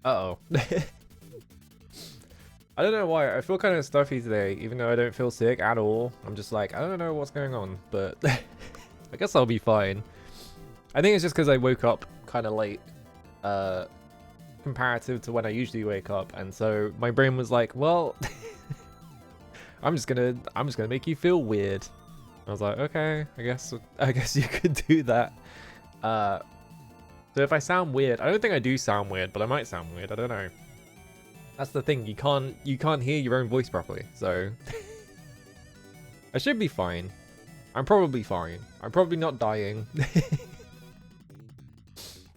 Uh-oh. I don't know why, I feel kind of stuffy today, even though I don't feel sick at all. I'm just like, I don't know what's going on, but I guess I'll be fine. I think it's just because I woke up kind of late, comparative to when I usually wake up, and so my brain was like, well, I'm just gonna make you feel weird. I was like, okay, I guess you could do that. So if I sound weird, I don't think I do sound weird, but I might sound weird, I don't know. That's the thing, you can't hear your own voice properly, so I should be fine. I'm probably fine. I'm probably not dying.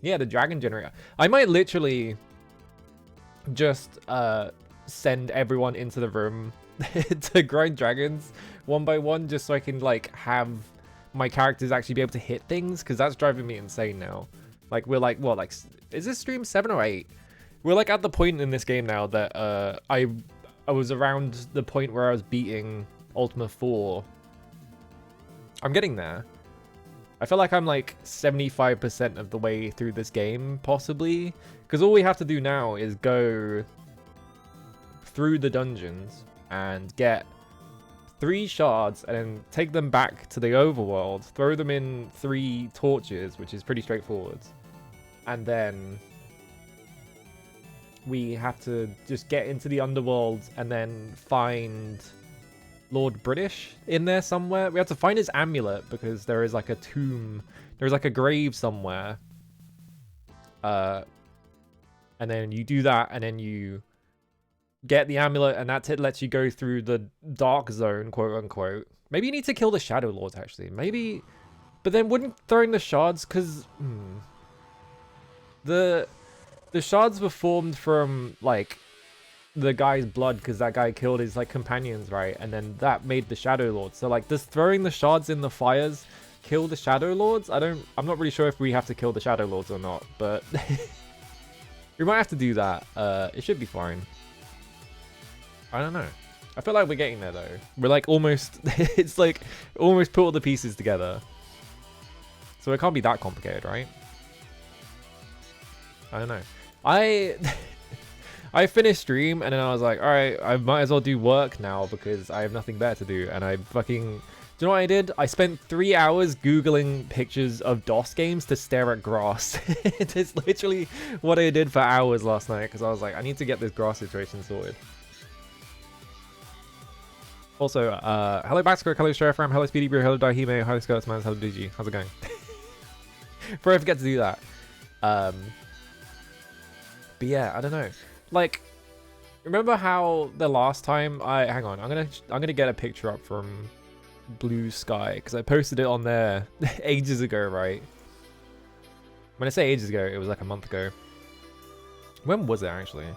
Yeah, the dragon generator. I might literally just send everyone into the room to grind dragons one by one, just so I can like have my characters actually be able to hit things, because that's driving me insane now. Like, we're like, what, like, is this stream 7 or 8? We're like at the point in this game now that I was around the point where I was beating Ultima 4. I'm getting there. I feel like I'm like 75% of the way through this game, possibly. Because all we have to do now is go through the dungeons and get 3 shards and then take them back to the overworld, throw them in 3 torches, which is pretty straightforward. And then we have to just get into the underworld and then find Lord British in there somewhere. We have to find his amulet because there is like a tomb, there's like a grave somewhere. And then you do that, and then you get the amulet, and that lets you go through the dark zone, quote unquote. Maybe you need to kill the Shadow Lords, actually. Maybe, but then wouldn't throwing the shards, because the shards were formed from like the guy's blood, because that guy killed his like companions, right? And then that made the Shadow Lords. So like, does throwing the shards in the fires kill the Shadow Lords? I'm not really sure if we have to kill the Shadow Lords or not, but we might have to do that. It should be fine. I don't know. I feel like we're getting there though. We're like almost, it's like almost put all the pieces together. So it can't be that complicated, right? I don't know. I finished stream and then I was like, all right, I might as well do work now because I have nothing better to do. And I fucking, do you know what I did? I spent 3 hours Googling pictures of DOS games to stare at grass. It's literally what I did for hours last night, because I was like, I need to get this grass situation sorted. Also, hello Baxter, hello Sherafram, hello Speedy Brew, hello Dahime, hello Skirtsman, hello DG. How's it going? Before I forget to do that. But yeah, I don't know. Like, remember how the last time hang on, I'm gonna get a picture up from Blue Sky, because I posted it on there ages ago, right? When I say ages ago, it was like a month ago. When was it actually?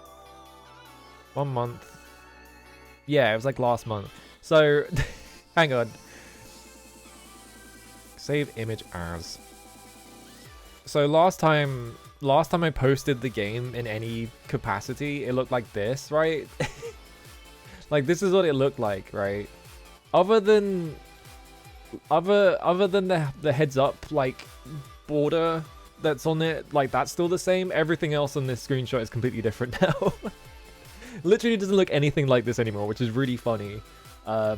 1 month. Yeah, it was like last month. So, hang on. Save image as. So last time I posted the game in any capacity, it looked like this, right? Like, this is what it looked like, right? Other than the heads up like border that's on it, like that's still the same. Everything else on this screenshot is completely different now. Literally doesn't look anything like this anymore, which is really funny. I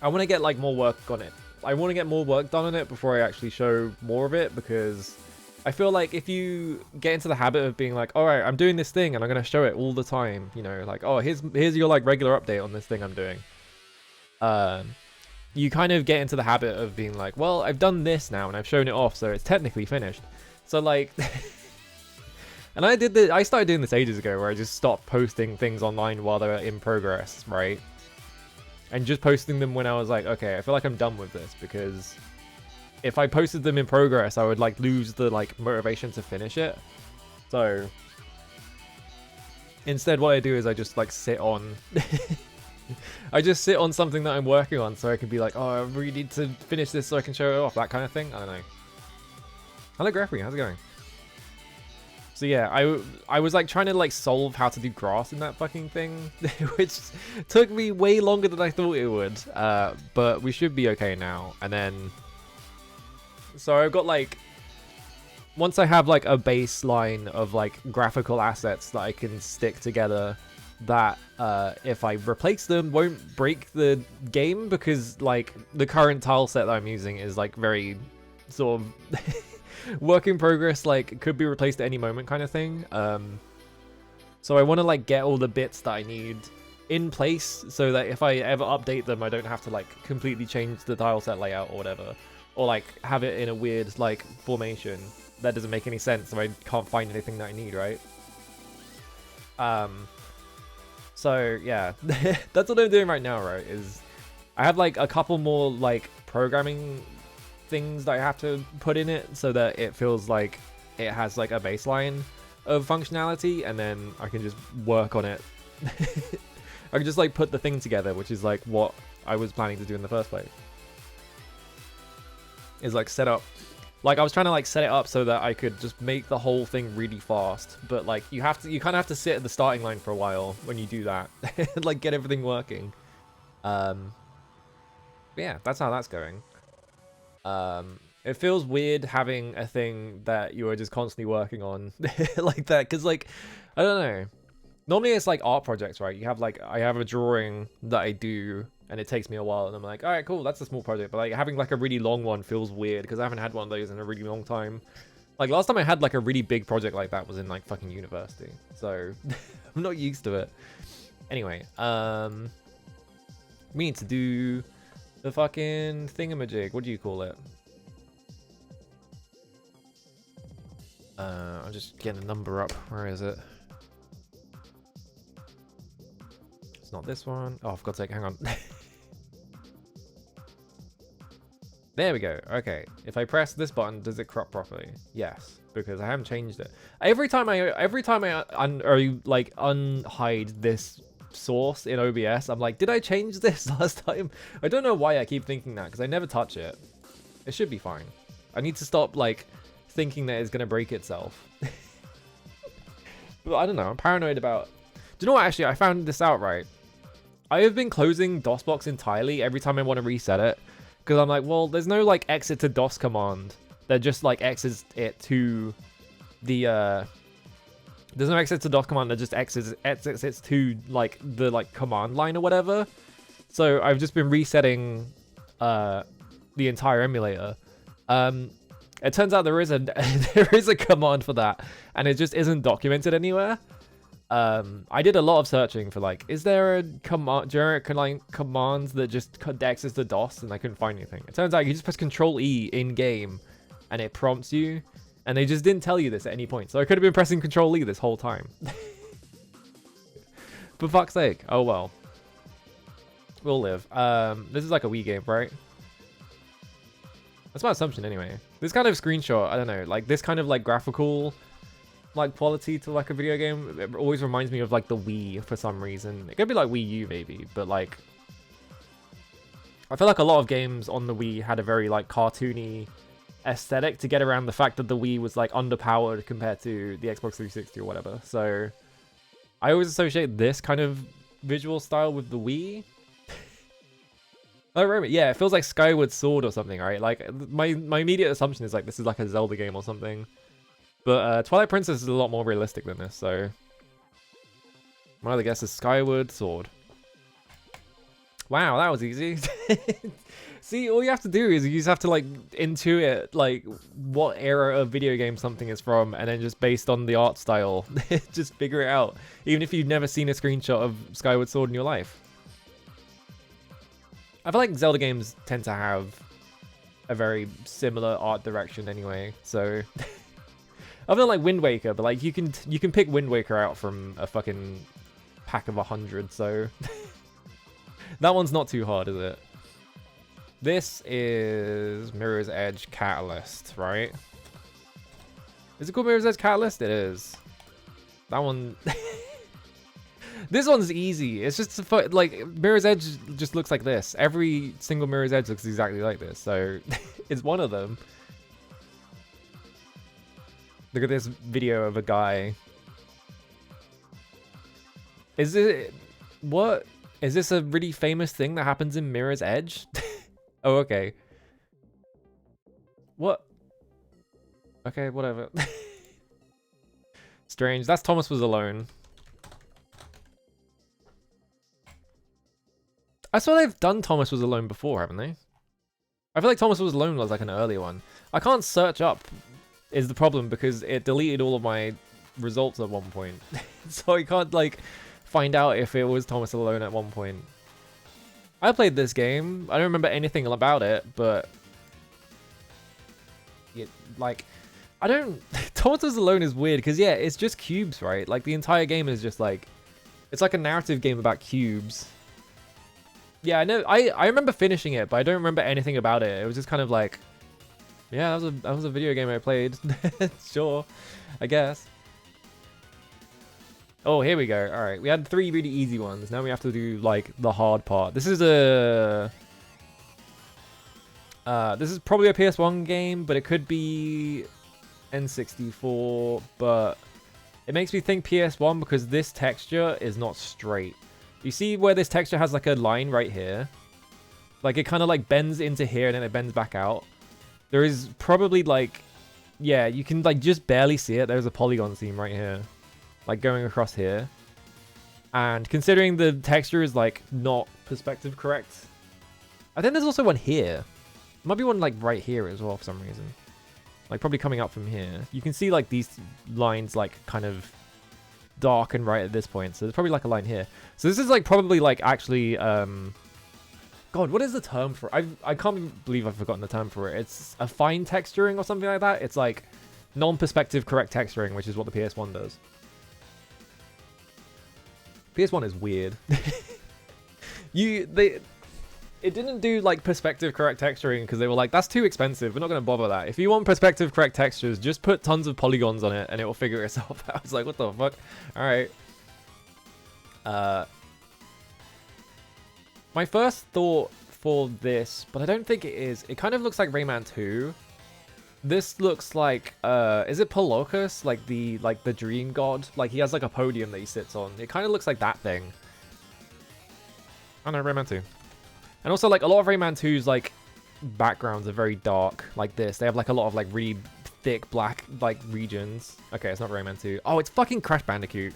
want to get like more work on it. I want to get more work done on it before I actually show more of it, because I feel like if you get into the habit of being like, all right, I'm doing this thing and I'm going to show it all the time, you know, like, oh, here's your like regular update on this thing I'm doing. You kind of get into the habit of being like, well, I've done this now and I've shown it off, so it's technically finished. So like, and I started doing this ages ago, where I just stopped posting things online while they were in progress, right? And just posting them when I was like, okay, I feel like I'm done with this, because if I posted them in progress, I would like lose the like motivation to finish it. So instead, what I do is I just like sit on I just sit on something that I'm working on, so I can be like, oh, I really need to finish this so I can show it off, that kind of thing. I don't know. Hello Greffrey, how's it going? So yeah, I was like trying to like solve how to do grass in that fucking thing, which took me way longer than I thought it would. But we should be okay now. And then, so I've got like once I have like a baseline of like graphical assets that I can stick together, that if I replace them won't break the game, because like the current tile set that I'm using is like very sort of work in progress, like could be replaced at any moment kind of thing. So I want to like get all the bits that I need in place so that if I ever update them, I don't have to like completely change the tile set layout or whatever, or like have it in a weird like formation that doesn't make any sense so I can't find anything that I need, right? So yeah, that's what I'm doing right now, right? Is I have like a couple more like programming things that I have to put in it so that it feels like it has like a baseline of functionality, and then I can just work on it. I can just like put the thing together, which is like what I was planning to do in the first place. Is like set up, like I was trying to like set it up so that I could just make the whole thing really fast, but like you kind of have to sit at the starting line for a while when you do that, like get everything working. Yeah, that's how that's going. It feels weird having a thing that you are just constantly working on like that, because like I don't know, normally it's like art projects, right? You have like, I have a drawing that I do and it takes me a while and I'm like, all right, cool, that's a small project. But like having like a really long one feels weird because I haven't had one of those in a really long time. Like last time I had like a really big project like that was in like fucking university, so I'm not used to it. Anyway, we need to do the fucking thingamajig. What do you call it? I'm just getting a number up. Where is it? It's not this one. Oh, for God's sake, hang on. There we go. Okay, if I press this button, does it crop properly? Yes, because I haven't changed it. Every time I unhide this source in OBS, I'm like, did I change this last time? I don't know why I keep thinking that, because I never touch it. It should be fine. I need to stop like thinking that it's gonna break itself. But I don't know, I'm paranoid about... Do you know what, actually, I found this out, right? I have been closing DOSBox entirely every time I want to reset it, because I'm like, well, there's no like exit to DOS command that just like exits it to the there's no exit to DOS command that just exits it to like the like command line or whatever. So I've just been resetting the entire emulator. It turns out there is a command for that, and it just isn't documented anywhere. I did a lot of searching for like, is there a generic commands that just exits the DOS, and I couldn't find anything. It turns out you just press Control E in game, and it prompts you, and they just didn't tell you this at any point. So I could have been pressing Control E this whole time. For fuck's sake. Oh well. We'll live. This is like a Wii game, right? That's my assumption anyway. This kind of screenshot, I don't know, like this kind of like graphical like quality to like a video game, it always reminds me of like the Wii for some reason. It could be like Wii U maybe, but like I feel like a lot of games on the Wii had a very like cartoony aesthetic to get around the fact that the Wii was like underpowered compared to the Xbox 360 or whatever. So I always associate this kind of visual style with the Wii. Oh, right, yeah, it feels like Skyward Sword or something, right? Like my immediate assumption is like this is like a Zelda game or something. But Twilight Princess is a lot more realistic than this, so my other guess is Skyward Sword. Wow, that was easy. See, all you have to do is you just have to like intuit like what era of video game something is from, and then just based on the art style, just figure it out. Even if you've never seen a screenshot of Skyward Sword in your life. I feel like Zelda games tend to have a very similar art direction anyway, so other than like Wind Waker, but like you can pick Wind Waker out from a fucking pack of 100, so that one's not too hard, is it? This is Mirror's Edge Catalyst, right? Is it called Mirror's Edge Catalyst? It is. That one... This one's easy. It's just like Mirror's Edge just looks like this. Every single Mirror's Edge looks exactly like this, so it's one of them. Look at this video of a guy. Is it... What? Is this a really famous thing that happens in Mirror's Edge? Oh, okay. What? Okay, whatever. Strange. That's Thomas Was Alone. I saw they've done Thomas Was Alone before, haven't they? I feel like Thomas Was Alone was like an earlier one. I can't search up is the problem because it deleted all of my results at one point. So I can't like find out if it was Thomas Alone at one point. I played this game. I don't remember anything about it, but like I don't Thomas Was Alone is weird because yeah, it's just cubes, right? Like the entire game is just like it's like a narrative game about cubes. Yeah, I know. I remember finishing it, but I don't remember anything about it. It was just kind of like, yeah, that was a video game I played. Sure, I guess. Oh, here we go. All right, we had 3 really easy ones. Now we have to do like the hard part. This is probably a PS1 game, but it could be N64. But it makes me think PS1 because this texture is not straight. You see where this texture has like a line right here? Like it kind of like bends into here and then it bends back out. There is probably like, yeah, you can like just barely see it. There's a polygon seam right here, like going across here. And considering the texture is like not perspective correct, I think there's also one here. Might be one like right here as well for some reason. Like probably coming up from here. You can see like these lines like kind of dark and right at this point, so there's probably like a line here. So this is like probably like actually God, what is the term for it? I can't believe I've forgotten the term for it. It's a fine texturing or something like that. It's like non-perspective correct texturing, which is what the PS1 does. PS1 is weird. It didn't do like perspective correct texturing because they were like, that's too expensive. We're not going to bother that. If you want perspective correct textures, just put tons of polygons on it and it will figure itself out. I was like, what the fuck? All right. My first thought for this, but I don't think it is. It kind of looks like Rayman 2. This looks like, is it Polocus? Like the dream god? Like he has like a podium that he sits on. It kind of looks like that thing. Oh no, Rayman 2. And also, like, a lot of Rayman 2's, like, backgrounds are very dark, like this. They have, like, a lot of, like, really thick black, like, regions. Okay, it's not Rayman 2. Oh, it's fucking Crash Bandicoot.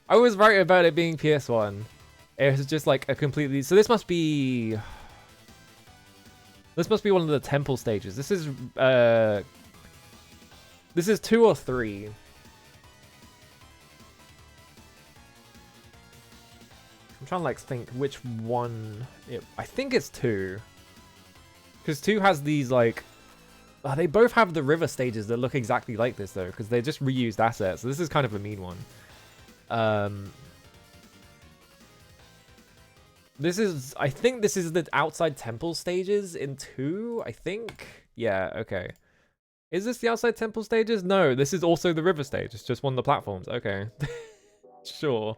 I was right about it being PS1. It was just, like, a completely... So this must be... This must be one of the temple stages. This is 2 or 3. I'm trying to like think which one. I think it's 2, because 2 has these like. They both have the river stages that look exactly like this though, because they're just reused assets. So this is kind of a mean one. This is. I think this is the outside temple stages in 2. I think. Yeah. Okay. Is this the outside temple stages? No. This is also the river stage. It's just one of the platforms. Okay. Sure.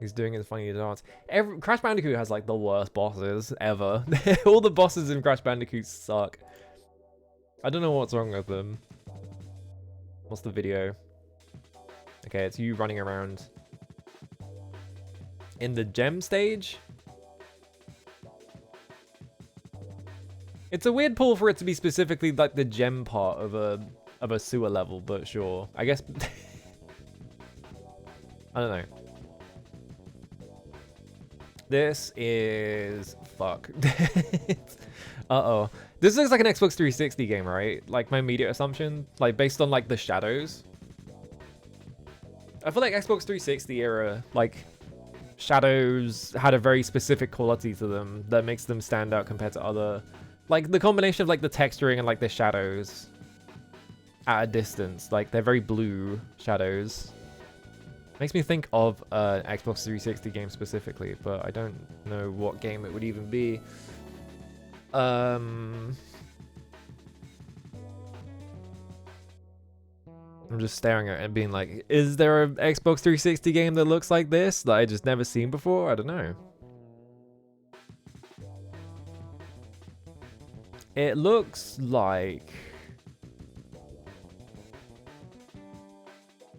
He's doing his funny dance. Crash Bandicoot has like the worst bosses ever. All the bosses in Crash Bandicoot suck. I don't know what's wrong with them. What's the video? Okay, it's you running around in the gem stage. It's a weird pull for it to be specifically like the gem part of a sewer level, but sure. I guess I don't know. This is... Fuck. Uh-oh. This looks like an Xbox 360 game, right? Like, my immediate assumption. Like, based on, like, the shadows. I feel like Xbox 360 era, like, shadows had a very specific quality to them that makes them stand out compared to other... Like, the combination of, like, the texturing and, like, the shadows at a distance. Like, they're very blue shadows. Makes me think of an Xbox 360 game specifically, but I don't know what game it would even be. I'm just staring at it and being like, is there an Xbox 360 game that looks like this that I just never seen before? I don't know. It looks like...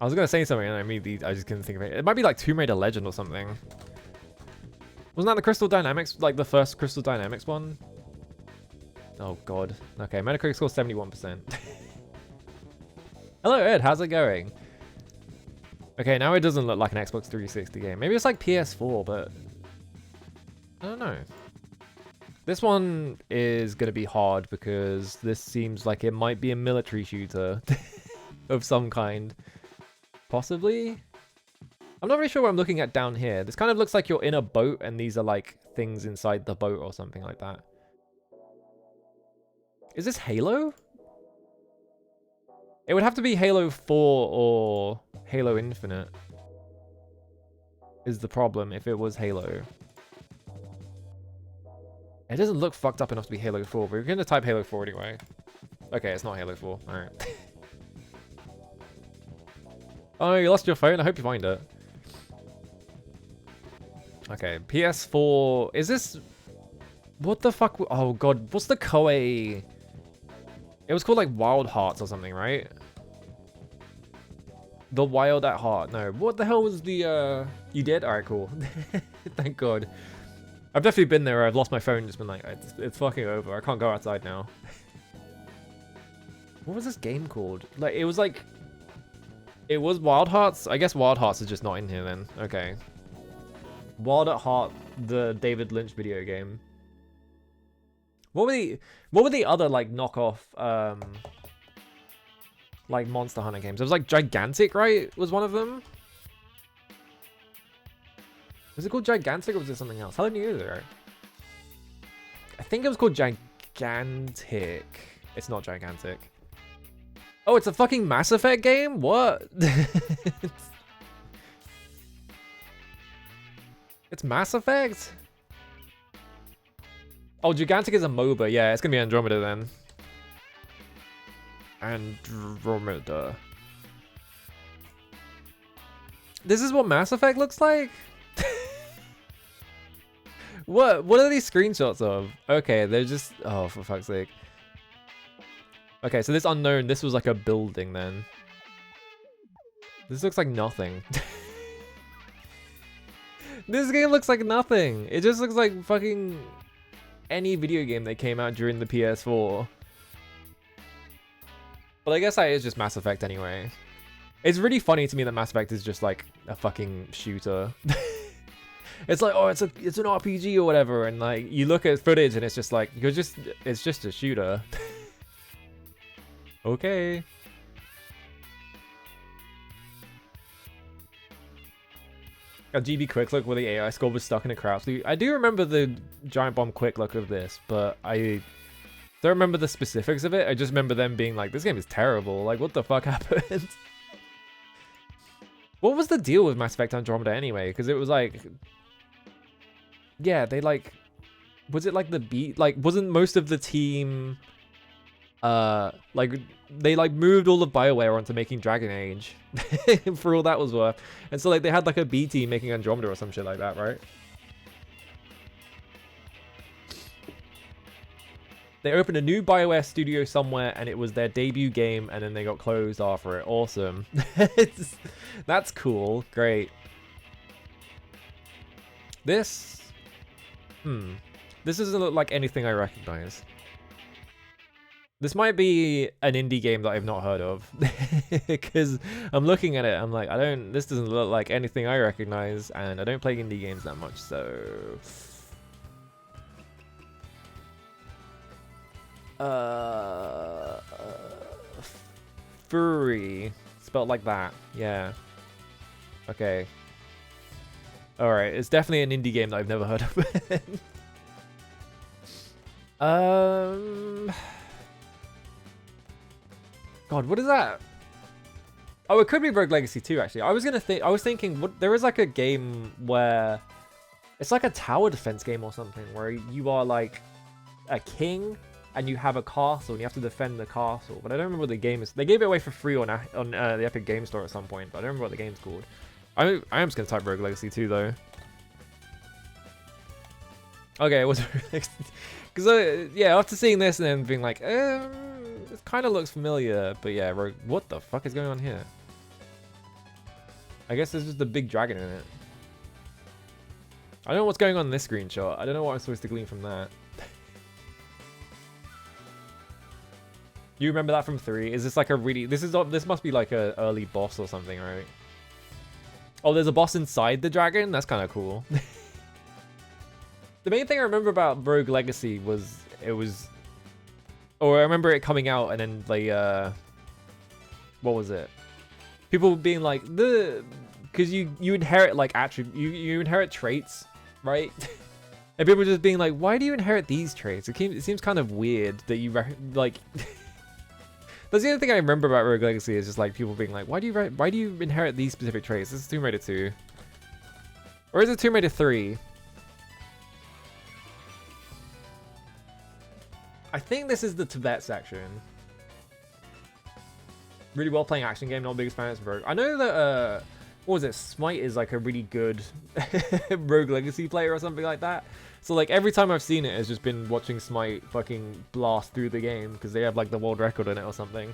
I was gonna say something and I just couldn't think of it. It might be like Tomb Raider Legend or something. Wasn't that the Crystal Dynamics, like the first Crystal Dynamics one? Oh god. Okay, Metacritic score 71%. Hello Ed, how's it going? Okay, now it doesn't look like an Xbox 360 game. Maybe it's like PS4, but I don't know. This one is going to be hard because this seems like it might be a military shooter of some kind. Possibly? I'm not really sure what I'm looking at down here. This kind of looks like you're in a boat and these are like things inside the boat or something like that. Is this Halo? It would have to be Halo 4 or Halo Infinite is the problem if it was Halo. It doesn't look fucked up enough to be Halo 4, but we're going to type Halo 4 anyway. Okay, it's not Halo 4. Alright. Oh, you lost your phone? I hope you find it. Okay, PS4. Is this... What the fuck? Oh god, what's the Koei... It was called like Wild Hearts or something, right? The Wild at Heart. No, what the hell was the... You did? Alright, cool. Thank god. I've definitely been there where I've lost my phone and just been like, it's fucking over. I can't go outside now. What was this game called? Like, it was like... It was Wild Hearts? I guess Wild Hearts is just not in here then. Okay. Wild at Heart, the David Lynch video game. What were the other like knockoff like Monster Hunter games? It was like Gigantic, right? Was one of them? Was it called Gigantic or was it something else? How long years ago? I think it was called Gigantic. It's not Gigantic. Oh, it's a fucking Mass Effect game? What? It's Mass Effect? Oh, Gigantic is a MOBA. Yeah, it's gonna be Andromeda then. Andromeda. This is what Mass Effect looks like? What are these screenshots of? Okay, they're just... Oh, for fuck's sake. Okay, so this unknown, this was like a building then. This looks like nothing. This game looks like nothing. It just looks like fucking any video game that came out during the PS4. But I guess that is just Mass Effect anyway. It's really funny to me that Mass Effect is just like a fucking shooter. It's like, oh, it's an RPG or whatever, and like you look at footage and it's just like it's just a shooter. Okay. A GB quick look where the AI score was stuck in a crouch. I do remember the Giant Bomb quick look of this, but I don't remember the specifics of it. I just remember them being like, this game is terrible. Like, what the fuck happened? What was the deal with Mass Effect Andromeda anyway? Because it was like... Yeah, they like... Was it like the beat? Like, wasn't most of the team... like, they like moved all of BioWare onto making Dragon Age for all that was worth. And so like they had like a B team making Andromeda or some shit like that, right? They opened a new BioWare studio somewhere and it was their debut game and then they got closed after it. Awesome. That's cool. Great. This... This doesn't look like anything I recognize. This might be an indie game that I've not heard of. Because I'm looking at it, I'm like, this doesn't look like anything I recognize, and I don't play indie games that much, so... Furry. Spelled like that, yeah. Okay. Alright, it's definitely an indie game that I've never heard of. God, what is that? Oh, it could be Rogue Legacy 2, actually. I was thinking, there is like a game where it's like a tower defense game or something where you are like a king and you have a castle and you have to defend the castle. But I don't remember what the game is. They gave it away for free on the Epic Game Store at some point, but I don't remember what the game's called. I am just gonna type Rogue Legacy 2 though. Okay, it was because yeah, after seeing this and then being like, it kind of looks familiar, but yeah, what the fuck is going on here? I guess there's just a big dragon in it. I don't know what's going on in this screenshot. I don't know what I'm supposed to glean from that. You remember that from 3? Is this like a really... This must be like a early boss or something, right? Oh, there's a boss inside the dragon? That's kind of cool. The main thing I remember about Rogue Legacy was... Or I remember it coming out and then they... What was it? People being like... Because you inherit like you inherit traits, right? And people just being like, why do you inherit these traits? It seems kind of weird that you like... That's the only thing I remember about Rogue Legacy is just like people being like, why do you inherit these specific traits? This is Tomb Raider 2. Or is it Tomb Raider 3? I think this is the Tibet section. Really well playing action game, not a big fan of Rogue. I know that what was it? Smite is like a really good Rogue Legacy player or something like that. So like every time I've seen it, it's just been watching Smite fucking blast through the game because they have like the world record in it or something.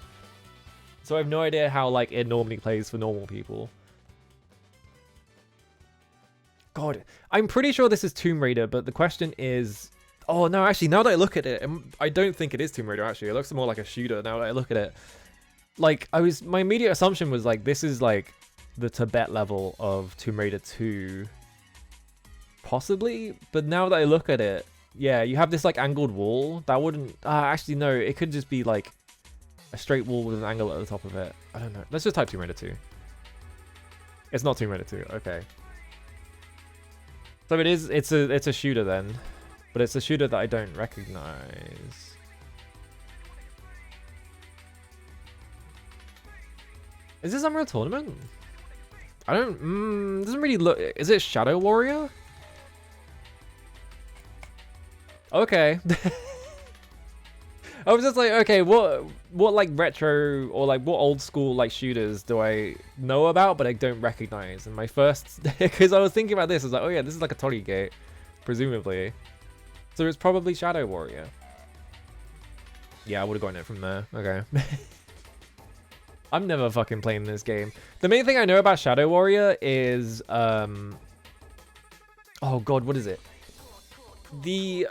So I have no idea how like it normally plays for normal people. God, I'm pretty sure this is Tomb Raider, but the question is... Oh no, actually, now that I look at it, I don't think it is Tomb Raider actually. It looks more like a shooter now that I look at it. Like, my immediate assumption was like, this is like the Tibet level of Tomb Raider 2. Possibly, but now that I look at it, yeah, you have this like angled wall. That wouldn't... actually, no, it could just be like a straight wall with an angle at the top of it. I don't know. Let's just type Tomb Raider 2. It's not Tomb Raider 2. Okay. So it's a shooter then. But it's a shooter that I don't recognize. Is this Unreal Tournament? I don't... doesn't really look... Is it Shadow Warrior? Okay. I was just like, okay, what like retro or like what old school like shooters do I know about but I don't recognize? And my first... Because I was thinking about this, I was like, oh yeah, this is like a Torigate, presumably. So it's probably Shadow Warrior. Yeah, I would have gotten it from there. Okay. I'm never fucking playing this game. The main thing I know about Shadow Warrior is... Oh god, what is it? The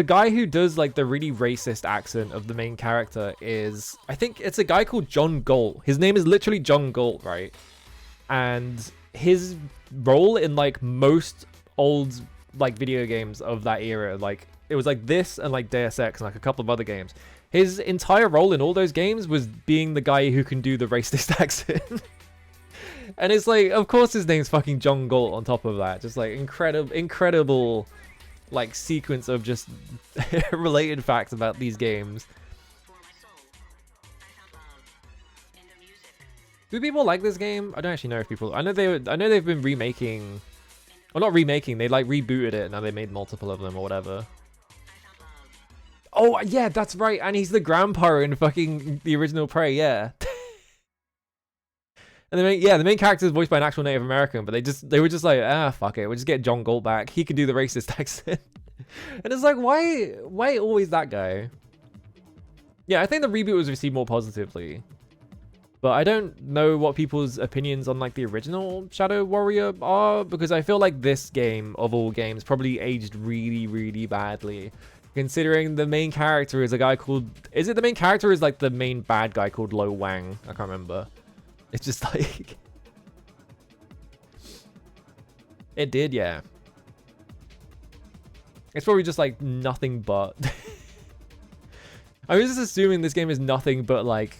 guy who does like the really racist accent of the main character is... I think it's a guy called John Galt. His name is literally John Galt, right? And his role in like most old... like video games of that era, like it was like this and like Deus Ex and like a couple of other games. His entire role in all those games was being the guy who can do the racist accent. And it's like, of course his name's fucking John Galt on top of that. Just like incredible like sequence of just related facts about these games. Do people like this game? I don't actually know if people... I know they've been remaking... Well, not remaking, they like rebooted it and now they made multiple of them or whatever. Oh, yeah, that's right. And he's the grandpa in fucking the original Prey, yeah. And the main character is voiced by an actual Native American, but they were just like, fuck it, we'll just get John Galt back. He can do the racist accent. And it's like, why always that guy? Yeah, I think the reboot was received more positively. But I don't know what people's opinions on like the original Shadow Warrior are, because I feel like this game of all games probably aged really, really badly. Considering the main character is a guy called... Is it the main character or is like the main bad guy called Lo Wang? I can't remember. It's just like... It did, yeah. It's probably just like nothing but... I was just assuming this game is nothing but like...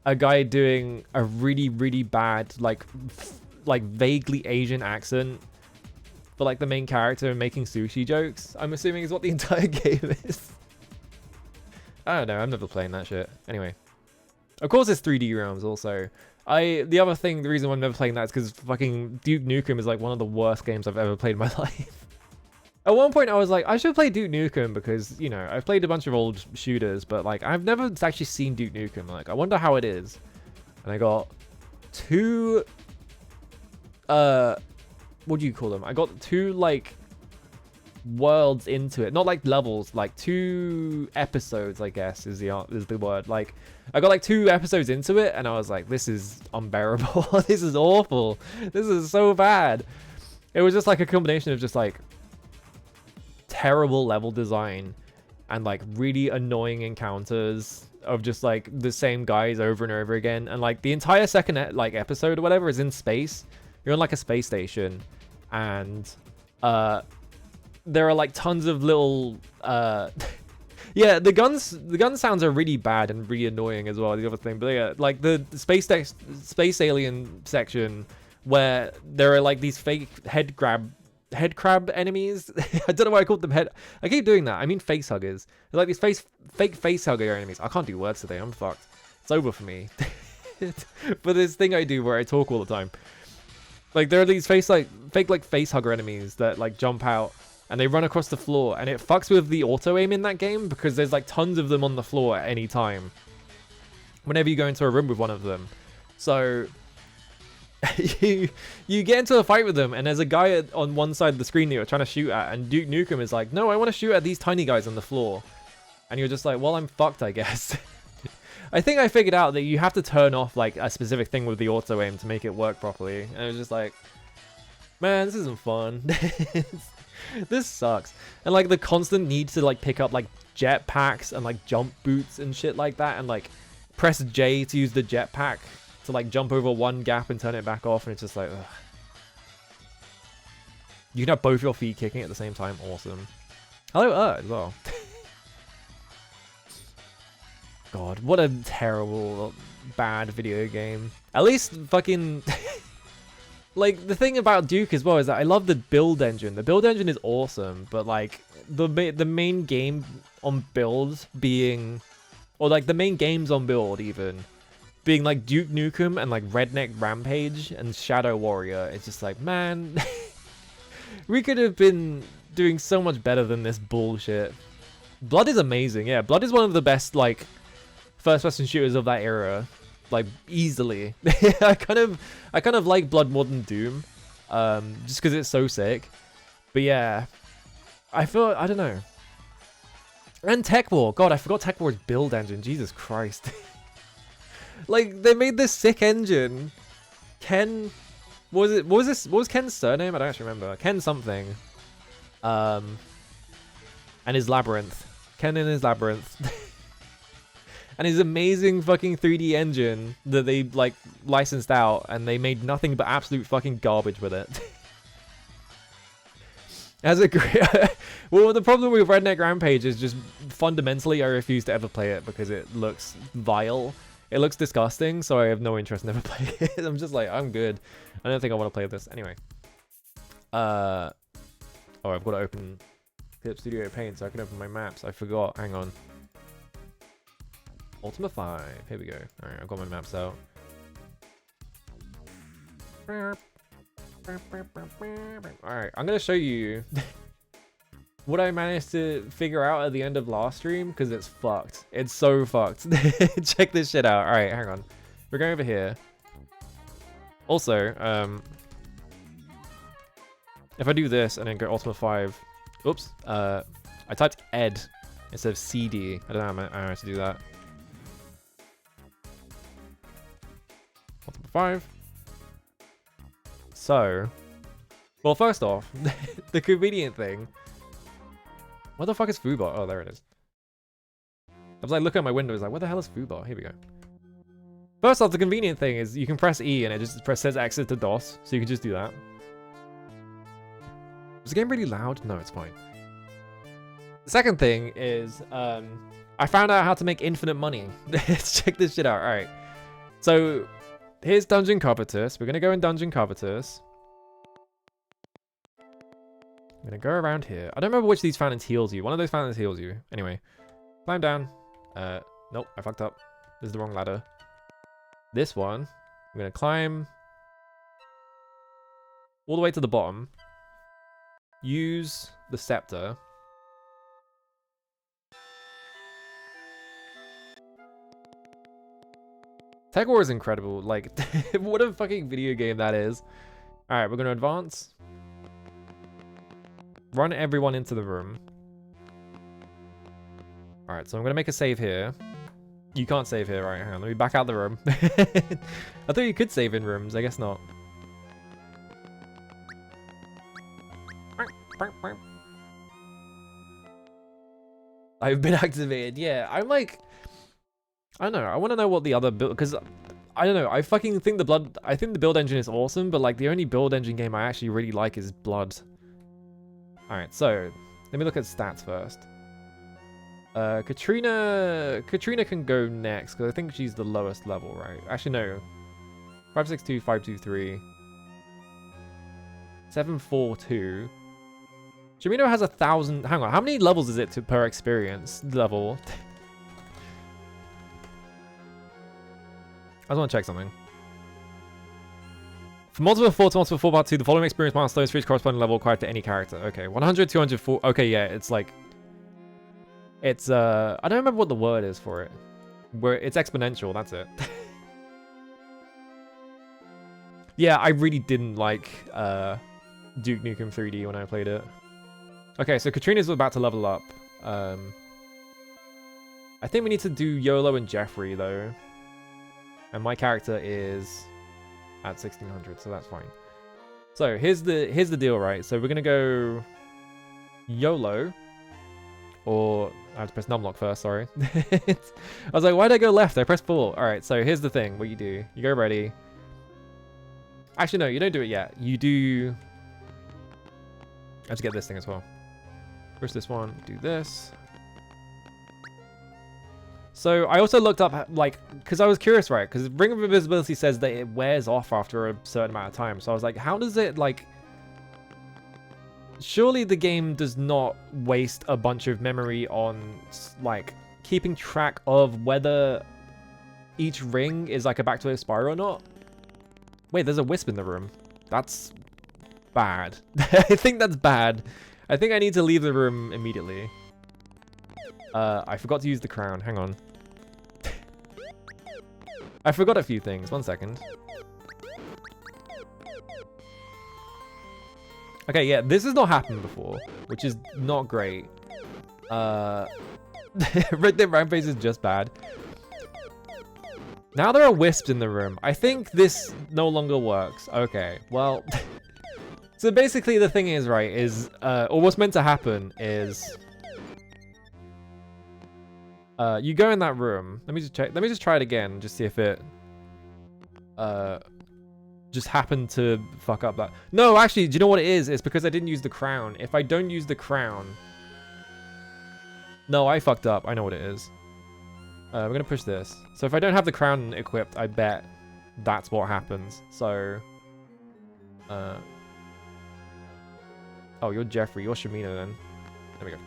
a guy doing a really, really bad, like vaguely Asian accent for like the main character and making sushi jokes. I'm assuming is what the entire game is. I don't know. I'm never playing that shit. Anyway, of course, it's 3D realms also. The reason why I'm never playing that is because fucking Duke Nukem is like one of the worst games I've ever played in my life. At one point, I was like, I should play Duke Nukem because, you know, I've played a bunch of old shooters, but like, I've never actually seen Duke Nukem. Like, I wonder how it is. And I got two, what do you call them? I got two, like, worlds into it. Not like levels, like 2 episodes, I guess, is the word. Like, I got like 2 episodes into it, and I was like, this is unbearable. This is awful. This is so bad. It was just like a combination of just like terrible level design and like really annoying encounters of just like the same guys over and over again. And like the entire second like episode or whatever is in space. You're on like a space station, and there are like tons of little yeah, the gun sounds are really bad and really annoying as well, the other thing. But yeah, like the space alien section where there are like these fake head crab enemies. I don't know why I called them head. I keep doing that. I mean face huggers. They're like these fake face hugger enemies. I can't do words today. I'm fucked. It's over for me. But this thing I do where I talk all the time. Like there are these fake face hugger enemies that like jump out and they run across the floor, and it fucks with the auto aim in that game because there's like tons of them on the floor at any time whenever you go into a room with one of them. So you get into a fight with them, and there's a guy on one side of the screen that you're trying to shoot at, and Duke Nukem is like, no, I want to shoot at these tiny guys on the floor. And you're just like, well, I'm fucked, I guess. I think I figured out that you have to turn off like a specific thing with the auto aim to make it work properly. And it was just like, man, this isn't fun. This sucks. And like the constant need to like pick up like jetpacks and like jump boots and shit like that, and like press J to use the jetpack to like jump over one gap and turn it back off, and it's just like, ugh. You can have both your feet kicking at the same time. Awesome. Hello, as well. God, what a terrible, bad video game. At least fucking... like, the thing about Duke as well is that I love the build engine. The build engine is awesome, but like, the main game on build being... or like, the main games on build even, being like Duke Nukem and like Redneck Rampage and Shadow Warrior. It's just like, man... we could have been doing so much better than this bullshit. Blood is amazing, yeah. Blood is one of the best, like... first-person shooters of that era, like easily. I kind of like Blood more than Doom, just because it's so sick. But yeah, I don't know. And Tech War, God, I forgot Tech War's build engine. Jesus Christ, like they made this sick engine. Ken, what was Ken's surname? I don't actually remember. Ken something. And his Labyrinth. Ken and his Labyrinth. And his amazing fucking 3D engine that they like licensed out, and they made nothing but absolute fucking garbage with it. As a great, well, the problem with Redneck Rampage is just fundamentally I refuse to ever play it because it looks vile. It looks disgusting, so I have no interest in ever playing it. I'm just like, I'm good. I don't think I want to play this anyway. Oh, I've got to open Clip Studio Paint so I can open my maps. I forgot. Hang on. Ultima V. Here we go. Alright, I've got my maps out. Alright, I'm going to show you what I managed to figure out at the end of last stream, because it's fucked. It's so fucked. Check this shit out. Alright, hang on. We're going over here. Also, if I do this and then go Ultima 5... oops. I typed ed instead of CD. I don't know how to do that. Ultima 5. So, well, first off, the convenient thing. What the fuck is Foobot? Oh, there it is. I was like looking at my window, I was like, what the hell is Foobot? Here we go. First off, the convenient thing is you can press E and it just says exit to DOS, so you can just do that. Was the game really loud? No, it's fine. The second thing is, I found out how to make infinite money. Let's check this shit out. All right. So, here's Dungeon Covetous. We're going to go in Dungeon Covetous. I'm going to go around here. I don't remember which of these fountains heals you. One of those fountains heals you. Anyway. Climb down. Nope, I fucked up. This is the wrong ladder. This one, I'm going to climb all the way to the bottom. Use the scepter. Tech War is incredible. Like, what a fucking video game that is. Alright, we're going to advance. Run everyone into the room. Alright, so I'm going to make a save here. You can't save here. Right, hang on. Let me back out the room. I thought you could save in rooms. I guess not. I've been activated. Yeah, I'm like, I don't know. I want to know what the other build, because I don't know. I fucking think I think the build engine is awesome, but like the only build engine game I actually really like is Blood. All right, so let me look at stats first. Katrina can go next because I think she's the lowest level, right? Actually, no. 562, 523, 742. Shamino has 1,000. Hang on, how many levels is it per experience level? I just want to check something. For multiple 4 to multiple 4 part 2, the following experience milestones for each corresponding level acquired to any character. Okay, 100, 200, 4. Okay, yeah, it's like. It's, I don't remember what the word is for it. Where it's exponential, that's it. Yeah, I really didn't like Duke Nukem 3D when I played it. Okay, so Katrina's about to level up. I think we need to do YOLO and Jeffrey, though. And my character is at 1600, so that's fine. So here's the deal, right? So we're gonna go YOLO, or I have to press numlock first. Sorry. I was like, why did I go left? I pressed 4. All right. So here's the thing. What you do? You go ready. Actually, no, you don't do it yet. You do. I have to get this thing as well. Push this one. Do this. So I also looked up, like, because I was curious, right? Because Ring of Invisibility says that it wears off after a certain amount of time. So I was like, how does it, like... Surely the game does not waste a bunch of memory on, like, keeping track of whether each ring is, like, about to expire or not? Wait, there's a wisp in the room. That's bad. I think that's bad. I think I need to leave the room immediately. I forgot to use the crown. Hang on. I forgot a few things. 1 second. Okay, yeah, this has not happened before, which is not great. Red Dead Rampage is just bad. Now there are wisps in the room. I think this no longer works. Okay, well... So basically the thing is, right, is... or what's meant to happen is... you go in that room. Let me just check. Let me just try it again. Just see if it... just happened to fuck up that. No, actually, do you know what it is? It's because I didn't use the crown. If I don't use the crown... No, I fucked up. I know what it is. We're going to push this. So if I don't have the crown equipped, I bet that's what happens. So... Oh, you're Jeffrey. You're Shamino then. There we go.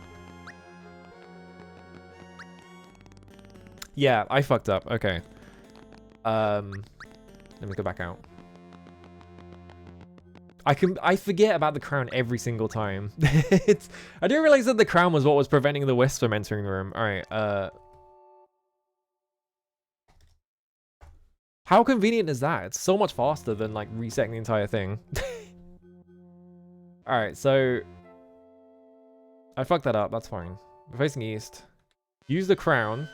Yeah, I fucked up. Okay. Let me go back out. I forget about the crown every single time. I didn't realize that the crown was what was preventing the wisps from entering the room. All right. How convenient is that? It's so much faster than like resetting the entire thing. All right, so I fucked that up. That's fine. We're facing east. Use the crown.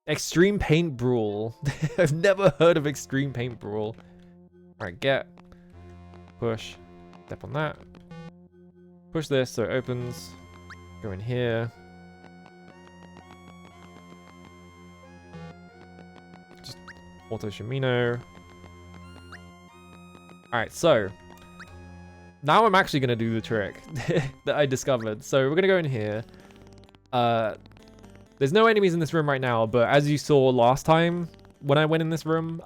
Extreme Paint Brawl. I've never heard of Extreme Paint Brawl. Alright, get. Push. Step on that. Push this so it opens. Go in here. Just auto Shamino. Alright, so. Now I'm actually going to do the trick that I discovered. So we're going to go in here. There's no enemies in this room right now, but as you saw last time when I went in this room,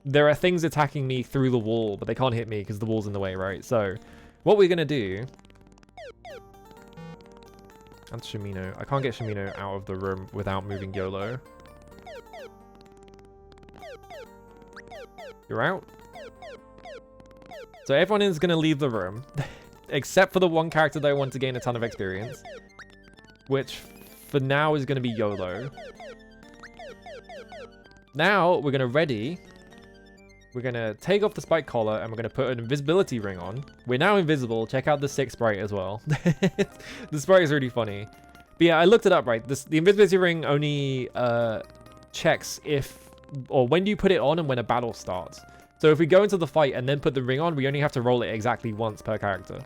there are things attacking me through the wall, but they can't hit me because the wall's in the way, right? So what we're going to do... That's Shamino. I can't get Shamino out of the room without moving YOLO. You're out? So everyone is going to leave the room, except for the one character that I want to gain a ton of experience, which... for now is going to be YOLO. Now we're going to ready. We're going to take off the spike collar and we're going to put an invisibility ring on. We're now invisible. Check out the 6 sprite as well. The sprite is really funny. But yeah, I looked it up, right? The invisibility ring only checks if, or when you put it on and when a battle starts. So if we go into the fight and then put the ring on, we only have to roll it exactly once per character.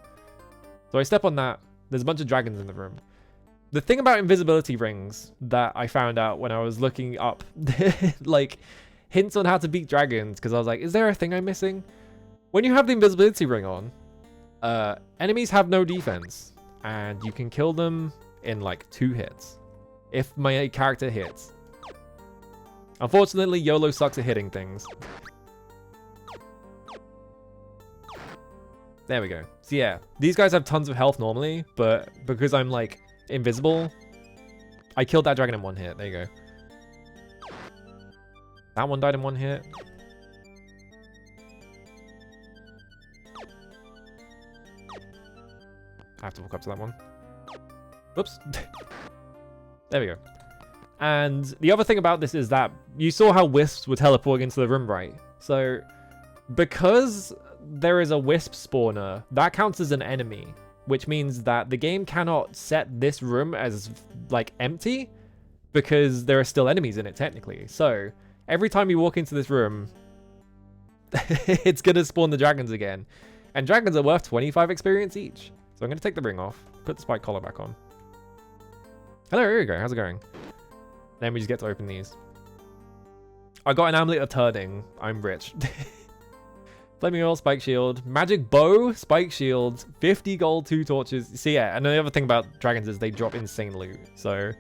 So I step on that. There's a bunch of dragons in the room. The thing about invisibility rings that I found out when I was looking up, like, hints on how to beat dragons, because I was like, is there a thing I'm missing? When you have the invisibility ring on, enemies have no defense, and you can kill them in, like, 2 hits. If my character hits. Unfortunately, YOLO sucks at hitting things. There we go. So yeah, these guys have tons of health normally, but because I'm like invisible, I killed that dragon in 1 hit. There you go. That one died in 1 hit. I have to walk up to that one. Whoops. There we go. And the other thing about this is that you saw how wisps were teleporting into the room, right? So because there is a wisp spawner, that counts as an enemy, which means that the game cannot set this room as like empty because there are still enemies in it technically. So every time you walk into this room, it's gonna spawn the dragons again, and dragons are worth 25 experience each. So I'm gonna take the ring off, put the spike collar back on. Hello, here we go. How's it going? Then we just get to open these. I got an amulet of turning. I'm rich. Flaming oil, spike shield, magic bow, spike shield, 50 gold, 2 torches. So yeah, and the other thing about dragons is they drop insane loot. So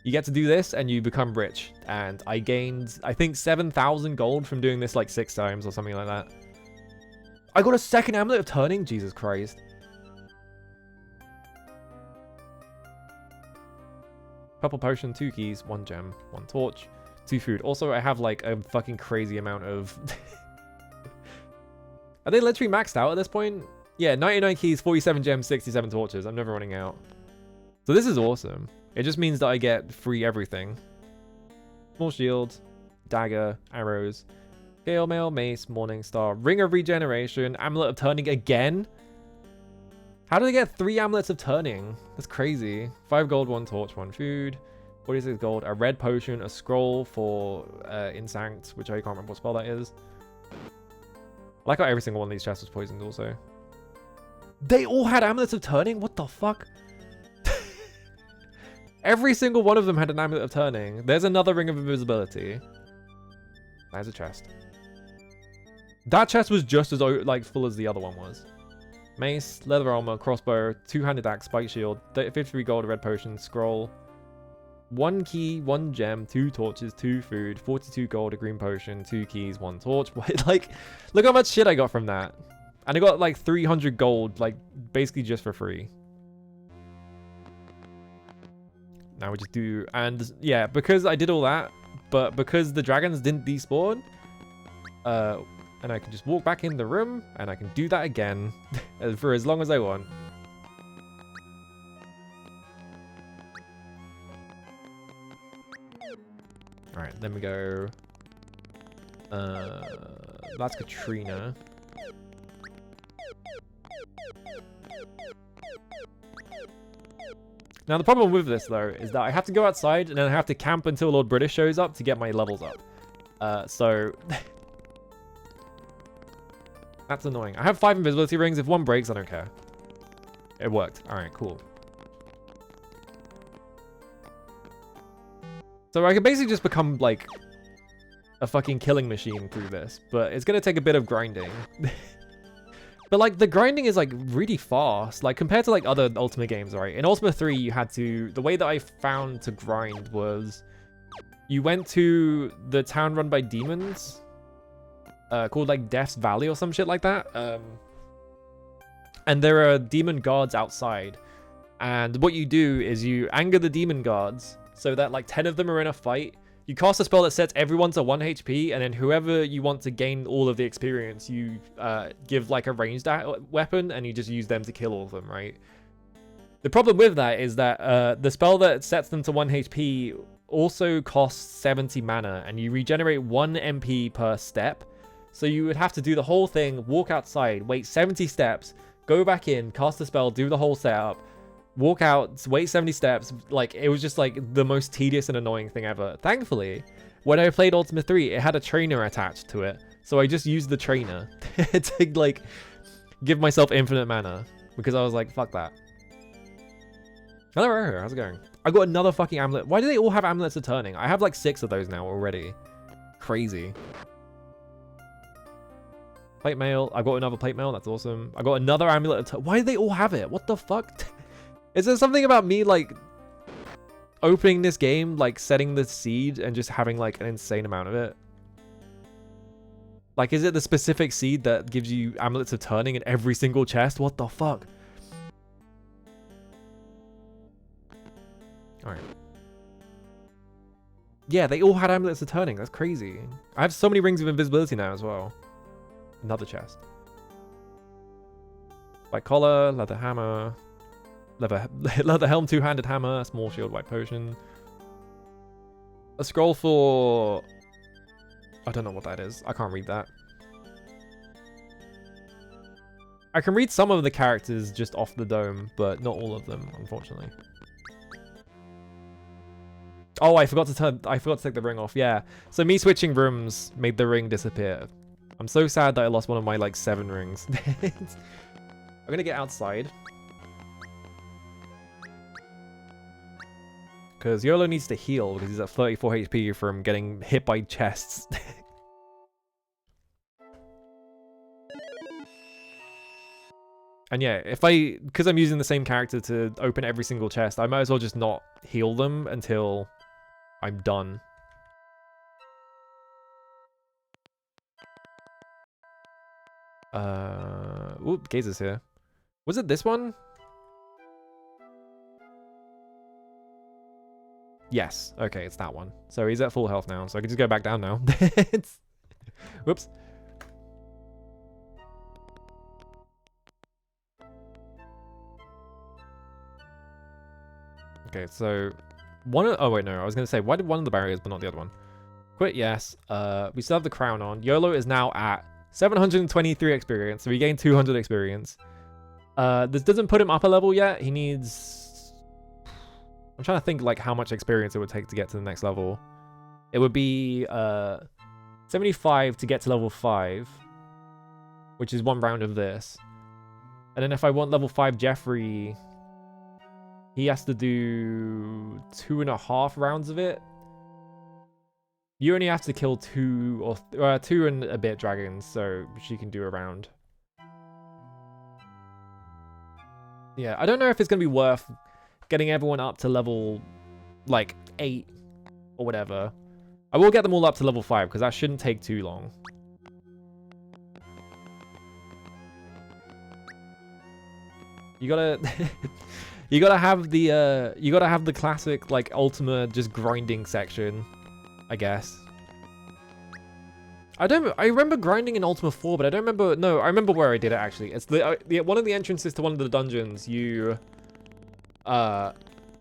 you get to do this and you become rich. And I gained, I think, 7,000 gold from doing this like 6 times or something like that. I got a second amulet of turning? Jesus Christ. Purple potion, 2 keys, 1 gem, 1 torch, 2 food. Also, I have like a fucking crazy amount of... Are they literally maxed out at this point? Yeah, 99 keys, 47 gems, 67 torches. I'm never running out. So this is awesome. It just means that I get free everything. Small shield, dagger, arrows, gale mail, mace, morning star, ring of regeneration, amulet of turning again. How do they get 3 amulets of turning? That's crazy. 5 gold, 1 torch, 1 food, 46 gold, a red potion, a scroll for Insanct, which I can't remember what spell that is. I like how every single one of these chests was poisoned also. They all had amulets of turning? What the fuck? Every single one of them had an amulet of turning. There's another ring of invisibility. There's a chest. That chest was just as like full as the other one was. Mace, leather armor, crossbow, 2-handed axe, spike shield, 53 gold, a red potion, scroll, 1 key, 1 gem, 2 torches, 2 food, 42 gold, a green potion, 2 keys, 1 torch. Like, look how much shit I got from that. And I got like 300 gold, like basically just for free. Now we just do, and yeah, because I did all that, but because the dragons didn't despawn, and I can just walk back in the room, and I can do that again for as long as I want. Alright, then we go... that's Katrina. Now the problem with this, though, is that I have to go outside, and then I have to camp until Lord British shows up to get my levels up. So... That's annoying. I have 5 invisibility rings. If one breaks, I don't care. It worked. Alright, cool. So I can basically just become, like, a fucking killing machine through this. But it's going to take a bit of grinding. But, like, the grinding is, like, really fast. Like, compared to, like, other Ultima games, right? In Ultima 3, you had to... The way that I found to grind was... You went to the town run by demons... called like Death's Valley or some shit like that. And there are demon guards outside. And what you do is you anger the demon guards so that like 10 of them are in a fight. You cast a spell that sets everyone to 1 HP, and then whoever you want to gain all of the experience, you give like a ranged weapon, and you just use them to kill all of them, right? The problem with that is that the spell that sets them to 1 HP also costs 70 mana, and you regenerate 1 MP per step. So you would have to do the whole thing, walk outside, wait 70 steps, go back in, cast the spell, do the whole setup, walk out, wait 70 steps. Like, it was just like the most tedious and annoying thing ever. Thankfully, when I played Ultima 3, it had a trainer attached to it. So I just used the trainer to like give myself infinite mana because I was like, fuck that. Hello, how's it going? I got another fucking amulet. Why do they all have amulets of turning? I have like 6 of those now already. Crazy. Plate mail. I got another plate mail. That's awesome. I got another amulet of why do they all have it? What the fuck? Is there something about me like opening this game, like setting the seed and just having like an insane amount of it? Like, is it the specific seed that gives you amulets of turning in every single chest? What the fuck? Alright. Yeah, they all had amulets of turning. That's crazy. I have so many rings of invisibility now as well. Another chest. White collar, leather hammer, leather helm, 2-handed hammer, a small shield, white potion. A scroll for... I don't know what that is. I can't read that. I can read some of the characters just off the dome, but not all of them, unfortunately. Oh, I forgot to take the ring off. Yeah. So me switching rooms made the ring disappear. I'm so sad that I lost one of my like 7 rings. I'm gonna get outside. Because YOLO needs to heal because he's at 34 HP from getting hit by chests. And yeah, because I'm using the same character to open every single chest, I might as well just not heal them until I'm done. Oop, Gazer's here. Was it this one? Yes. Okay, it's that one. So he's at full health now, so I can just go back down now. Whoops. Okay, so oh wait, no, I was gonna say, why did one of the barriers but not the other one? Quit, yes. We still have the crown on. YOLO is now at 723 experience, so he gained 200 experience. This doesn't put him up a level yet. He needs... I'm trying to think like how much experience it would take to get to the next level. It would be 75 to get to level 5, which is 1 round of this. And then if I want level 5 Jeffrey, he has to do 2.5 rounds of it. You only have to kill 2 and a bit dragons, so she can do a round. Yeah, I don't know if it's going to be worth getting everyone up to level, like, 8 or whatever. I will get them all up to level 5, because that shouldn't take too long. You gotta... you gotta have the classic, like, Ultima just grinding section, I guess. I remember grinding in Ultima 4, but I don't remember... No, I remember where I did it, actually. It's one of the entrances to one of the dungeons,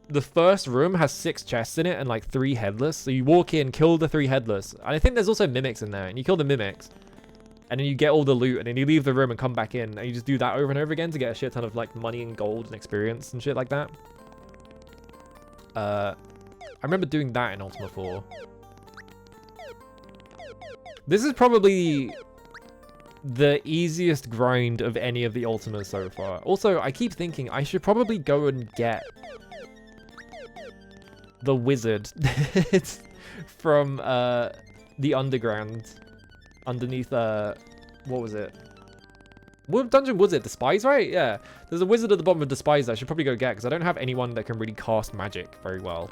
the first room has 6 chests in it and like 3 headless. So you walk in, kill the 3 headless. And I think there's also mimics in there. And you kill the mimics. And then you get all the loot. And then you leave the room and come back in. And you just do that over and over again to get a shit ton of like money and gold and experience and shit like that. I remember doing that in Ultima 4. This is probably the easiest grind of any of the Ultimas so far. Also, I keep thinking I should probably go and get the wizard from the underground underneath what was it? What dungeon was it? Despise, right? Yeah. There's a wizard at the bottom of Despise that I should probably go get because I don't have anyone that can really cast magic very well.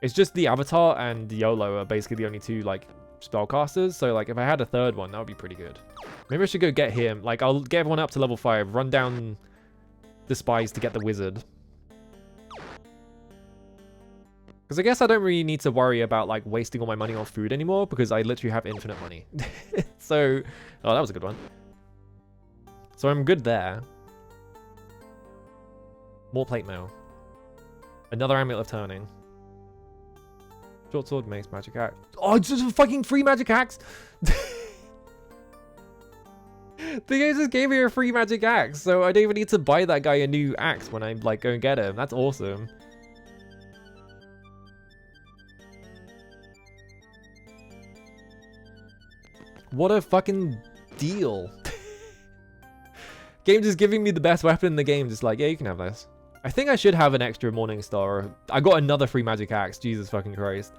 It's just the Avatar and YOLO are basically the only 2 like spellcasters, so like if I had a 3rd one, that would be pretty good. Maybe I should go get him. Like I'll get everyone up to level 5, run down Despise to get the wizard. Because I guess I don't really need to worry about like wasting all my money on food anymore because I literally have infinite money. So, oh, that was a good one. So I'm good there. More plate mail. Another amulet of turning. Short sword, mace, magic axe. Oh, it's just a fucking free magic axe! The game just gave me a free magic axe, so I don't even need to buy that guy a new axe when I like go and get him. That's awesome. What a fucking deal. Game just giving me the best weapon in the game. Just like, yeah, you can have this. I think I should have an extra Morning Star. I got another free magic axe. Jesus fucking Christ.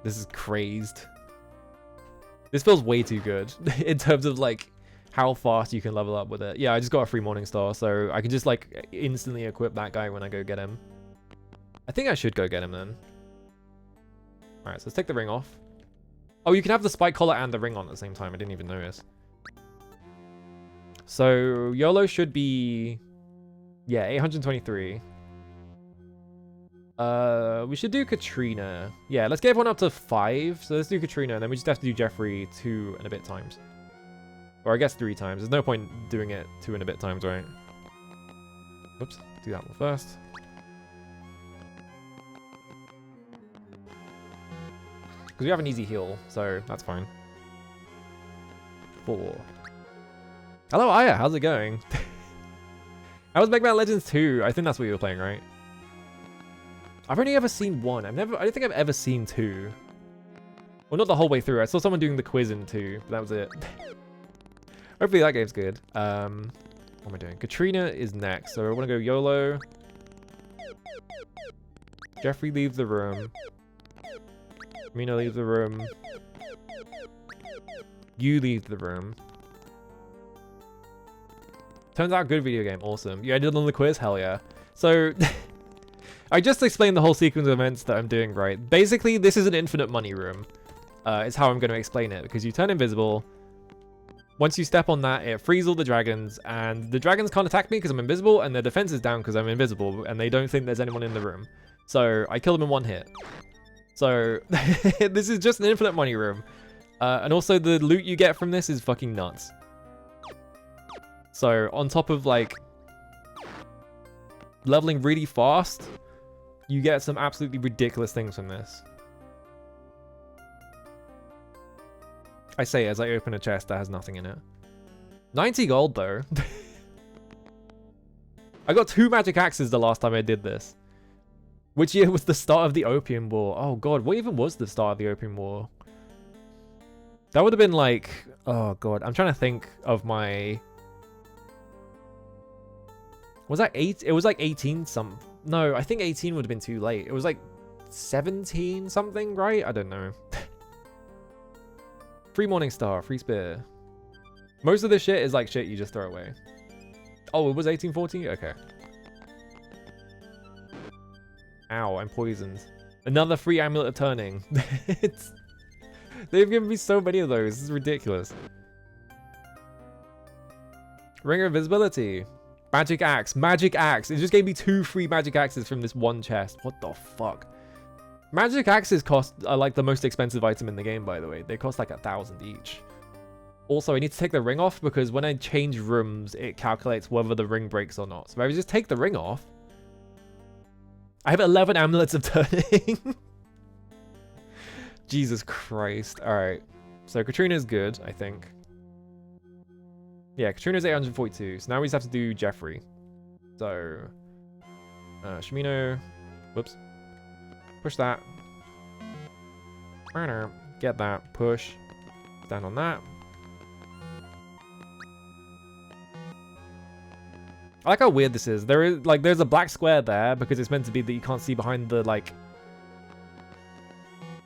This is crazed. This feels way too good in terms of like how fast you can level up with it. Yeah, I just got a free Morning Star, so I can just like instantly equip that guy when I go get him. I think I should go get him then. Alright, so let's take the ring off. Oh, you can have the spike collar and the ring on at the same time. I didn't even notice. So YOLO should be, yeah, 823. We should do Katrina. Yeah, let's get everyone up to 5. So let's do Katrina, and then we just have to do Jeffrey 2 and a bit times. Or I guess 3 times. There's no point doing it 2 and a bit times, right? Oops, do that one first. Because we have an easy heal, so that's fine. 4. Hello, Aya, how's it going? How was Mega Man Legends 2? I think that's what you were playing, right? I've only ever seen 1. I don't think I've ever seen 2. Well, not the whole way through. I saw someone doing the quiz in 2, but that was it. Hopefully that game's good. What am I doing? Katrina is next, so I want to go YOLO. Jeffrey leaves the room. Mina leaves the room. You leave the room. Turns out good video game. Awesome. You ended on the quiz? Hell yeah. So, I just explained the whole sequence of events that I'm doing right. Basically, this is an infinite money room. Is how I'm going to explain it. Because you turn invisible. Once you step on that, it frees all the dragons. And the dragons can't attack me because I'm invisible. And their defense is down because I'm invisible. And they don't think there's anyone in the room. So, I kill them in 1 hit. So, this is just an infinite money room. And also, the loot you get from this is fucking nuts. So, on top of, like, leveling really fast, you get some absolutely ridiculous things from this. I say as I open a chest that has nothing in it. 90 gold, though. I got 2 magic axes the last time I did this. Which year was the start of the Opium War? Oh god, what even was the start of the Opium War? That would have been like... Oh god, I'm trying to think of my... Was that 8? It was like 18 some... No, I think 18 would have been too late. It was like 17 something, right? I don't know. Free Morning Star, free spear. Most of this shit is like shit you just throw away. Oh, it was 1814? Okay. Ow, I'm poisoned. Another free Amulet of Turning. They've given me so many of those. This is ridiculous. Ring of Invisibility. Magic Axe. Magic Axe. It just gave me 2 free Magic Axes from this 1 chest. What the fuck? Magic Axes are like the most expensive item in the game, by the way. They cost like 1,000 each. Also, I need to take the ring off because when I change rooms, it calculates whether the ring breaks or not. So if I just take the ring off... I have 11 amulets of turning. Jesus Christ. Alright. So Katrina's good, I think. Yeah, Katrina's 842. So now we just have to do Jeffrey. So... Shimino. Whoops. Push that. Get that. Push. Stand on that. I like how weird this is. There's a black square there because it's meant to be that you can't see behind the, like...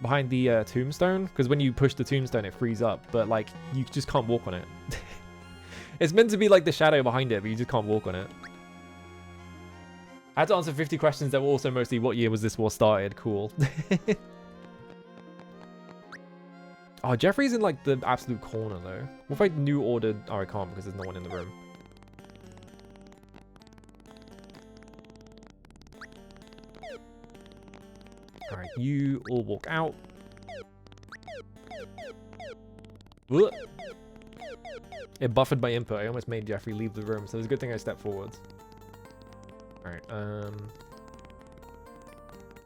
Behind the tombstone. Because when you push the tombstone, it frees up. But, like, you just can't walk on it. It's meant to be, like, the shadow behind it, but you just can't walk on it. I had to answer 50 questions that were also mostly, what year was this war started? Cool. Oh, Jeffrey's in, like, the absolute corner, though. What if I new ordered... Oh, I can't because there's no one in the room. Alright, you all walk out. Ugh. It buffered my input. I almost made Jeffrey leave the room, so it's a good thing I stepped forwards. Alright,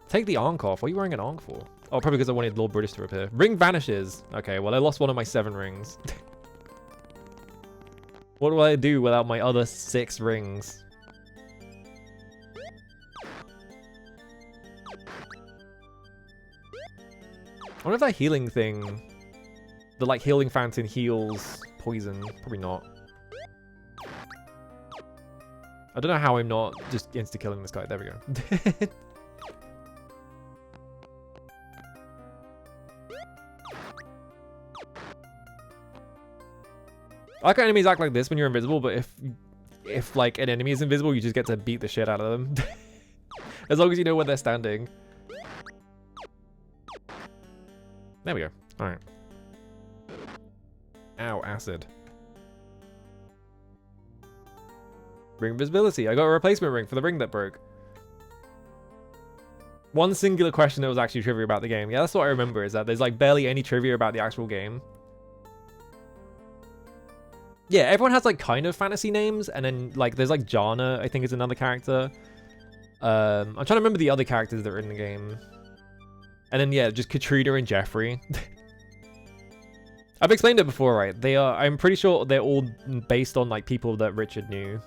take the Ankh off. What are you wearing an Ankh for? Oh, probably because I wanted Lord British to appear. Ring vanishes. Okay, well, I lost one of my 7 rings. What do I do without my other 6 rings? I wonder if that healing thing The like healing fountain heals poison. Probably not. I don't know how I'm not just insta-killing this guy. There we go. I like how enemies act like this when you're invisible, but if like an enemy is invisible, you just get to beat the shit out of them. As long as you know where they're standing. There we go. Alright. Ow, acid. Ring invisibility. I got a replacement ring for the ring that broke. One singular question that was actually trivia about the game. Yeah, that's what I remember, is that there's like barely any trivia about the actual game. Yeah, everyone has like kind of fantasy names, and then like there's like Jana, I think is another character. I'm trying to remember the other characters that are in the game. And then yeah, just Katrina and Jeffrey. I've explained it before, right? They are, I'm pretty sure they're all based on like people that Richard knew.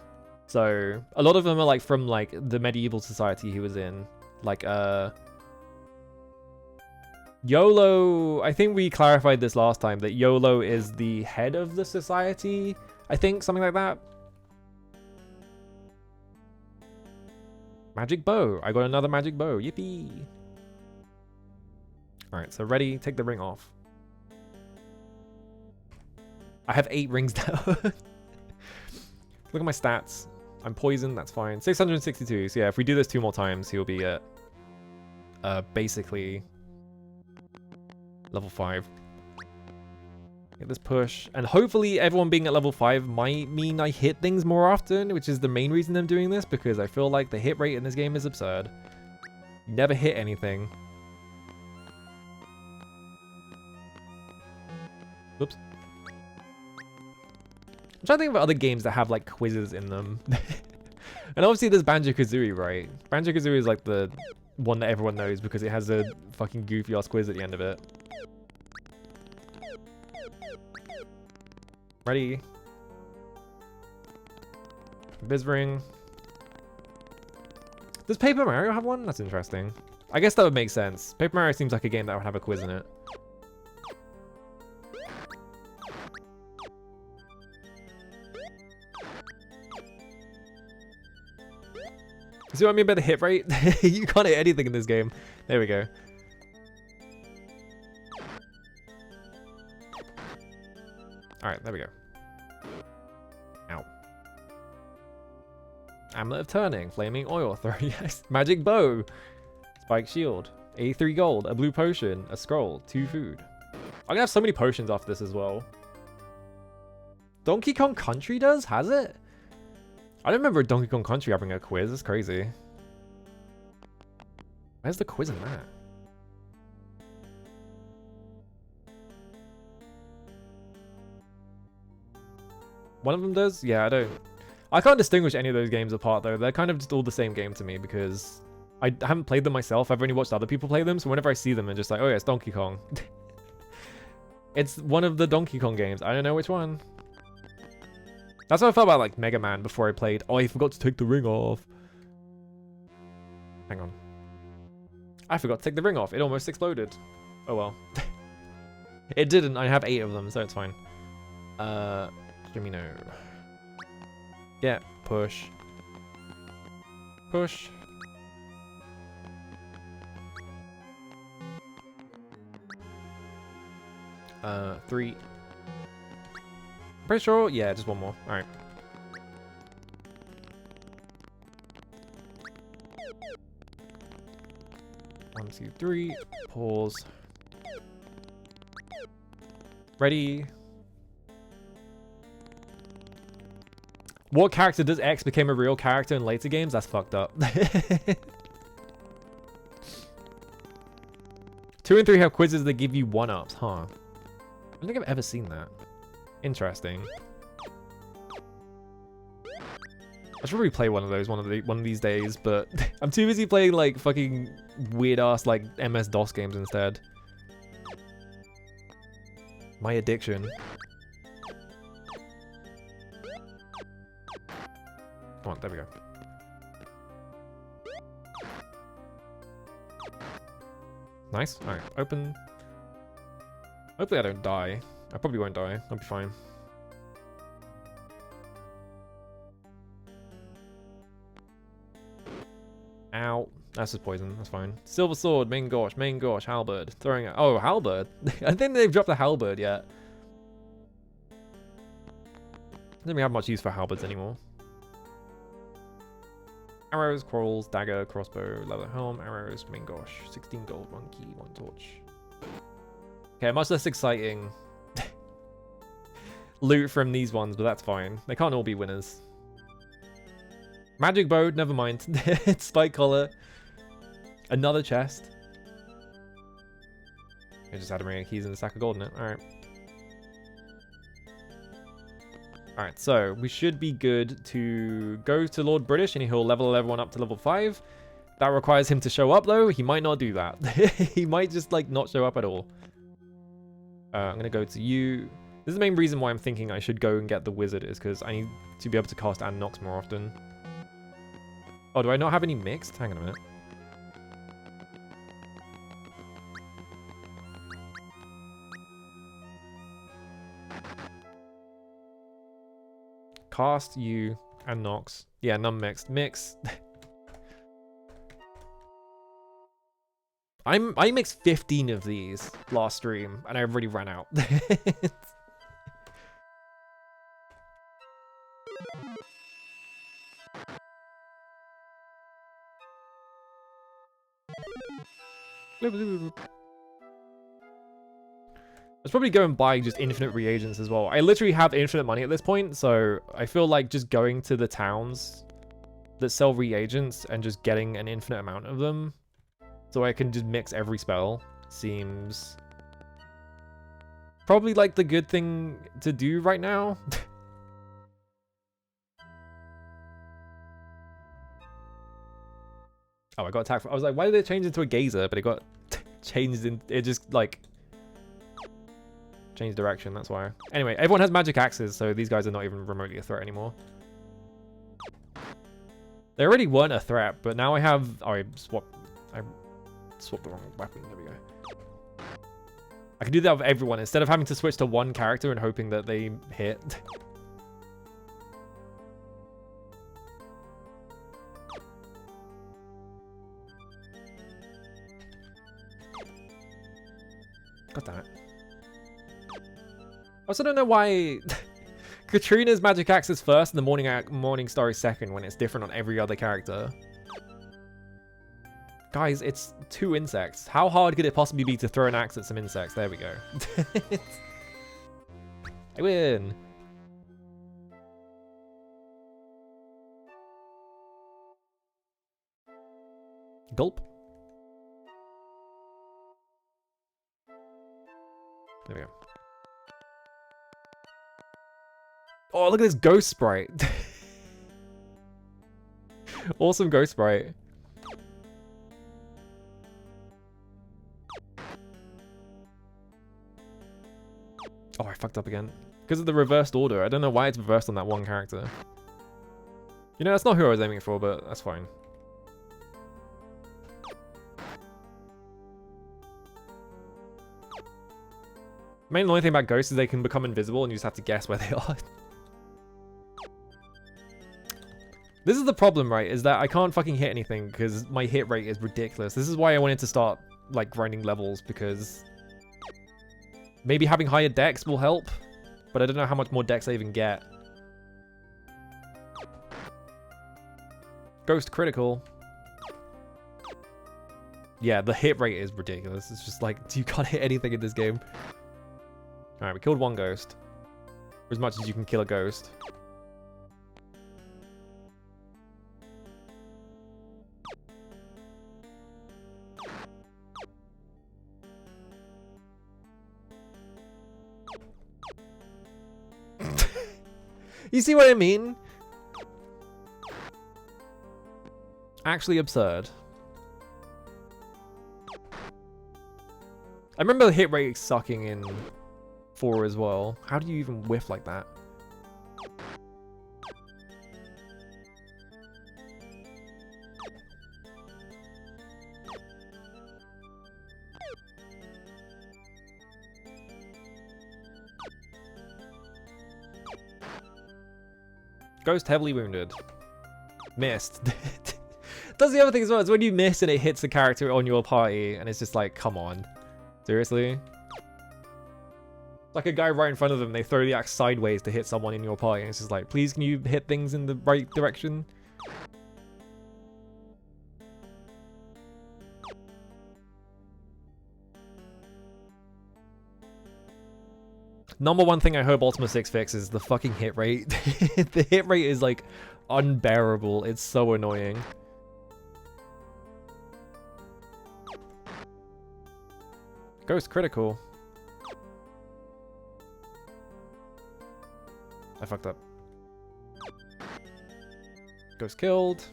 So a lot of them are like from like the medieval society he was in. Like YOLO, I think we clarified this last time, that YOLO is the head of the society. I think, something like that. Magic bow. I got another magic bow. Yippee. Alright, so ready, take the ring off. I have 8 rings now. Look at my stats. I'm poisoned, that's fine. 662, so yeah, if we do this 2 more times, he'll be at basically level 5. Get this push. And hopefully everyone being at level 5 might mean I hit things more often, which is the main reason I'm doing this, because I feel like the hit rate in this game is absurd. You never hit anything. Whoops. I'm trying to think of other games that have like quizzes in them. And obviously there's Banjo-Kazooie, right? Banjo-Kazooie is like the one that everyone knows because it has a fucking goofy ass quiz at the end of it. Ready? Bizring. Does Paper Mario have one? That's interesting. I guess that would make sense. Paper Mario seems like a game that would have a quiz in it. See what I mean by the hit rate? You can't hit anything in this game. There we go. Alright, there we go. Ow. Amulet of Turning, Flaming Oil, throw, yes. Magic Bow, Spike Shield, A3 Gold, a Blue Potion, a Scroll, 2 Food. I'm gonna have so many potions after this as well. Donkey Kong Country does? Has it? I don't remember Donkey Kong Country having a quiz. It's crazy. Where's the quiz in that? One of them does? Yeah, I can't distinguish any of those games apart though. They're kind of just all the same game to me because I haven't played them myself. I've only watched other people play them. So whenever I see them, I'm just like, oh yeah, it's Donkey Kong. It's one of the Donkey Kong games. I don't know which one. That's how I felt about like Mega Man before I played. Oh, I forgot to take the ring off. Hang on. I forgot to take the ring off. It almost exploded. Oh well. It didn't. I have 8 of them, so it's fine. Let me know. Yeah, push. Push. Three. Pretty sure, yeah, just one more. Alright. One, two, three. Pause. Ready. What character does X become a real character in later games? That's fucked up. 2 and 3 have quizzes that give you 1-ups, huh? I don't think I've ever seen that. Interesting. I should probably play one of those one of these days, but I'm too busy playing like fucking weird ass like MS-DOS games instead. My addiction. Come on, there we go. Nice. Alright, open. Hopefully I don't die. I probably won't die. I'll be fine. Ow. That's just poison. That's fine. Silver sword, main gauche, halberd. Throwing it. Oh, halberd. I think they've dropped the halberd yet. I don't really have much use for halberds anymore. Arrows, quarrels, dagger, crossbow, leather helm, arrows, main gauche. 16 gold, 1 key, 1 torch. Okay, much less exciting loot from these ones, but that's fine. They can't all be winners. Magic bow, never mind. Spike collar. Another chest. I just had a ring of keys and a stack of gold in it. Alright. Alright, so we should be good to go to Lord British and he'll level everyone up to level 5. That requires him to show up though. He might not do that. He might just like not show up at all. I'm going to go to you. This is the main reason why I'm thinking I should go and get the wizard is because I need to be able to cast and Nox more often. Oh, do I not have any mixed? Hang on a minute. Cast you and Nox. Yeah, none mixed. Mix. I mixed 15 of these last stream and I already ran out. Let's probably go and buy just infinite reagents as well. I literally have infinite money at this point, so I feel like just going to the towns that sell reagents and just getting an infinite amount of them so I can just mix every spell seems probably like the good thing to do right now. Oh, I got attacked. I was like, why did it change into a gazer? But it got changed in. It just like changed direction. That's why. Anyway, everyone has magic axes, so these guys are not even remotely a threat anymore. They already weren't a threat, but now I have. Oh, I swapped the wrong weapon. There we go. I can do that with everyone instead of having to switch to one character and hoping that they hit. God damn it. I also don't know why Katrina's magic axe is first and the Morning Star is second when it's different on every other character. Guys, it's 2 insects. How hard could it possibly be to throw an axe at some insects? There we go. I win. Gulp. There we go. Oh, look at this ghost sprite. Awesome ghost sprite. Oh, I fucked up again. Because of the reversed order. I don't know why it's reversed on that one character. You know, that's not who I was aiming for, but that's fine. The main annoying thing about ghosts is they can become invisible and you just have to guess where they are. This is the problem, right? Is that I can't fucking hit anything because my hit rate is ridiculous. This is why I wanted to start, like, grinding levels because maybe having higher dex will help, but I don't know how much more dex I even get. Ghost critical. Yeah, the hit rate is ridiculous. It's just like, you can't hit anything in this game. Alright, we killed one ghost. For as much as you can kill a ghost. You see what I mean? Actually absurd. I remember the hit rate sucking in 4 as well. How do you even whiff like that? Ghost heavily wounded. Missed. That's the other thing as well, is when you miss and it hits the character on your party, and it's just like, come on. Seriously? Like a guy right in front of them, they throw the axe sideways to hit someone in your party, and it's just like, please can you hit things in the right direction? Number one thing I hope Ultima 6 fixes is the fucking hit rate. The hit rate is like unbearable. It's so annoying. Ghost critical. I fucked up. Ghost killed.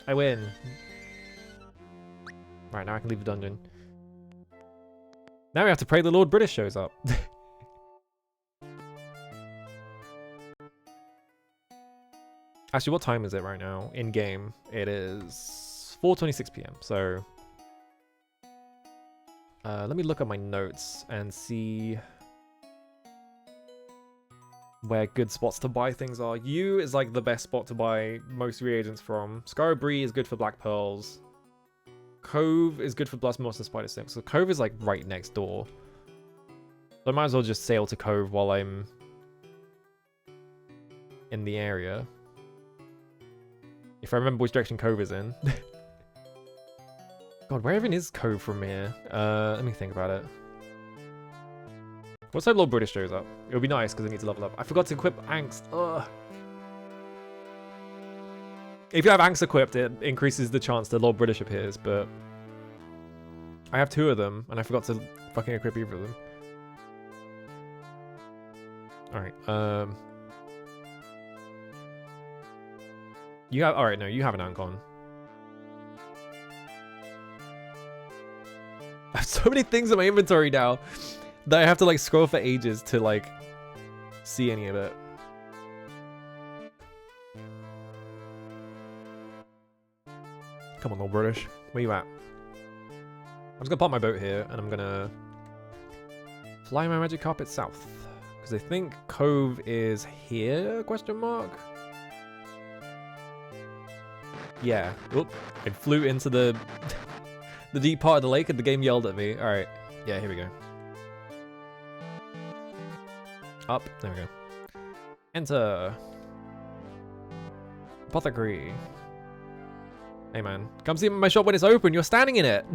I win. Right, now I can leave the dungeon. Now we have to pray the Lord British shows up. Actually, what time is it right now? In game, it is 4:26 p.m. So, let me look at my notes and see where good spots to buy things are. U is like the best spot to buy most reagents from. Scarabrie is good for black pearls. Cove is good for blast moss and spider silk. So Cove is like right next door. So I might as well just sail to Cove while I'm in the area. If I remember which direction Cove is in. God, where even is Cove from here? Let me think about it. What's that Lord British shows up? It would be nice because I need to level up. I forgot to equip Angst. Ugh. If you have Angst equipped, it increases the chance that Lord British appears, but I have 2 of them, and I forgot to fucking equip either of them. Alright, you have, alright, no, you have an Ancon. I have so many things in my inventory now that I have to like scroll for ages to like see any of it. Come on, Lord British. Where you at? I'm just gonna pop my boat here and I'm gonna fly my magic carpet south. Because I think Cove is here, question mark? Yeah. Oop. I flew into the the deep part of the lake and the game yelled at me. Alright. Yeah, here we go. Up. There we go. Enter. Apothecary. Hey man, come see my shop when it's open. You're standing in it.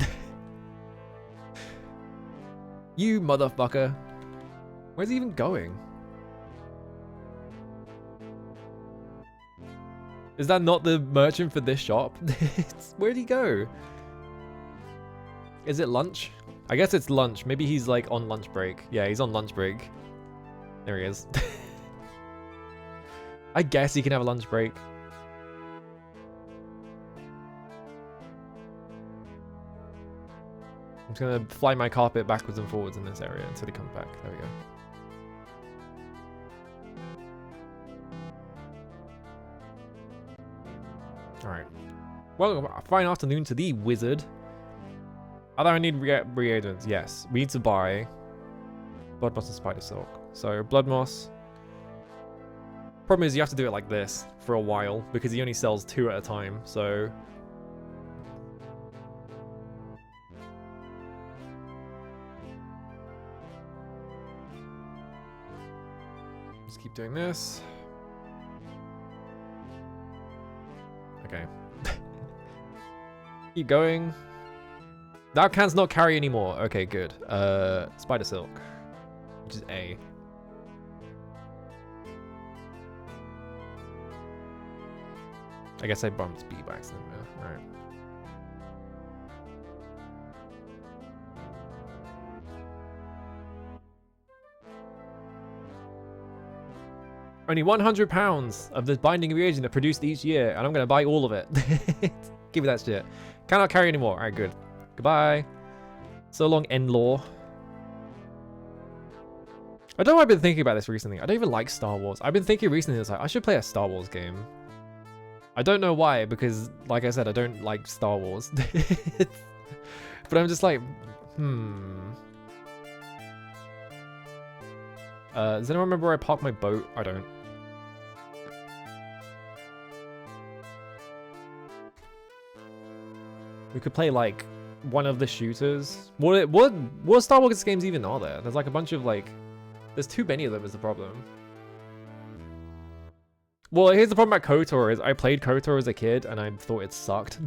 You motherfucker. Where's he even going? Is that not the merchant for this shop? Where'd he go? Is it lunch? I guess it's lunch. Maybe he's like on lunch break. Yeah, he's on lunch break. There he is. I guess he can have a lunch break. I'm just gonna fly my carpet backwards and forwards in this area until he comes back. There we go. Alright. Well, fine afternoon to the wizard. Other I need reagents, yes. We need to buy blood moss and spider silk. So blood moss. Problem is you have to do it like this for a while because he only sells 2 at a time, so just keep doing this. Okay. Keep going. Thou canst not carry anymore. Okay, good. Spider silk, which is A. I guess I bumped B by accident. Alright. Only £100 of the binding reagent that produced each year, and I'm gonna buy all of it. Give me that shit. Cannot carry anymore. Alright, good. Goodbye. So long, N-Law. I don't know why I've been thinking about this recently. I don't even like Star Wars. I've been thinking recently, it's like, I should play a Star Wars game. I don't know why, because, like I said, I don't like Star Wars. But I'm just like, does anyone remember where I parked my boat? I don't. We could play like one of the shooters. What Star Wars games even are there? There's like a bunch of like, there's too many of them is the problem. Well, here's the problem about KOTOR is I played KOTOR as a kid and I thought it sucked.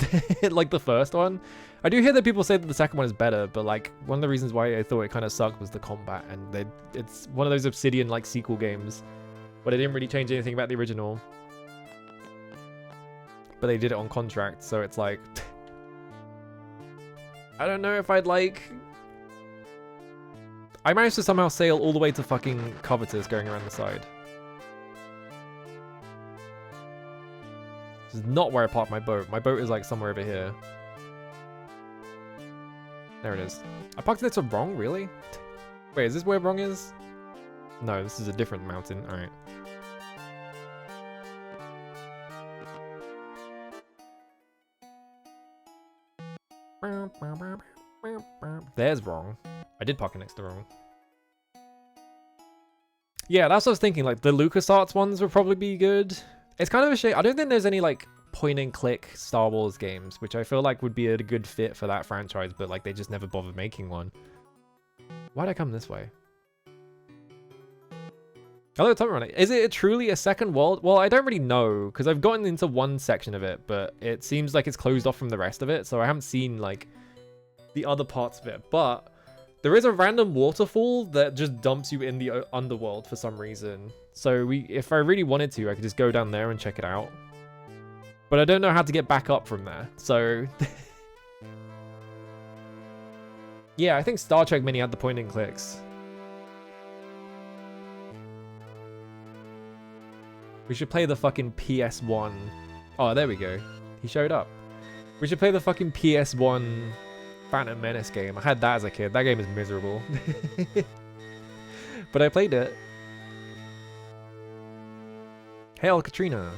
Like the first one. I do hear that people say that the second one is better, but like one of the reasons why I thought it kind of sucked was the combat, and it's one of those Obsidian like sequel games where they didn't really change anything about the original. But they did it on contract, so it's like I don't know if I'd like... I managed to somehow sail all the way to fucking Covetous going around the side. This is not where I parked my boat. My boat is like somewhere over here. There it is. I parked it to wrong, really? Wait, is this where wrong is? No, this is a different mountain. Alright. There's wrong. I did park it next to wrong. Yeah, that's what I was thinking. Like, the LucasArts ones would probably be good. It's kind of a shame. I don't think there's any, like, point-and-click Star Wars games, which I feel like would be a good fit for that franchise, but, like, they just never bothered making one. Why'd I come this way? Hello, Tommy Runner. Is it truly a second world? Well, I don't really know, because I've gotten into one section of it, but it seems like it's closed off from the rest of it, so I haven't seen, like, the other parts of it. But there is a random waterfall that just dumps you in the underworld for some reason. So if I really wanted to, I could just go down there and check it out. But I don't know how to get back up from there, so... Yeah, I think Star Trek Mini had the point and clicks. We should play the fucking PS1. Oh, there we go. He showed up. We should play the fucking PS1 Phantom Menace game. I had that as a kid. That game is miserable. But I played it. Hail Katrina.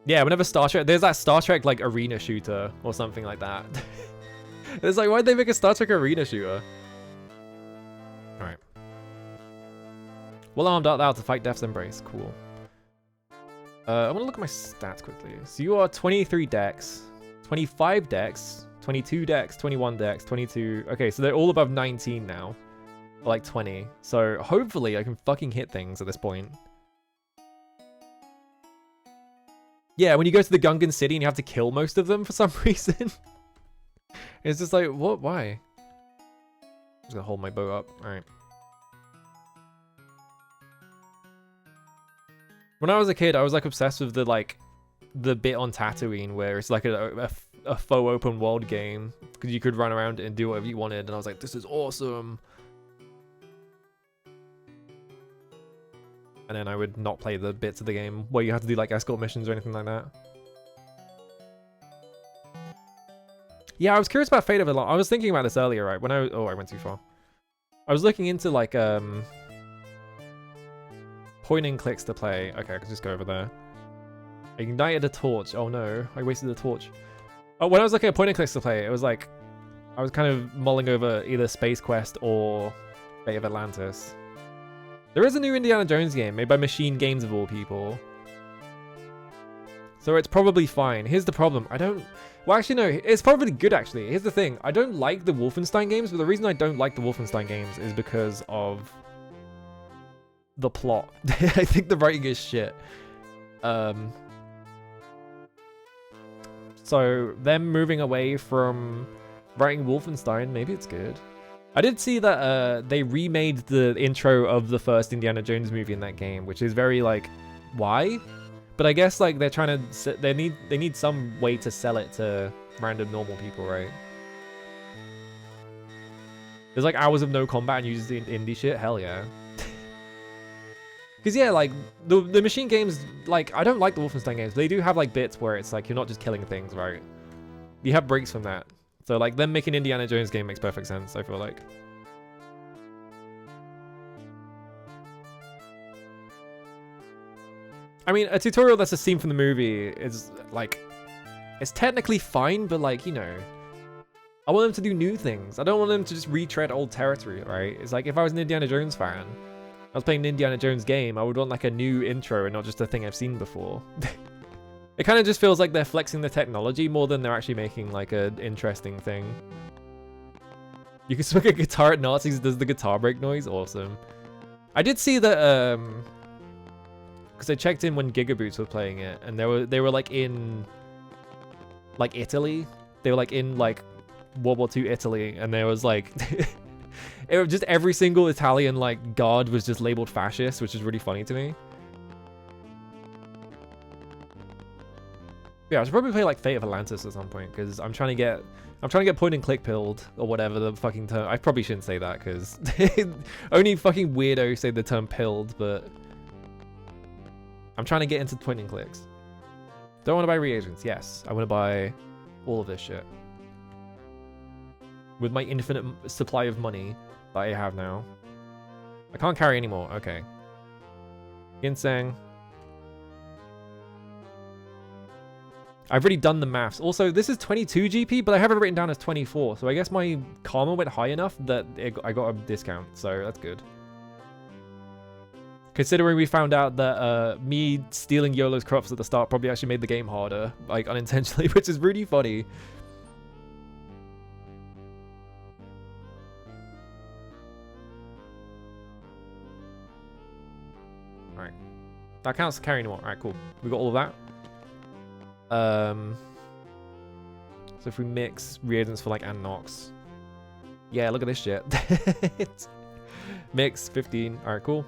Yeah, whenever Star Trek... There's that Star Trek, like, arena shooter or something like that. It's like, why'd they make a Star Trek arena shooter? Alright. Well armed art thou to fight death's embrace. Cool. I want to look at my stats quickly. So you are 23 decks, 25 decks, 22 decks, 21 decks, 22... Okay, so they're all above 19 now. Or like 20. So hopefully I can fucking hit things at this point. Yeah, when you go to the Gungan city and you have to kill most of them for some reason. It's just like, what? Why? I'm just gonna hold my bow up. Alright. When I was a kid, I was like obsessed with the bit on Tatooine where it's like a faux open world game because you could run around and do whatever you wanted, and I was like, this is awesome. And then I would not play the bits of the game where you had to do like escort missions or anything like that. Yeah, I was curious about Fate of Atlantis. I was thinking about this earlier, right? When I went too far. I was looking into like point and clicks to play. Okay, I can just go over there. I ignited a torch. Oh no, I wasted the torch. Oh, when I was looking at point and clicks to play, it was like I was kind of mulling over either Space Quest or Fate of Atlantis. There is a new Indiana Jones game made by Machine Games of all people. So it's probably fine. Here's the problem. Well, actually, no. It's probably good, actually. Here's the thing. I don't like the Wolfenstein games, but the reason I don't like the Wolfenstein games is because of the plot. I think the writing is shit. So them moving away from writing Wolfenstein, maybe it's good. I did see that they remade the intro of the first Indiana Jones movie in that game, which is very like, why? But I guess like they're trying to they need some way to sell it to random normal people, right? There's like hours of no combat and you just indie shit. Hell yeah. Because yeah, like the machine games, like I don't like the Wolfenstein games. They do have like bits where it's like you're not just killing things, right? You have breaks from that. So like them making Indiana Jones game makes perfect sense, I feel like. I mean, a tutorial that's a scene from the movie is like, It's technically fine, but like, you know, I want them to do new things. I don't want them to just retread old territory, right? It's like if I was an Indiana Jones fan, I was playing an Indiana Jones game, I would want like a new intro and not just a thing I've seen before. It kind of just feels like they're flexing the technology more than they're actually making like an interesting thing. You can swing a guitar at Nazis, does the guitar break noise? Awesome. I did see that, because I checked in when Gigaboots were playing it, and they were like in, like Italy. They were like in like World War II Italy, and there was like, it was just every single Italian like guard was just labeled fascist, which is really funny to me. Yeah, I should probably play like Fate of Atlantis at some point, because I'm trying to get point and click pilled, or whatever the fucking term. I probably shouldn't say that, because only fucking weirdos say the term pilled, but I'm trying to get into point and clicks. Don't want to buy reagents. Yes, I want to buy all of this shit. With my infinite supply of money that I have now. I can't carry anymore. Okay. Ginseng. I've already done the maths. Also, this is 22 GP, but I have it written down as 24. So I guess my karma went high enough that I got a discount. So that's good. Considering we found out that me stealing YOLO's crops at the start probably actually made the game harder, like unintentionally, which is really funny. Alright. That counts as carrying more. Alright, cool. We got all of that. So if we mix reagents for like Anox. Yeah, look at this shit. Mix 15. Alright, cool.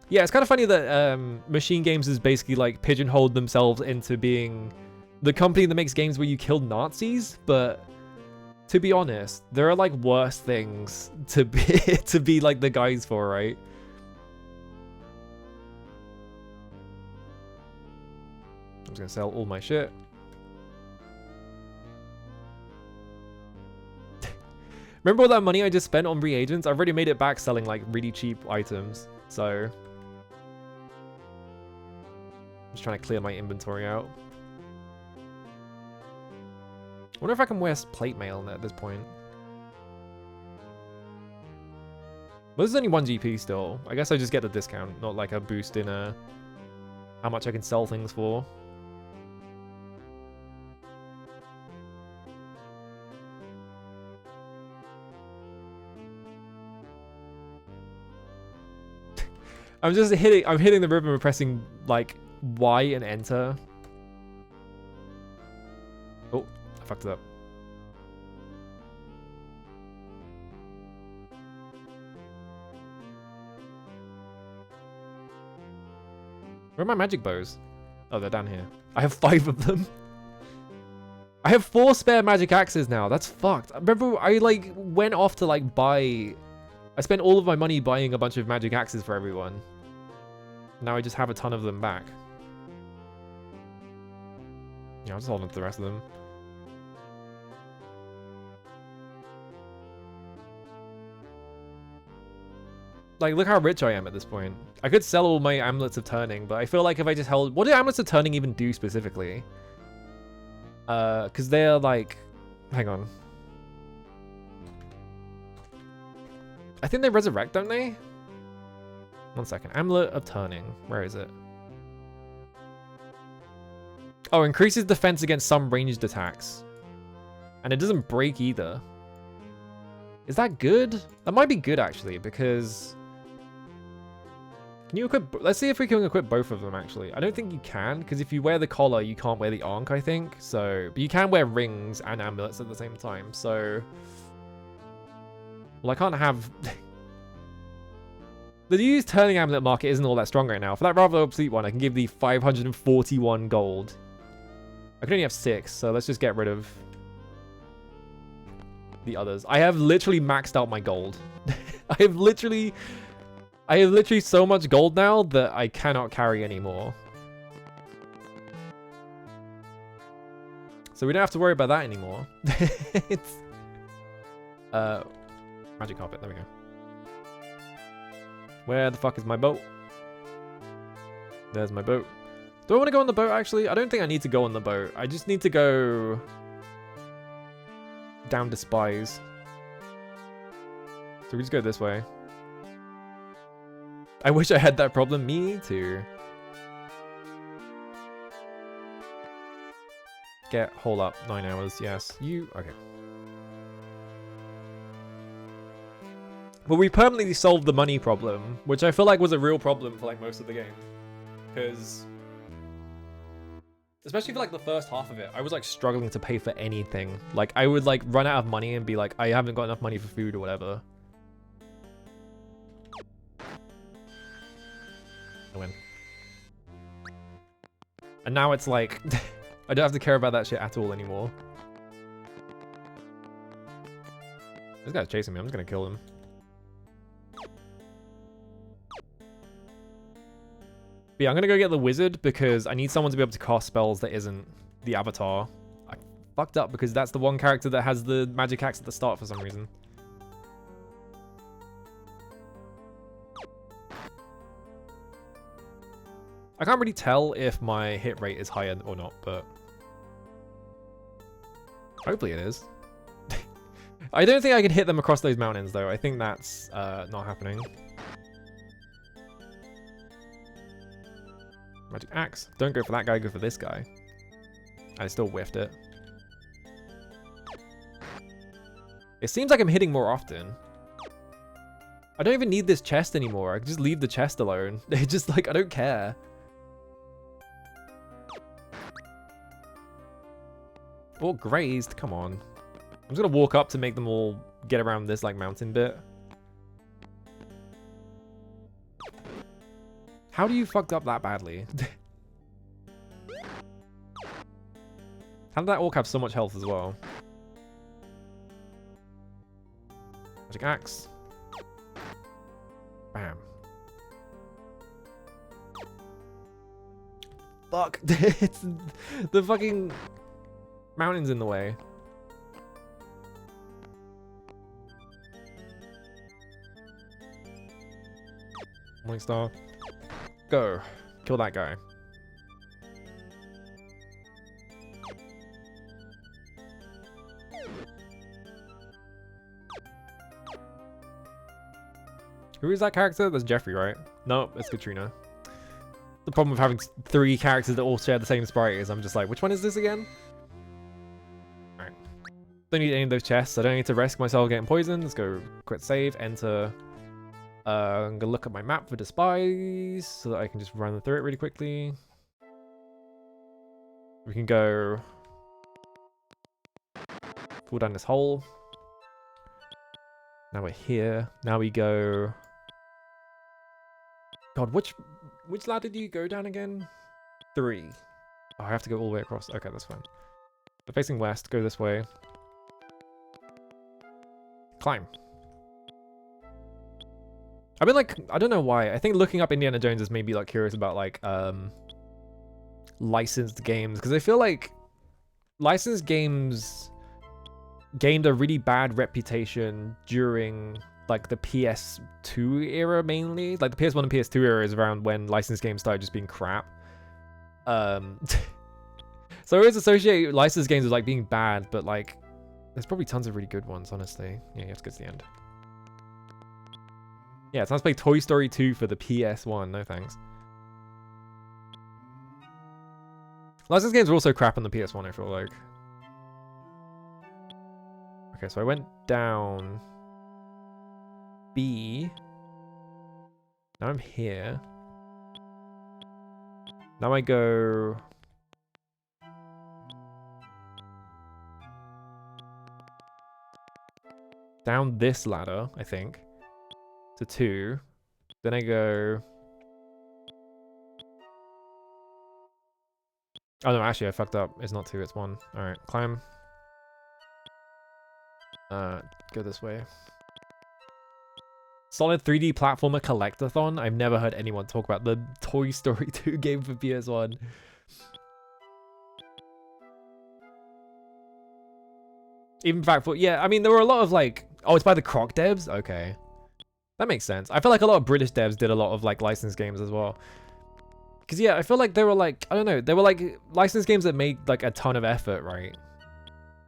Yeah, it's kind of funny that Machine Games is basically like pigeonholed themselves into being the company that makes games where you kill Nazis, but to be honest, there are like worse things to be like the guys for, right? I'm just gonna sell all my shit. Remember all that money I just spent on reagents? I've already made it back selling like really cheap items, so I'm just trying to clear my inventory out. I wonder if I can wear plate mail at this point. Well, this is only 1 GP still. I guess I just get the discount, not like a boost in how much I can sell things for. I'm hitting the ribbon and pressing like Y and enter. Oh, I fucked it up. Where are my magic bows? Oh, they're down here. I have 5 of them. I have 4 spare magic axes now. That's fucked. Remember, I like went off to like buy. I spent all of my money buying a bunch of magic axes for everyone. Now I just have a ton of them back. Yeah, I'll just hold on to the rest of them. Like, look how rich I am at this point. I could sell all my amulets of turning, but I feel like if I just held... What do amulets of turning even do specifically? Because they're like... Hang on. I think they resurrect, don't they? 1 second. Amulet of Turning. Where is it? Oh, increases defense against some ranged attacks. And it doesn't break either. Is that good? That might be good, actually, because... Can you equip... Let's see if we can equip both of them, actually. I don't think you can, because if you wear the collar, you can't wear the ankh, I think. So... But you can wear rings and amulets at the same time, so... Well, I can't have... The used turning amulet market isn't all that strong right now. For that rather obsolete one, I can give the 541 gold. I can only have 6, so let's just get rid of the others. I have literally maxed out my gold. I have literally so much gold now that I cannot carry anymore. So we don't have to worry about that anymore. It's magic carpet, there we go. Where the fuck is my boat? There's my boat. Do I want to go on the boat, actually? I don't think I need to go on the boat. I just need to go down to Spies. So we just go this way. I wish I had that problem. Me too. Get hole up. 9 hours. Yes. You... Okay. Well, we permanently solved the money problem, which I feel like was a real problem for like most of the game. Because... especially for like the first half of it, I was like struggling to pay for anything. Like I would like run out of money and be like, I haven't got enough money for food or whatever. I win. And now it's like, I don't have to care about that shit at all anymore. This guy's chasing me, I'm just gonna kill him. But yeah, I'm gonna go get the wizard because I need someone to be able to cast spells that isn't the avatar. I fucked up because that's the one character that has the magic axe at the start for some reason. I can't really tell if my hit rate is higher or not, but hopefully it is. I don't think I can hit them across those mountains though. I think that's not happening. Magic axe. Don't go for that guy, go for this guy. I still whiffed it. It seems like I'm hitting more often. I don't even need this chest anymore. I can just leave the chest alone. It's just like, I don't care. Oh, grazed. Come on. I'm just gonna walk up to make them all get around this like mountain bit. How do you fucked up that badly? How did that orc have so much health as well? Magic axe. Bam. Fuck. It's the fucking mountain's in the way. Morning star. Go. Kill that guy. Who is that character? That's Jeffrey, right? No, it's Katrina. The problem with having 3 characters that all share the same sprite is I'm just like, which one is this again? Alright. Don't need any of those chests. I don't need to risk myself getting poisoned. Let's go quit save, enter. I'm gonna look at my map for the spies so that I can just run through it really quickly. We can go fall down this hole. Now we're here. Now we go. God, which ladder do you go down again? 3. Oh, I have to go all the way across. Okay, that's fine. We're facing west. Go this way. Climb. I've been like, I don't know why. I think looking up Indiana Jones has made me like curious about like licensed games, because I feel like licensed games gained a really bad reputation during like the PS2 era mainly. Like the PS1 and PS2 era is around when licensed games started just being crap. So I always associate licensed games with like being bad, but like there's probably tons of really good ones, honestly. Yeah, you have to get to the end. Yeah, it's nice to play Toy Story 2 for the PS1. No thanks. Licensed games are also crap on the PS1, I feel like. Okay, so I went down B. Now I'm here. Now I go down this ladder, I think, to 2. Then I go... Oh no, actually I fucked up. It's not 2, it's 1. Alright, climb. Go this way. Solid 3D platformer collectathon. I've never heard anyone talk about the Toy Story 2 game for PS1. Even fact, yeah, I mean, there were a lot of like, oh, it's by the Croc devs? Okay. That makes sense. I feel like a lot of British devs did a lot of like licensed games as well. Because yeah, I feel like they were like, I don't know, they were like licensed games that made like a ton of effort, right?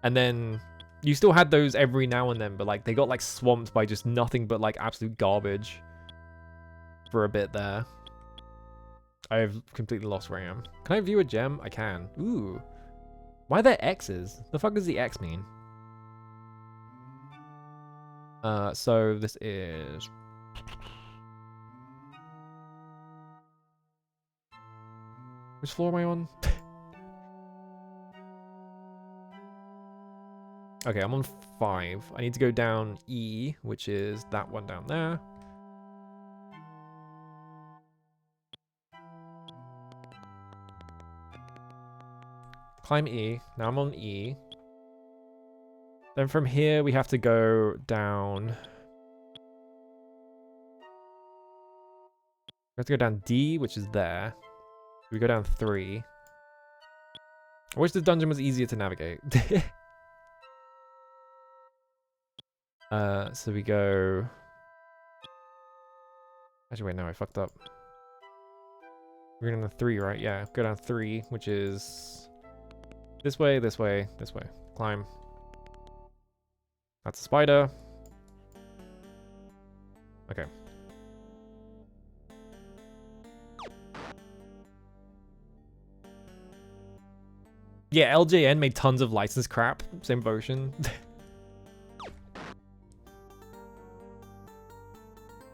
And then you still had those every now and then, but like they got like swamped by just nothing but like absolute garbage for a bit there. I've completely lost where I am. Can I view a gem? I can. Ooh. Why are there X's? The fuck does the X mean? So this is... Which floor am I on? Okay, I'm on 5. I need to go down E, which is that one down there. Climb E. Now I'm on E. Then from here, we have to go down... We have to go down D, which is there. We go down 3. I wish this dungeon was easier to navigate. So we go... Actually, wait, no, I fucked up. We're going down 3, right? Yeah, go down 3, which is... This way, this way, this way. Climb. That's a spider. Okay. Yeah, LJN made tons of license crap. Same with Ocean.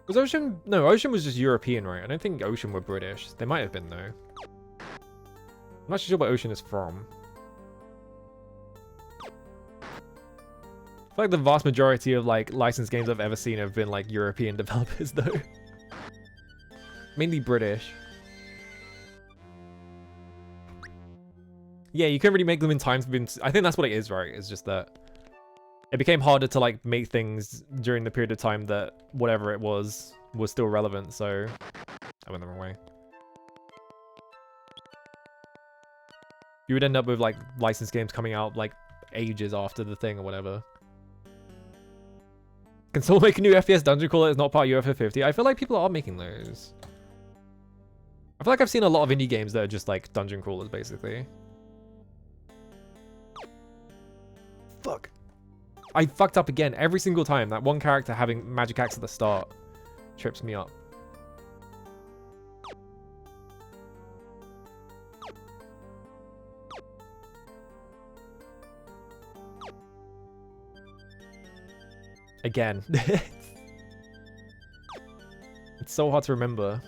Was Ocean... No, Ocean was just European, right? I don't think Ocean were British. They might have been, though. I'm not sure where Ocean is from. I feel like the vast majority of, like, licensed games I've ever seen have been, like, European developers, though. Mainly British. Yeah, you couldn't really make them in time. I think that's what it is, right? It's just that it became harder to like make things during the period of time that whatever it was still relevant. So I went the wrong way. You would end up with like licensed games coming out like ages after the thing or whatever. Can someone make a new FPS dungeon crawler that's not part of UFO 50? I feel like people are making those. I feel like I've seen a lot of indie games that are just like dungeon crawlers basically. Fuck. I fucked up again every single time. That one character having magic axe at the start trips me up. Again. It's so hard to remember.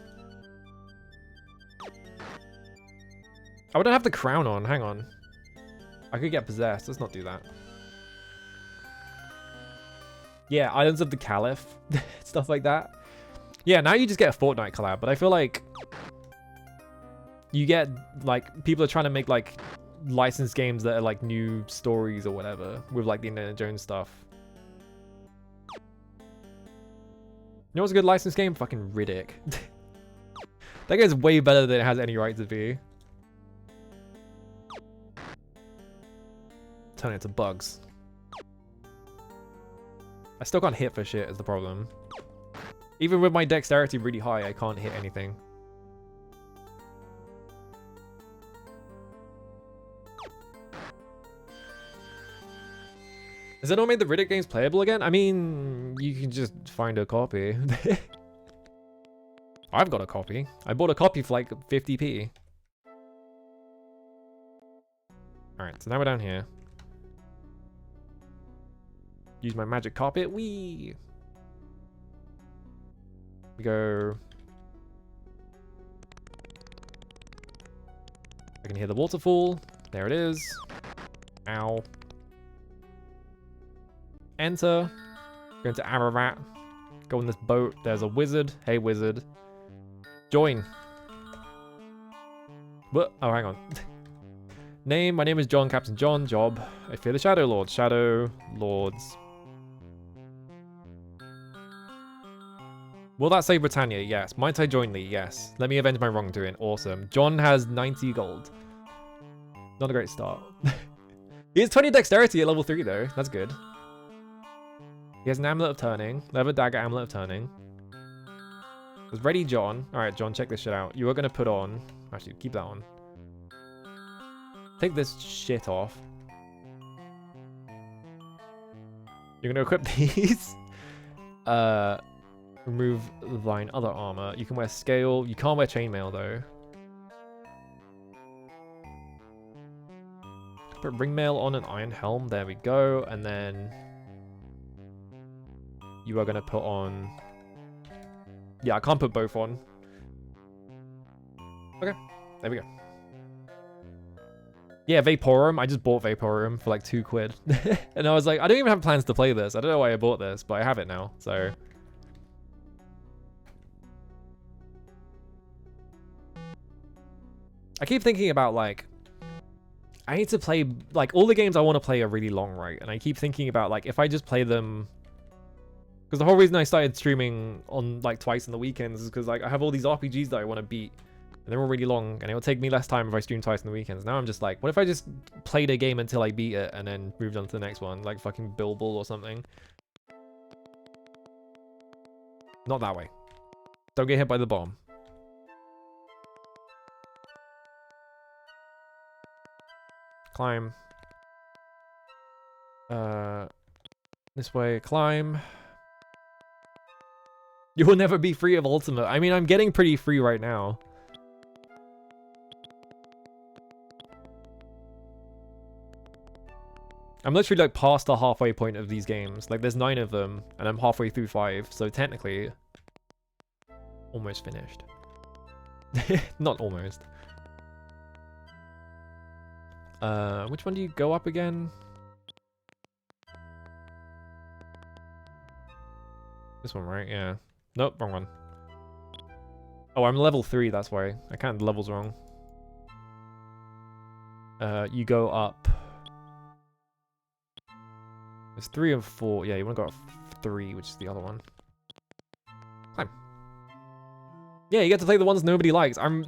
Oh, I don't have the crown on. Hang on. I could get possessed. Let's not do that. Yeah, Islands of the Caliph. Stuff like that. Yeah, now you just get a Fortnite collab, but I feel like you get, like, people are trying to make, like, licensed games that are, like, new stories or whatever with, like, the Indiana Jones stuff. You know what's a good licensed game? Fucking Riddick. That game's way better than it has any right to be. Turn it to bugs. I still can't hit for shit is the problem. Even with my dexterity really high, I can't hit anything. Has anyone made the Riddick games playable again? I mean, you can just find a copy. I've got a copy. I bought a copy for like 50p. Alright, so now we're down here. Use my magic carpet. Whee! We go... I can hear the waterfall. There it is. Ow. Enter. Go into Ararat. Go on this boat. There's a wizard. Hey, wizard. Join. What? Oh, hang on. Name. My name is John, Captain John. Job. I fear the Shadow Lords. Shadow Lords. Will that say Britannia? Yes. Might I join thee? Yes. Let me avenge my wrongdoing. Awesome. John has 90 gold. Not a great start. He has 20 dexterity at level 3 though. That's good. He has an amulet of turning. Leather dagger, amulet of turning. It's ready, John. Alright, John, check this shit out. You are going to put on... Actually, keep that on. Take this shit off. You're going to equip these. Remove thine other armor. You can wear scale. You can't wear chainmail, though. Put ringmail on an iron helm. There we go. And then... You are going to put on... Yeah, I can't put both on. Okay, there we go. Yeah, Vaporum. I just bought Vaporum for like £2. And I was like, I don't even have plans to play this. I don't know why I bought this, but I have it now, so... I keep thinking about, like... I need to play... Like, all the games I want to play are really long, right? And I keep thinking about, like, if I just play them... Because the whole reason I started streaming on, like, twice in the weekends is because, like, I have all these RPGs that I want to beat. And they're all really long, and it will take me less time if I stream twice in the weekends. Now I'm just like, what if I just played a game until I beat it and then moved on to the next one? Like fucking Bilbo or something. Not that way. Don't get hit by the bomb. Climb. This way, climb. You will never be free of Ultima. I mean, I'm getting pretty free right now. I'm literally like past the halfway point of these games. Like there's 9 of them and I'm halfway through 5. So technically, almost finished. Not almost. Which one do you go up again? This one, right? Yeah. Nope, wrong one. Oh, I'm level 3, that's why. I counted the levels wrong. You go up. There's 3 and 4. Yeah, you want to go up 3, which is the other one. Climb. Yeah, you get to play the ones nobody likes. I'm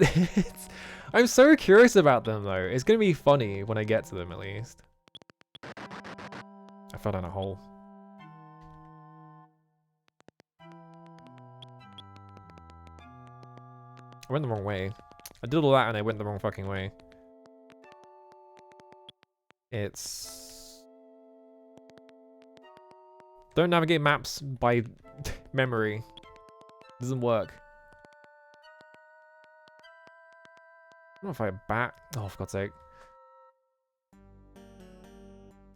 so curious about them, though. It's going to be funny when I get to them, at least. I fell down a hole. I went the wrong way. I did all that and I went the wrong fucking way. It's... Don't navigate maps by memory. Doesn't work. I don't know if I back. Oh, for God's sake.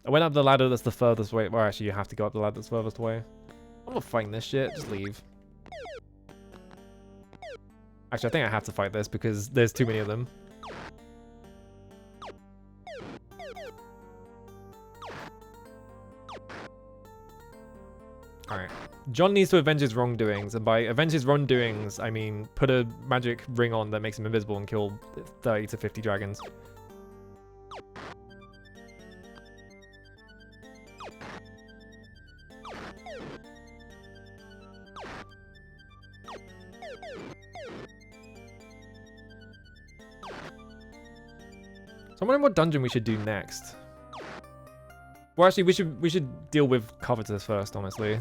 I went up the ladder that's the furthest way. Well, actually, you have to go up the ladder that's furthest away. I'm not fighting this shit. Just leave. Actually, I think I have to fight this because there's too many of them. Alright. John needs to avenge his wrongdoings, and by avenge his wrongdoings, I mean put a magic ring on that makes him invisible and kill 30 to 50 dragons. So I'm wondering what dungeon we should do next. Well, actually, we should deal with Covetous first, honestly.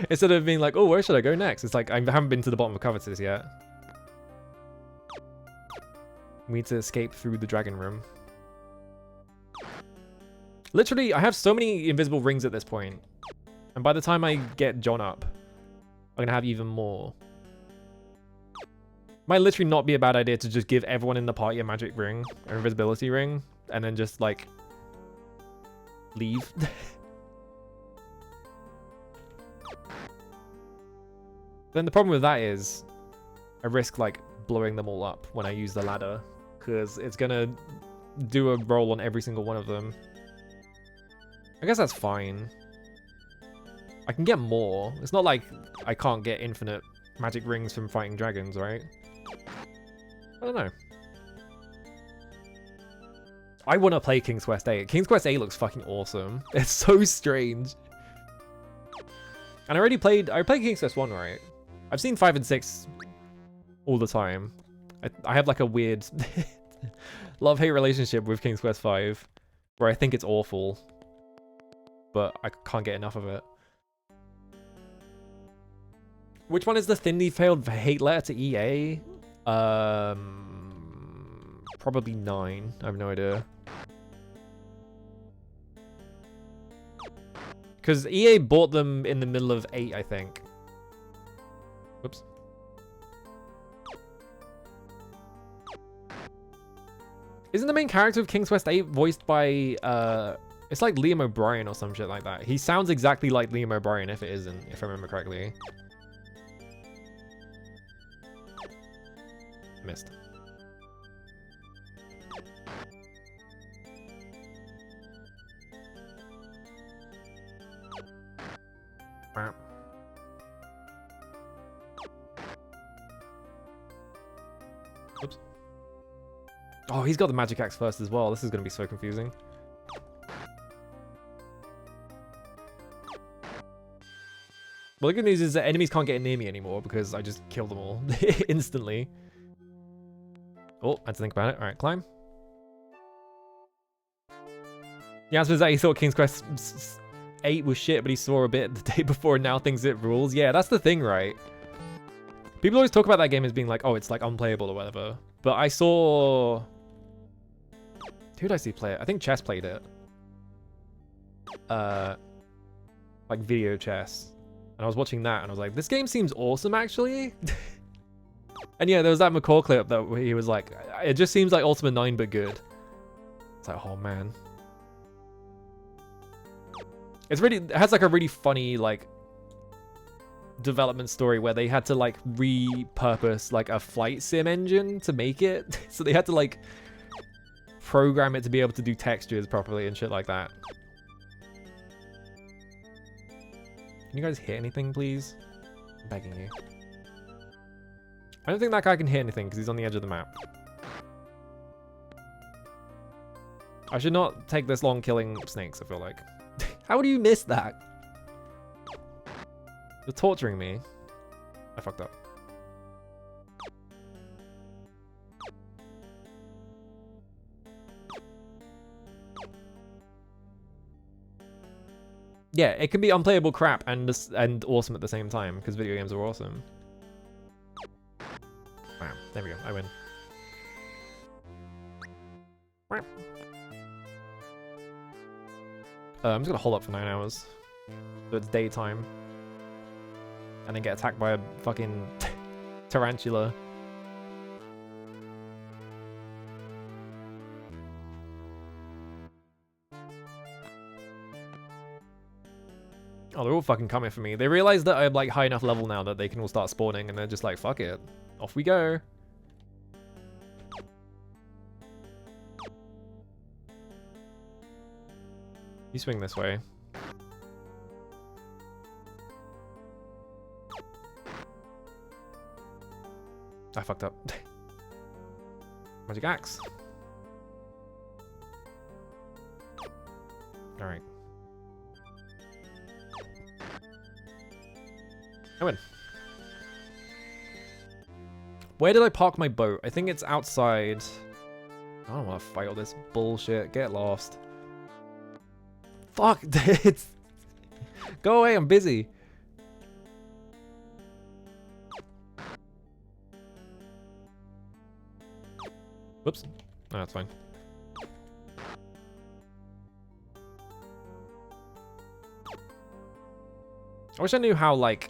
Instead of being like, oh, where should I go next? It's like, I haven't been to the bottom of Covetous yet. We need to escape through the dragon room. Literally, I have so many invisible rings at this point. And by the time I get John up, I'm going to have even more. Might literally not be a bad idea to just give everyone in the party a magic ring, or invisibility ring, and then just, like, leave. Then the problem with that is I risk, like, blowing them all up when I use the ladder, because it's gonna do a roll on every single one of them. I guess that's fine. I can get more. It's not like I can't get infinite magic rings from fighting dragons, right? I don't know. I want to play King's Quest 8. King's Quest 8 looks fucking awesome. It's so strange. And I played King's Quest 1, right? I've seen 5 and 6 all the time. I have like a weird love-hate relationship with King's Quest 5, where I think it's awful, but I can't get enough of it. Which one is the thinly veiled hate letter to EA? Probably 9. I have no idea. Because EA bought them in the middle of 8, I think. Whoops. Isn't the main character of King's Quest 8 voiced by, it's like Liam O'Brien or some shit like that. He sounds exactly like Liam O'Brien if it isn't, if I remember correctly. Missed. Oops. Oh, he's got the magic axe first as well. This is going to be so confusing. Well, the good news is that enemies can't get near me anymore because I just killed them all instantly. Oh, I had to think about it. All right, climb. The answer is that he thought King's Quest 8 was shit, but he saw a bit the day before and now thinks it rules. Yeah, that's the thing, right? People always talk about that game as being like, oh, it's like unplayable or whatever. But I saw... Who did I see play it? I think Chess played it. Like video chess. And I was watching that and I was like, this game seems awesome, actually. And yeah, there was that McCall clip that he was like, it just seems like Ultima 9, but good. It's like, oh man. It's really, it has like a really funny, like, development story where they had to like repurpose like a flight sim engine to make it. So they had to like program it to be able to do textures properly and shit like that. Can you guys hit anything, please? I'm begging you. I don't think that guy can hit anything because he's on the edge of the map. I should not take this long killing snakes, I feel like. How do you miss that? You're torturing me. I fucked up. Yeah, it can be unplayable crap and awesome at the same time because video games are awesome. Wow, there we go. I win. I'm just gonna hold up for 9 hours, so it's daytime, and then get attacked by a fucking tarantula. Oh, they're all fucking coming for me. They realize that I'm like high enough level now that they can all start spawning, and they're just like, fuck it, off we go. You swing this way. I fucked up. Magic axe. Alright. I win. Where did I park my boat? I think it's outside. I don't want to fight all this bullshit. Get lost. Fuck, it's... Go away, I'm busy. Whoops. No, that's fine. I wish I knew how, like,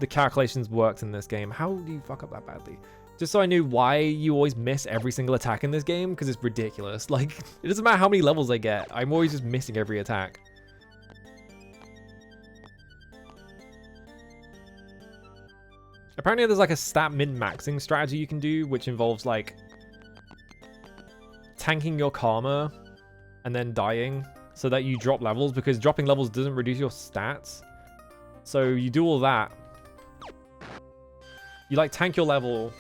the calculations worked in this game. How do you fuck up that badly? Just so I knew why you always miss every single attack in this game, because it's ridiculous. Like, it doesn't matter how many levels I get, I'm always just missing every attack. Apparently there's like a stat min-maxing strategy you can do, which involves like tanking your karma and then dying so that you drop levels, because dropping levels doesn't reduce your stats. So you do all that. You like tank your level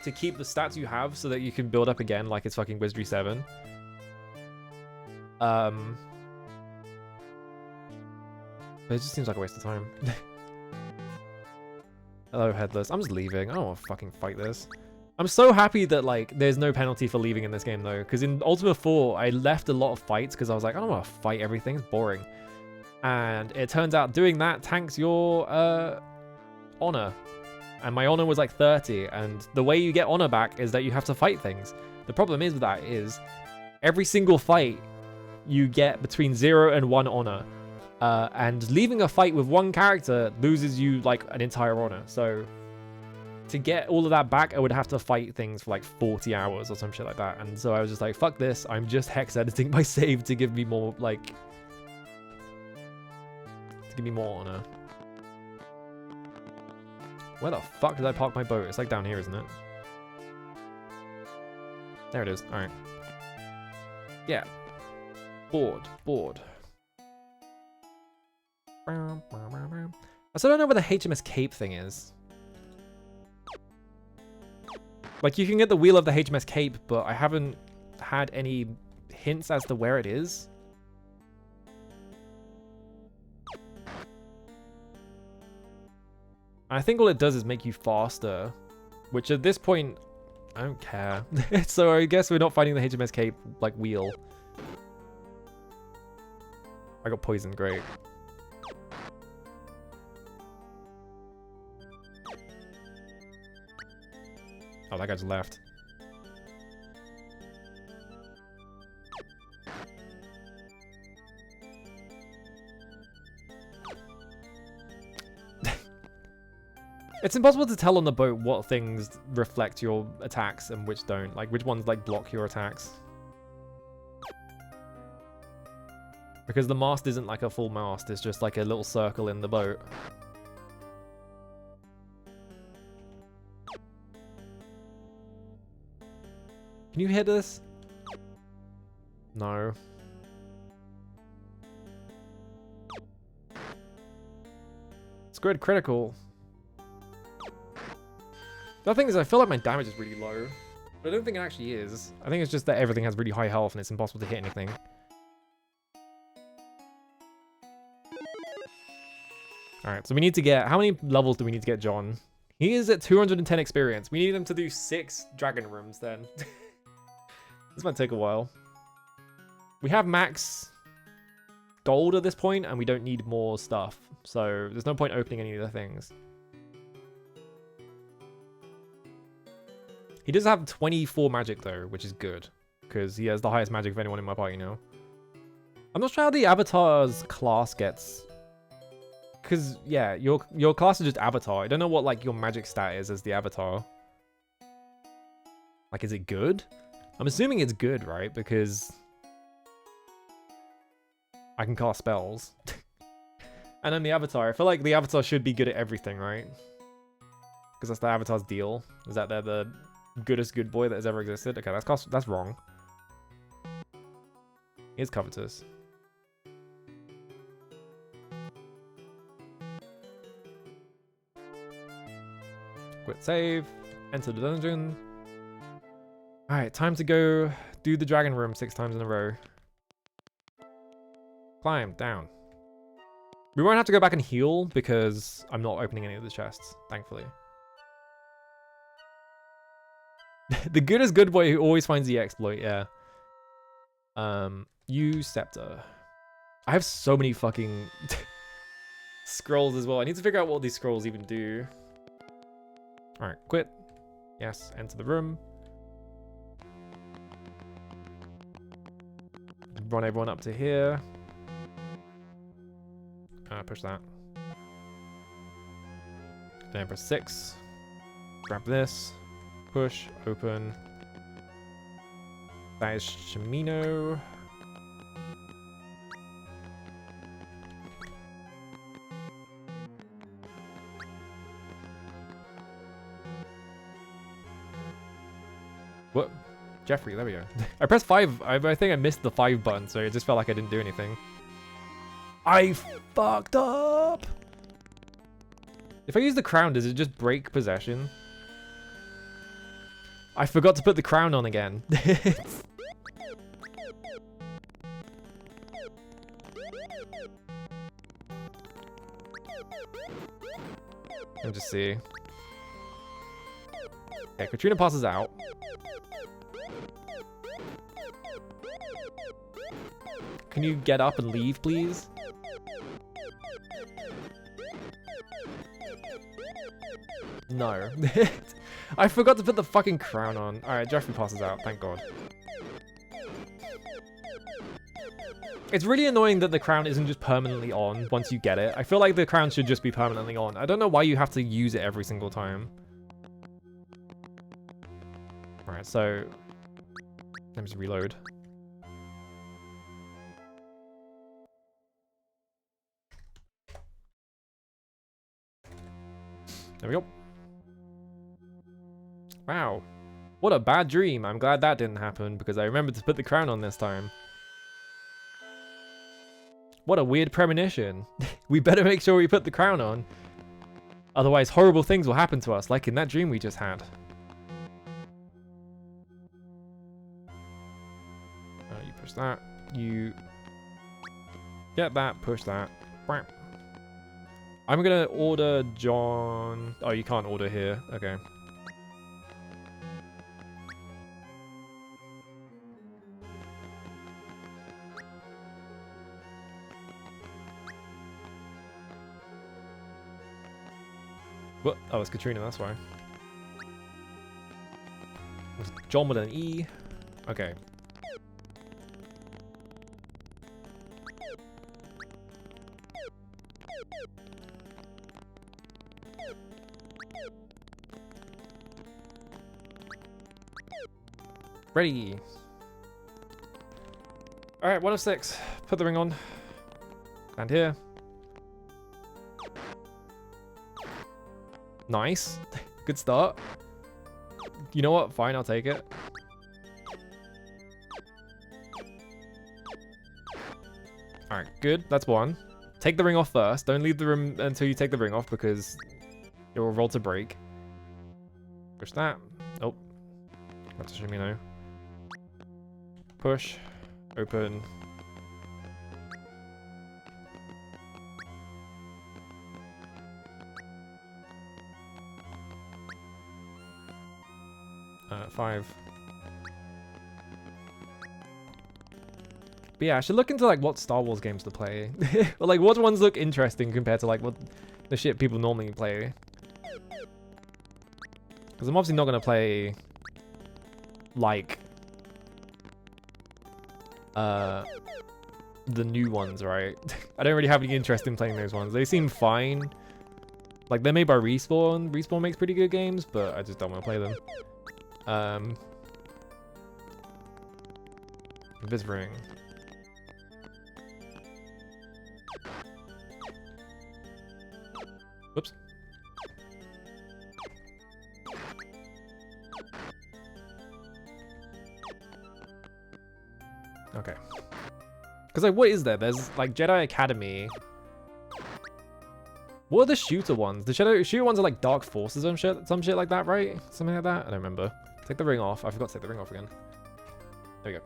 to keep the stats you have so that you can build up again like it's fucking Wizardry 7. But it just seems like a waste of time. Hello, Headless. I'm just leaving. I don't want to fucking fight this. I'm so happy that like there's no penalty for leaving in this game though, because in Ultima 4 I left a lot of fights because I was like, I don't want to fight everything, it's boring. And it turns out doing that tanks your honor. And my honor was like 30, and the way you get honor back is that you have to fight things. The problem is with that is every single fight you get between 0 and 1 honor. And leaving a fight with one character loses you like an entire honor. So to get all of that back, I would have to fight things for like 40 hours or some shit like that. And so I was just like, fuck this. I'm just hex editing my save to give me more like... to give me more honor. Where the fuck did I park my boat? It's like down here, isn't it? There it is. Alright. Yeah. Board. I still don't know where the HMS Cape thing is. Like, you can get the wheel of the HMS Cape, but I haven't had any hints as to where it is. I think all it does is make you faster, which at this point, I don't care. So I guess we're not finding the HMS Cape, like, wheel. I got poisoned, great. Oh, that guy just left. It's impossible to tell on the boat what things reflect your attacks and which don't. Like, which ones, like, block your attacks. Because the mast isn't like a full mast, it's just like a little circle in the boat. Can you hit this? No. Squared critical. The thing is, I feel like my damage is really low. But I don't think it actually is. I think it's just that everything has really high health and it's impossible to hit anything. Alright, so we need to get... How many levels do we need to get John? He is at 210 experience. We need him to do 6 dragon rooms then. This might take a while. We have max gold at this point, and we don't need more stuff. So there's no point opening any of the things. He does have 24 magic though, which is good. Because he has the highest magic of anyone in my party now. I'm not sure how the avatar's class gets... Because, yeah, your class is just avatar. I don't know what, like, your magic stat is as the avatar. Like, is it good? I'm assuming it's good, right? Because I can cast spells. And I'm the avatar. I feel like the avatar should be good at everything, right? Because that's the avatar's deal. Is that they're the goodest good boy that has ever existed? Okay, that's wrong. He's covetous. Quit save. Enter the dungeon. Alright, time to go do the dragon room 6 times in a row. Climb down. We won't have to go back and heal because I'm not opening any of the chests, thankfully. The goodest good boy who always finds the exploit, yeah. Use scepter. I have so many fucking scrolls as well. I need to figure out what these scrolls even do. Alright, quit. Yes, enter the room. Run everyone up to here. Push that. Then press 6. Grab this. Push. Open. That is Shimino. What? Jeffrey, there we go. I pressed 5. I think I missed the 5 button, so it just felt like I didn't do anything. I fucked up! If I use the crown, does it just break possession? I forgot to put the crown on again. Let me just see. Okay, Katrina passes out. Can you get up and leave, please? No. I forgot to put the fucking crown on. Alright, Jeffrey passes out, thank god. It's really annoying that the crown isn't just permanently on once you get it. I feel like the crown should just be permanently on. I don't know why you have to use it every single time. Alright, so... let me just reload. There we go. Wow. What a bad dream. I'm glad that didn't happen because I remembered to put the crown on this time. What a weird premonition. We better make sure we put the crown on. Otherwise horrible things will happen to us, like in that dream we just had. You push that. You get that, push that. I'm gonna order John... oh, you can't order here. Okay. What? Oh, it's Katrina, that's why. It's John with an E. Okay. Ready. Alright, 1 of 6. Put the ring on. And here. Nice. Good start. You know what? Fine, I'll take it. Alright, good. That's 1. Take the ring off first. Don't leave the room until you take the ring off because it will roll to break. Push that. Oh. That's a shimmy now. Push. Open. Five. But yeah, I should look into like what Star Wars games to play. Or like what ones look interesting compared to like what the shit people normally play. Because I'm obviously not gonna play like the new ones, right? I don't really have any interest in playing those ones. They seem fine. Like they're made by Respawn. Respawn makes pretty good games, but I just don't want to play them. This ring. Whoops. Okay. Because like, what is there? There's like Jedi Academy. What are the shooter ones? The shooter ones are like Dark Forces or some shit like that, right? Something like that? I don't remember. Take the ring off. I forgot to take the ring off again. There we go.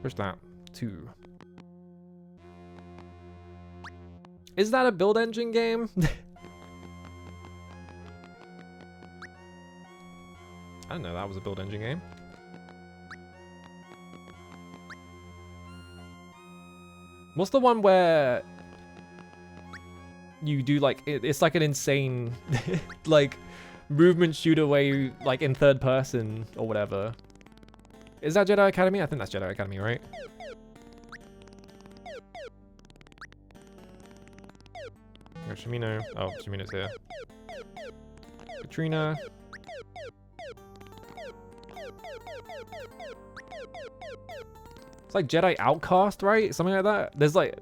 Push that. 2. Is that a build engine game? I didn't know that was a build engine game. What's the one where you do like it's like an insane like movement shooter where you like in third person or whatever? Is that Jedi Academy? I think that's Jedi Academy, right? Where's Shimino? Oh, Shimino's here. Katrina. It's like Jedi Outcast, right? Something like that. There's like,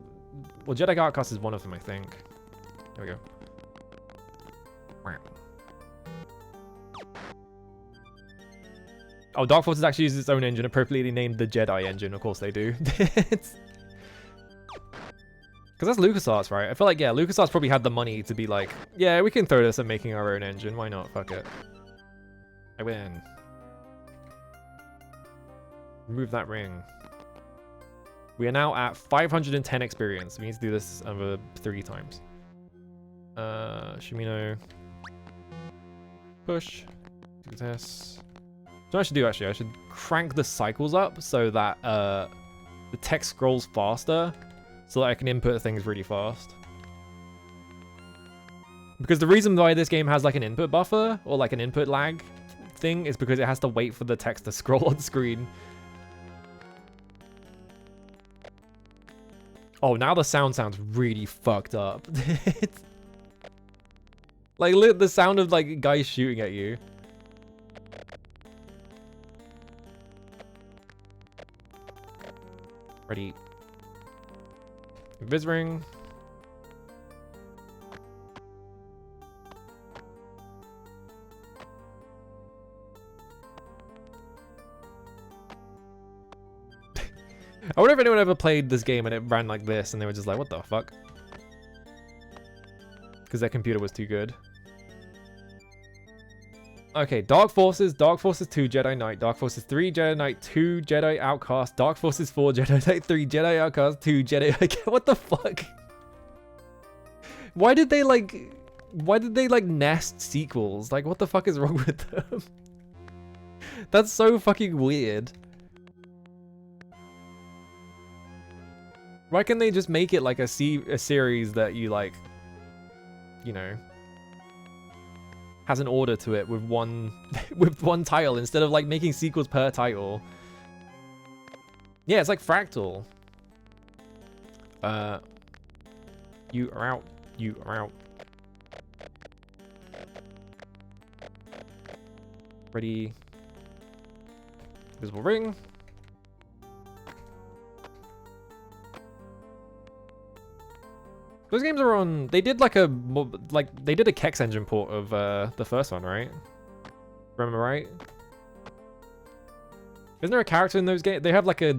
well, Jedi Outcast is one of them, I think. There we go. Oh, Dark Forces actually uses its own engine, appropriately named the Jedi engine. Of course they do. Because that's LucasArts, right? I feel like, yeah, LucasArts probably had the money to be like, yeah, we can throw this at making our own engine. Why not? Fuck it. I win. Remove that ring. We are now at 510 experience. We need to do this over 3 times. Shimino. Push. Do this. What I should do, actually, I should crank the cycles up so that the text scrolls faster so that I can input things really fast. Because the reason why this game has like an input buffer or like an input lag thing is because it has to wait for the text to scroll on screen. Oh, now the sound sounds really fucked up. Like the sound of like guys shooting at you. Ready. Viz ring. I wonder if anyone ever played this game and it ran like this and they were just like, what the fuck? Because their computer was too good. Okay, Dark Forces 2 Jedi Knight, Dark Forces 3 Jedi Knight 2 Jedi Outcast, Dark Forces 4 Jedi Knight 3 Jedi Outcast 2 Jedi... What the fuck? Why did they like nest sequels? Like, what the fuck is wrong with them? That's so fucking weird. Why can't they just make it like a series that you like, you know, has an order to it with one with one title instead of like making sequels per title? Yeah, it's like Fractal. You are out. You are out. Ready. Visible ring. Those games are on. They did like they did a Kex engine port of the first one, right? Remember right? Isn't there a character in those games? They have like a.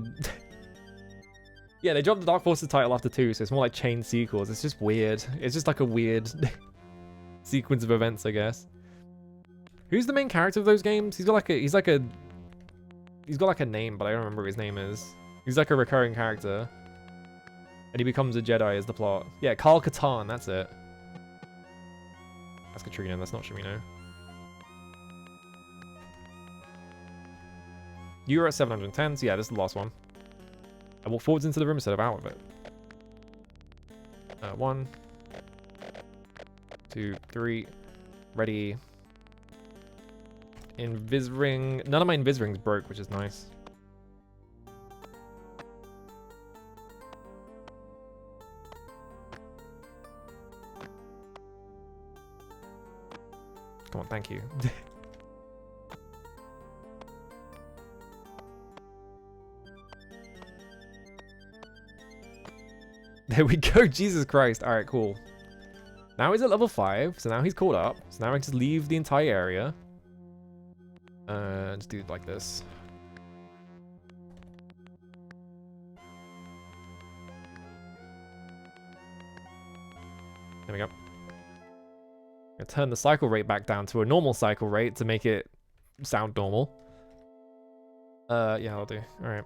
Yeah, they dropped the Dark Forces title after 2, so it's more like chain sequels. It's just weird. It's just like a weird sequence of events, I guess. Who's the main character of those games? He's got like a name, but I don't remember what his name is. He's like a recurring character. And he becomes a Jedi is the plot. Yeah, Karl Katan, that's it. That's Katrina, that's not Shamino. You were at 710, so yeah, this is the last one. I walk forwards into the room instead of out of it. 1, 2, 3. Ready. Invis ring. None of my invis rings broke, which is nice. Come on, thank you. There we go, Jesus Christ. Alright, cool. Now he's at level 5, so now he's caught up. So now I can just leave the entire area. Just do it like this. There we go. I turn the cycle rate back down to a normal cycle rate to make it sound normal. Yeah, I'll do. Alright.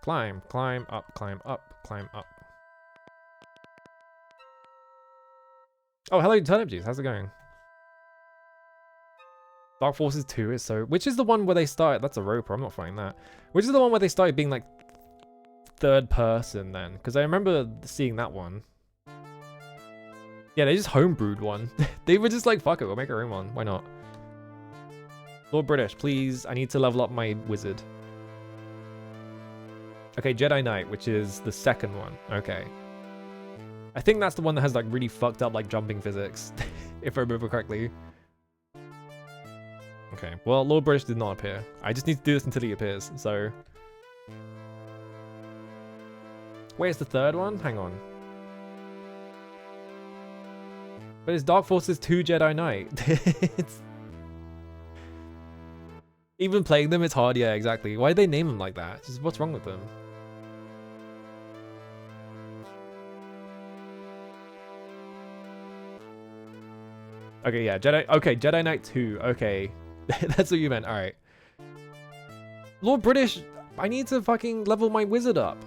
Climb, climb up, climb up, climb up. Oh, hello, Turnip Juice. How's it going? Dark Forces 2 is so... Which is the one where they started... That's a roper. I'm not fighting that. Which is the one where they started being like third person then? Because I remember seeing that one. Yeah, they just homebrewed one. They were just like, fuck it, we'll make our own one. Why not? Lord British, please. I need to level up my wizard. Okay, Jedi Knight, which is the second one. Okay. I think that's the one that has like really fucked up like jumping physics, if I remember correctly. Okay, well, Lord British did not appear. I just need to do this until he appears, so... Where's the third one? Hang on. But it's Dark Forces 2 Jedi Knight. It's... Even playing them, it's hard. Yeah, exactly. Why did they name them like that? Just what's wrong with them? Okay, yeah, Jedi... Okay, Jedi Knight 2. Okay. That's what you meant. Alright. Lord British, I need to fucking level my wizard up.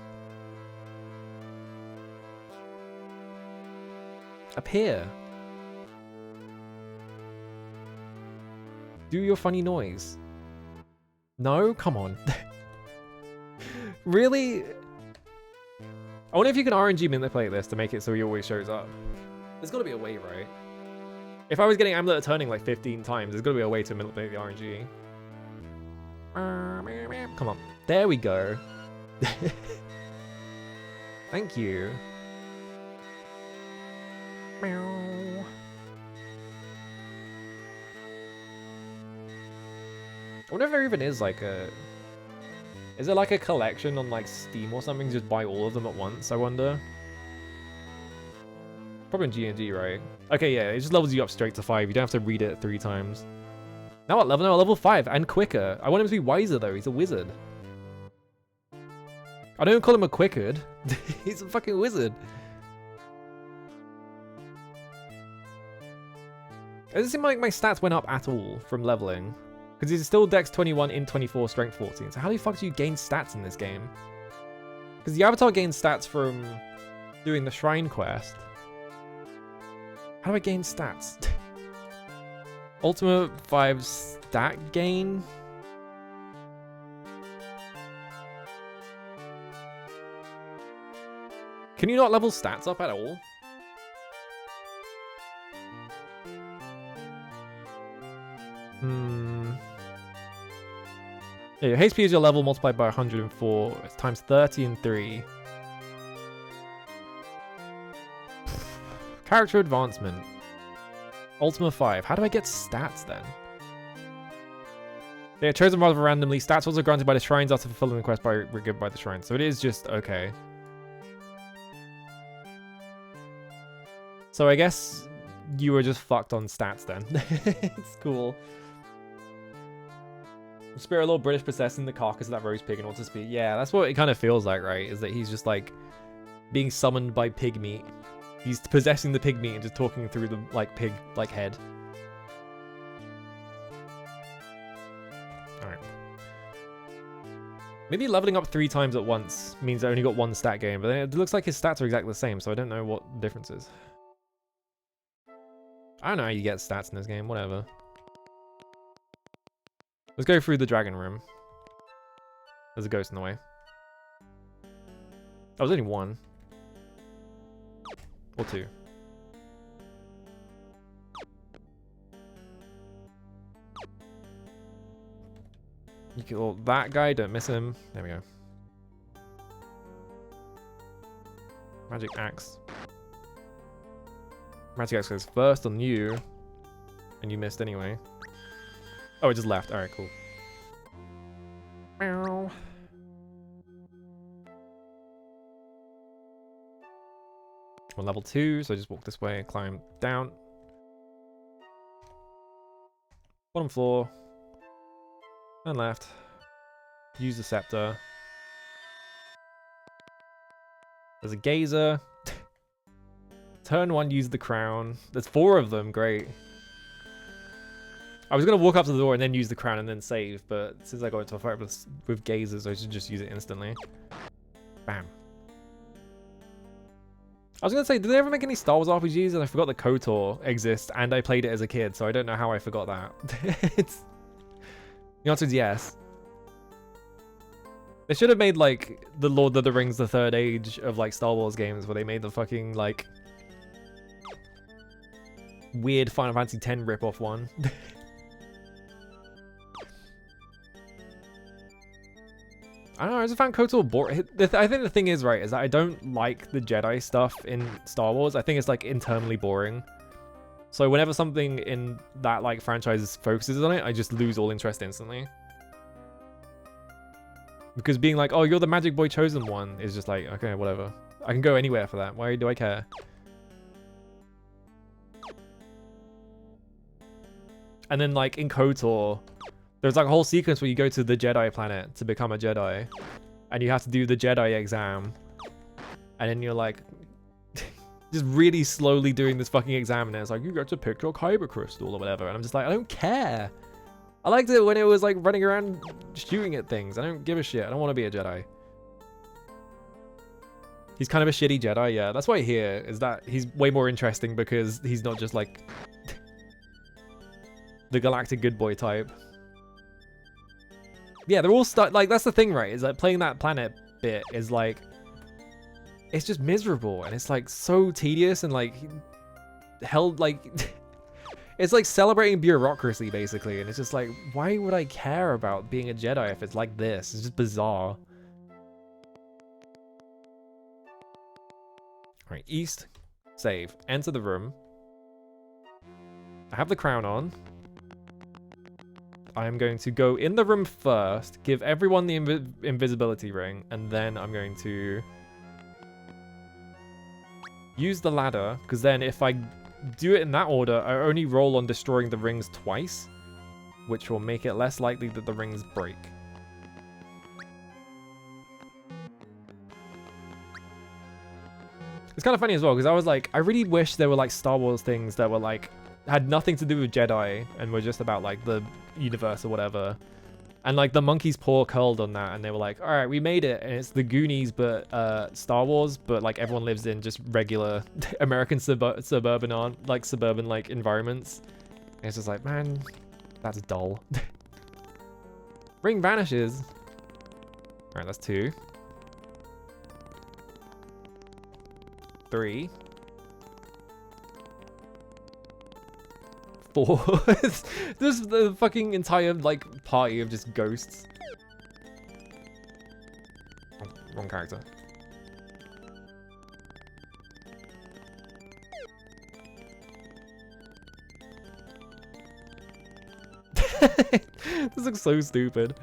Up here. Do your funny noise. No? Come on. Really? I wonder if you can RNG manipulate this to make it so he always shows up. There's got to be a way, right? If I was getting Amulet of Turning like 15 times, there's got to be a way to manipulate the RNG. Come on. There we go. Thank you. I wonder if there even is like a... Is there like a collection on like Steam or something? Just buy all of them at once, I wonder. Probably in G&G, right? Okay, yeah, it just levels you up straight to 5. You don't have to read it 3 times. Now what level? No, level 5 and quicker. I want him to be wiser though. He's a wizard. I don't call him a quickard. He's a fucking wizard. It doesn't seem like my stats went up at all from leveling. Because he's still Dex 21, Int 24, Strength 14. So how the fuck do you gain stats in this game? Because the Avatar gains stats from doing the Shrine quest. How do I gain stats? Ultima 5 stat gain? Can you not level stats up at all? Yeah, your HP is your level multiplied by 104. It's times 30 and 3. Character advancement. Ultima 5. How do I get stats then? They are chosen rather randomly. Stats also granted by the shrines after fulfilling the quest were given by the shrines. So it is just okay. So I guess you were just fucked on stats then. It's cool. Spirit Lord British possessing the carcass of that roast pig in order to speak. Yeah, that's what it kind of feels like, right? Is that he's just like being summoned by pig meat. He's possessing the pig meat and just talking through the like pig like head. Alright. Maybe leveling up 3 times at once means I only got 1 stat gain, but then it looks like his stats are exactly the same, so I don't know what the difference is. I don't know how you get stats in this game, whatever. Let's go through the dragon room. There's a ghost in the way. Oh, there's only 1. Or 2. You kill that guy, don't miss him. There we go. Magic axe. Magic axe goes first on you. And you missed anyway. Oh, it just left. Alright, cool. Meow. I'm on level 2, so I just walk this way and climb down. Bottom floor. And left. Use the scepter. There's a gazer. Turn 1, use the crown. There's 4 of them, great. I was going to walk up to the door and then use the crown and then save, but since I got into a fight with gazers, I should just use it instantly. Bam. I was going to say, did they ever make any Star Wars RPGs? And I forgot that KOTOR exists, and I played it as a kid, so I don't know how I forgot that. The answer is yes. They should have made, like, the Lord of the Rings, the Third Age of, like, Star Wars games, where they made the fucking, like, weird Final Fantasy X ripoff one. I don't know, I just found KOTOR boring. I think the thing is, right, is that I don't like the Jedi stuff in Star Wars. I think it's, like, internally boring. So whenever something in that, like, franchise focuses on it, I just lose all interest instantly. Because being like, oh, you're the Magic Boy Chosen One is just like, okay, whatever. I can go anywhere for that. Why do I care? And then, like, in KOTOR, there's like a whole sequence where you go to the Jedi planet to become a Jedi. And you have to do the Jedi exam. And then you're like, just really slowly doing this fucking exam. And it's like, you get to pick your Kyber crystal or whatever. And I'm just like, I don't care. I liked it when it was like running around shooting at things. I don't give a shit. I don't want to be a Jedi. He's kind of a shitty Jedi, yeah. That's why here is that he's way more interesting because he's not just like the galactic good boy type. Yeah, they're all like, that's the thing, right? Is that playing that planet bit is like, it's just miserable, and it's like so tedious and like held like it's like celebrating bureaucracy basically, and it's just like, why would I care about being a Jedi if it's like this? It's just bizarre. Alright, east, save, enter the room. I have the crown on. I am going to go in the room first, give everyone the invisibility ring, and then I'm going to use the ladder, because then if I do it in that order, I only roll on destroying the rings twice, which will make it less likely that the rings break. It's kind of funny as well, because I was like, I really wish there were like Star Wars things that were like, had nothing to do with Jedi, and were just about like the universe or whatever. And like the monkey's paw curled on that, and they were like, all right, we made it, and it's the Goonies, but Star Wars, but like everyone lives in just regular American suburban like environments. And it's just like, man, that's dull. Ring vanishes. All right, that's 2. 3. 4. This is the fucking entire like party of just ghosts. Oh, wrong character. This looks so stupid.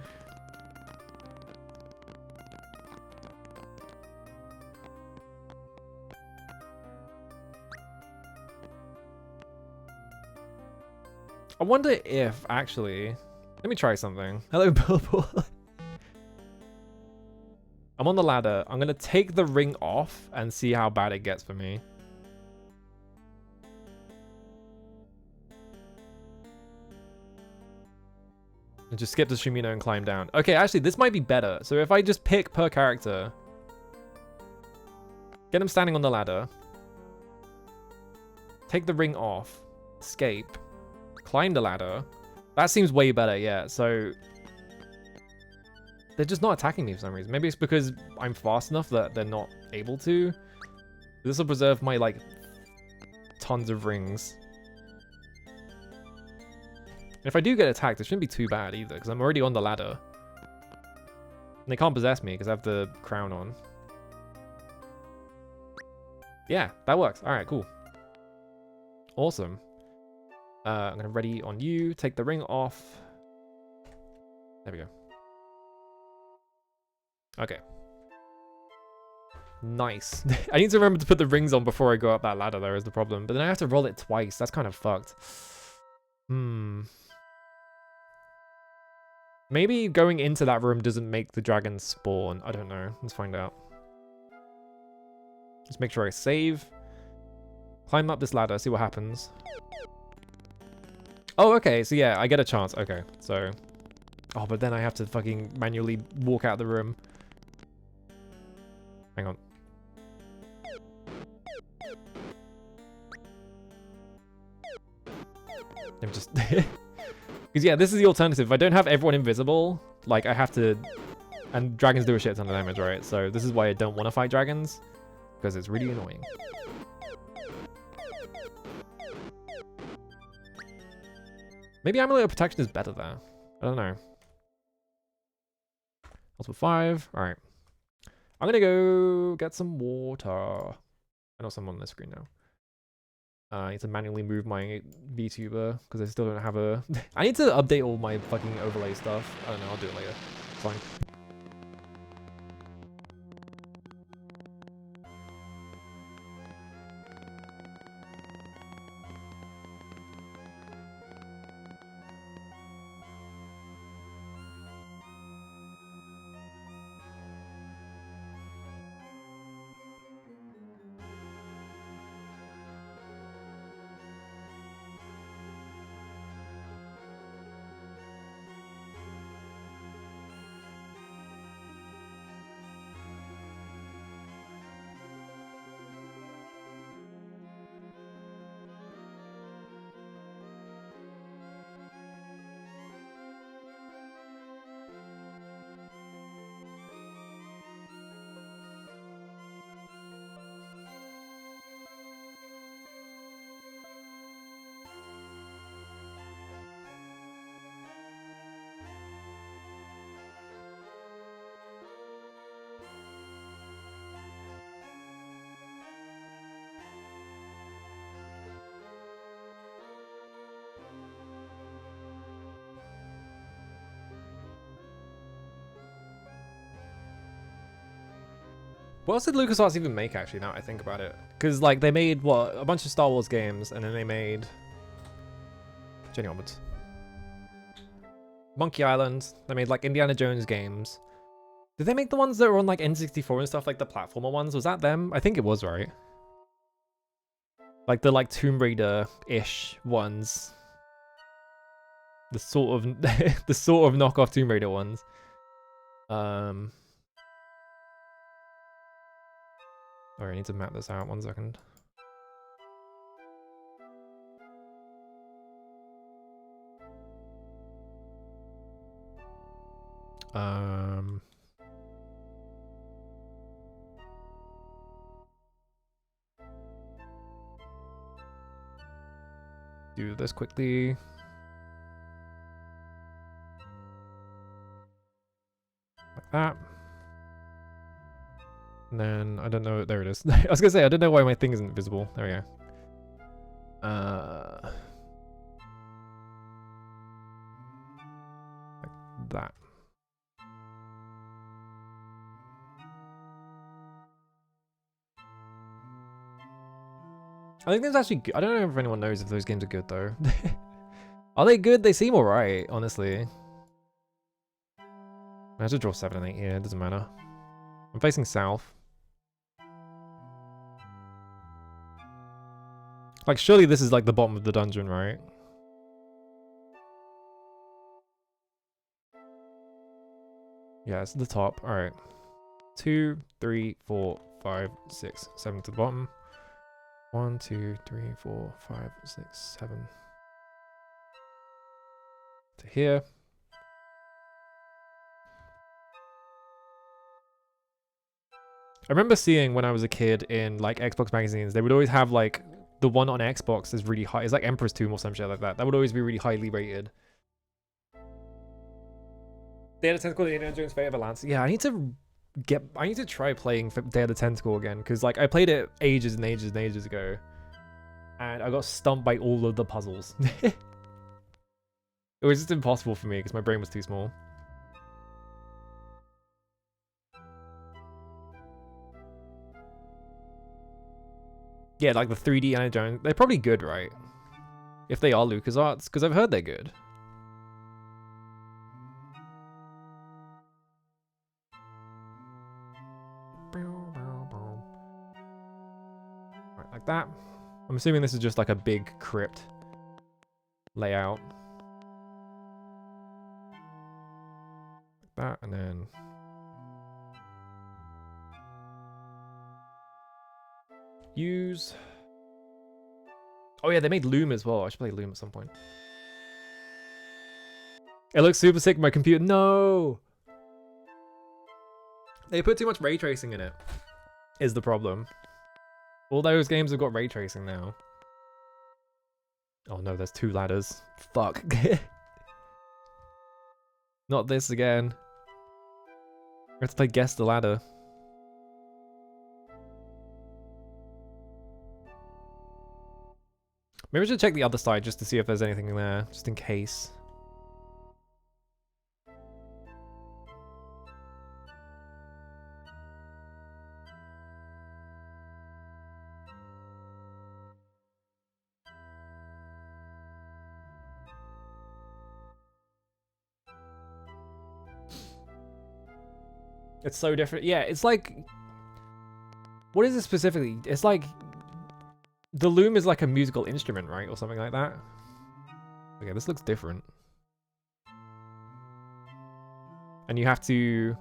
I wonder if, actually... Let me try something. Hello, Purple. I'm on the ladder. I'm going to take the ring off and see how bad it gets for me. And just skip the Shumino and climb down. Okay, actually, this might be better. So if I just pick per character... Get him standing on the ladder. Take the ring off. Escape. Climb the ladder. That seems way better, yeah. So they're just not attacking me for some reason. Maybe it's because I'm fast enough that they're not able to. This will preserve my like tons of rings. And if I do get attacked, it shouldn't be too bad either, because I'm already on the ladder. And they can't possess me because I have the crown on. Yeah, that works. All right, cool. Awesome. I'm going to ready on you, take the ring off. There we go. Okay. Nice. I need to remember to put the rings on before I go up that ladder, though, is the problem. But then I have to roll it twice. That's kind of fucked. Maybe going into that room doesn't make the dragons spawn. I don't know. Let's find out. Let's make sure I save. Climb up this ladder, see what happens. Oh, okay, so yeah, I get a chance. Okay, so... Oh, but then I have to fucking manually walk out of the room. Hang on. I'm just... Because, yeah, this is the alternative. If I don't have everyone invisible, like, I have to... And dragons do a shit ton of damage, right? So this is why I don't want to fight dragons. Because it's really annoying. Maybe Amulet of Protection is better there. I don't know. Ultima 5. Alright. I'm gonna go get some water. I know someone on the screen now. I need to manually move my VTuber because I still don't have a... I need to update all my fucking overlay stuff. I don't know, I'll do it later. It's fine. What else did LucasArts even make, actually, now I think about it? Because, like, they made, what, a bunch of Star Wars games, and then they made... Journey Onwards. Monkey Island. They made, like, Indiana Jones games. Did they make the ones that were on, like, N64 and stuff, like the platformer ones? Was that them? I think it was, right? Like, the, like, Tomb Raider-ish ones. The sort of... the sort of knockoff Tomb Raider ones. Alright, I need to map this out 1 second. Do this quickly. Like that. And then, I don't know, there it is. I was gonna say, I don't know why my thing isn't visible. There we go. Like that. I think there's actually, I don't know if anyone knows if those games are good though. Are they good? They seem alright, honestly. I have to draw 7 and 8 here, it doesn't matter. I'm facing south. Like, surely this is like the bottom of the dungeon, right? Yeah, it's the top. Alright. 2, 3, 4, 5, 6, 7 to the bottom. 1, 2, 3, 4, 5, 6, 7. To here. I remember seeing when I was a kid in like Xbox magazines, they would always have like the one on Xbox is really high. It's like Emperor's Tomb or some shit like that. That would always be really highly rated. Day of the Tentacle, the Indiana Jones Fate of Atlantis. Yeah, I need to try playing Day of the Tentacle again, because like I played it ages and ages and ages ago, and I got stumped by all of the puzzles. It was just impossible for me because my brain was too small. Yeah, like the 3D Indiana Jones, they're probably good, right? If they are LucasArts, because I've heard they're good. Right, like that. I'm assuming this is just like a big crypt layout. Like that, and then... Use... Oh yeah, they made Loom as well. I should play Loom at some point. It looks super sick, my computer. No! They put too much ray tracing in it, is the problem. All those games have got ray tracing now. Oh no, there's 2 ladders. Fuck. Not this again. I have to play Guess the Ladder. Maybe I should check the other side just to see if there's anything in there, just in case. It's so different. Yeah, it's like... What is it specifically? It's like... The loom is like a musical instrument, right? Or something like that. Okay, this looks different. And you have to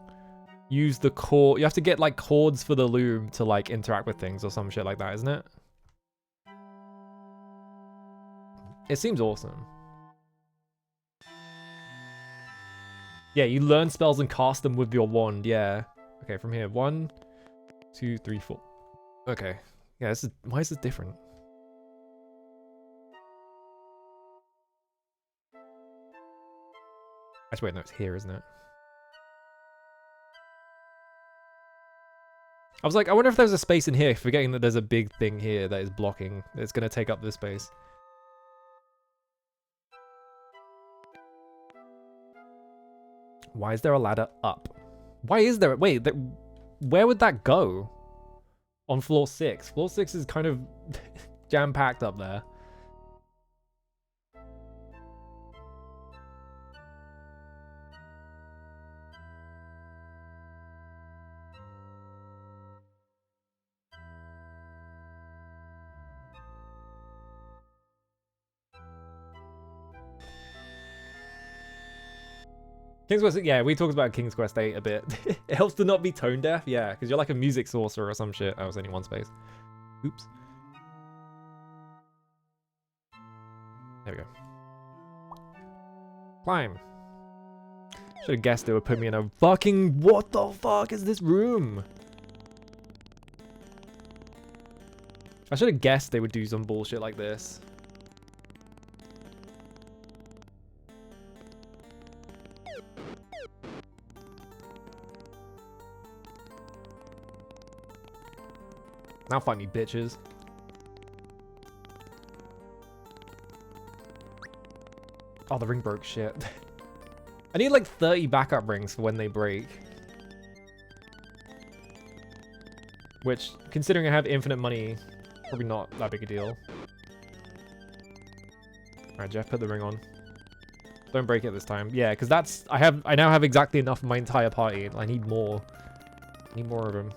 use the chord. You have to get like chords for the loom to like interact with things or some shit like that, isn't it? It seems awesome. Yeah, you learn spells and cast them with your wand. Yeah. Okay, from here. 1, 2, 3, 4. Okay. Yeah, this is, why is this different? Actually, wait, no, it's here, isn't it? I was like, I wonder if there's a space in here, forgetting that there's a big thing here that is blocking. It's going to take up this space. Why is there a ladder up? Why is there? Wait, where would that go? On floor 6. Floor 6 is kind of jam-packed up there. King's Quest, yeah, we talked about King's Quest 8 a bit. It helps to not be tone deaf, yeah, because you're like a music sorcerer or some shit. Oh, it was only one space. Oops. There we go. Climb. Should have guessed they would put me in a fucking... What the fuck is this room? I should have guessed they would do some bullshit like this. Now fight me, bitches. Oh, the ring broke. Shit. I need like 30 backup rings for when they break. Which, considering I have infinite money, probably not that big a deal. Alright, Jeff, put the ring on. Don't break it this time. Yeah, because that's... I now have exactly enough for my entire party. I need more. I need more of them.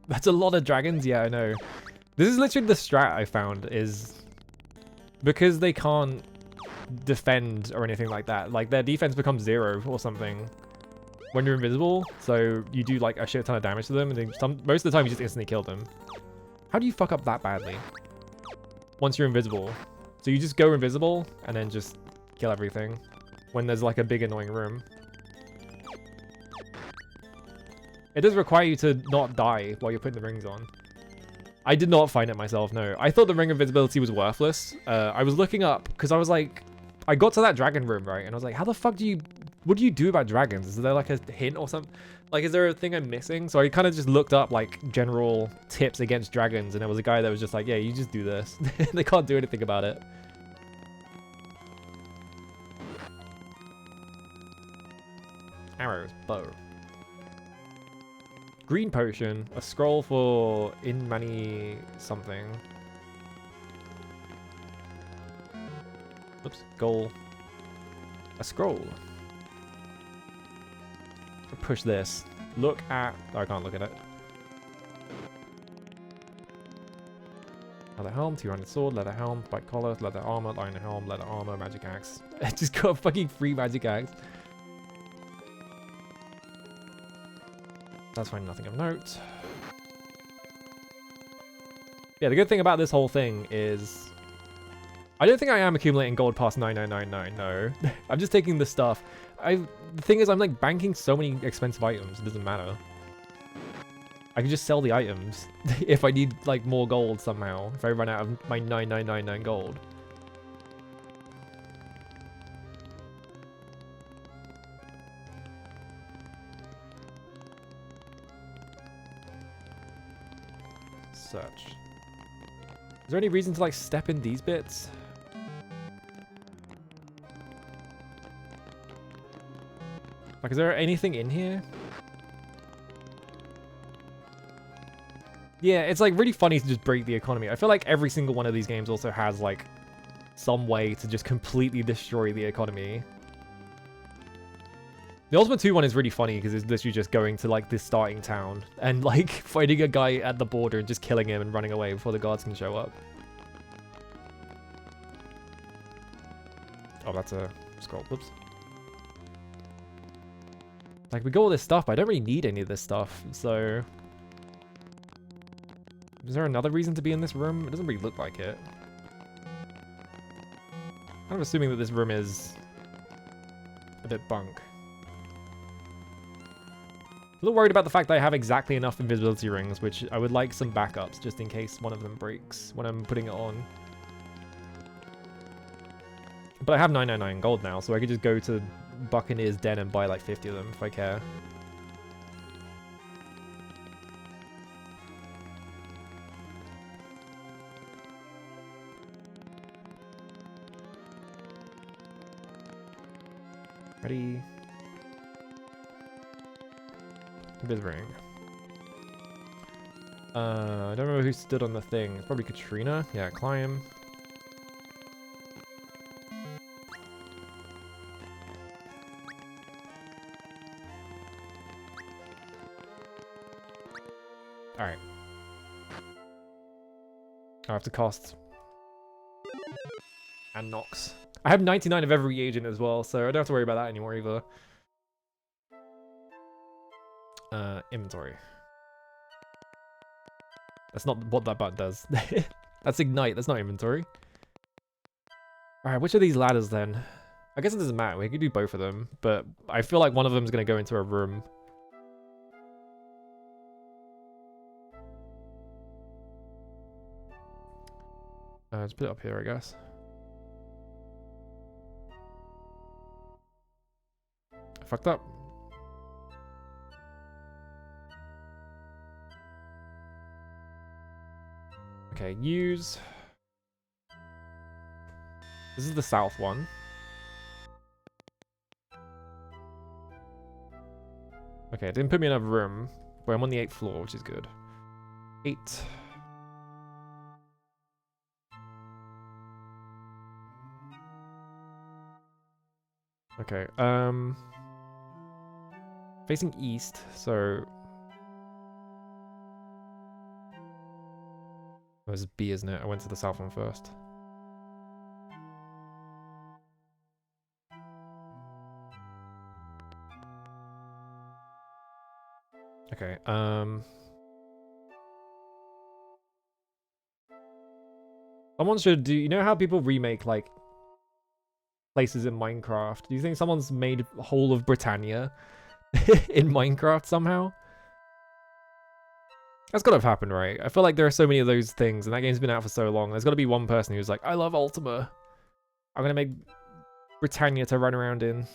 That's a lot of dragons. Yeah, I know. This is literally the strat I found, is because they can't defend or anything like that. Like, their defense becomes 0 or something when you're invisible. So you do like a shit ton of damage to them, and then most of the time you just instantly kill them. How do you fuck up that badly once you're invisible? So you just go invisible and then just kill everything when there's like a big annoying room. It does require you to not die while you're putting the rings on. I did not find it myself, no. I thought the ring of invisibility was worthless. I was looking up, because I was like... I got to that dragon room, right? And I was like, how the fuck do you... What do you do about dragons? Is there like a hint or something? Like, is there a thing I'm missing? So I kind of just looked up, like, general tips against dragons. And there was a guy that was just like, yeah, you just do this. They can't do anything about it. Arrows, bow. Green potion, a scroll for in many something. Oops, goal. A scroll. Push this. Look at... Oh, I can't look at it. Leather helm, 200 sword, leather helm, white collar, leather armor, iron helm, leather armor, magic axe. I just got a fucking free magic axe. That's fine, nothing of note. Yeah, the good thing about this whole thing is... I don't think I am accumulating gold past 9999, no. I'm just taking the stuff. The thing is, I'm like banking so many expensive items, it doesn't matter. I can just sell the items if I need like more gold somehow, if I run out of my 9999 gold. Search. Is there any reason to like step in these bits? Like, is there anything in here? Yeah, it's like really funny to just break the economy. I feel like every single one of these games also has like some way to just completely destroy the economy. The Ultima 2 one is really funny because it's literally just going to like this starting town and like fighting a guy at the border and just killing him and running away before the guards can show up. Oh, that's a scroll. Whoops. Like, we got all this stuff, but I don't really need any of this stuff, so... Is there another reason to be in this room? It doesn't really look like it. I'm kind of assuming that this room is a bit bunk. A little worried about the fact that I have exactly enough invisibility rings, which I would like some backups just in case one of them breaks when I'm putting it on. But I have 999 gold now, so I could just go to Buccaneer's Den and buy like 50 of them if I care. Ready? Bithring. I don't remember who stood on the thing. It's probably Katrina. Yeah, climb. Alright. I have to cost. And Nox. I have 99 of every agent as well, so I don't have to worry about that anymore either. Inventory. That's not what that button does. That's ignite, that's not inventory. Alright, which of these ladders then? I guess it doesn't matter, we could do both of them, but I feel like one of them is going to go into a room. Just put it up here, I guess. I fucked up. Okay, use. This is the south one. Okay, it didn't put me in a room, but I'm on the 8th floor, which is good. 8. Okay, facing east, so... Oh, this is B, isn't it? I went to the south one first. Okay, someone should do... You know how people remake, like, places in Minecraft? Do you think someone's made whole of Britannia in Minecraft somehow? That's gotta have happened, right? I feel like there are so many of those things, and that game's been out for so long. There's gotta be one person who's like, I love Ultima. I'm gonna make Britannia to run around in.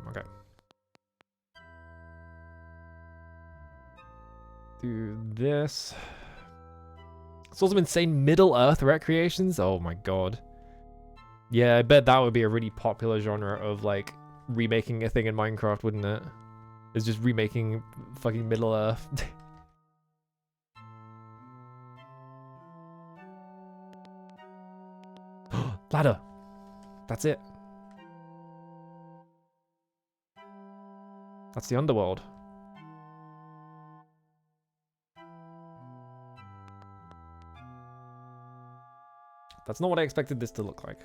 Okay. Do this. It's also insane Middle Earth recreations. Oh my god. Yeah, I bet that would be a really popular genre of like remaking a thing in Minecraft, wouldn't it? It's just remaking fucking Middle Earth. Ladder. That's it. That's the underworld. That's not what I expected this to look like.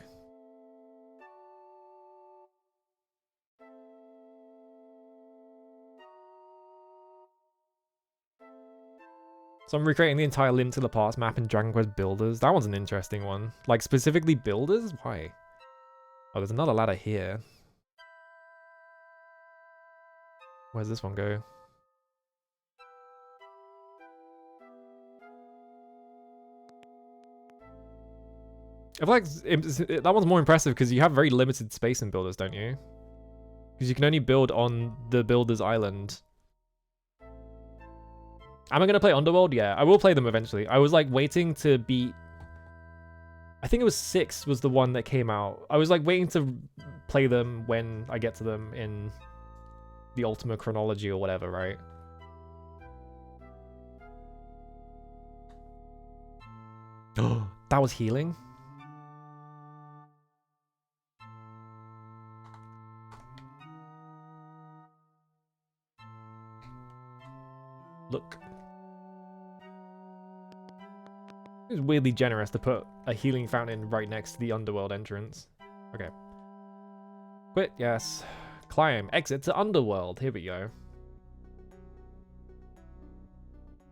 So I'm recreating the entire Link to the Past map in Dragon Quest Builders. That one's an interesting one. Like, specifically Builders? Why? Oh, there's another ladder here. Where's this one go? I feel like that one's more impressive because you have very limited space in Builders, don't you? Because you can only build on the Builders Island. Am I going to play Underworld? Yeah, I will play them eventually. I was like waiting to beat... I think it was 6 was the one that came out. I was like waiting to play them when I get to them in the Ultima chronology or whatever, right? Oh, that was healing? Look. It's weirdly generous to put a healing fountain right next to the underworld entrance. Okay. Quit, yes. Climb. Exit to underworld. Here we go.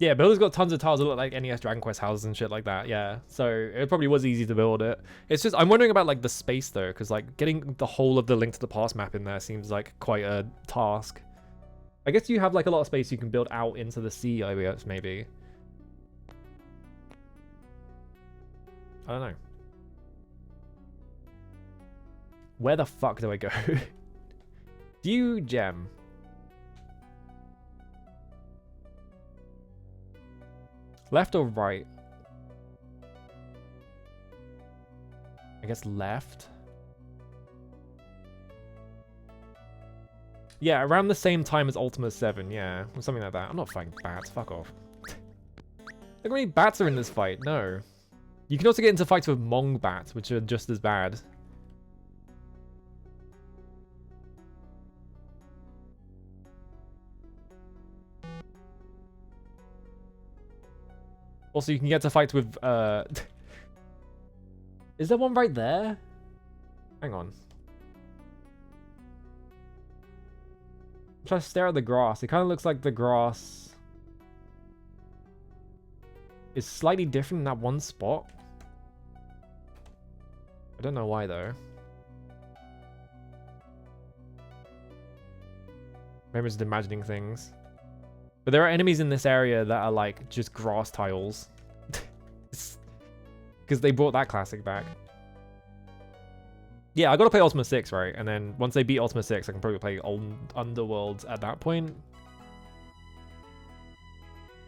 Yeah, Builder's got tons of tiles that look like NES Dragon Quest houses and shit like that. Yeah, so it probably was easy to build it. It's just I'm wondering about like the space though, because like getting the whole of the Link to the Past map in there seems like quite a task. I guess you have like a lot of space you can build out into the sea, I guess, maybe. I don't know. Where the fuck do I go? View gem. Left or right? I guess left. Yeah, around the same time as Ultima 7, yeah. Or something like that. I'm not fighting bats, fuck off. Look how many bats are in this fight, no. You can also get into fights with Mong bats, which are just as bad. Also, you can get to fights with, Is there one right there? Hang on. I'm trying to stare at the grass. It kind of looks like the grass is slightly different in that one spot. I don't know why, though. Maybe I'm just imagining things. But there are enemies in this area that are like just grass tiles. Because they brought that classic back. Yeah, I gotta play Ultima 6, right? And then once they beat Ultima 6, I can probably play Underworlds at that point.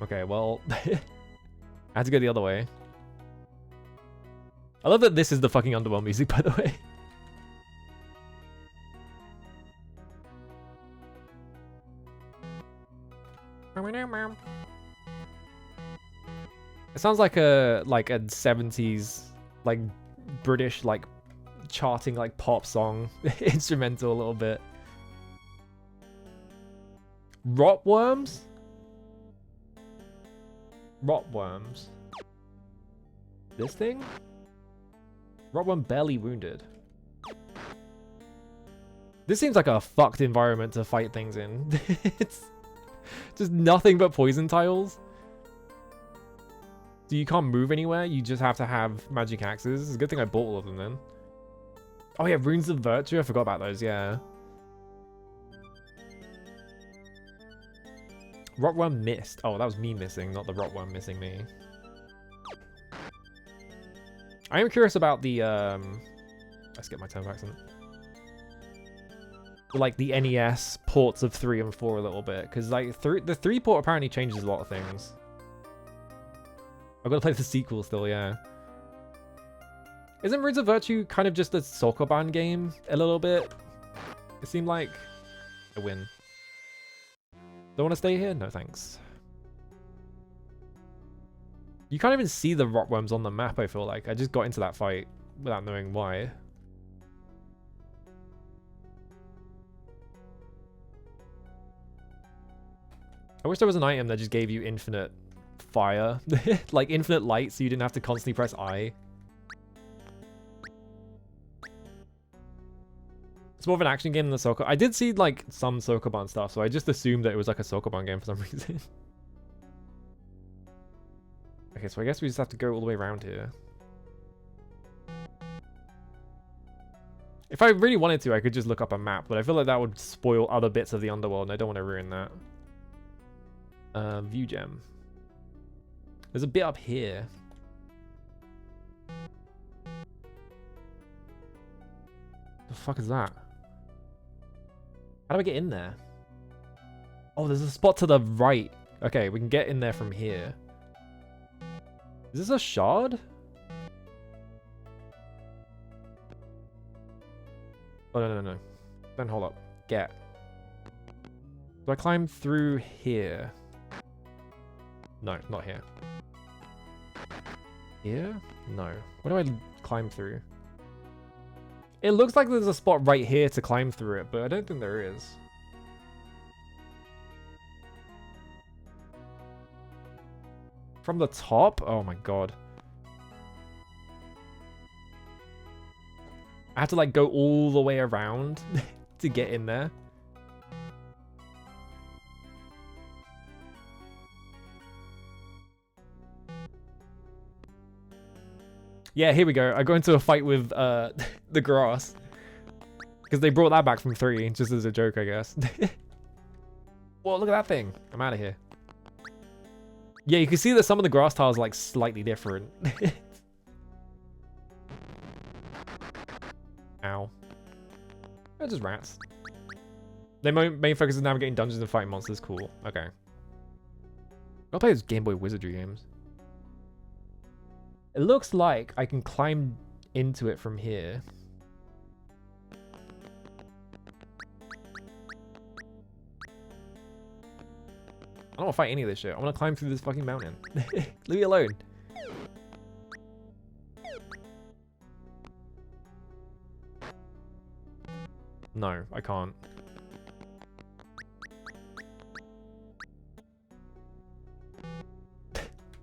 Okay, well... I had to go the other way. I love that this is the fucking Underworld music, by the way. It sounds like a 70s like British like charting like pop song instrumental a little bit. Rotworms? Rotworms. This thing? Rotworm barely wounded. This seems like a fucked environment to fight things in. It's just nothing but poison tiles. So you can't move anywhere, you just have to have magic axes. It's a good thing I bought all of them then. Oh yeah, Runes of Virtue, I forgot about those, yeah. Rotworm missed. Oh, that was me missing, not the Rotworm missing me. I am curious about the, let's get my turn accent. Like the NES ports of 3 and 4 a little bit, because like the 3 port apparently changes a lot of things. I've got to play the sequel still, yeah. Isn't Runes of Virtue kind of just a Sokoban game a little bit? It seemed like a win. Don't want to stay here? No thanks. You can't even see the Rotworms on the map, I feel like. I just got into that fight without knowing why. I wish there was an item that just gave you infinite fire. Like infinite light, so you didn't have to constantly press I. It's more of an action game than the Sokoban. I did see like some Sokoban stuff, so I just assumed that it was like a Sokoban game for some reason. Okay, so I guess we just have to go all the way around here. If I really wanted to, I could just look up a map, but I feel like that would spoil other bits of the underworld, and I don't want to ruin that. View gem. There's a bit up here. The fuck is that? How do I get in there? Oh, there's a spot to the right. Okay, we can get in there from here. Is this a shard? Oh, no. Then hold up. Get. Do I climb through here? No, not here. Here? No. Where do I climb through? It looks like there's a spot right here to climb through it, but I don't think there is. From the top? Oh my god. I have to like go all the way around to get in there. Yeah, here we go. I go into a fight with the grass. Because they brought that back from 3, just as a joke, I guess. Whoa, look at that thing. I'm out of here. Yeah, you can see that some of the grass tiles are like slightly different. Ow. They're just rats. Their main focus is navigating dungeons and fighting monsters. Cool. Okay. I'll play those Game Boy Wizardry games. It looks like I can climb into it from here. I don't want to fight any of this shit. I want to climb through this fucking mountain. Leave me alone. No, I can't.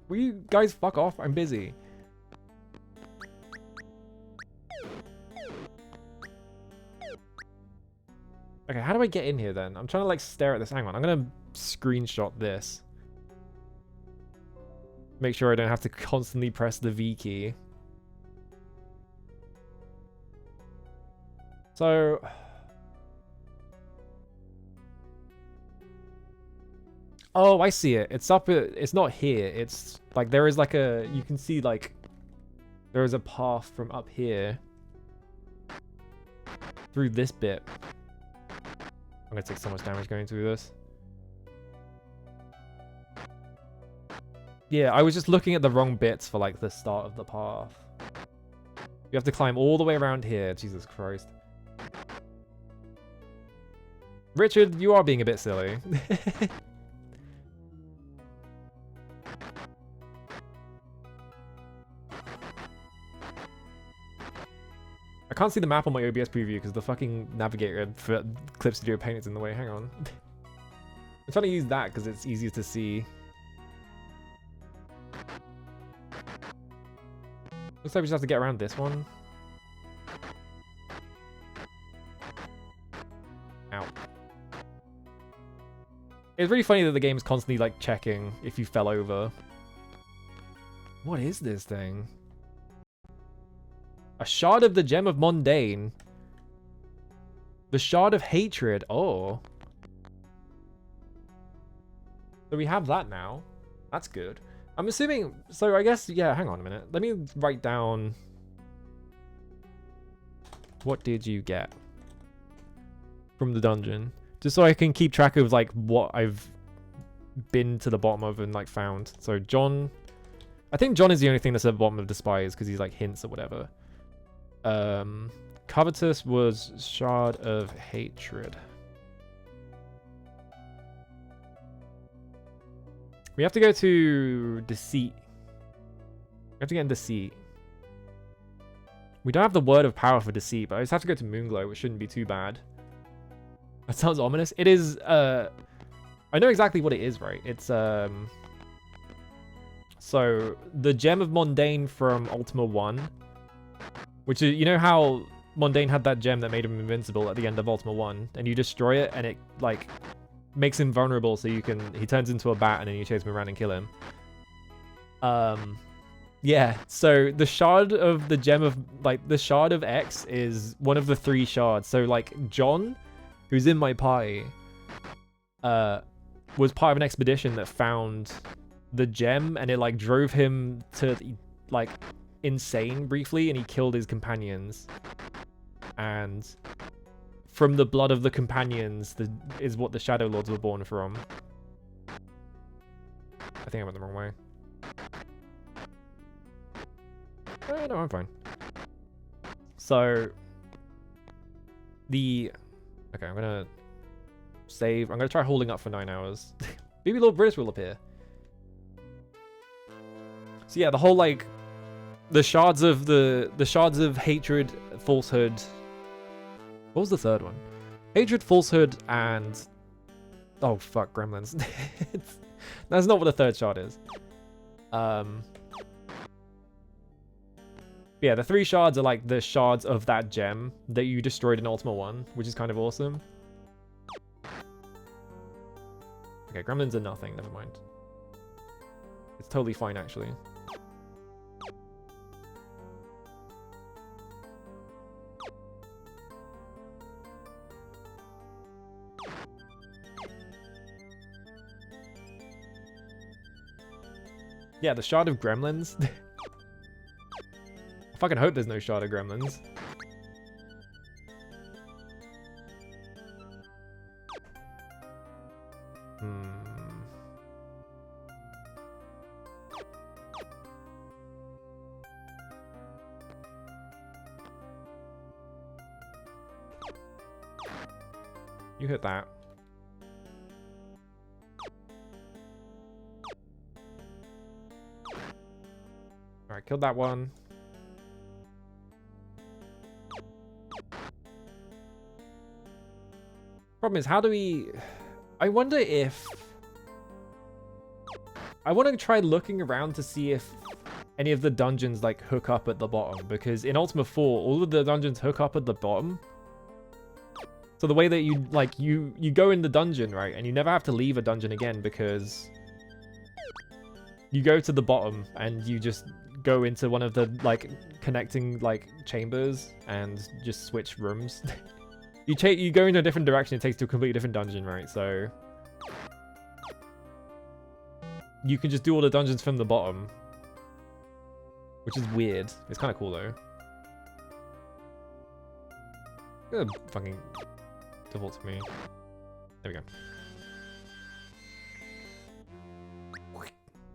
Will you guys fuck off? I'm busy. Okay, how do I get in here then? I'm trying to like stare at this. Hang on, I'm gonna screenshot this. Make sure I don't have to constantly press the V key. So... Oh, I see it. It's up, it's not here. It's like there is like a, you can see like there is a path from up here through this bit. I'm gonna take so much damage going through this. Yeah, I was just looking at the wrong bits for like the start of the path. You have to climb all the way around here. Jesus Christ. Richard, you are being a bit silly. I can't see the map on my OBS preview because the fucking navigator for Clip Studio Paint is in the way. Hang on. I'm trying to use that because it's easier to see. Looks like we just have to get around this one. Ow. It's really funny that the game's constantly like checking if you fell over. What is this thing? A shard of the gem of Mundane. The shard of hatred. Oh. So we have that now. That's good. I'm assuming... So I guess... Yeah, hang on a minute. Let me write down... What did you get from the dungeon? Just so I can keep track of, like, what I've been to the bottom of and, like, found. So John... I think John is the only thing that's at the bottom of Despise, because he's, like, hints or whatever. Covetous was Shard of Hatred. We have to go to Deceit. We have to get in Deceit. We don't have the Word of Power for Deceit, but I just have to go to Moonglow, which shouldn't be too bad. That sounds ominous. It is, I know exactly what it is, right? It's, so, the Gem of Mundane from Ultima 1, which is, you know how Mundane had that gem that made him invincible at the end of Ultima 1, and you destroy it, and it, like, makes him vulnerable so you can, he turns into a bat, and then you chase him around and kill him. Yeah, so the shard of the gem of, like, the shard of X is one of the 3 shards. So, like, John, who's in my party, was part of an expedition that found the gem, and it, like, drove him to, like, insane briefly, and he killed his companions. And from the blood of the companions is what the Shadow Lords were born from. I think I went the wrong way. No, I'm fine. So, okay, I'm gonna save. I'm gonna try holding up for 9 hours. Maybe Lord British will appear. So yeah, the whole, like, the shards of hatred, falsehood. What was the third one? Hatred, falsehood, and oh fuck, gremlins. That's not what the third shard is. Yeah, the 3 shards are like the shards of that gem that you destroyed in Ultima 1, which is kind of awesome. Okay, gremlins are nothing, never mind. It's totally fine, actually. Yeah, the Shard of Gremlins. I fucking hope there's no Shard of Gremlins. You hit that. Alright, killed that one. Problem is, how do we... I wonder if... I want to try looking around to see if any of the dungeons, like, hook up at the bottom. Because in Ultima 4, all of the dungeons hook up at the bottom. So the way that you, like, you go in the dungeon, right? And you never have to leave a dungeon again because... You go to the bottom and you just go into one of the, like, connecting, like, chambers and just switch rooms. You go in a different direction, it takes you to a completely different dungeon, right? So... You can just do all the dungeons from the bottom. Which is weird. It's kind of cool, though. Fucking... default to me. There we go.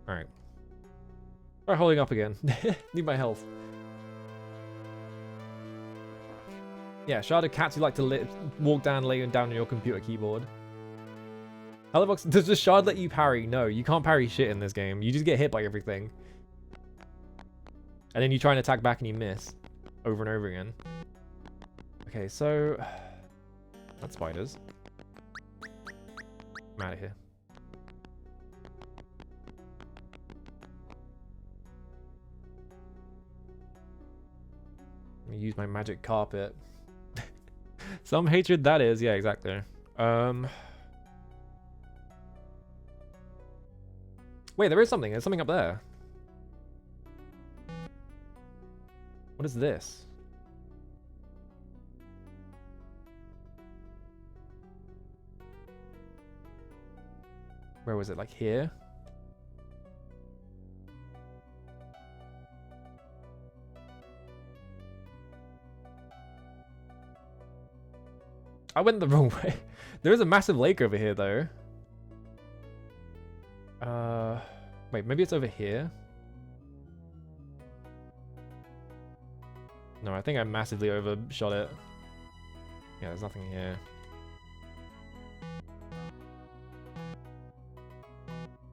Alright. Try holding up again. Need my health. Yeah, Shard of Cats you like to walk down, lay down on your computer keyboard. Hellobox, does the Shard let you parry? No, you can't parry shit in this game. You just get hit by everything. And then you try and attack back and you miss. Over and over again. Okay, so... That's spiders. I'm out of here. Let me use my magic carpet. Some hatred that is. Yeah, exactly. Wait, there is something. There's something up there. What is this? Where was it? Like here? I went the wrong way. There is a massive lake over here, though. Wait, maybe it's over here? No, I think I massively overshot it. Yeah, there's nothing here.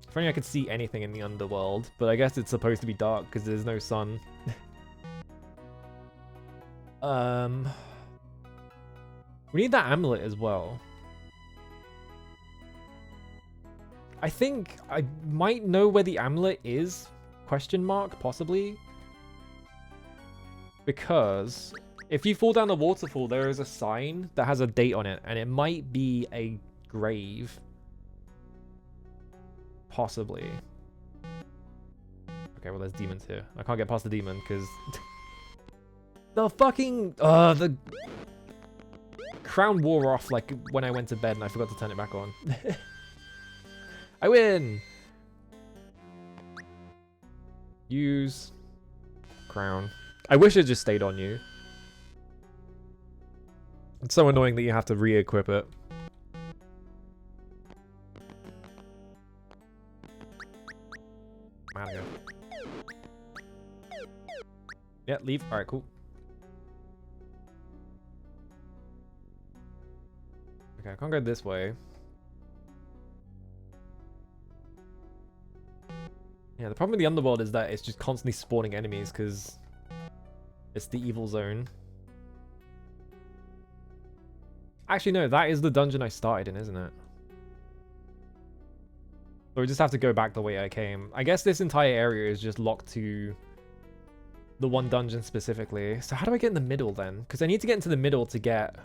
If only I could see anything in the underworld, but I guess it's supposed to be dark because there's no sun. We need that amulet as well. I think I might know where the amulet is, question mark, possibly. Because if you fall down the waterfall, there is a sign that has a date on it, and it might be a grave. Possibly. Okay, well, there's demons here. I can't get past the demon because the fucking the crown wore off like when I went to bed and I forgot to turn it back on. I win. Use crown. I wish it just stayed on you. It's so annoying that you have to re-equip it. I'm out of here. Yeah, leave. Alright, cool. Okay, I can't go this way. Yeah, the problem with the underworld is that it's just constantly spawning enemies because it's the evil zone. Actually, no, that is the dungeon I started in, isn't it? So we just have to go back the way I came. I guess this entire area is just locked to the one dungeon specifically. So how do I get in the middle then? Because I need to get into the middle to get...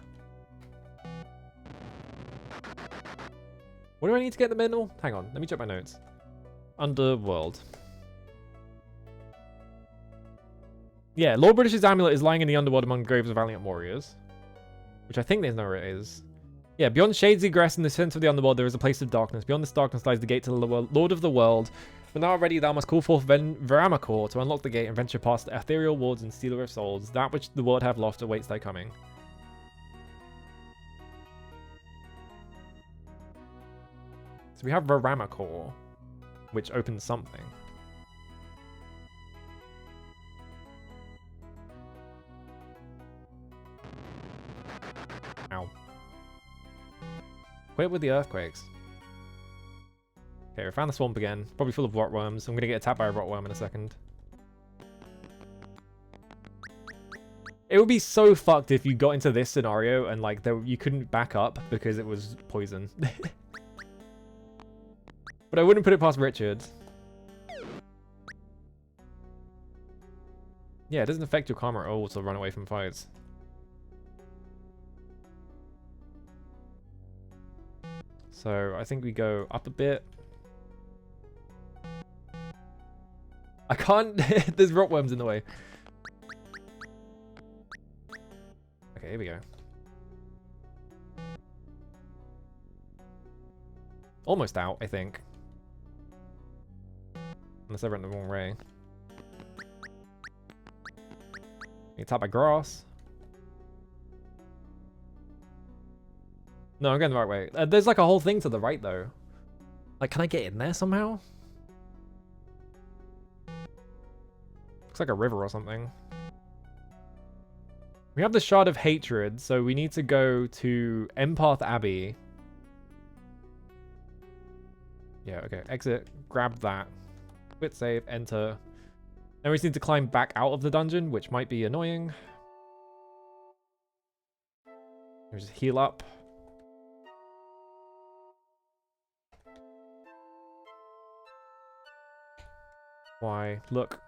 What do I need to get in the middle? Hang on, let me check my notes. Underworld. Yeah, Lord British's amulet is lying in the underworld among graves of valiant warriors. Which I think they know where it is. Yeah, beyond shades egress in the center of the underworld, there is a place of darkness. Beyond this darkness lies the gate to the Lord of the world, But now already thou must call forth Veramacor to unlock the gate and venture past the ethereal wards and stealer of souls. That which the world have lost awaits thy coming. So we have Veramacor, which opens something. Ow. Quit with the earthquakes. Okay, we found the swamp again. Probably full of rotworms. I'm gonna get attacked by a rotworm in a second. It would be so fucked if you got into this scenario and like you couldn't back up because it was poison. But I wouldn't put it past Richard. Yeah, it doesn't affect your karma at all to run away from fights. So I think we go up a bit. I can't. There's rotworms in the way. Okay, here we go. Almost out, I think. Unless I went the wrong way. You tap by grass. No, I'm going the right way. There's like a whole thing to the right though. Like, can I get in there somehow? Looks like a river or something. We have the Shard of Hatred, so we need to go to Empath Abbey. Yeah, okay. Exit, grab that. Quit save, enter. Then we just need to climb back out of the dungeon, which might be annoying. Just heal up. Y, look.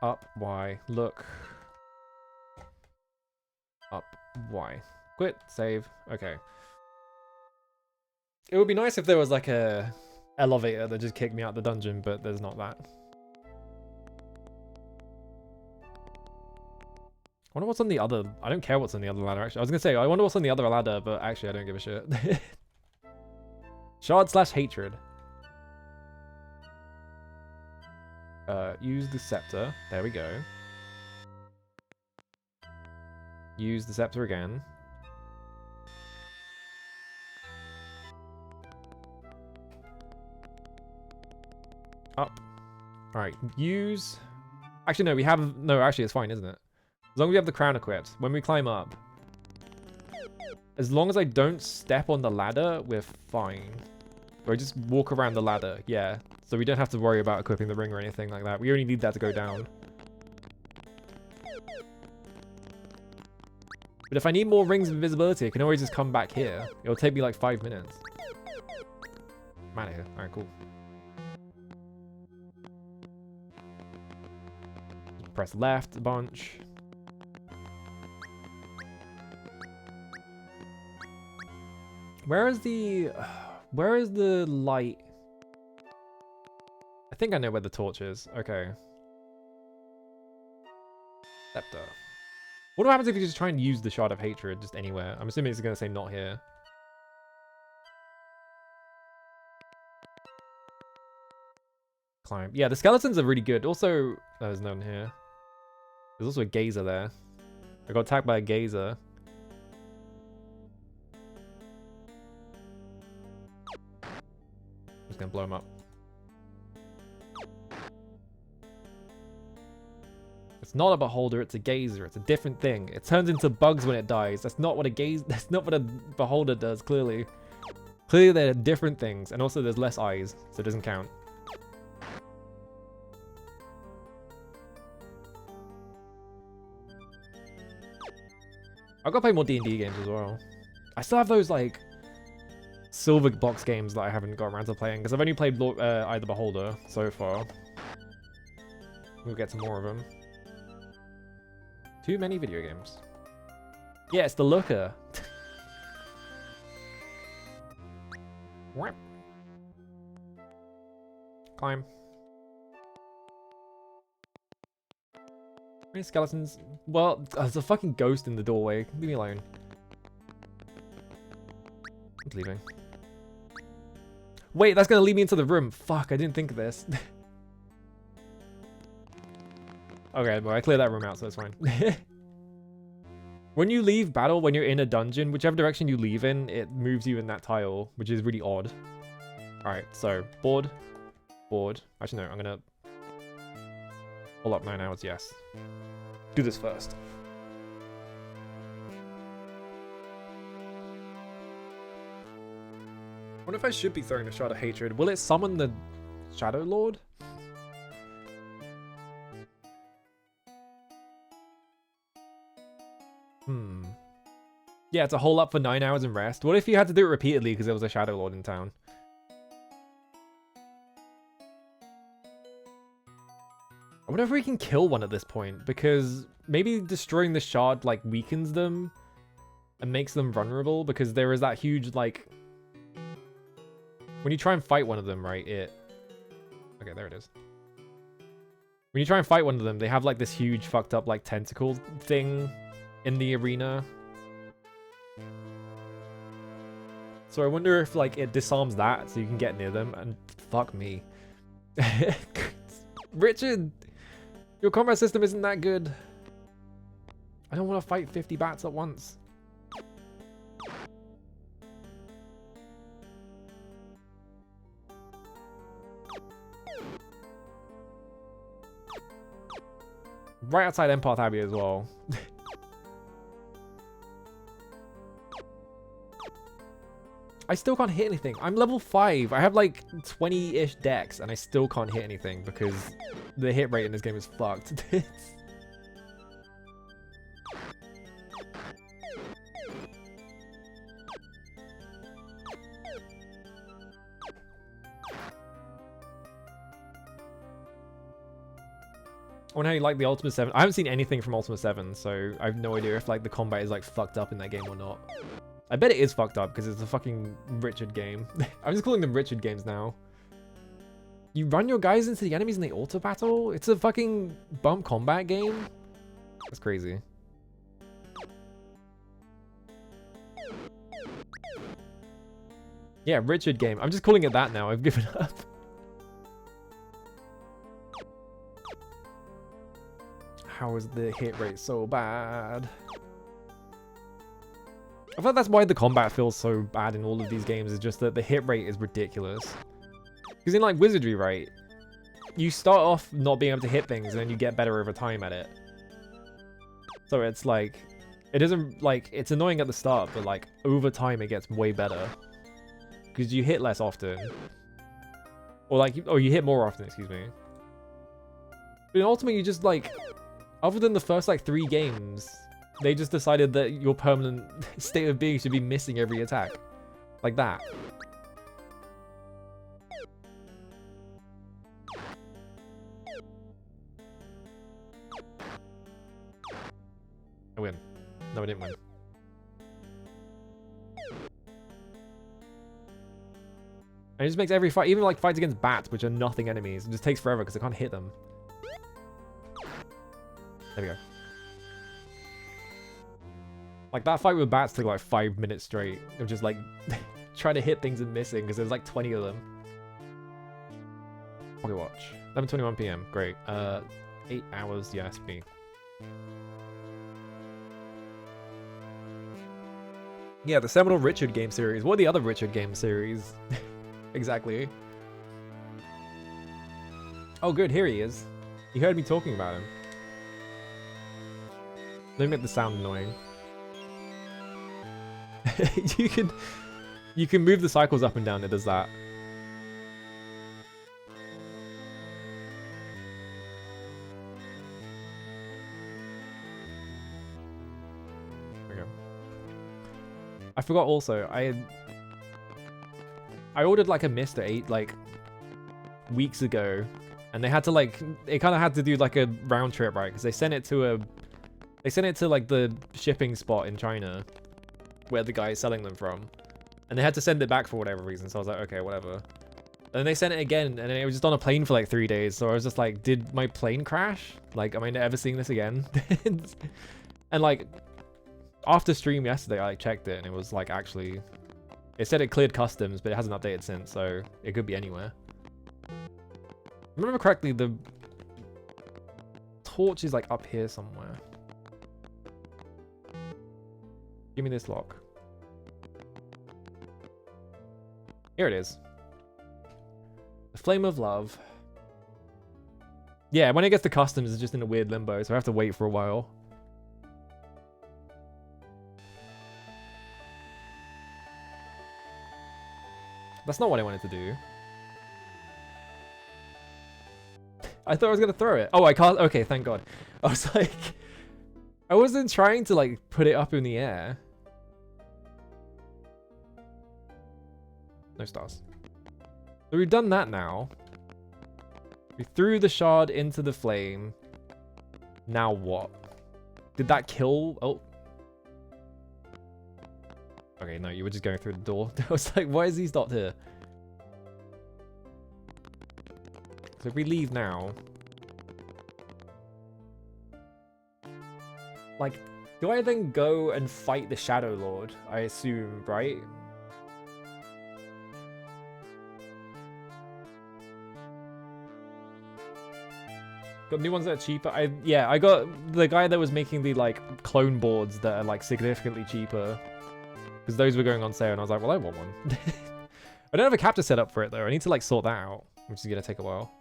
Up, Y, look. Up, Y. Quit, save. Okay. It would be nice if there was like a elevator that just kicked me out the dungeon, but there's not that. I wonder what's on the other... I don't care what's on the other ladder, actually. I was going to say, I wonder what's on the other ladder, but actually I don't give a shit. Shard / hatred. Use the scepter. There we go. Use the scepter again. Up. Alright, use... Actually, no, we have... No, actually, it's fine, isn't it? As long as we have the crown equipped, when we climb up... As long as I don't step on the ladder, we're fine. Or I just walk around the ladder, yeah. So we don't have to worry about equipping the ring or anything like that. We only need that to go down. But if I need more rings of invisibility, I can always just come back here. It'll take me like 5 minutes. I'm out of here. Alright, cool. Press left a bunch. Where is the light? I think I know where the torch is. Okay. Scepter. What happens if you just try and use the Shard of Hatred just anywhere? I'm assuming it's going to say not here. Climb. Yeah, the skeletons are really good. Also, there's none here. There's also a gazer there. I got attacked by a gazer. I'm just going to blow him up. It's not a beholder, it's a gazer. It's a different thing. It turns into bugs when it dies. That's not what a beholder does, clearly. Clearly they're different things, and also there's less eyes, so it doesn't count. I've got to play more D&D games as well. I still have those, like, silver box games that I haven't got around to playing, because I've only played Eye the Beholder so far. We'll get some more of them. Too many video games. Yeah, it's the looker. Climb. Any skeletons? Well, there's a fucking ghost in the doorway. Leave me alone. I'm leaving. Wait, that's gonna lead me into the room. Fuck, I didn't think of this. Okay, well, I cleared that room out, so it's fine. When you leave battle, when you're in a dungeon, whichever direction you leave in, it moves you in that tile, which is really odd. Alright, so, board. Actually, no, I'm gonna pull up 9 hours, yes. Do this first. I wonder if I should be throwing the Shard of Hatred. Will it summon the Shadow Lord? Yeah, it's a hole up for 9 hours and rest. What if you had to do it repeatedly because there was a Shadow Lord in town? I wonder if we can kill one at this point, because maybe destroying the shard, like, weakens them and makes them vulnerable, because there is that huge, like... When you try and fight one of them, right, Okay, there it is. When you try and fight one of them, they have, like, this huge fucked up, like, tentacle thing in the arena. So I wonder if, like, it disarms that so you can get near them, and fuck me. Richard! Your combat system isn't that good. I don't want to fight 50 bats at once. Right outside Empath Abbey as well. I still can't hit anything. I'm level 5. I have like 20-ish dex and I still can't hit anything because the hit rate in this game is fucked. I wonder how you like the Ultima 7. I haven't seen anything from Ultima 7, so I have no idea if like the combat is like fucked up in that game or not. I bet it is fucked up because it's a fucking Richard game. I'm just calling them Richard games now. You run your guys into the enemies and they auto battle? It's a fucking bump combat game? That's crazy. Yeah, Richard game. I'm just calling it that now. I've given up. How is the hit rate so bad? I thought that's why the combat feels so bad in all of these games, is just that the hit rate is ridiculous. Because in like Wizardry, right, you start off not being able to hit things and then you get better over time at it. So it's like, it doesn't, like, it's annoying at the start, but like over time it gets way better. Because you hit less often. Or like, or you hit more often, excuse me. But in Ultimate, you just like, other than the first like 3 games, they just decided that your permanent state of being should be missing every attack. Like that. I win. No, I didn't win. And it just makes every fight, even like fights against bats, which are nothing enemies, it just takes forever because I can't hit them. There we go. Like, that fight with bats took like 5 minutes straight of just like trying to hit things and missing because there's like 20 of them. Okay, watch. 11:21 PM. Great. 8 hours. Yes, me. Yeah, the seminal Richard game series. What are the other Richard game series? Exactly. Oh, good. Here he is. You heard me talking about him. Let me make the sound annoying. you can move the cycles up and down. It does that. There we go. I forgot also. I ordered like a Mr. 8 like weeks ago, and they had to like it kind of had to do like a round trip, right? Because they sent it to like the shipping spot in China where the guy is selling them from, and they had to send it back for whatever reason. So I was like, okay, whatever. And then they sent it again, and it was just on a plane for like 3 days. So I was just like, did my plane crash? Like, am I ever seeing this again? And like after stream yesterday, I like, checked it, and it was like actually It said it cleared customs, but it hasn't updated since, so it could be anywhere. If I remember correctly, the torch is like up here somewhere. Give me this lock. Here it is. The Flame of Love. Yeah, when it gets to customs, it's just in a weird limbo, so I have to wait for a while. That's not what I wanted to do. I thought I was going to throw it. Oh, I can't. Okay, thank God. I was like... I wasn't trying to, like, put it up in the air. No stars. So we've done that now. We threw the shard into the flame. Now what? Did that kill? Oh. Okay, no, you were just going through the door. I was like, why is he stopped here? So if we leave now... Like, do I then go and fight the Shadow Lord? I assume, right? Got new ones that are cheaper. Yeah, I got the guy that was making the like clone boards that are like significantly cheaper. Because those were going on sale and I was like, well, I want one. I don't have a capture set up for it though. I need to like sort that out, which is going to take a while.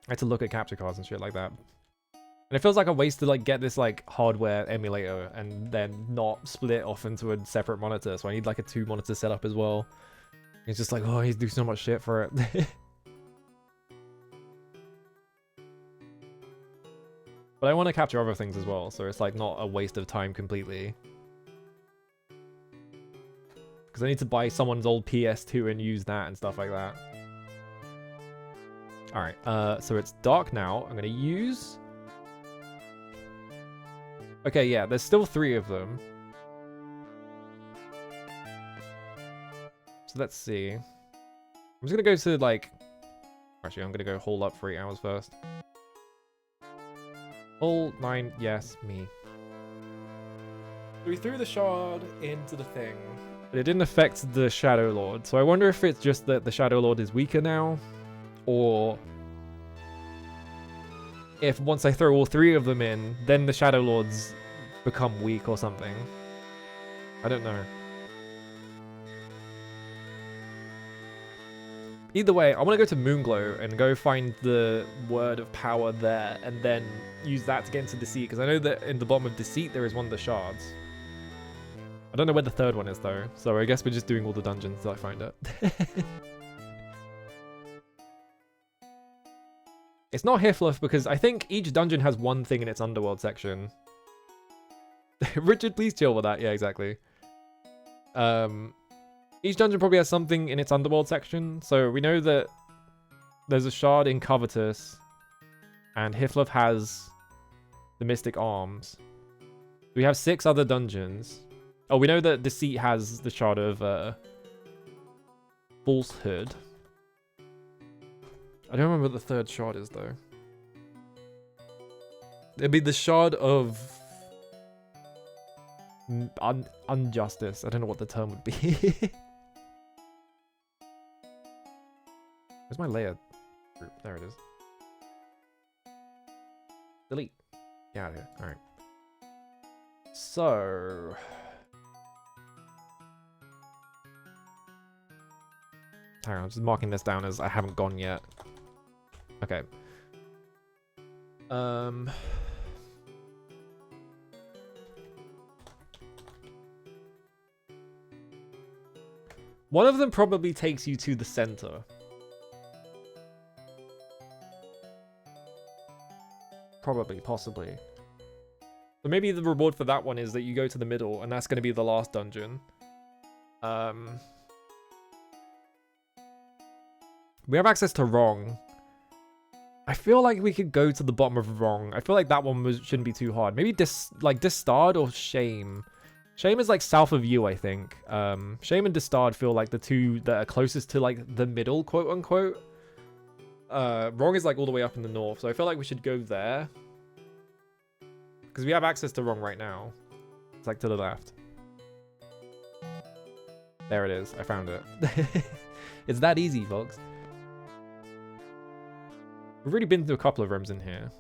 I had to look at capture cards and shit like that. And it feels like a waste to like get this like hardware emulator and then not split it off into a separate monitor. So I need like a 2 monitor setup as well. It's just like, oh, I need to do so much shit for it. But I want to capture other things as well, so it's like not a waste of time completely. Because I need to buy someone's old PS2 and use that and stuff like that. Alright, so it's dark now. I'm going to use... Okay, yeah, there's still 3 of them. So let's see. I'm just going to go to like... Actually, I'm going to go hold up for 8 hours first. All 9, yes, me. We threw the shard into the thing, but it didn't affect the Shadow Lord. So I wonder if it's just that the Shadow Lord is weaker now, or if once I throw all 3 of them in, then the Shadow Lords become weak or something. I don't know. Either way, I want to go to Moonglow and go find the Word of Power there and then use that to get into Deceit, because I know that in the bottom of Deceit there is one of the shards. I don't know where the 3rd one is though, so I guess we're just doing all the dungeons until I find it. It's not Hifluff because I think each dungeon has one thing in its underworld section. Richard, please chill with that. Yeah, exactly. Each dungeon probably has something in its underworld section, so we know that there's a shard in Covetous, and Hifluff has the Mystic Arms. We have 6 other dungeons. Oh, we know that Deceit has the shard of Falsehood. I don't remember what the 3rd shard is though. It'd be the shard of Unjustice. I don't know what the term would be. Where's my layer group? There it is. Delete. Get out of here. Alright. So... Hang on, I'm just marking this down as I haven't gone yet. Okay. One of them probably takes you to the center. Probably, possibly. So maybe the reward for that one is that you go to the middle, and that's going to be the last dungeon. We have access to Wrong. I feel like we could go to the bottom of Wrong. I feel like that one shouldn't be too hard. Maybe Distard or Shame. Shame is like south of you, I think. Shame and Distard feel like the 2 that are closest to like the middle, quote unquote. Wrong is like all the way up in the north, so I feel like we should go there. Because we have access to Wrong right now. It's like to the left. There it is. I found it. It's that easy, folks. We've already been through a couple of rooms in here.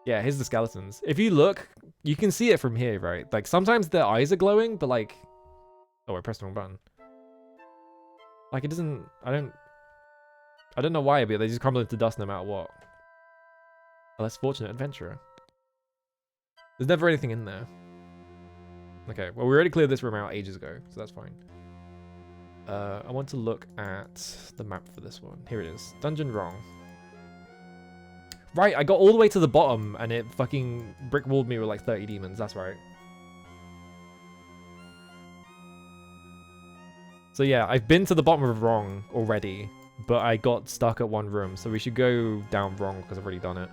Yeah, here's the skeletons. If you look, you can see it from here, right? Like, sometimes their eyes are glowing, but like... Oh, I pressed the wrong button. Like, it doesn't... I don't know why, but they just crumble into dust no matter what. A less fortunate adventurer. There's never anything in there. Okay, well, we already cleared this room out ages ago, so that's fine. I want to look at the map for this one. Here it is. Dungeon wrong. Right, I got all the way to the bottom, and it fucking brick-walled me with like 30 demons. That's right. So yeah, I've been to the bottom of wrong already, but I got stuck at one room, so we should go down wrong because I've already done it.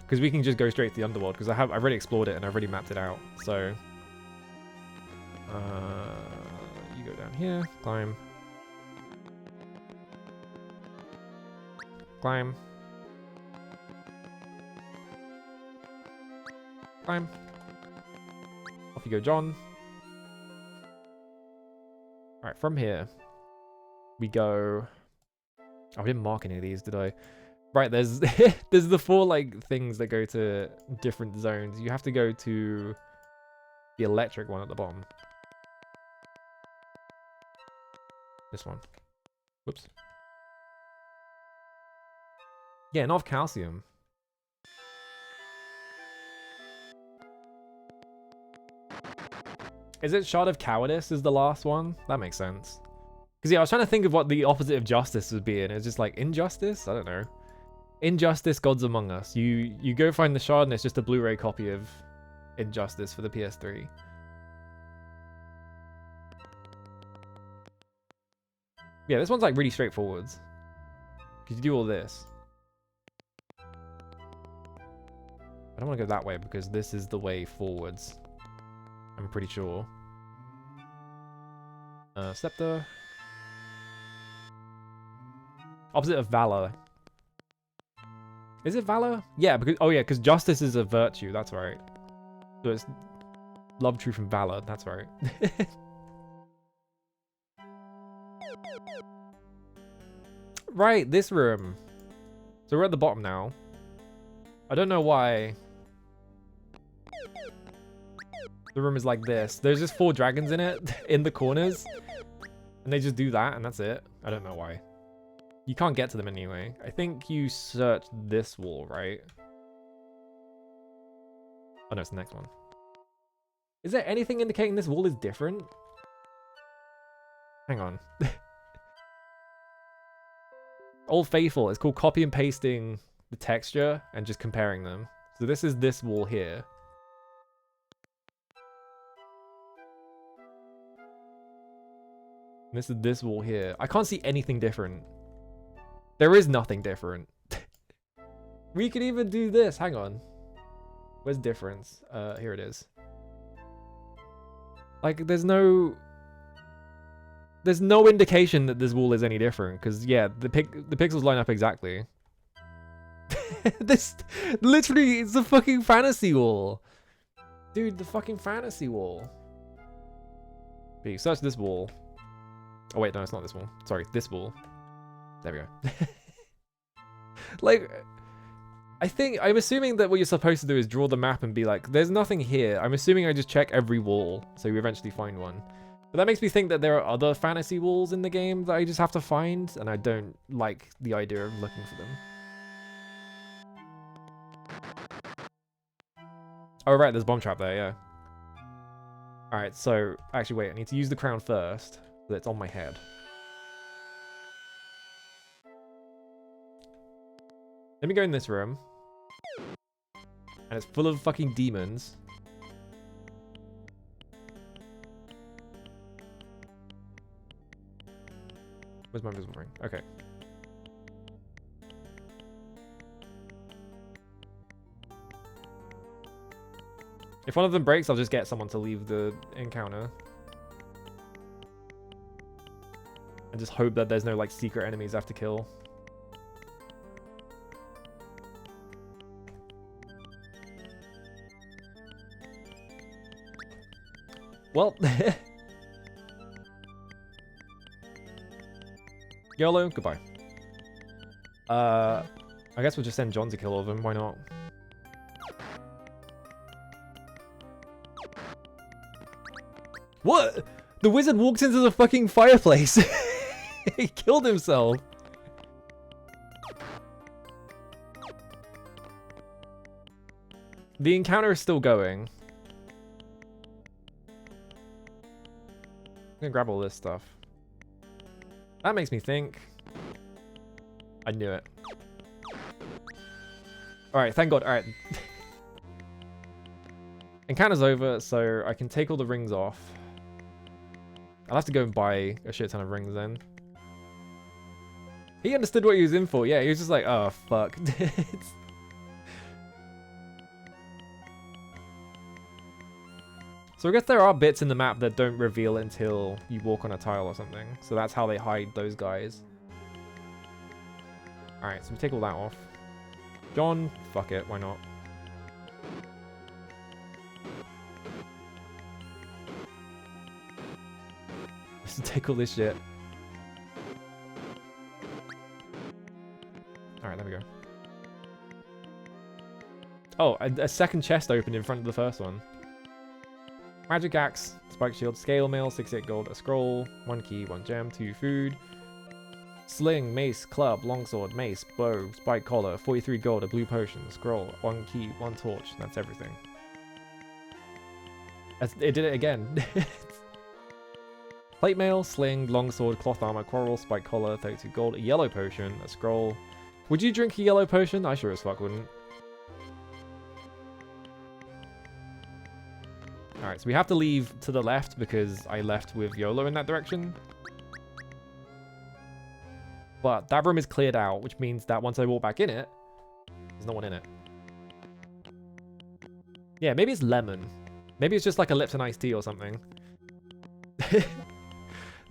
Because we can just go straight to the underworld, because I've already explored it and I've already mapped it out. So, you go down here, climb, climb, climb. Off you go, John. All right, from here we go. Oh, I didn't mark any of these, did I? Right, there's there's the 4 like things that go to different zones. You have to go to the electric one at the bottom. This one. Whoops. Yeah, not calcium. Is it Shard of Cowardice is the last one? That makes sense. Because yeah, I was trying to think of what the opposite of justice would be, and it's just like injustice? I don't know. Injustice, Gods Among Us. You go find the shard and it's just a Blu-ray copy of Injustice for the PS3. Yeah, this one's like really straightforward. Because you do all this. I don't want to go that way because this is the way forwards. I'm pretty sure. Scepter. Opposite of Valor. Is it Valor? Yeah, because because justice is a virtue, that's right. So it's love, truth, and valor, that's right. Right, this room. So we're at the bottom now. I don't know why the room is like this. There's just 4 dragons in it, in the corners. And they just do that, and that's it. I don't know why. You can't get to them anyway. I think you search this wall, right? Oh no, it's the next one. Is there anything indicating this wall is different? Hang on. Old Faithful, it's called copy and pasting the texture and just comparing them. So this is this wall here. And this is this wall here. I can't see anything different. There is nothing different. We could even do this. Hang on. Where's difference? Here it is. Like, there's no indication that this wall is any different. Because, yeah, the pixels line up exactly. This, literally, it's a fucking fantasy wall. Dude, the fucking fantasy wall. But you search this wall. Oh, wait, no, it's not this wall. Sorry, this wall. There we go. Like, I'm assuming that what you're supposed to do is draw the map and be like, there's nothing here. I'm assuming I just check every wall, so you eventually find one. But that makes me think that there are other fantasy walls in the game that I just have to find, and I don't like the idea of looking for them. Oh, right, there's a bomb trap there, yeah. Alright, so, actually, wait, I need to use the crown first, so that it's on my head. Let me go in this room. And it's full of fucking demons. Where's my invisible ring? Okay. If one of them breaks, I'll just get someone to leave the encounter. And just hope that there's no, like, secret enemies I have to kill. Well. YOLO, goodbye. I guess we'll just send John to kill all of them, why not? What? The wizard walked into the fucking fireplace. He killed himself. The encounter is still going. I'm gonna grab all this stuff. That makes me think. I knew it. Alright, thank God. Alright. Encounter's over, so I can take all the rings off. I'll have to go and buy a shit ton of rings then. He understood what he was in for. Yeah, he was just like, oh, fuck. So I guess there are bits in the map that don't reveal until you walk on a tile or something. So that's how they hide those guys. Alright, so we take all that off. John, fuck it, why not? Just take all this shit. Alright, there we go. Oh, a second chest opened in front of the first one. Magic axe, spike shield, scale mail, 68 gold, a scroll, 1 key, 1 gem, 2 food. Sling, mace, club, longsword, mace, bow, spike collar, 43 gold, a blue potion, scroll, 1 key, 1 torch. That's everything. It did it again. Plate mail, sling, longsword, cloth armor, coral, spike collar, 32 gold, a yellow potion, a scroll. Would you drink a yellow potion? I sure as fuck wouldn't. Alright, so we have to leave to the left because I left with YOLO in that direction. But that room is cleared out, which means that once I walk back in it, there's no one in it. Yeah, maybe it's lemon. Maybe it's just like a Lipton iced tea or something.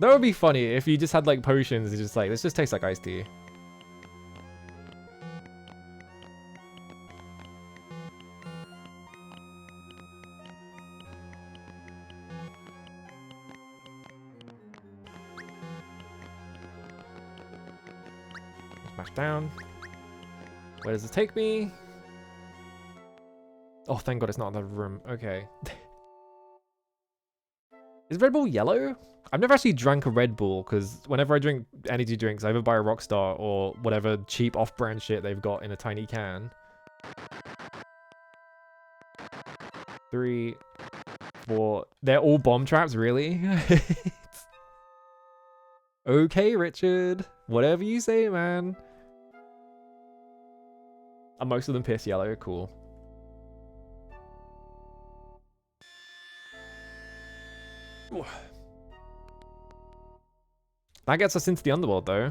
That would be funny if you just had like potions and just like, this just tastes like iced tea. Smash down. Where does this take me? Oh, thank God it's not in the room. Okay. Is Red Bull yellow? I've never actually drank a Red Bull because whenever I drink energy drinks, I either buy a Rockstar or whatever cheap off-brand shit they've got in a tiny can. 3, 4. They're all bomb traps, really? Okay, Richard. Whatever you say, man. Are most of them piss yellow? Cool. Ooh. That gets us into the underworld, though.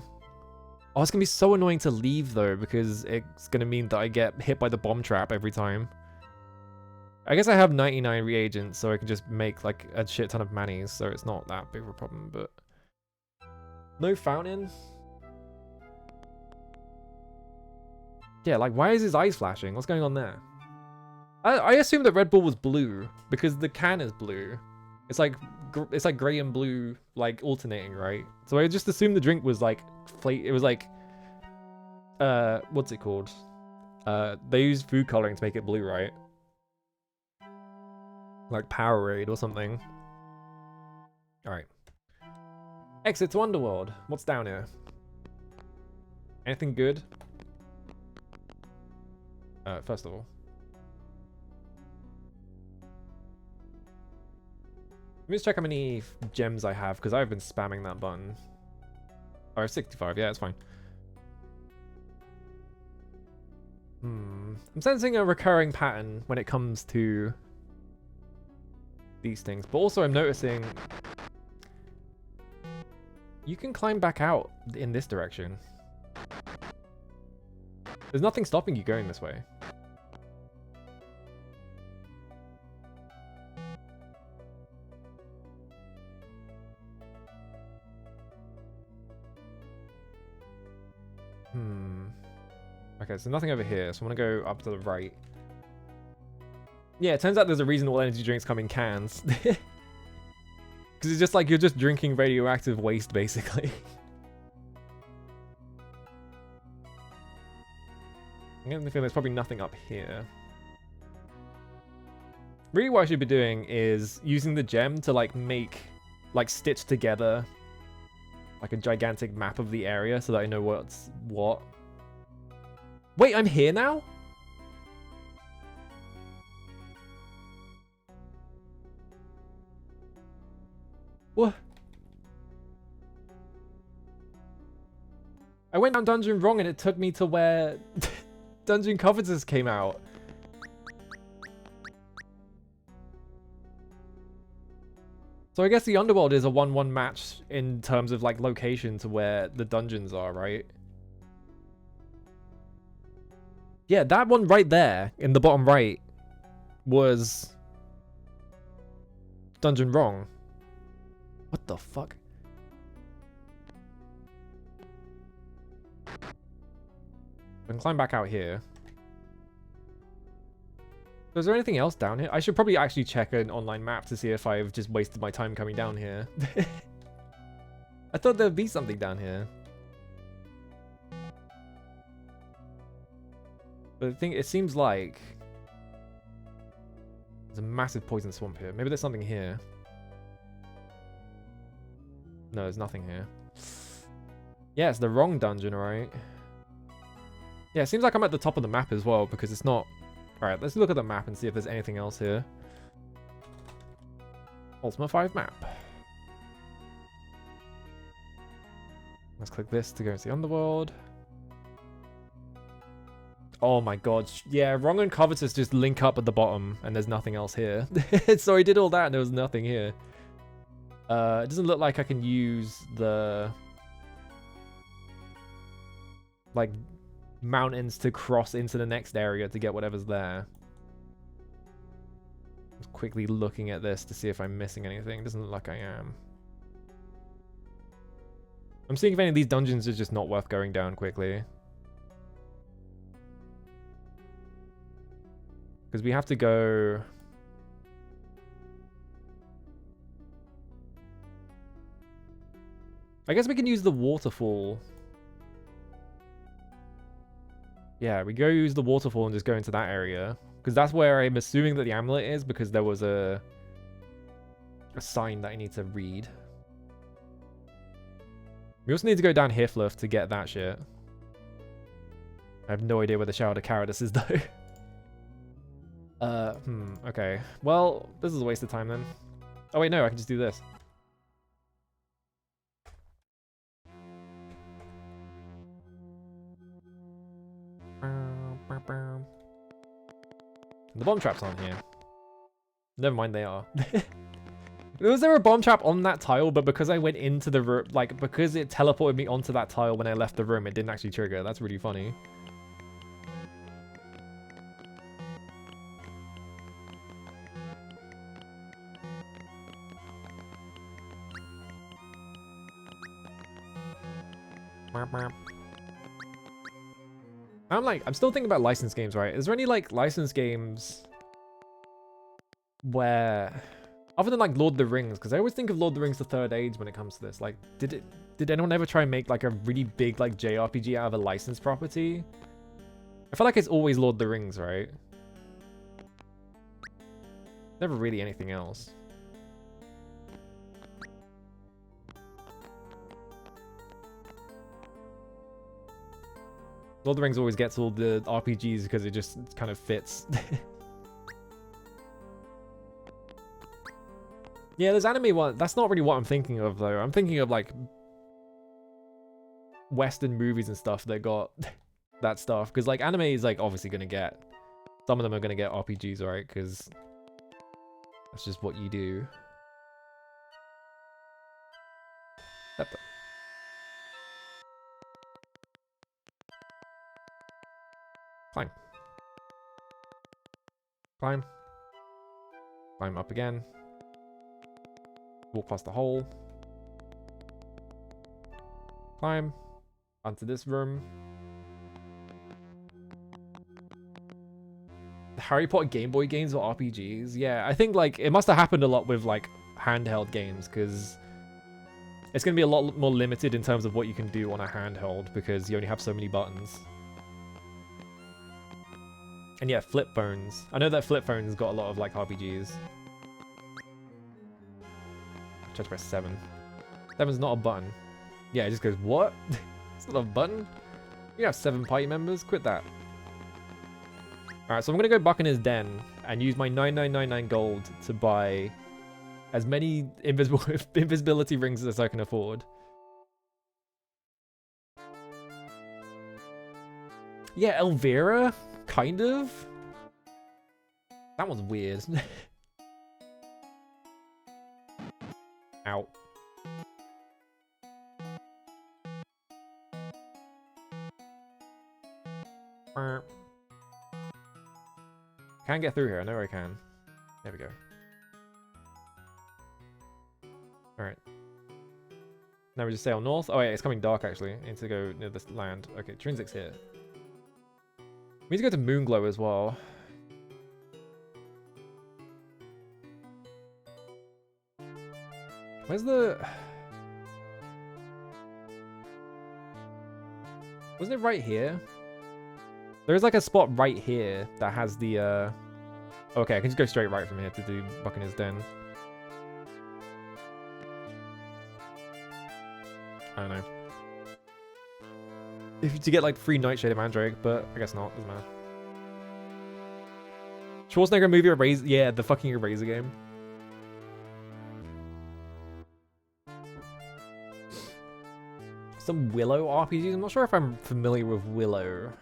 Oh, it's going to be so annoying to leave, though, because it's going to mean that I get hit by the bomb trap every time. I guess I have 99 reagents, so I can just make, like, a shit ton of manis, so it's not that big of a problem, but... No fountain? Yeah, like, why is his eyes flashing? What's going on there? I assumed that Red Bull was blue, because the can is blue. It's like grey and blue, like, alternating, right? So I just assumed the drink was, like, it was, like... what's it called? They use food coloring to make it blue, right? Like Powerade or something. Alright. Exit to Underworld. What's down here? Anything good? First of all. Let me just check how many gems I have, because I've been spamming that button. Oh, 65. Yeah, it's fine. I'm sensing a recurring pattern when it comes to these things, but also I'm noticing you can climb back out in this direction. There's nothing stopping you going this way. Okay, so nothing over here, so I'm gonna go up to the right. Yeah, it turns out there's a reason all energy drinks come in cans. Because it's just like you're just drinking radioactive waste, basically. I'm getting the feeling there's probably nothing up here. Really what I should be doing is using the gem to like stitch together like a gigantic map of the area so that I know what's what. Wait, I'm here now? What? I went down dungeon wrong and it took me to where Dungeon Covetous came out. So I guess the Underworld is a 1-1 match in terms of like location to where the dungeons are, right? Yeah, that one right there in the bottom right was dungeon wrong. What the fuck? I can climb back out here. So is there anything else down here? I should probably actually check an online map to see if I've just wasted my time coming down here. I thought there'd be something down here. But I think it seems like there's a massive poison swamp here. Maybe there's something here. No, there's nothing here. Yeah, it's the wrong dungeon, right? Yeah, it seems like I'm at the top of the map as well because it's not... Alright, let's look at the map and see if there's anything else here. Ultima V map. Let's click this to go into the Underworld. Oh my god. Yeah, Wrong and Covetous just link up at the bottom and there's nothing else here. So I did all that and there was nothing here. It doesn't look like I can use the... like... mountains to cross into the next area to get whatever's there. Just quickly looking at this to see if I'm missing anything. Doesn't look like I am. I'm seeing if any of these dungeons are just not worth going down quickly. Because we have to go... I guess we can use the waterfall. Yeah, we go use the waterfall and just go into that area. Because that's where I'm assuming that the amulet is, because there was a sign that I need to read. We also need to go down Hifluth to get that shit. I have no idea where the Shower to Caritas is, though. Okay. Well, this is a waste of time, then. Oh, wait, no, I can just do this. The bomb traps aren't here. Never mind, they are. Was there a bomb trap on that tile, but because I went into the room, like, because it teleported me onto that tile when I left the room, it didn't actually trigger. That's really funny. I'm still thinking about licensed games, right? Is there any, like, licensed games where, other than, like, Lord of the Rings, because I always think of Lord of the Rings The Third Age when it comes to this. Like, did anyone ever try and make, like, a really big, like, JRPG out of a licensed property? I feel like it's always Lord of the Rings, right? Never really anything else. Lord of the Rings always gets all the RPGs because it just kind of fits. Yeah, there's anime one. That's not really what I'm thinking of, though. I'm thinking of, like, Western movies and stuff that got that stuff. Because, like, anime is, like, obviously going to get... Some of them are going to get RPGs, right? Because that's just what you do. Climb. Climb. Climb up again. Walk past the hole. Climb. Onto this room. The Harry Potter Game Boy games or RPGs? Yeah, I think, like, it must have happened a lot with, like, handheld games, because it's going to be a lot more limited in terms of what you can do on a handheld, because you only have so many buttons. And yeah, flip phones. I know that flip phones got a lot of like RPGs. Try to press 7. 7's not a button. Yeah, it just goes, what? It's not a button? You have 7 party members? Quit that. Alright, so I'm going to go Buccaneer's Den and use my 9999 gold to buy as many invisibility rings as I can afford. Yeah, Elvira? Kind of? That one's weird. Ow. Can't get through here. I know I can. There we go. Alright. Now we just sail north. Oh, yeah, it's coming dark, actually. I need to go near this land. Okay, Trinsic's here. We need to go to Moonglow as well. Where's the... Wasn't it right here? There's like a spot right here that has the, Okay, I can just go straight right from here to do Buccaneer's Den. I don't know. To get like free Nightshade of Mandrake, but I guess not. Doesn't matter. Schwarzenegger movie Eraser? Yeah, the fucking Eraser game. Some Willow RPGs? I'm not sure if I'm familiar with Willow.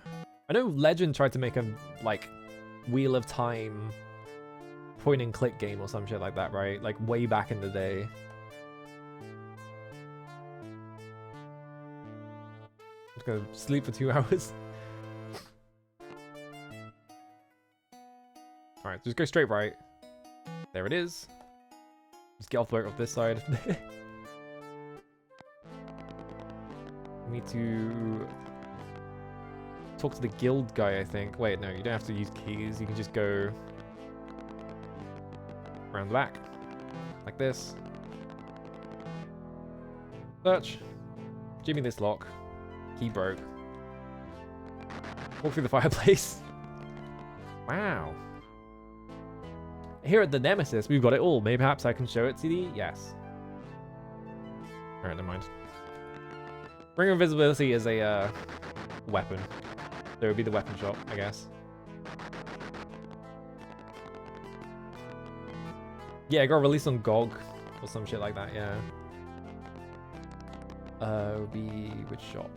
I know Legend tried to make a, like, Wheel of Time point and click game or some shit like that, right? Like, way back in the day. I'm just gonna sleep for 2 hours. Alright, just go straight right. There it is. Just get off the boat off this side. Need to talk to the guild guy, I think. Wait, no, you don't have to use keys. You can just go around the back. Like this. Search. Give me this lock. Key broke. Walk through the fireplace. Wow. Here at the Nemesis, we've got it all. Maybe perhaps I can show it to thee? Yes. Alright, never mind. Ring of Invisibility is a weapon. So it would be the weapon shop, I guess. Yeah, it got released on GOG or some shit like that, yeah. It would be which shop?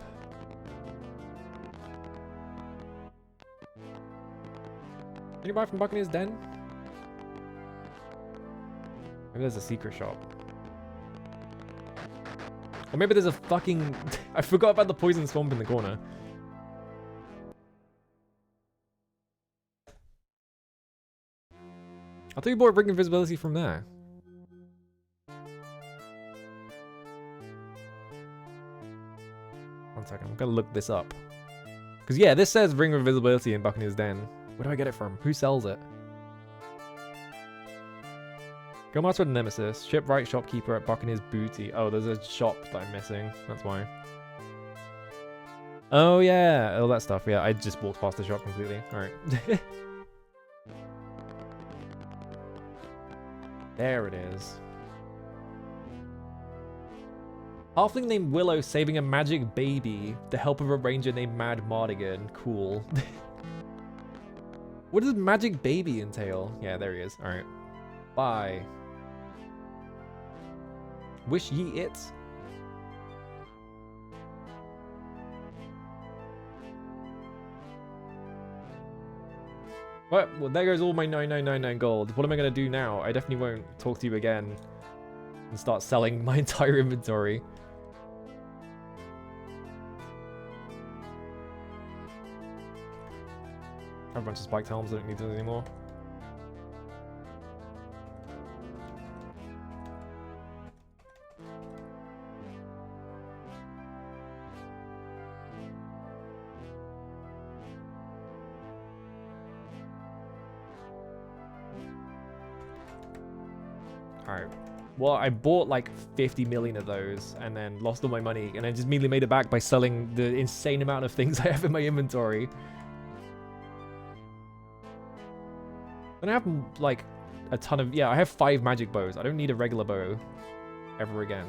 Can you buy from Buccaneer's Den? Maybe there's a secret shop. Or maybe there's a fucking... I forgot about the poison swamp in the corner. I thought you bought Ring of Invisibility from there. One second, I'm gonna look this up. Because yeah, this says Ring of Invisibility in Buccaneer's Den. Where do I get it from? Who sells it? Go master the Nemesis. Shipwright shopkeeper at Buccaneer's Booty. Oh, there's a shop that I'm missing. That's why. Oh, yeah. All that stuff. Yeah, I just walked past the shop completely. Alright. There it is. Halfling named Willow saving a magic baby. The help of a ranger named Mad Mardigan. Cool. What does magic baby entail? Yeah, there he is. Alright. Bye. Wish ye it. Well, there goes all my 9999 gold. What am I going to do now? I definitely won't talk to you again and start selling my entire inventory. I have a bunch of spiked helms. I don't need those anymore. Well, I bought like 50 million of those and then lost all my money and then just immediately made it back by selling the insane amount of things I have in my inventory. And I have like a ton of, yeah, I have 5 magic bows. I don't need a regular bow ever again.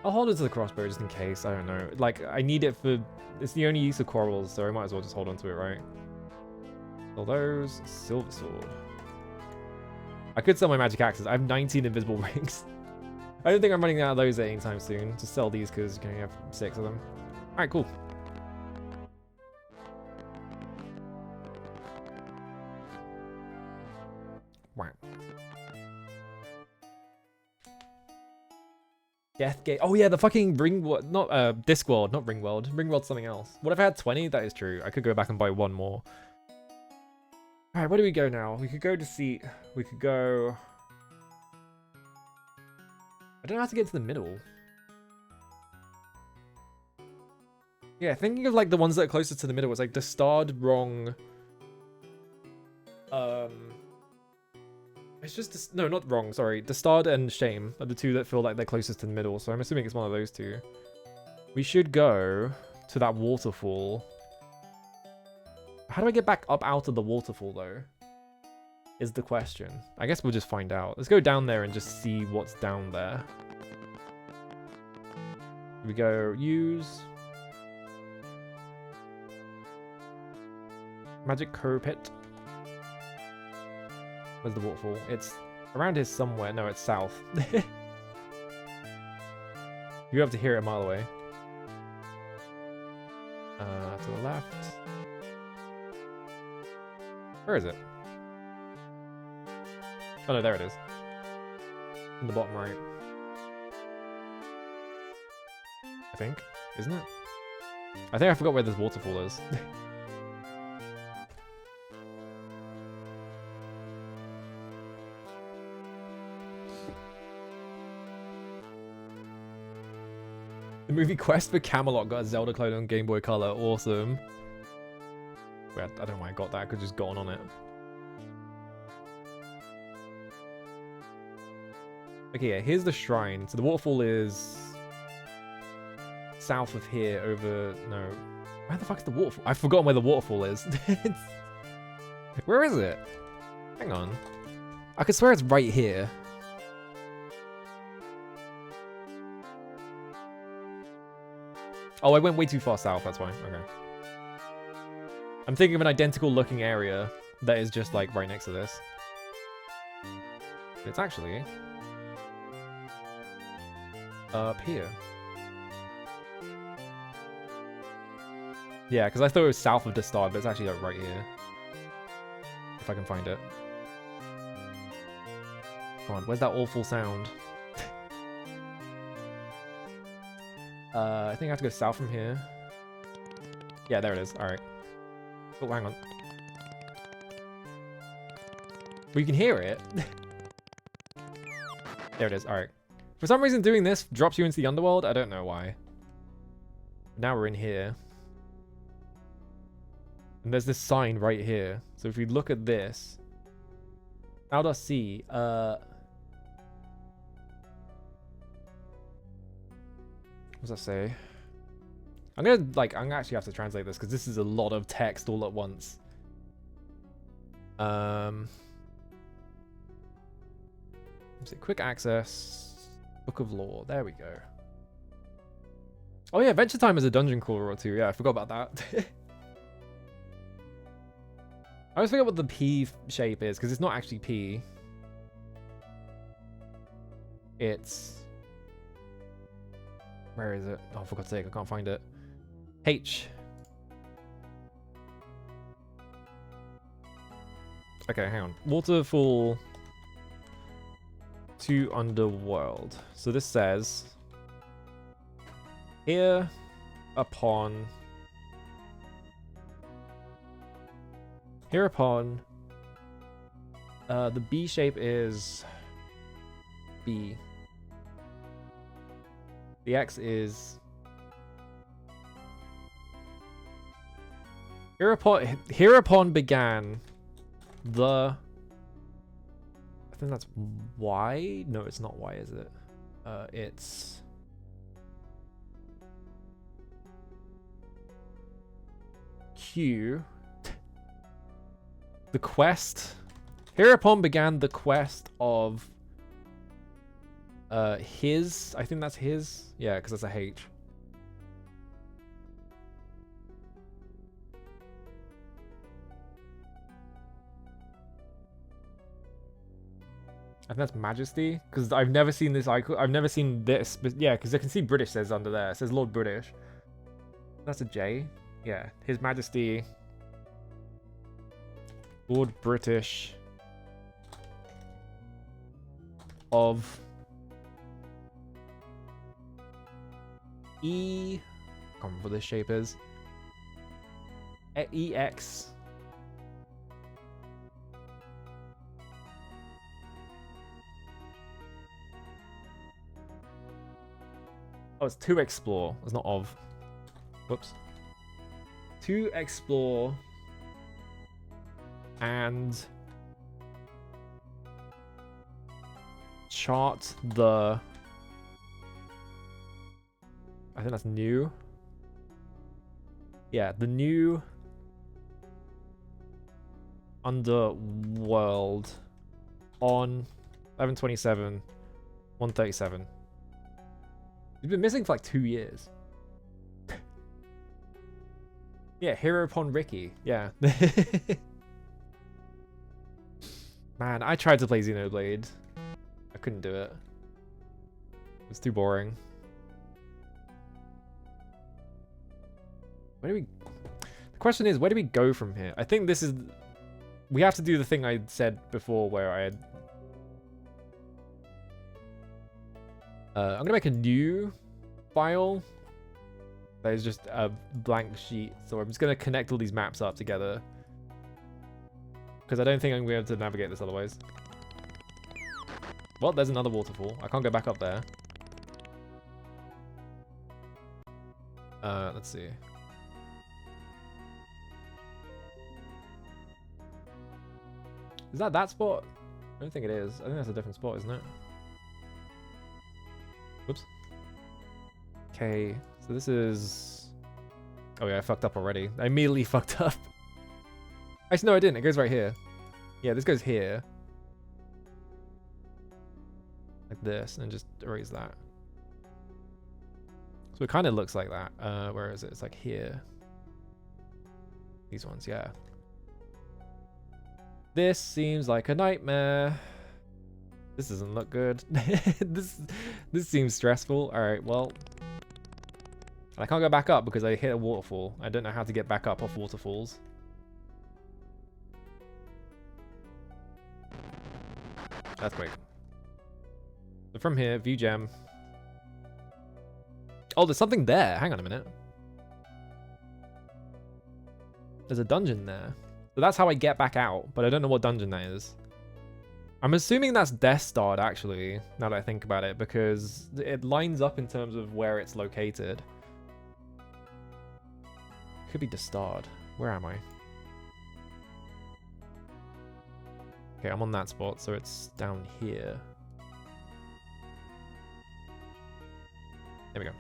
I'll hold it to the crossbow just in case, I don't know. Like, I need it for, it's the only use of corals, so I might as well just hold on to it, right? All those, silver sword. I could sell my magic axes. I have 19 invisible rings. I don't think I'm running out of those anytime soon. Just sell these because you can only have 6 of them. Alright, cool. Wow. Deathgate. Oh yeah, the fucking Ringworld, not Discworld, not Ringworld. Ringworld's something else. What if I had 20? That is true. I could go back and buy 1 more. Alright, where do we go now? We could go to see. We could go. I don't know how to get to the middle. Yeah, thinking of like the ones that are closest to the middle, it's like Dastard, Wrong. It's just no, not Wrong. Sorry, Dastard and Shame are the 2 that feel like they're closest to the middle. So I'm assuming it's one of those 2. We should go to that waterfall. How do I get back up out of the waterfall though? Is the question. I guess we'll just find out. Let's go down there and just see what's down there. We go use Magic Crow Pit. Where's the waterfall? It's around here somewhere. No, it's south. You'll have to hear it a mile away. To the left. Where is it? Oh no, there it is. In the bottom right. I think. Isn't it? I think I forgot where this waterfall is. The movie Quest for Camelot got a Zelda clone on Game Boy Color. Awesome. Wait, I don't know why I got that. I could just gone on it. Okay, yeah, here's the shrine. So the waterfall is south of here over... No. Where the fuck's the waterfall? I've forgotten where the waterfall is. Where is it? Hang on. I could swear it's right here. Oh, I went way too far south, that's why. Okay. I'm thinking of an identical looking area that is just like right next to this. It's actually up here. Yeah, because I thought it was south of Dastard, but it's actually like right here. If I can find it. Come on, where's that awful sound? I think I have to go south from here. Yeah, there it is. Alright. Oh, hang on. Well, you can hear it. There it is. Alright. For some reason, doing this drops you into the underworld. I don't know why. Now we're in here. And there's this sign right here. So if we look at this... How do I see? What does that say? I'm gonna actually have to translate this because this is a lot of text all at once. Let's see, quick access, Book of Lore. There we go. Oh yeah, Adventure Time is a dungeon crawler or 2. Yeah, I forgot about that. I always forget what the P shape is because it's not actually P. It's... Where is it? Oh, for God's sake, I can't find it. H. Okay, hang on. Waterfall to Underworld. So this says... Here upon... Hereupon... the B shape is... B. The X is... Hereupon began the I think that's Y. No, it's not Y, is it? It's Q. The quest. Hereupon began the quest of his. I think that's his. Yeah, because that's a H. I think that's Majesty, because I've never seen this icon. I've never seen this. But yeah, because I can see British says under there. It says Lord British. That's a J. Yeah, His Majesty. Lord British. Of. E. I can't remember what this shape is. EX. Oh, it's to explore. It's not of. Whoops. To explore and chart the. I think that's new. Yeah, the new underworld on 11/27, 137. He's been missing for like 2 years. Yeah, Hereupon Ricky. Yeah. Man, I tried to play Xenoblade. I couldn't do it. It was too boring. Where do we... The question is, where do we go from here? I think this is... We have to do the thing I said before where I had... I'm gonna make a new file that is just a blank sheet. So I'm just gonna connect all these maps up together, because I don't think I'm gonna be able to navigate this otherwise. Well, there's another waterfall. I can't go back up there. Let's see. Is that spot? I don't think it is. I think that's a different spot, isn't it? Whoops. Okay, so this is... Oh yeah, I fucked up already. I immediately fucked up. Actually, no, I didn't. It goes right here. Yeah, this goes here. Like this, and just erase that. So it kind of looks like that. Where is it? It's like here. These ones, yeah. This seems like a nightmare. This doesn't look good. This seems stressful. Alright, well. I can't go back up because I hit a waterfall. I don't know how to get back up off waterfalls. That's quick. So from here, view gem. Oh, there's something there. Hang on a minute. There's a dungeon there. So that's how I get back out, but I don't know what dungeon that is. I'm assuming that's Death Starred, actually, now that I think about it, because it lines up in terms of where it's located. Could be Starred. Where am I? Okay, I'm on that spot, so it's down here. There we go.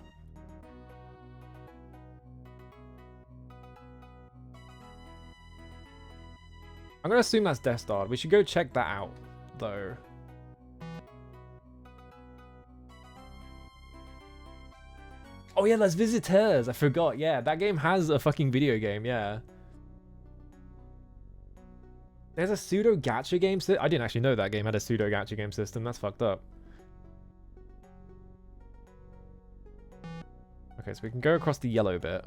I'm gonna assume that's Death Starred. We should go check that out, though. Oh yeah, there's visitors. I forgot. Yeah, that game has a fucking video game. Yeah. There's a pseudo gacha game. I didn't actually know that game had a pseudo gacha game system. That's fucked up. Okay, so we can go across the yellow bit.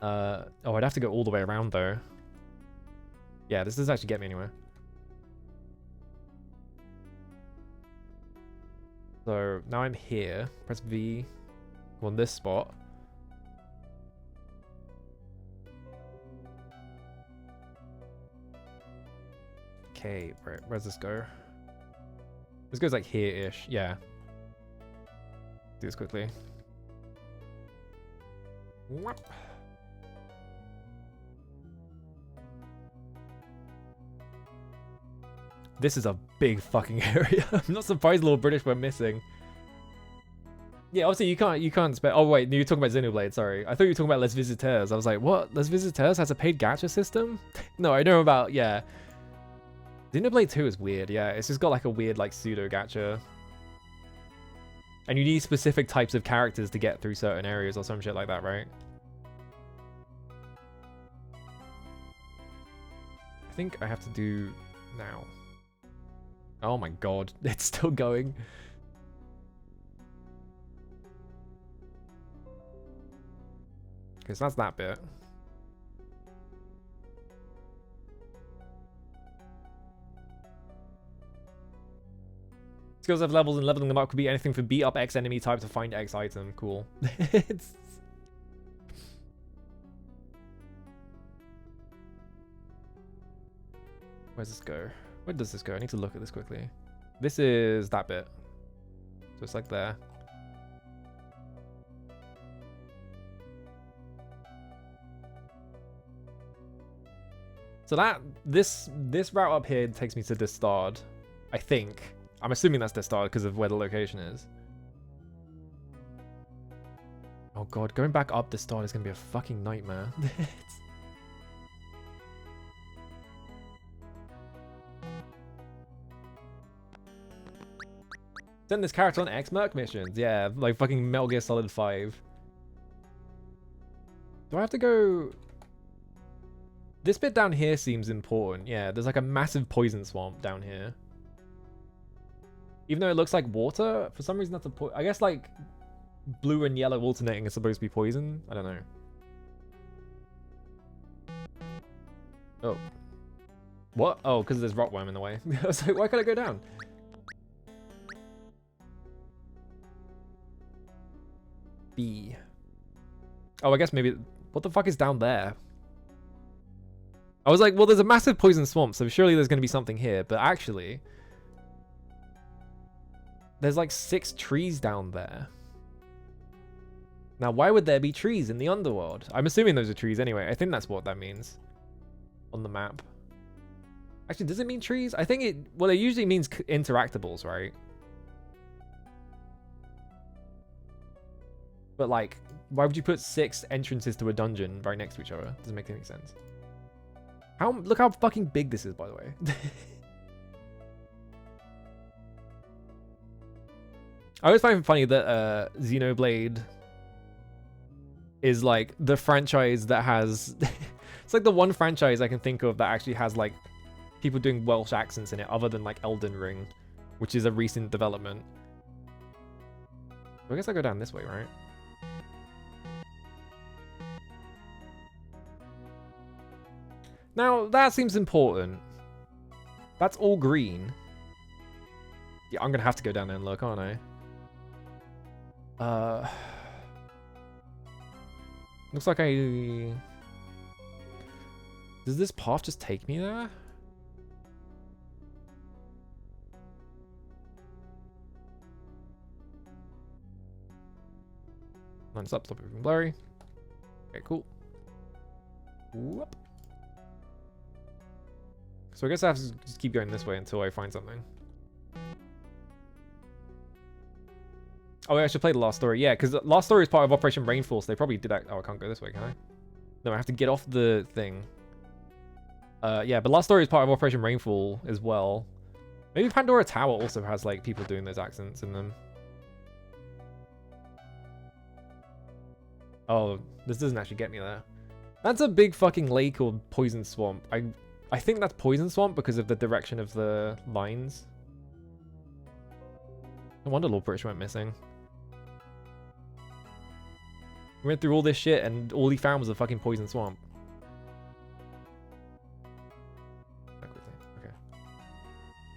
Oh, I'd have to go all the way around though. Yeah, this doesn't actually get me anywhere. So now I'm here. Press V. Go on this spot. Okay, where's this go? This goes like here-ish. Yeah. Do this quickly. Whoop. This is a big fucking area. I'm not surprised little British went missing. Yeah, obviously you can't spend. Oh wait, you're talking about Xenoblade. Sorry, I thought you were talking about Les Visiteurs. I was like, what? Les Visiteurs has a paid gacha system? No, I know about, yeah. Xenoblade 2 is weird. Yeah, it's just got like a weird like pseudo gacha. And you need specific types of characters to get through certain areas or some shit like that, right? I think I have to do now. Oh my god, it's still going. Okay, so that's that bit. Skills have levels, and leveling them up could be anything from beat up X enemy type to find X item. Cool. It's... Where's this go? Where does this go? I need to look at this quickly. This is that bit. So it's like there. So that this route up here takes me to Distard, I think. I'm assuming that's Distard because of where the location is. Oh god, going back up Distard is gonna be a fucking nightmare. Send this character on X-Merc missions. Yeah, like fucking Metal Gear Solid 5. Do I have to go... This bit down here seems important. Yeah, there's like a massive poison swamp down here. Even though it looks like water, for some reason that's a I guess like blue and yellow alternating is supposed to be poison. I don't know. Oh. What? Oh, because there's rockworm in the way. I was like, why can't I go down? B. Oh, I guess maybe... What the fuck is down there? I was like, well, there's a massive poison swamp, so surely there's going to be something here. But actually... There's like 6 trees down there. Now, why would there be trees in the underworld? I'm assuming those are trees anyway. I think that's what that means on the map. Actually, does it mean trees? I think it... Well, it usually means interactables, right? But like, why would you put 6 entrances to a dungeon right next to each other? Doesn't make any sense. Look how fucking big this is, by the way. I always find it funny that Xenoblade is like the franchise that has... It's like the one franchise I can think of that actually has like people doing Welsh accents in it other than like Elden Ring, which is a recent development. So I guess I go down this way, right? Now, that seems important. That's all green. Yeah, I'm gonna have to go down there and look, aren't I? Looks like I... Does this path just take me there? Lines up, stop it being blurry. Okay, cool. Whoop. So I guess I have to just keep going this way until I find something. Oh, I should play the last story. Yeah, because the last story is part of Operation Rainfall, so they probably did that. Oh, I can't go this way, can I? No, I have to get off the thing. Yeah, but last story is part of Operation Rainfall as well. Maybe Pandora Tower also has like people doing those accents in them. Oh, this doesn't actually get me there. That's a big fucking lake or poison swamp. I think that's poison swamp because of the direction of the lines. No wonder Lord British went missing. We went through all this shit and all he found was a fucking poison swamp. Okay.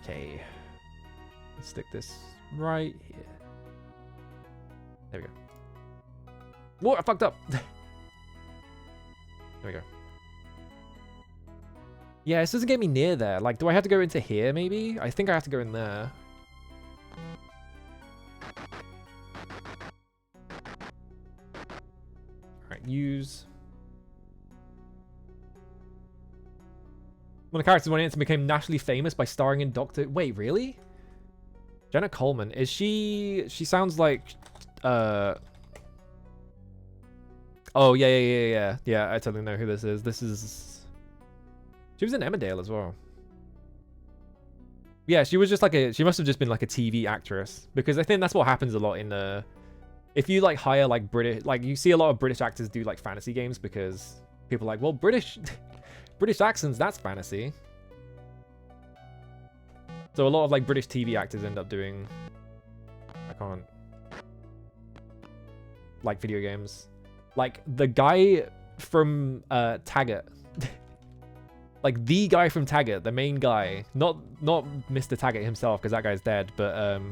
Okay. Let's stick this right here. There we go. Whoa, I fucked up! There we go. Yeah, this doesn't get me near there. Like, do I have to go into here, maybe? I think I have to go in there. Alright, use. One of the characters went in and became nationally famous by starring in Doctor... Wait, really? Jenna Coleman. Is she... She sounds like... Oh, yeah. Yeah, I totally know who this is. This is... She was in Emmerdale as well. Yeah, she was just like a... She must have just been like a TV actress. Because I think that's what happens a lot in the... If you like hire like British... Like you see a lot of British actors do like fantasy games because people are like, well, British accents, that's fantasy. So a lot of like British TV actors end up doing... I can't... Like video games. Like the guy from Taggart. Like the guy from Taggart, the main guy. Not Mr. Taggart himself, because that guy's dead, but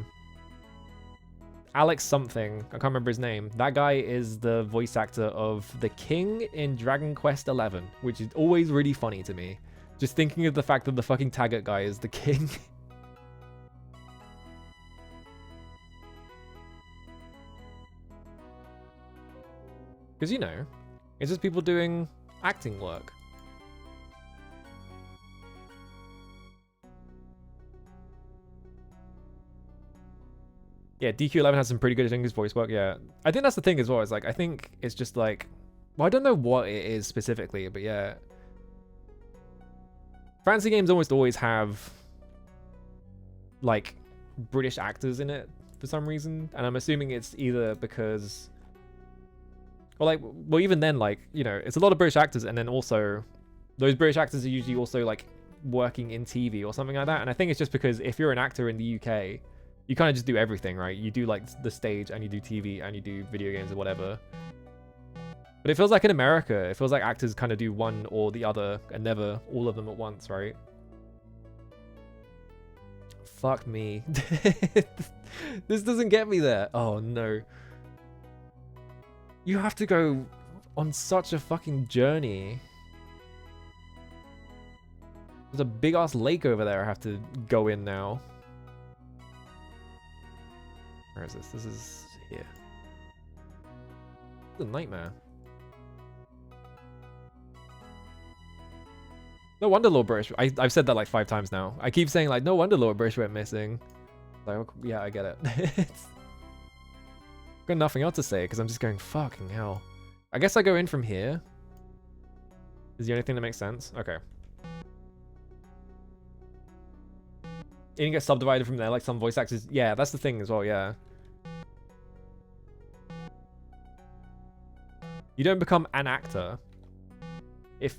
Alex something. I can't remember his name. That guy is the voice actor of the King in Dragon Quest XI, which is always really funny to me. Just thinking of the fact that the fucking Taggart guy is the king. Because, you know, it's just people doing acting work. Yeah, DQ11 has some pretty good English voice work, yeah. I think that's the thing as well, is like, I think it's just like... Well, I don't know what it is specifically, but yeah. Fantasy games almost always have, like, British actors in it for some reason. And I'm assuming it's either because... Or like, well, even then, like, you know, it's a lot of British actors, and then also, those British actors are usually also, like, working in TV or something like that. And I think it's just because if you're an actor in the UK, you kind of just do everything, right? You do, like, the stage, and you do TV, and you do video games or whatever. But it feels like in America, it feels like actors kind of do one or the other, and never all of them at once, right? Fuck me. This doesn't get me there. Oh, no. You have to go on such a fucking journey. There's a big ass lake over there I have to go in now. Where is this? This is here. It's a nightmare. No wonder Lord British. I've said that like 5 times now. I keep saying like, no wonder Lord British went missing. Like, yeah, I get it. Got nothing else to say because I'm just going, fucking hell. I guess I go in from here. Is the only thing that makes sense? Okay. You can get subdivided from there like some voice actors. Yeah, that's the thing as well, yeah. You don't become an actor. If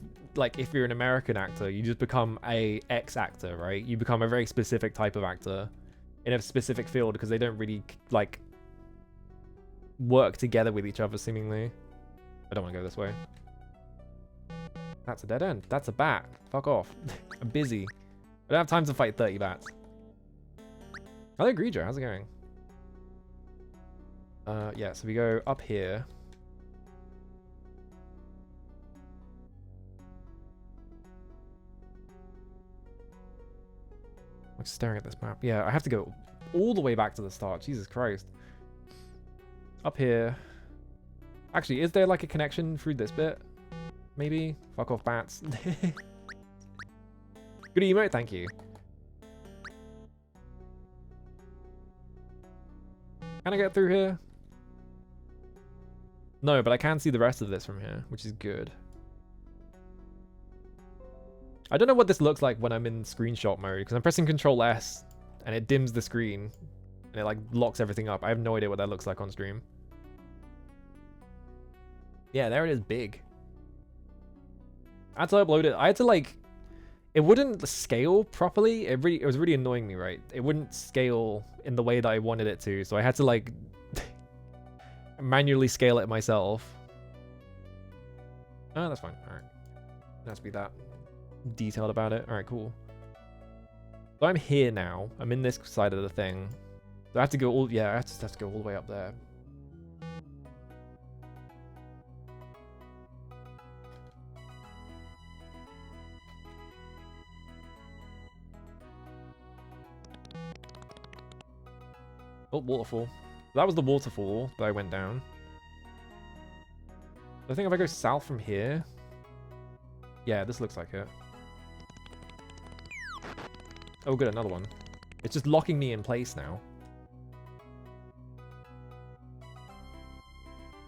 you're an American actor, you just become a ex-actor, right? You become a very specific type of actor in a specific field because they don't really, like, work together with each other, seemingly. I don't want to go this way. That's a dead end. That's a bat. Fuck off. I'm busy. I don't have time to fight 30 bats. Hello, Greejo. How's it going? Yeah, so we go up here. I'm staring at this map. Yeah, I have to go all the way back to the start. Jesus Christ. Up here. Actually, is there like a connection through this bit? Maybe? Fuck off, bats. Good emote, thank you. Can I get through here? No, but I can see the rest of this from here, which is good. I don't know what this looks like when I'm in screenshot mode, because I'm pressing Control S, and it dims the screen, and it like locks everything up. I have no idea what that looks like on stream. Yeah, there it is, big. I had to upload it. I had to like, it wouldn't scale properly. It was really annoying me, right? It wouldn't scale in the way that I wanted it to, so I had to like manually scale it myself. Oh, that's fine. All right, it has to be that detailed about it. All right, cool. So I'm here now. I'm in this side of the thing. So I have to go all. Yeah, I have to go all the way up there. Oh, waterfall. That was the waterfall that I went down. I think if I go south from here... Yeah, this looks like it. Oh, good, another one. It's just locking me in place now.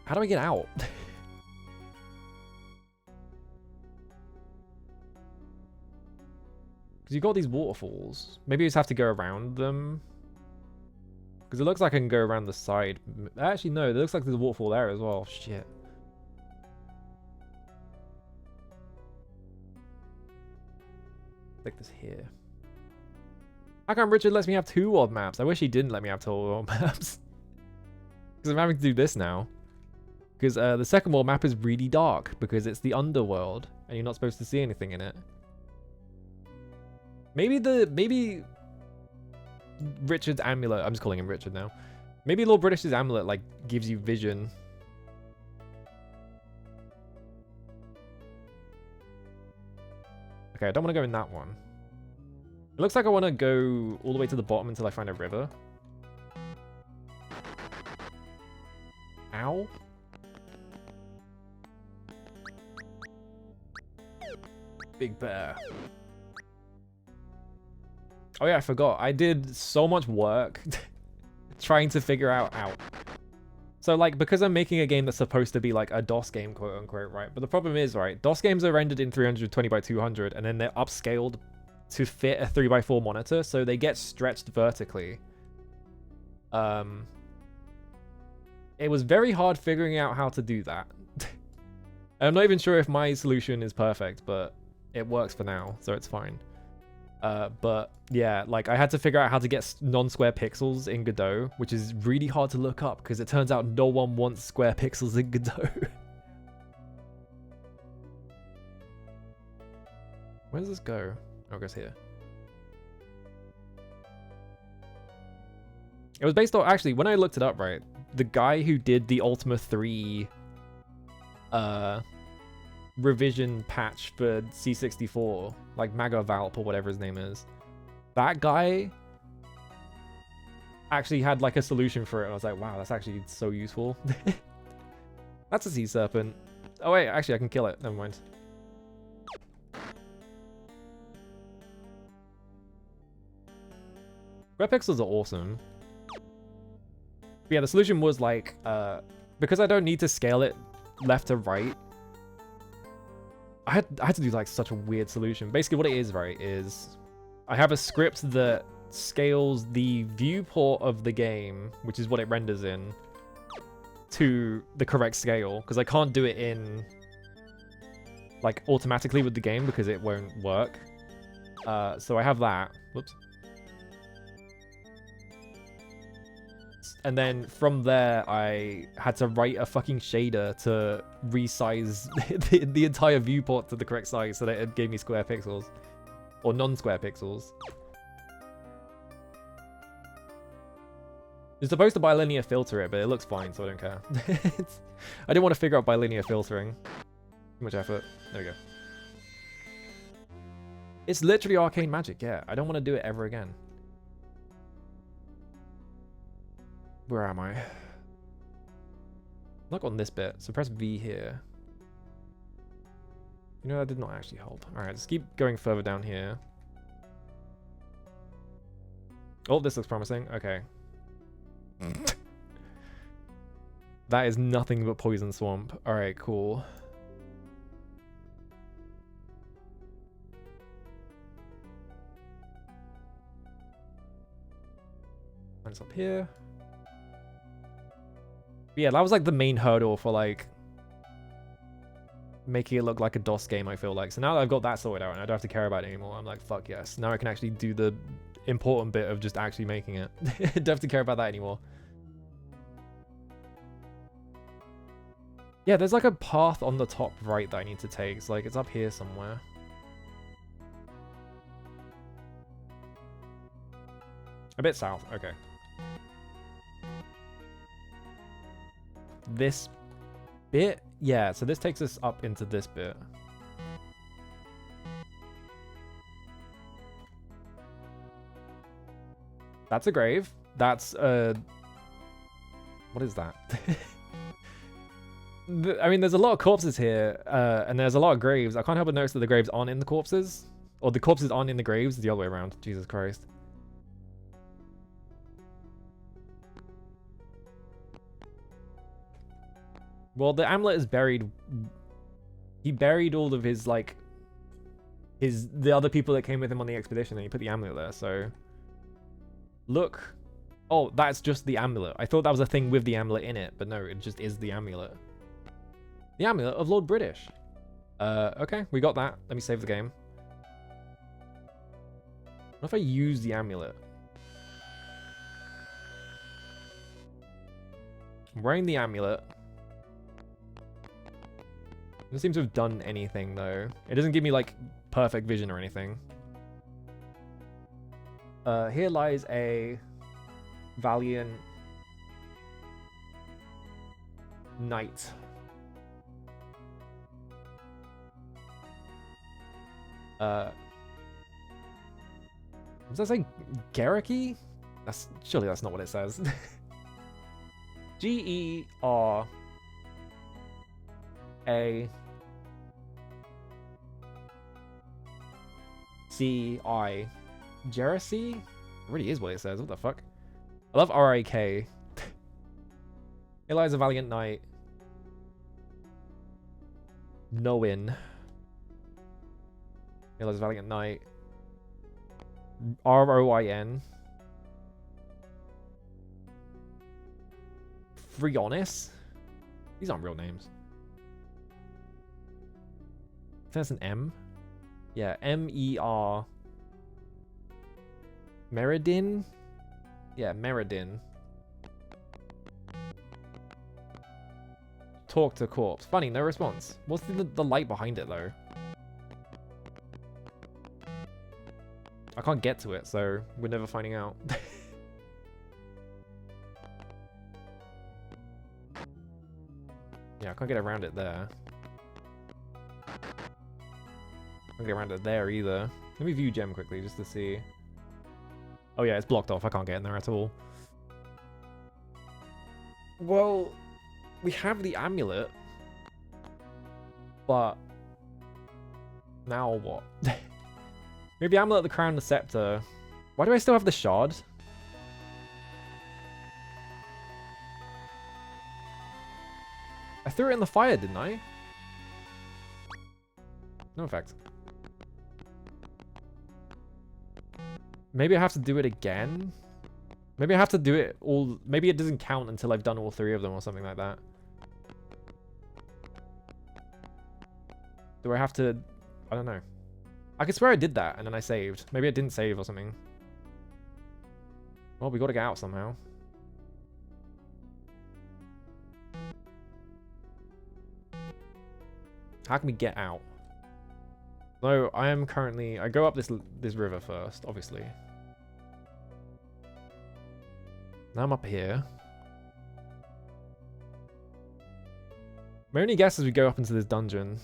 How do I get out? Because you've got these waterfalls. Maybe you just have to go around them. Because it looks like I can go around the side. Actually, no. It looks like there's a waterfall there as well. Shit. Like this here. How come Richard lets me have 2 world maps? I wish he didn't let me have 2 world maps. Because I'm having to do this now. Because the second world map is really dark. Because it's the underworld. And you're not supposed to see anything in it. Maybe Richard's amulet, I'm just calling him Richard now. Maybe Lord British's amulet like gives you vision. Okay, I don't want to go in that one. It looks like I want to go all the way to the bottom until I find a river. Ow. Big bear. Oh yeah, I forgot. I did so much work trying to figure out So like, because I'm making a game that's supposed to be like a DOS game, quote unquote, right? But the problem is, right, DOS games are rendered in 320 by 200 and then they're upscaled to fit a 3x4 monitor, so they get stretched vertically. It was very hard figuring out how to do that. I'm not even sure if my solution is perfect, but it works for now, so it's fine. But yeah, like I had to figure out how to get non-square pixels in Godot, which is really hard to look up because it turns out no one wants square pixels in Godot. Where does this go? Oh, it goes here. It was based on, actually, when I looked it up, right, the guy who did the Ultima 3 revision patch for C64, like Magavalp or whatever his name is, that guy actually had like a solution for it. I was like, wow, that's actually so useful. That's a sea serpent. Oh wait, actually I can kill it. Never mind. Square pixels are awesome. But yeah, the solution was like, because I don't need to scale it left to right, I had to do like such a weird solution. Basically what it is, right, is I have a script that scales the viewport of the game, which is what it renders in, to the correct scale, because I can't do it in like automatically with the game because it won't work. So I have that. Whoops. And then from there, I had to write a fucking shader to resize the entire viewport to the correct size so that it gave me square pixels. Or non-square pixels. You're supposed to bilinear filter it, but it looks fine, so I don't care. I didn't want to figure out bilinear filtering. Too much effort. There we go. It's literally arcane magic, yeah. I don't want to do it ever again. Where am I? Not on this bit, so press V here. You know, that did not actually hold. Alright, just keep going further down here. Oh, this looks promising. Okay. That is nothing but poison swamp. Alright, cool. Mine's up here. But yeah, that was like the main hurdle for like making it look like a DOS game, I feel like. So now that I've got that sorted out and I don't have to care about it anymore, I'm like, fuck yes. Now I can actually do the important bit of just actually making it. Don't have to care about that anymore. Yeah, there's like a path on the top right that I need to take. It's like, it's up here somewhere. A bit south, okay. This bit? Yeah, so this takes us up into this bit. That's a grave. That's what is that? I mean, there's a lot of corpses here, and there's a lot of graves. I can't help but notice that the graves aren't in the corpses. Or the corpses aren't in the graves, it's the other way around. Jesus Christ. Well, the amulet is buried. He buried all of his, like, the other people that came with him on the expedition, and he put the amulet there, so... Look. Oh, that's just the amulet. I thought that was a thing with the amulet in it, but no, it just is the amulet. The amulet of Lord British. Okay, we got that. Let me save the game. What if I use the amulet? I'm wearing the amulet. It doesn't seem to have done anything, though. It doesn't give me, like, perfect vision or anything. Here lies a valiant knight. Does that say Geraki? Surely that's not what it says. Geraki. Jersey? It really is what it says. What the fuck? I love RIK. Here lies a valiant knight. Noin. Here lies a valiant knight. ROIN. Frionis? These aren't real names. I think that's an M. Yeah, M-E-R. Meridin? Yeah, Meridin. Talk to corpse. Funny, no response. What's the light behind it, though? I can't get to it, so we're never finding out. Yeah, I can't get around it there. I can't get around it there either. Let me view gem quickly just to see. Oh yeah, it's blocked off. I can't get in there at all. Well, we have the amulet. But now what? Maybe the amulet, the crown, the scepter. Why do I still have the shard? I threw it in the fire, didn't I? No effect. Maybe I have to do it again? Maybe I have to do it all... Maybe it doesn't count until I've done all 3 of them or something like that. Do I have to... I don't know. I could swear I did that and then I saved. Maybe I didn't save or something. Well, we gotta get out somehow. How can we get out? No, I am currently... I go up this river first, obviously. Now I'm up here. My only guess is we go up into this dungeon.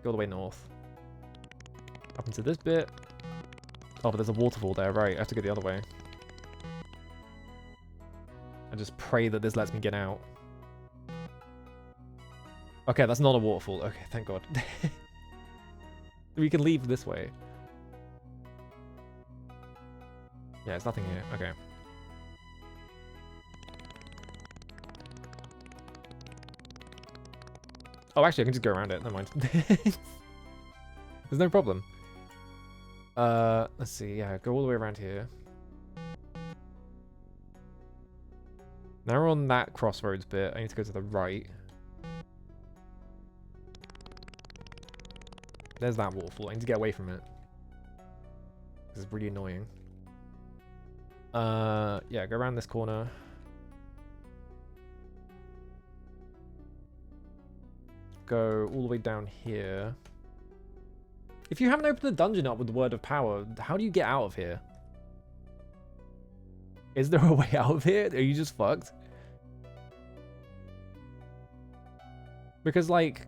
Go all the way north. Up into this bit. Oh, but there's a waterfall there, right. I have to go the other way. And just pray that this lets me get out. Okay, that's not a waterfall. Okay, thank God. We can leave this way. Yeah, there's nothing here. Okay. Oh, actually, I can just go around it. Never mind. There's no problem. Let's see. Yeah, go all the way around here. Now we're on that crossroads bit. I need to go to the right. There's that waterfall. I need to get away from it. This is really annoying. Yeah, go around this corner. Go all the way down here. If you haven't opened the dungeon up with the word of power, how do you get out of here? Is there a way out of here? Are you just fucked? Because, like...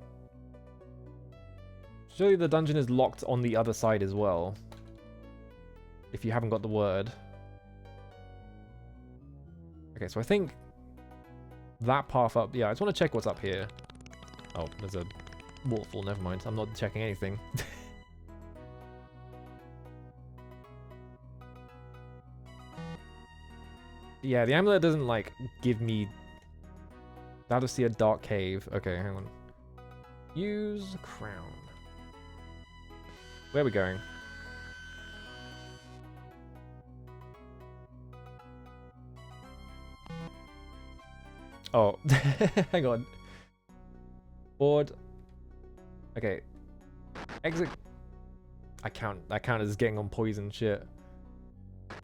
surely the dungeon is locked on the other side as well. If you haven't got the word. Okay, so I think... that path up... yeah, I just want to check what's up here. Oh, there's a waterfall. Never mind. I'm not checking anything. Yeah, the amulet doesn't, like, give me... How to see a dark cave. Okay, hang on. Use crown. Where are we going? Oh, hang on. Board. Okay. Exit. That count as getting on poison shit.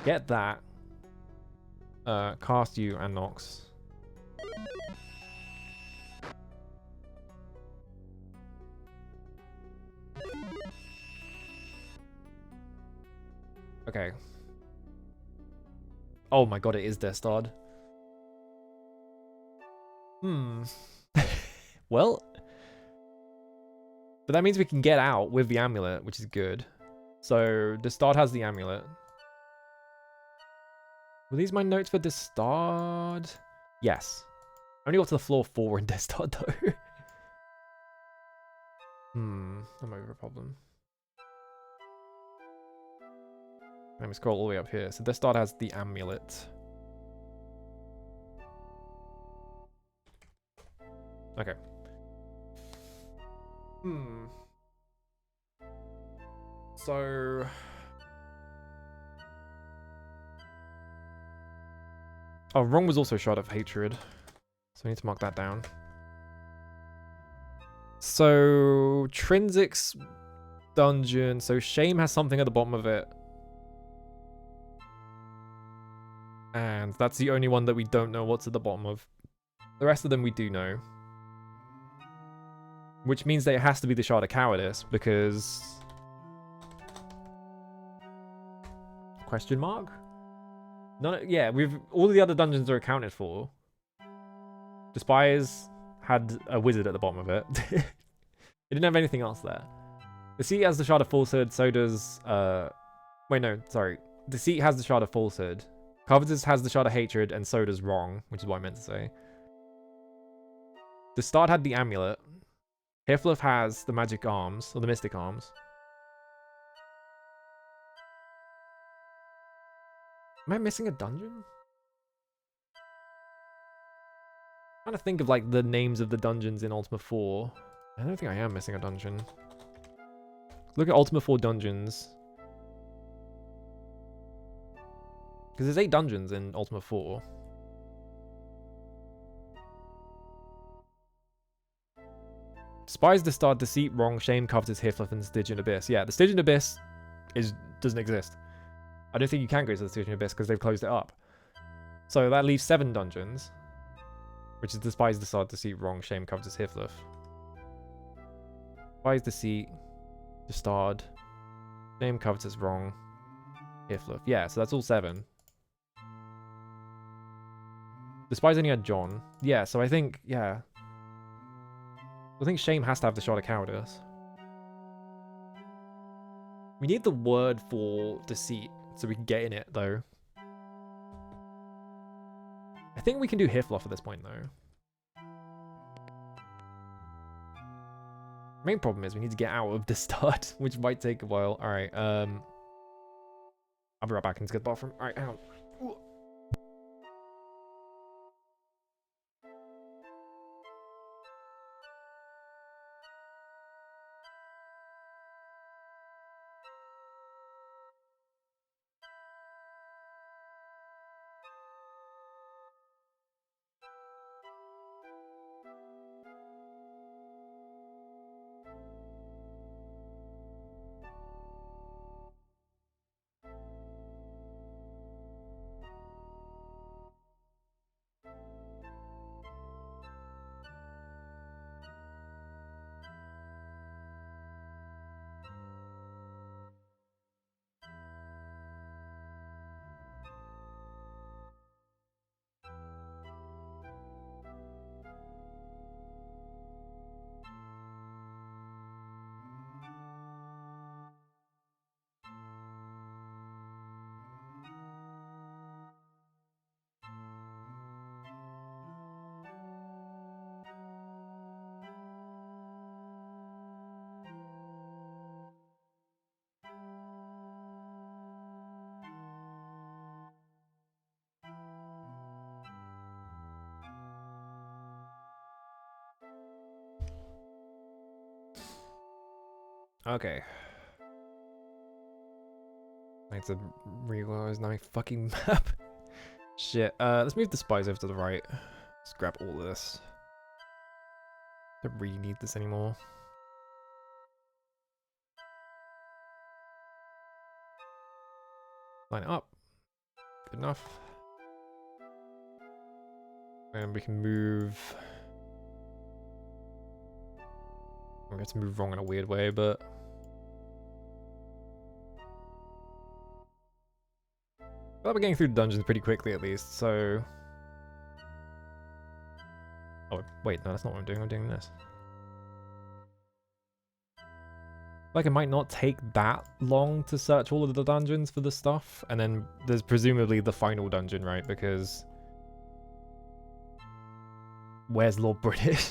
Get that. Cast you and Nox. Okay. Oh my god, it is Destard. Well. But that means we can get out with the amulet, which is good. So, Destard has the amulet. Were these my notes for Destard? Yes. I only got to the floor 4 in Destard, though. That might be a problem. Let me scroll all the way up here. So Destard has the amulet. Okay. So... Oh, wrong was also Shard of Hatred. So we need to mark that down. So, Trinsic's dungeon. So, Shame has something at the bottom of it. And that's the only one that we don't know what's at the bottom of. The rest of them we do know. Which means that it has to be the Shard of Cowardice, because... Question mark? No, yeah, all the other dungeons are accounted for. Despise had a wizard at the bottom of it. It didn't have anything else there. Deceit has the Shard of Falsehood, so does... Wait, no, sorry. Deceit has the Shard of Falsehood. Covetous has the Shard of Hatred, and so does Wrong, which is what I meant to say. Destard had the amulet. Hiflef has the magic arms, or the mystic arms. Am I missing a dungeon? I'm trying to think of, like, the names of the dungeons in Ultima 4. I don't think I am missing a dungeon. Look at Ultima 4 dungeons. Because there's 8 dungeons in Ultima 4. Despise, Destard, Deceit, Wrong, Shame, Covetous, Hiflef, and Stygian Abyss. Yeah, the Stygian Abyss doesn't exist. I don't think you can go to the Stygian Abyss because they've closed it up. So that leaves 7 dungeons. Which is Despise, Destard, Deceit, Wrong, Shame, Covetous, Hiflef. Despise, Deceit, Destard, Shame, Covetous, Wrong, Hiflef. Yeah, so that's all 7. Despise only had John. Yeah, so I think, yeah. I think Shame has to have the Shard of Cowardice. We need the word for Deceit so we can get in it, though. I think we can do Hiflof at this point, though. Main problem is we need to get out of the start, which might take a while. Alright, I'll be right back. I need to get the bathroom. Alright, hang on. Ooh. Okay. I need to realize my fucking map. Shit. Let's move the spies over to the right. Let's grab all of this. Don't really need this anymore. Line it up. Good enough. And we can move. We're going to move wrong in a weird way, but. Well, we're getting through the dungeons pretty quickly at least, so. Oh, wait, no, that's not what I'm doing. I'm doing this. Like, it might not take that long to search all of the dungeons for the stuff, and then there's presumably the final dungeon, right? Because where's Lord British?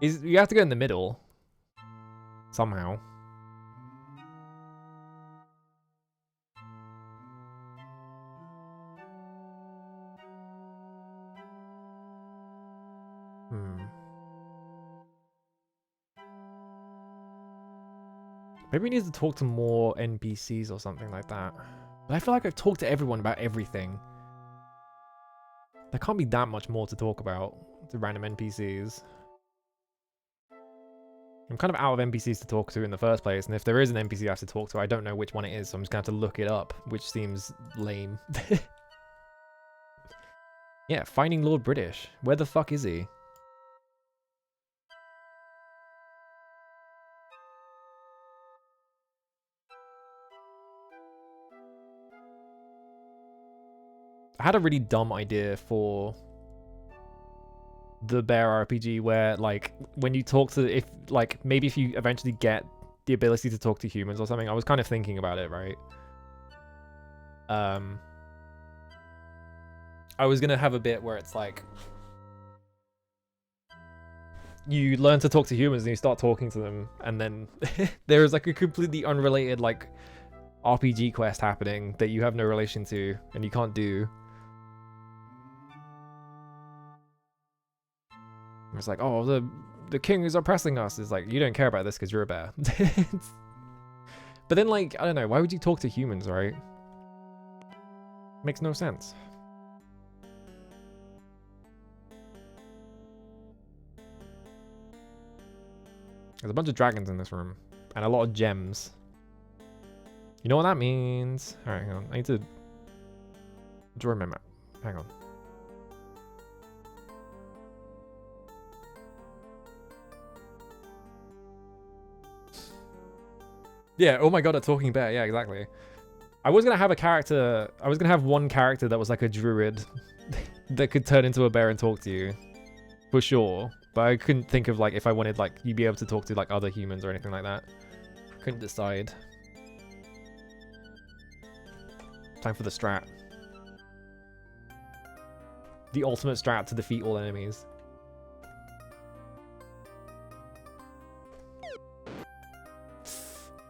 You have to go in the middle somehow. Maybe we need to talk to more NPCs or something like that. But I feel like I've talked to everyone about everything. There can't be that much more to talk about to random NPCs. I'm kind of out of NPCs to talk to in the first place, and if there is an NPC I have to talk to, I don't know which one it is, so I'm just going to have to look it up, which seems lame. Yeah, finding Lord British. Where the fuck is he? I had a really dumb idea for the Bear RPG where, like, when you talk to, maybe if you eventually get the ability to talk to humans or something, I was kind of thinking about it, right? I was gonna have a bit where it's like, you learn to talk to humans and you start talking to them, and then there is like a completely unrelated, like, RPG quest happening that you have no relation to and you can't do. It's like, oh, the king is oppressing us. It's like, you don't care about this because you're a bear. But then, like, I don't know, why would you talk to humans, right? Makes no sense. There's a bunch of dragons in this room and a lot of gems. You know what that means? Alright, hang on. I need to draw my map. Hang on. Yeah, oh my god, a talking bear. Yeah, exactly. I was gonna have a character. I was gonna have one character that was like a druid that could turn into a bear and talk to you. For sure. But I couldn't think of, like, if I wanted, like, you'd be able to talk to, like, other humans or anything like that. Couldn't decide. Time for the strat. The ultimate strat to defeat all enemies.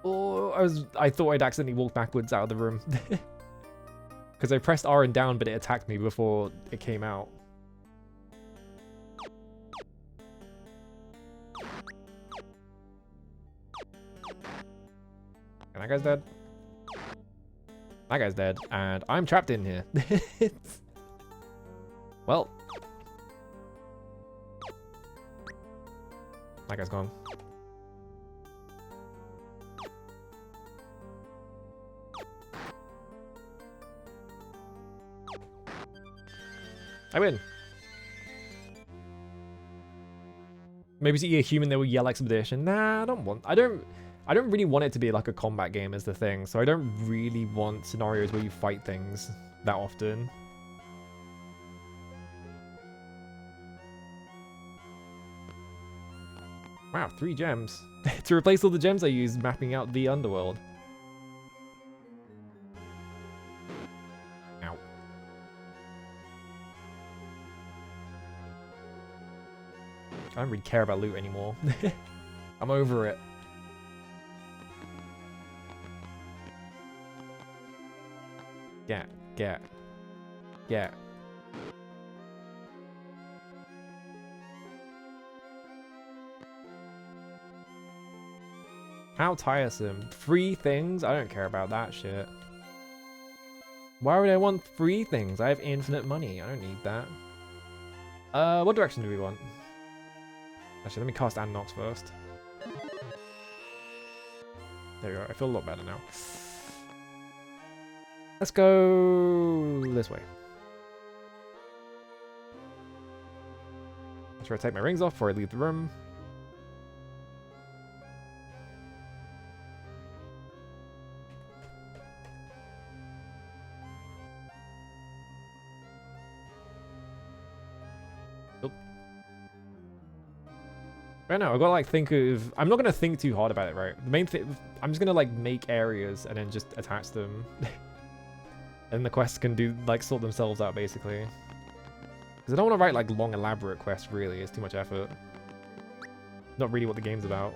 Oh, I thought I'd accidentally walked backwards out of the room. Because I pressed R and down, but it attacked me before it came out. And that guy's dead. That guy's dead. And I'm trapped in here. Well. That guy's gone. I win. Maybe see a human that will yell expedition. Nah, I don't really want it to be like a combat game is the thing, so I don't really want scenarios where you fight things that often. Wow, 3 gems. To replace all the gems I used mapping out the underworld. Ow. I don't really care about loot anymore. I'm over it. Get. How tiresome. Free things? I don't care about that shit. Why would I want free things? I have infinite money. I don't need that. What direction do we want? Actually, let me cast Anox first. There we go. I feel a lot better now. Let's go this way. Make sure I take my rings off before I leave the room. Right now, I've got to like think of... I'm not going to think too hard about it, right? The main thing... I'm just going to like make areas and then just attach them. And the quests can do like sort themselves out basically. Because I don't want to write like long elaborate quests really. It's too much effort. Not really what the game's about.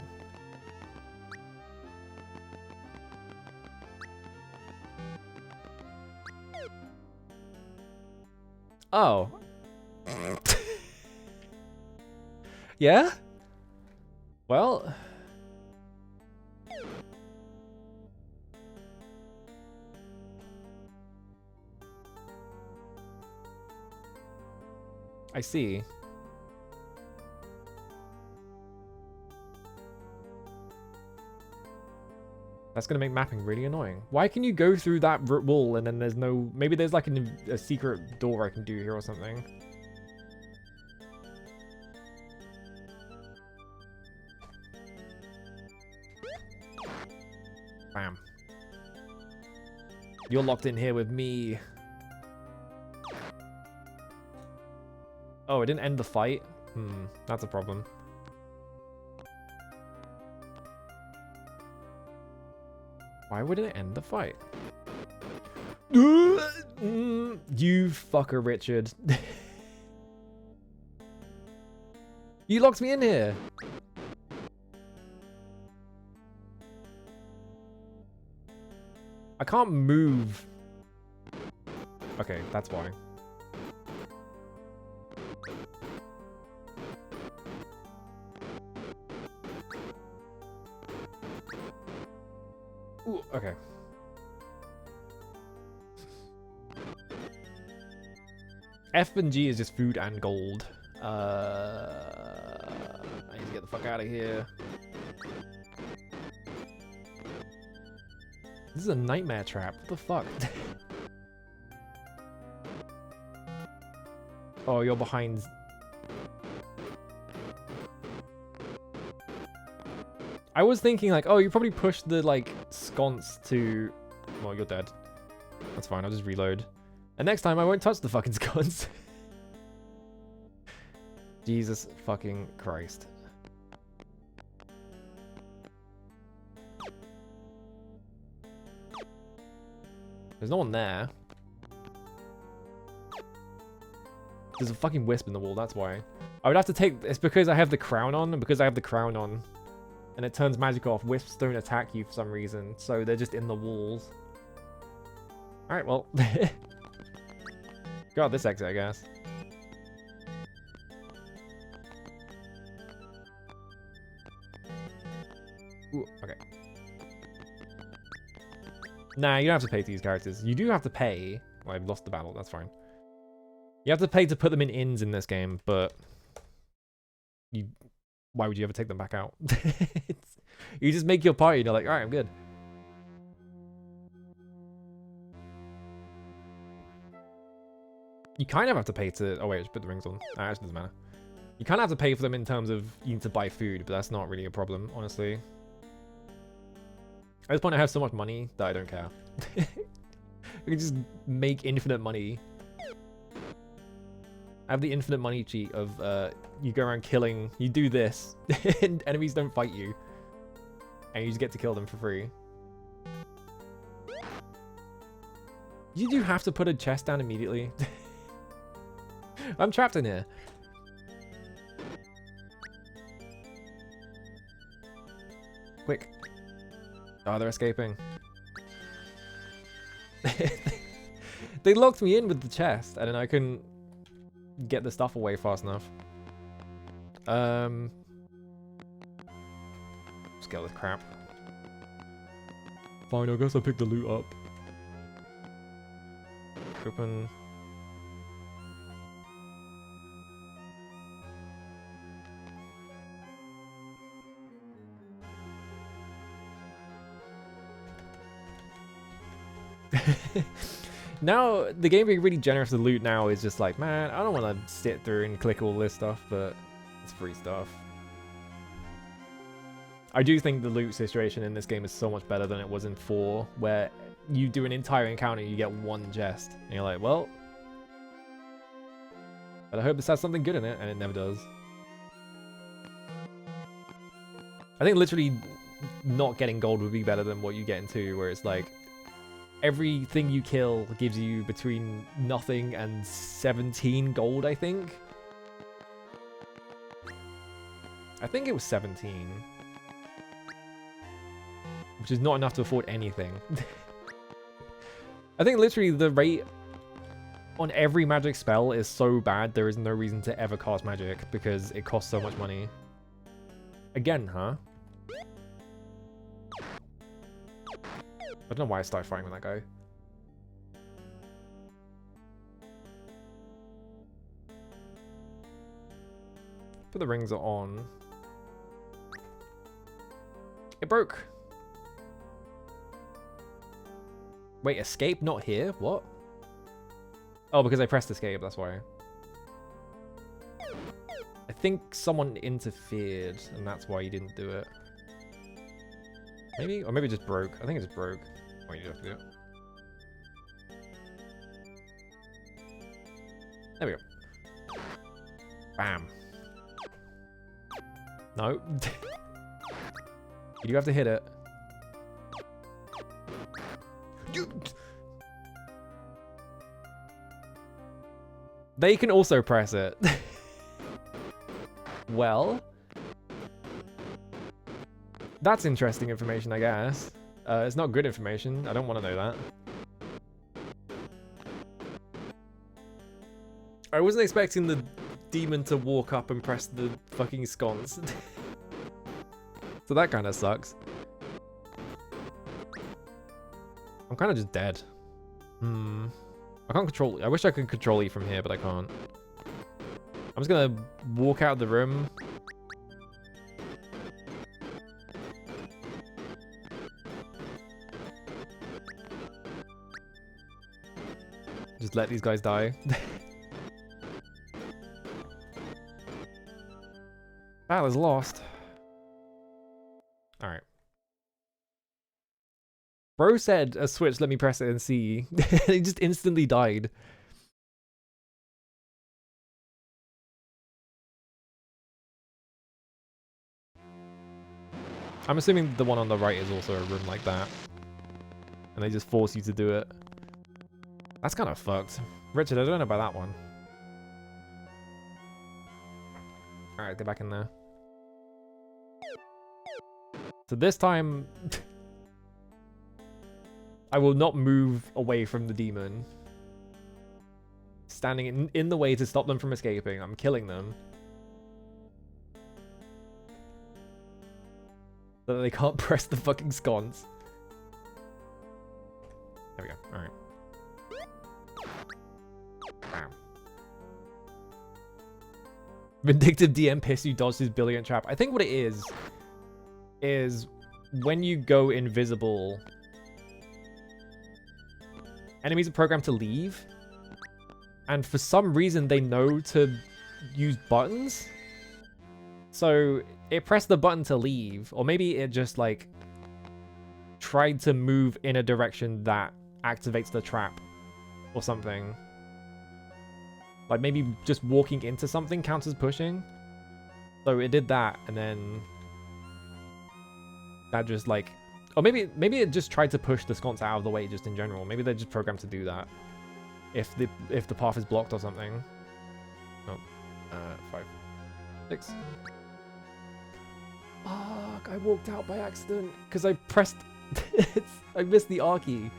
Oh. Yeah? Well... I see. That's gonna make mapping really annoying. Why can you go through that wall and then there's no... Maybe there's like a secret door I can do here or something. Bam. You're locked in here with me. Oh, it didn't end the fight? That's a problem. Why would it end the fight? You fucker, Richard. You locked me in here. I can't move. Okay, that's why. Ooh, okay. F and G is just food and gold. I need to get the fuck out of here. This is a nightmare trap. What the fuck? Oh, you're behind. I was thinking like, oh, you probably pushed the like sconce to... Well, you're dead. That's fine, I'll just reload. And next time I won't touch the fucking sconce. Jesus fucking Christ. There's no one there. There's a fucking wisp in the wall, that's why. I would have to take... It's because I have the crown on, and because I have the crown on, and it turns magic off, wisps don't attack you for some reason, so they're just in the walls. Alright, well. Go out this exit, I guess. Ooh, okay. Nah, you don't have to pay to use characters. You do have to pay. Well, I've lost the battle, that's fine. You have to pay to put them in inns in this game, but... Why would you ever take them back out? You just make your party and you're like, alright, I'm good. You kind of have to pay to... Oh wait, I should put the rings on. That actually doesn't matter. You kind of have to pay for them in terms of you need to buy food, but that's not really a problem, honestly. At this point I have so much money that I don't care. I can just make infinite money. I have the infinite money cheat of you go around killing, you do this, and enemies don't fight you. And you just get to kill them for free. You do have to put a chest down immediately. I'm trapped in here. Quick. Oh, they're escaping. They locked me in with the chest, and then I couldn't get the stuff away fast enough. Let's get all this crap. Fine, I guess I'll pick the loot up. Open. Now, the game being really generous with loot now is just like, man, I don't want to sit through and click all this stuff, but it's free stuff. I do think the loot situation in this game is so much better than it was in 4, where you do an entire encounter and you get one chest. And you're like, well, but I hope this has something good in it, and it never does. I think literally not getting gold would be better than what you get in 2, where it's like, everything you kill gives you between nothing and 17 gold, I think. I think it was 17. Which is not enough to afford anything. I think literally the rate on every magic spell is so bad, there is no reason to ever cast magic because it costs so much money. Again, huh? I don't know why I started fighting with that guy. But the rings are on. It broke. Wait, escape not here? What? Oh, because I pressed escape, that's why. I think someone interfered, and that's why you didn't do it. Maybe? Or maybe it just broke. I think it just broke. Oh, you have to do it. There we go. Bam. No. You do have to hit it. They can also press it. Well. That's interesting information, I guess. It's not good information. I don't want to know that. I wasn't expecting the demon to walk up and press the fucking sconce. So that kind of sucks. I'm kind of just dead. I can't control... I wish I could control E from here, but I can't. I'm just gonna walk out of the room. Just let these guys die. Battle is lost. Alright. Bro said a switch, let me press it and see. He just instantly died. I'm assuming the one on the right is also a room like that. And they just force you to do it. That's kind of fucked. Richard, I don't know about that one. Alright, get back in there. So this time... I will not move away from the demon. Standing in the way to stop them from escaping. I'm killing them. So that they can't press the fucking sconce. There we go. Alright. Bam. Vindictive DM piss you dodged his brilliant trap. I think what it is when you go invisible, enemies are programmed to leave, and for some reason they know to use buttons. So it pressed the button to leave, or maybe it just like tried to move in a direction that activates the trap or something. Like maybe just walking into something counts as pushing. So it did that, and then that just like, or maybe it just tried to push the sconce out of the way just in general. Maybe they're just programmed to do that if the path is blocked or something. Oh, 5, 6. Fuck! I walked out by accident because I pressed. I missed the R key.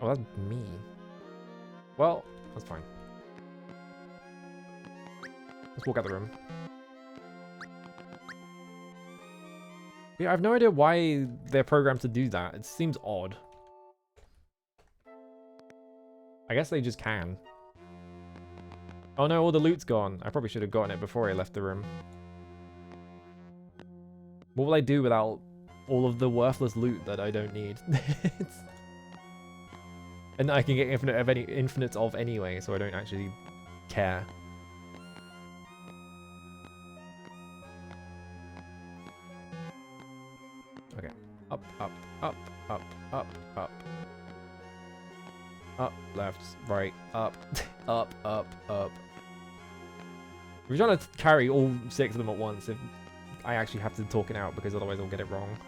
Oh, that's me. Well, that's fine. Let's walk out the room. Yeah, I have no idea why they're programmed to do that. It seems odd. I guess they just can. Oh no, all the loot's gone. I probably should have gotten it before I left the room. What will I do without all of the worthless loot that I don't need? And I can get infinite of anyway, so I don't actually care. Okay. Up, up, up, up, up, up. Up, left, right, up, up, up, up. We're trying to carry all 6 of them at once if I actually have to talk it out, because otherwise I'll get it wrong.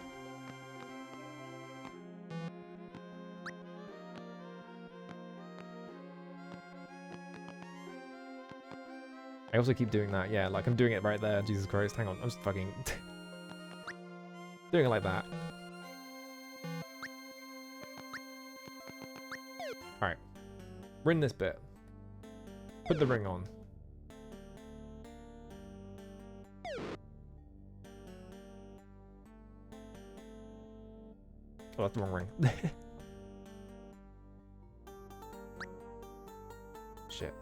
I also keep doing that, yeah, like I'm doing it right there. Jesus Christ, hang on, I'm just fucking doing it like that. Alright, we're in this bit. Put the ring on. Oh, that's the wrong ring. Shit.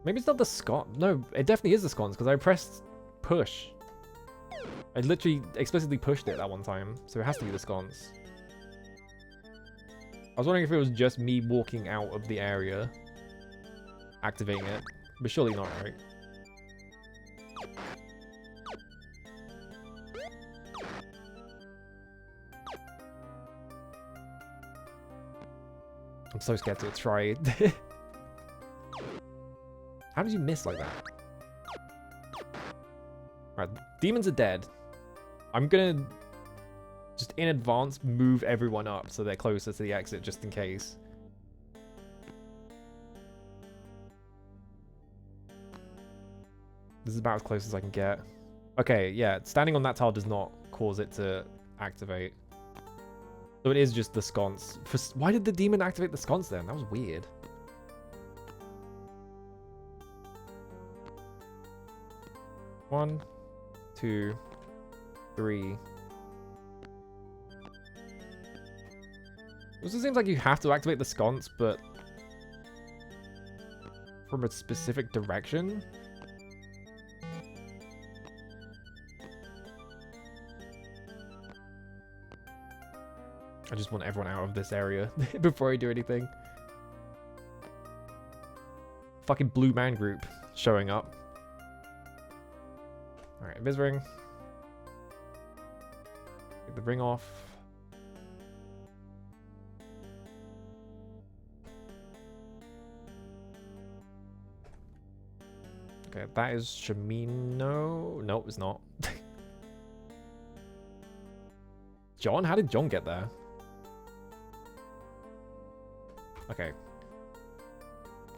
Maybe it's not the sconce. No, it definitely is the sconce, because I pressed push. I literally explicitly pushed it that one time, so it has to be the sconce. I was wondering if it was just me walking out of the area, activating it, but surely not, right? I'm so scared to try it. How did you miss like that? Right, demons are dead. I'm gonna just in advance move everyone up so they're closer to the exit just in case. This is about as close as I can get. Okay, yeah, standing on that tile does not cause it to activate. So it is just the sconce. Why did the demon activate the sconce then? That was weird. One, 2, 3. It also seems like you have to activate the sconce, but from a specific direction. I just want everyone out of this area before I do anything. Fucking blue man group showing up. Alright, Viz ring. Get the ring off. Okay, that is Shamino. Nope, it's not. John? How did John get there? Okay.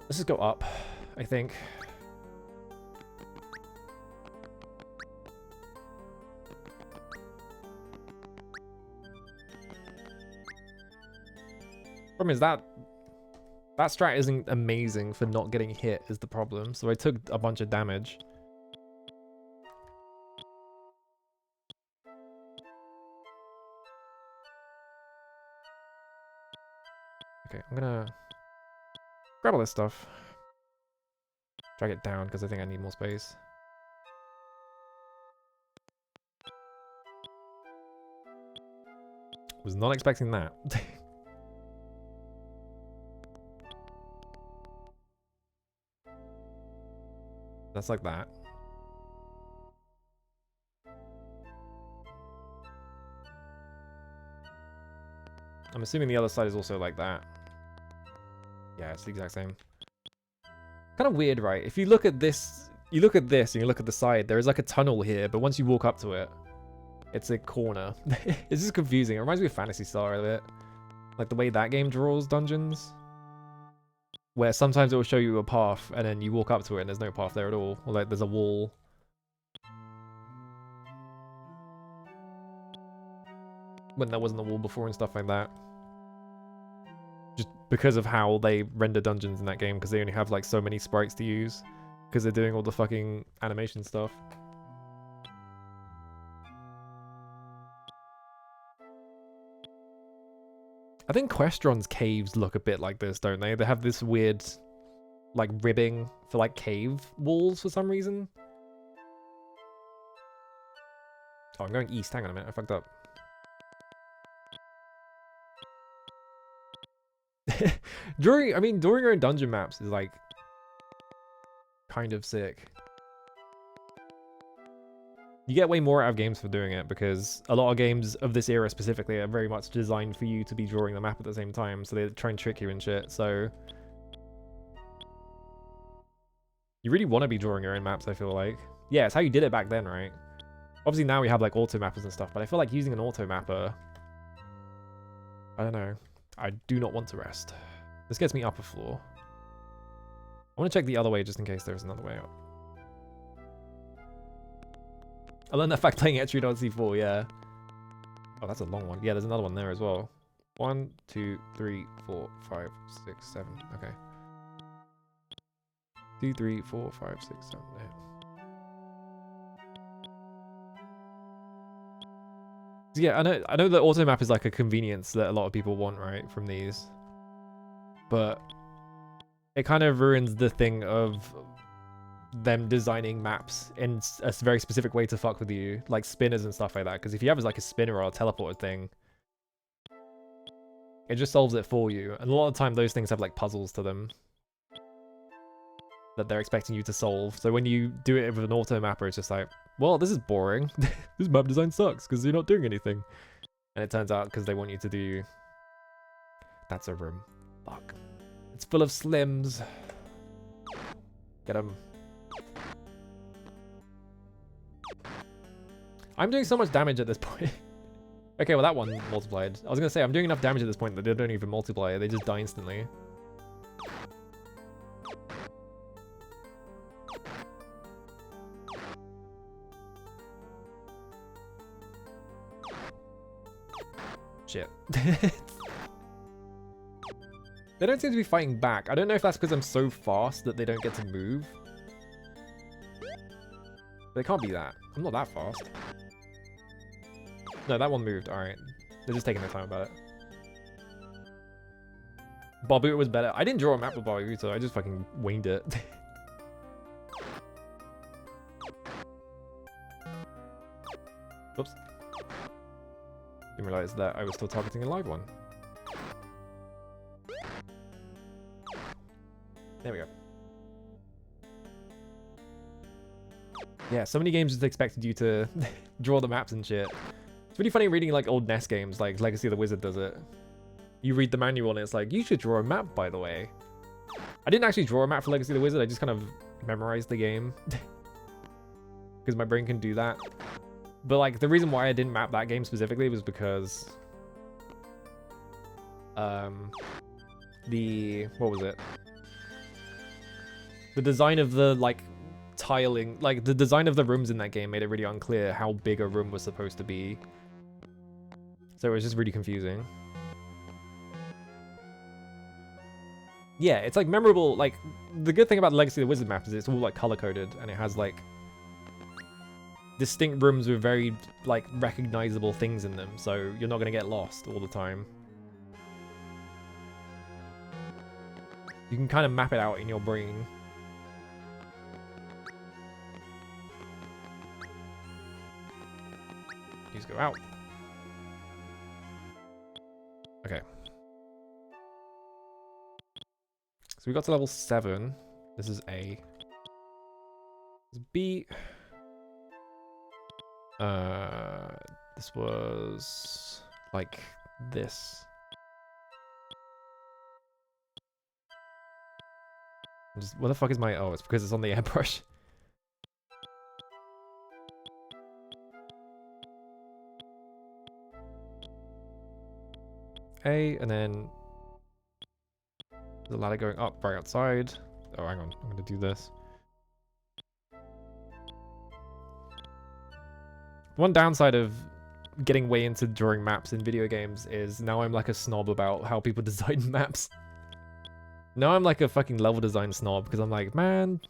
Let's just go up, I think. Problem is that strat isn't amazing for not getting hit is the problem, so I took a bunch of damage. Okay, I'm gonna grab all this stuff. Drag it down because I think I need more space. Was not expecting that. That's like that. I'm assuming the other side is also like that. Yeah, it's the exact same. Kind of weird, right? If you look at this, you look at this and you look at the side, there is like a tunnel here, but once you walk up to it, it's a corner. It's just confusing. It reminds me of Phantasy Star a bit. Like the way that game draws dungeons. Where sometimes it will show you a path and then you walk up to it and there's no path there at all. Or like there's a wall. When there wasn't a wall before and stuff like that. Just because of how they render dungeons in that game, because they only have like so many sprites to use. because they're doing all the fucking animation stuff. I think Questron's caves look a bit like this, don't they? They have this weird, like, ribbing for, like, cave walls for some reason. Oh, I'm going east. Hang on a minute. I fucked up. drawing your own dungeon maps is, like, kind of sick. You get way more out of games for doing it, because a lot of games of this era specifically are very much designed for you to be drawing the map at the same time, so they try and trick you and shit, so... You really want to be drawing your own maps, I feel like. Yeah, it's how you did it back then, right? Obviously now we have like auto mappers and stuff, but I feel like using an auto mapper... I don't know. I do not want to rest. This gets me up a floor. I want to check the other way just in case there's another way up. I learned that fact playing Etri.c4, yeah. Oh, that's a long one. Yeah, there's another one there as well. 1, 2, 3, 4, 5, 6, 7. Okay. 2, 3, 4, 5, 6, 7. Yeah. Yeah, I know the auto map is like a convenience that a lot of people want, right, from these. But it kind of ruins the thing of them designing maps in a very specific way to fuck with you, like spinners and stuff like that. Because if you have like a spinner or a teleporter thing, it just solves it for you. And a lot of the time, those things have like puzzles to them that they're expecting you to solve. So when you do it with an auto mapper, it's just like, well, this is boring. This map design sucks because you're not doing anything. And it turns out because they want you to do... That's a room. Fuck. It's full of slims. Get them. I'm doing so much damage at this point. Okay, well that one multiplied. I was gonna say, I'm doing enough damage at this point that they don't even multiply. They just die instantly. Shit. They don't seem to be fighting back. I don't know if that's because I'm so fast that they don't get to move. But it can't be that. I'm not that fast. No, that one moved. Alright. They're just taking their time about it. Barboot was better. I didn't draw a map with Barboot, so I just fucking winged it. Oops. Didn't realize that I was still targeting a live one. There we go. Yeah, so many games just expected you to draw the maps and shit. It's really funny reading like old NES games, like Legacy of the Wizard does it. You read the manual and it's like, you should draw a map, by the way. I didn't actually draw a map for Legacy of the Wizard, I just kind of memorized the game. Because my brain can do that. But like, the reason why I didn't map that game specifically was because... what was it? The design of the, like, tiling, like, the design of the rooms in that game made it really unclear how big a room was supposed to be. So it was just really confusing. Yeah, it's, like, memorable, like, the good thing about the Legacy of the Wizard map is it's all, like, color-coded, and it has, like, distinct rooms with very, like, recognizable things in them, so you're not gonna get lost all the time. You can kind of map it out in your brain. Please go out. Okay. So we got to level 7. This is A. This is B. This was like this. What the fuck is my... Oh, it's because it's on the airbrush. A, and then the ladder going up right outside. Oh, hang on. I'm going to do this. One downside of getting way into drawing maps in video games is now I'm like a snob about how people design maps. Now I'm like a fucking level design snob because I'm like, man,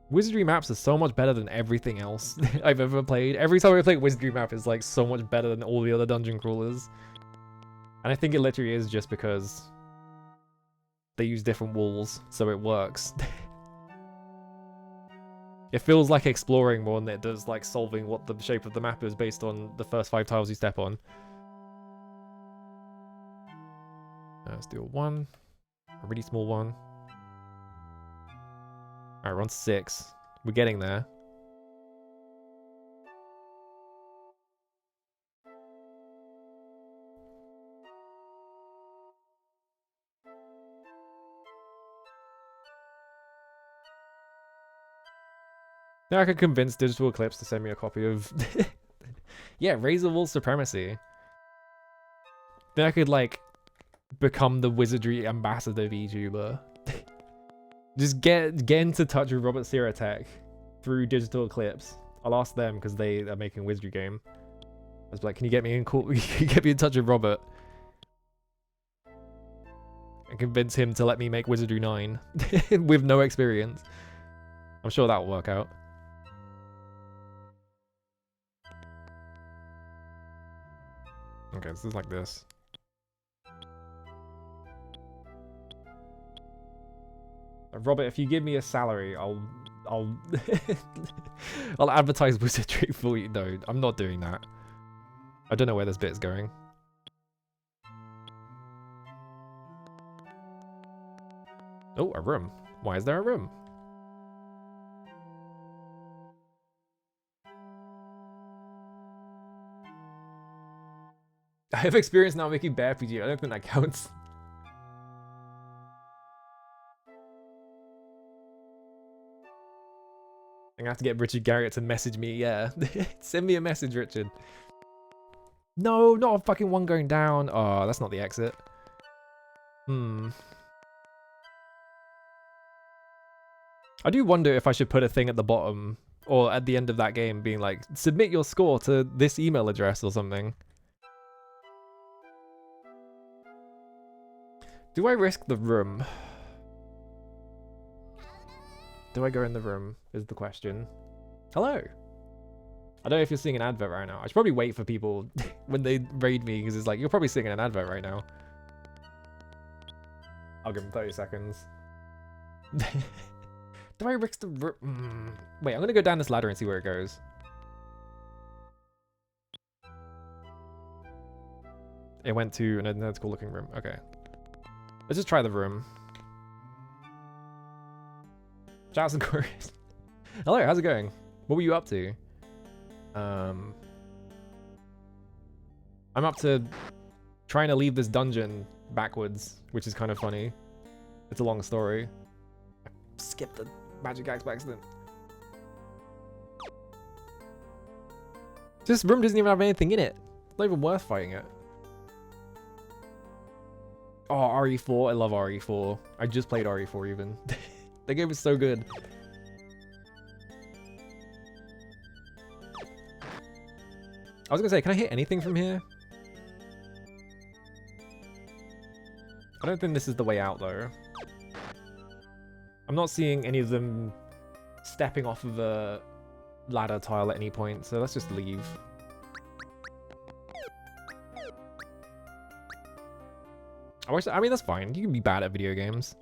Wizardry maps are so much better than everything else I've ever played. Every time I play Wizardry map is like so much better than all the other dungeon crawlers. And I think it literally is just because they use different walls, so it works. It feels like exploring more than it does like solving what the shape of the map is based on the first 5 tiles you step on. Let's do a 1. A really small one. Alright, we're on 6. We're getting there. Now I could convince Digital Eclipse to send me a copy of... yeah, Razor Wall Supremacy. Then I could, like, become the wizardry ambassador VTuber. Just get into touch with Robert Siratek through Digital Eclipse. I'll ask them because they are making a wizardry game. I was like, can you get me in get me in touch with Robert? And convince him to let me make Wizardry 9 with no experience. I'm sure that'll work out. Okay, this is like this. Robert, if you give me a salary, I'll I'll advertise wizardry for you. No, I'm not doing that. I don't know where this bit's going. Oh, a room. Why is there a room? I have experience now making bad PG. I don't think that counts. I'm gonna have to get Richard Garriott to message me, yeah. Send me a message, Richard. No, not a fucking one going down. Oh, that's not the exit. I do wonder if I should put a thing at the bottom or at the end of that game being like, submit your score to this email address or something. Do I risk the room? Do I go in the room is the question. Hello. I don't know if you're seeing an advert right now. I should probably wait for people when they raid me because it's like, you're probably seeing an advert right now. I'll give them 30 seconds. Do I risk the room? Wait, I'm going to go down this ladder and see where it goes. It went to an identical looking room. Okay. Let's just try the room. Shouts and queries. Hello, how's it going? What were you up to? I'm up to trying to leave this dungeon backwards, which is kind of funny. It's a long story. I skipped the magic axe by accident. This room doesn't even have anything in it. It's not even worth fighting it. Oh, RE4. I love RE4. I just played RE4 even. The game is so good. I was gonna say, can I hit anything from here? I don't think this is the way out though. I'm not seeing any of them stepping off of a ladder tile at any point, so let's just leave. I mean, that's fine. You can be bad at video games.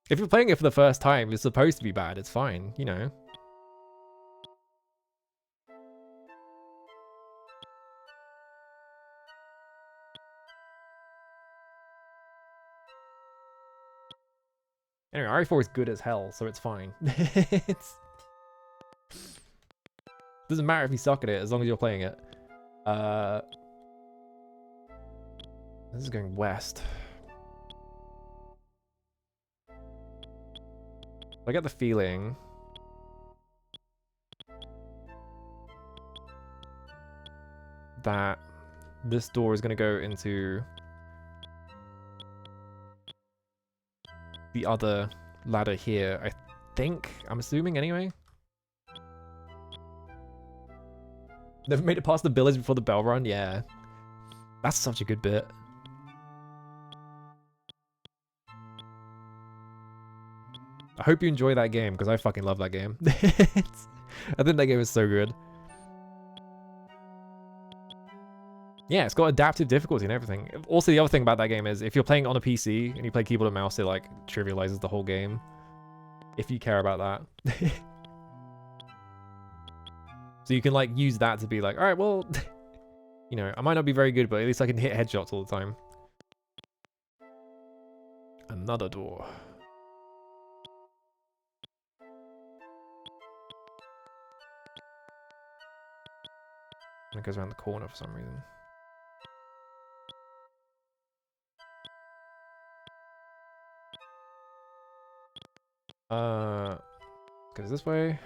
If you're playing it for the first time, you're supposed to be bad. It's fine, you know. Anyway, RE4 is good as hell, so it's fine. Doesn't matter if you suck at it, as long as you're playing it. This is going west. I get the feeling that this door is going to go into the other ladder here, I think. I'm assuming anyway. Never made it past the village before the bell run? Yeah. That's such a good bit. I hope you enjoy that game, because I fucking love that game. I think that game is so good. Yeah, it's got adaptive difficulty and everything. Also, the other thing about that game is if you're playing on a PC and you play keyboard and mouse, it like trivializes the whole game. If you care about that. So you can like use that to be like, all right, well, you know, I might not be very good, but at least I can hit headshots all the time. Another door. And it goes around the corner for some reason. Goes this way.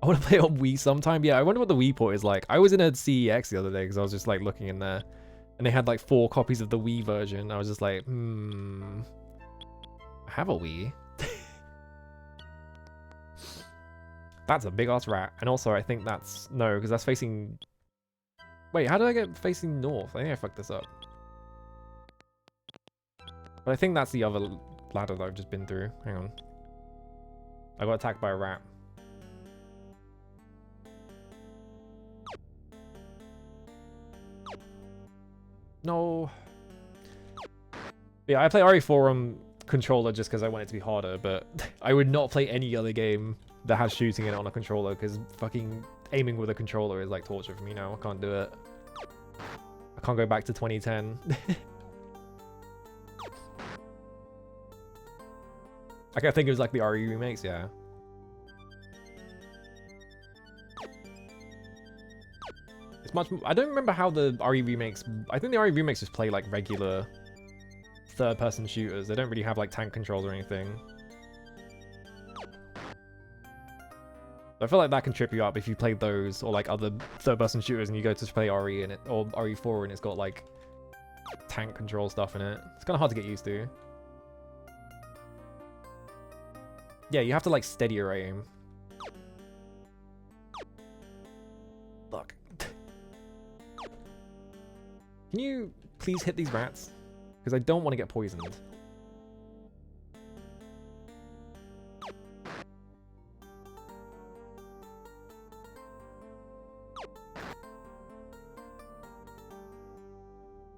I want to play on Wii sometime. Yeah, I wonder what the Wii port is like. I was in a CEX the other day because I was just like looking in there, and they had like 4 copies of the Wii version. I was just like, I have a Wii. That's a big ass rat. And also, I think that's no, because that's facing. Wait, how did I get facing north? I think I fucked this up. But I think that's the other ladder that I've just been through. Hang on. I got attacked by a rat. No. Yeah, I play RE4 on controller just because I want it to be harder, but I would not play any other game that has shooting in it on a controller because fucking aiming with a controller is like torture for me now. I can't do it. I can't go back to 2010. Like, I think it was like the RE remakes, yeah. It's much. I don't remember how the RE remakes. I think the RE remakes just play like regular third-person shooters. They don't really have like tank controls or anything. I feel like that can trip you up if you play those or like other third-person shooters and you go to play RE and it or RE4 and it's got like tank control stuff in it. It's kind of hard to get used to. Yeah, you have to like steady your aim. Fuck. Can you please hit these rats? Because I don't want to get poisoned.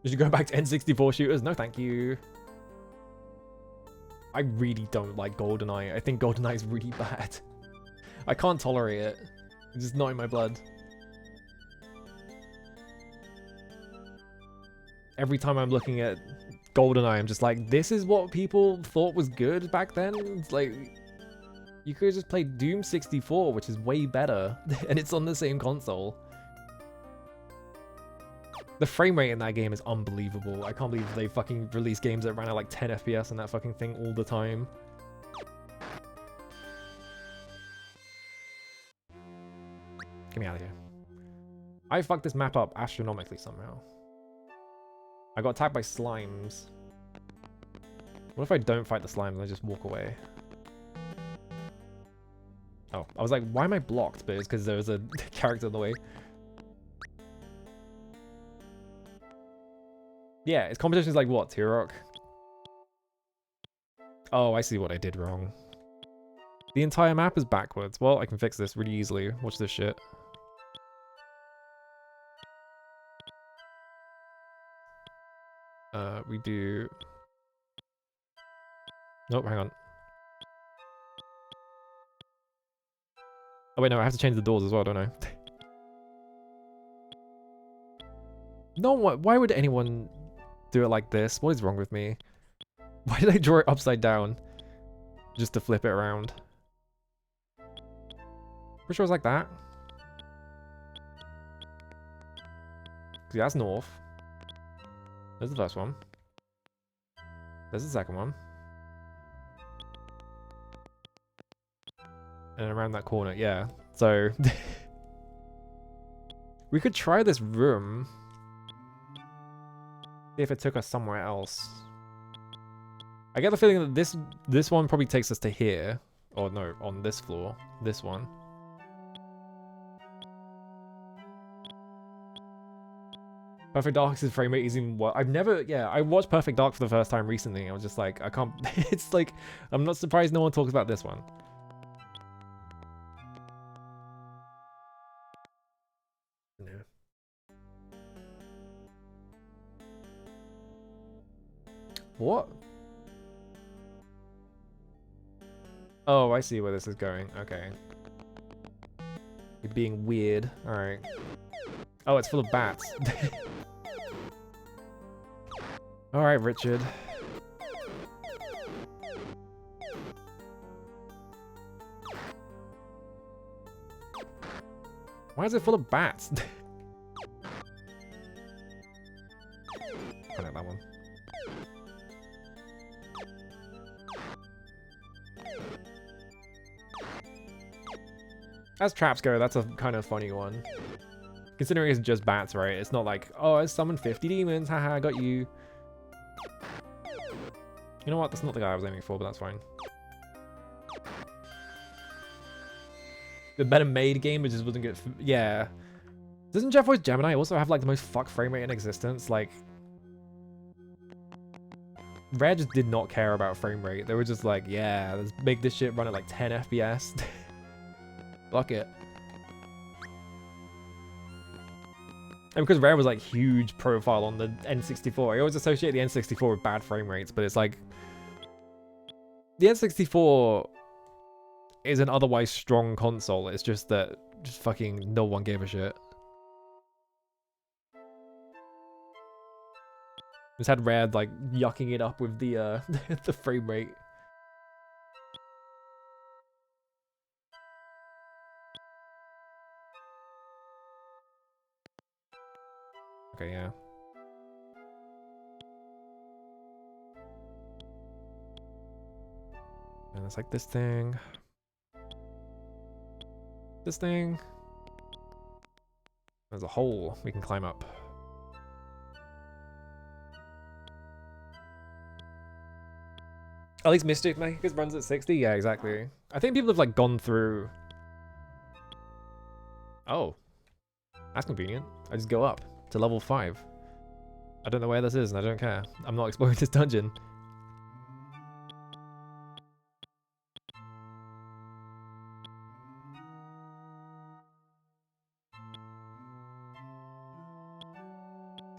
Did you go back to N64 shooters? No, thank you. I really don't like GoldenEye. I think GoldenEye is really bad. I can't tolerate it. It's just not in my blood. Every time I'm looking at GoldenEye, I'm just like, this is what people thought was good back then? It's like, you could just play Doom 64, which is way better, and it's on the same console. The frame rate in that game is unbelievable. I can't believe they fucking release games that ran at like 10 FPS on that fucking thing all the time. Get me out of here. I fucked this map up astronomically somehow. I got attacked by slimes. What if I don't fight the slimes and I just walk away? Oh, I was like, why am I blocked? But it's because there was a character in the way. Yeah, its competition is like what, T-Rock? Oh, I see what I did wrong. The entire map is backwards. Well, I can fix this really easily. Watch this shit. We do... Nope, hang on. Oh wait, no, I have to change the doors as well, don't I? No, why would anyone do it like this? What is wrong with me? Why did I draw it upside down? Just to flip it around. Pretty sure it's like that. See, that's north. There's the first one. There's the second one. And around that corner, yeah. So... we could try this room. See if it took us somewhere else. I get the feeling that this one probably takes us to here. Or no, on this floor. This one. Perfect Dark's frame rate is even what I've never. Yeah, I watched Perfect Dark for the first time recently. I was just like, I can't. It's like, I'm not surprised no one talks about this one. No. What? Oh, I see where this is going. Okay. You're being weird. Alright. Oh, it's full of bats. Alright, Richard. Why is it full of bats? I like that one. As traps go, that's a kind of funny one. Considering it's just bats, right? It's not like, oh, I summoned 50 demons, haha, I got you. You know what? That's not the guy I was aiming for, but that's fine. The better made game, but just wasn't good. Yeah. Doesn't Jeff Voice Gemini also have like the most fucked frame rate in existence? Like, Rare just did not care about frame rate. They were just like, yeah, let's make this shit run at like 10 FPS. Fuck it. And because Rare was like huge profile on the N64, I always associate the N64 with bad frame rates, but it's like the N64 is an otherwise strong console. It's just that just fucking no one gave a shit. Just had Rare like yucking it up with the the frame rate. Okay, yeah. And it's like this thing. This thing. There's a hole we can climb up. At least Mystic Makers runs at 60? Yeah, exactly. I think people have like gone through... Oh. That's convenient. I just go up to level 5. I don't know where this is and I don't care. I'm not exploring this dungeon.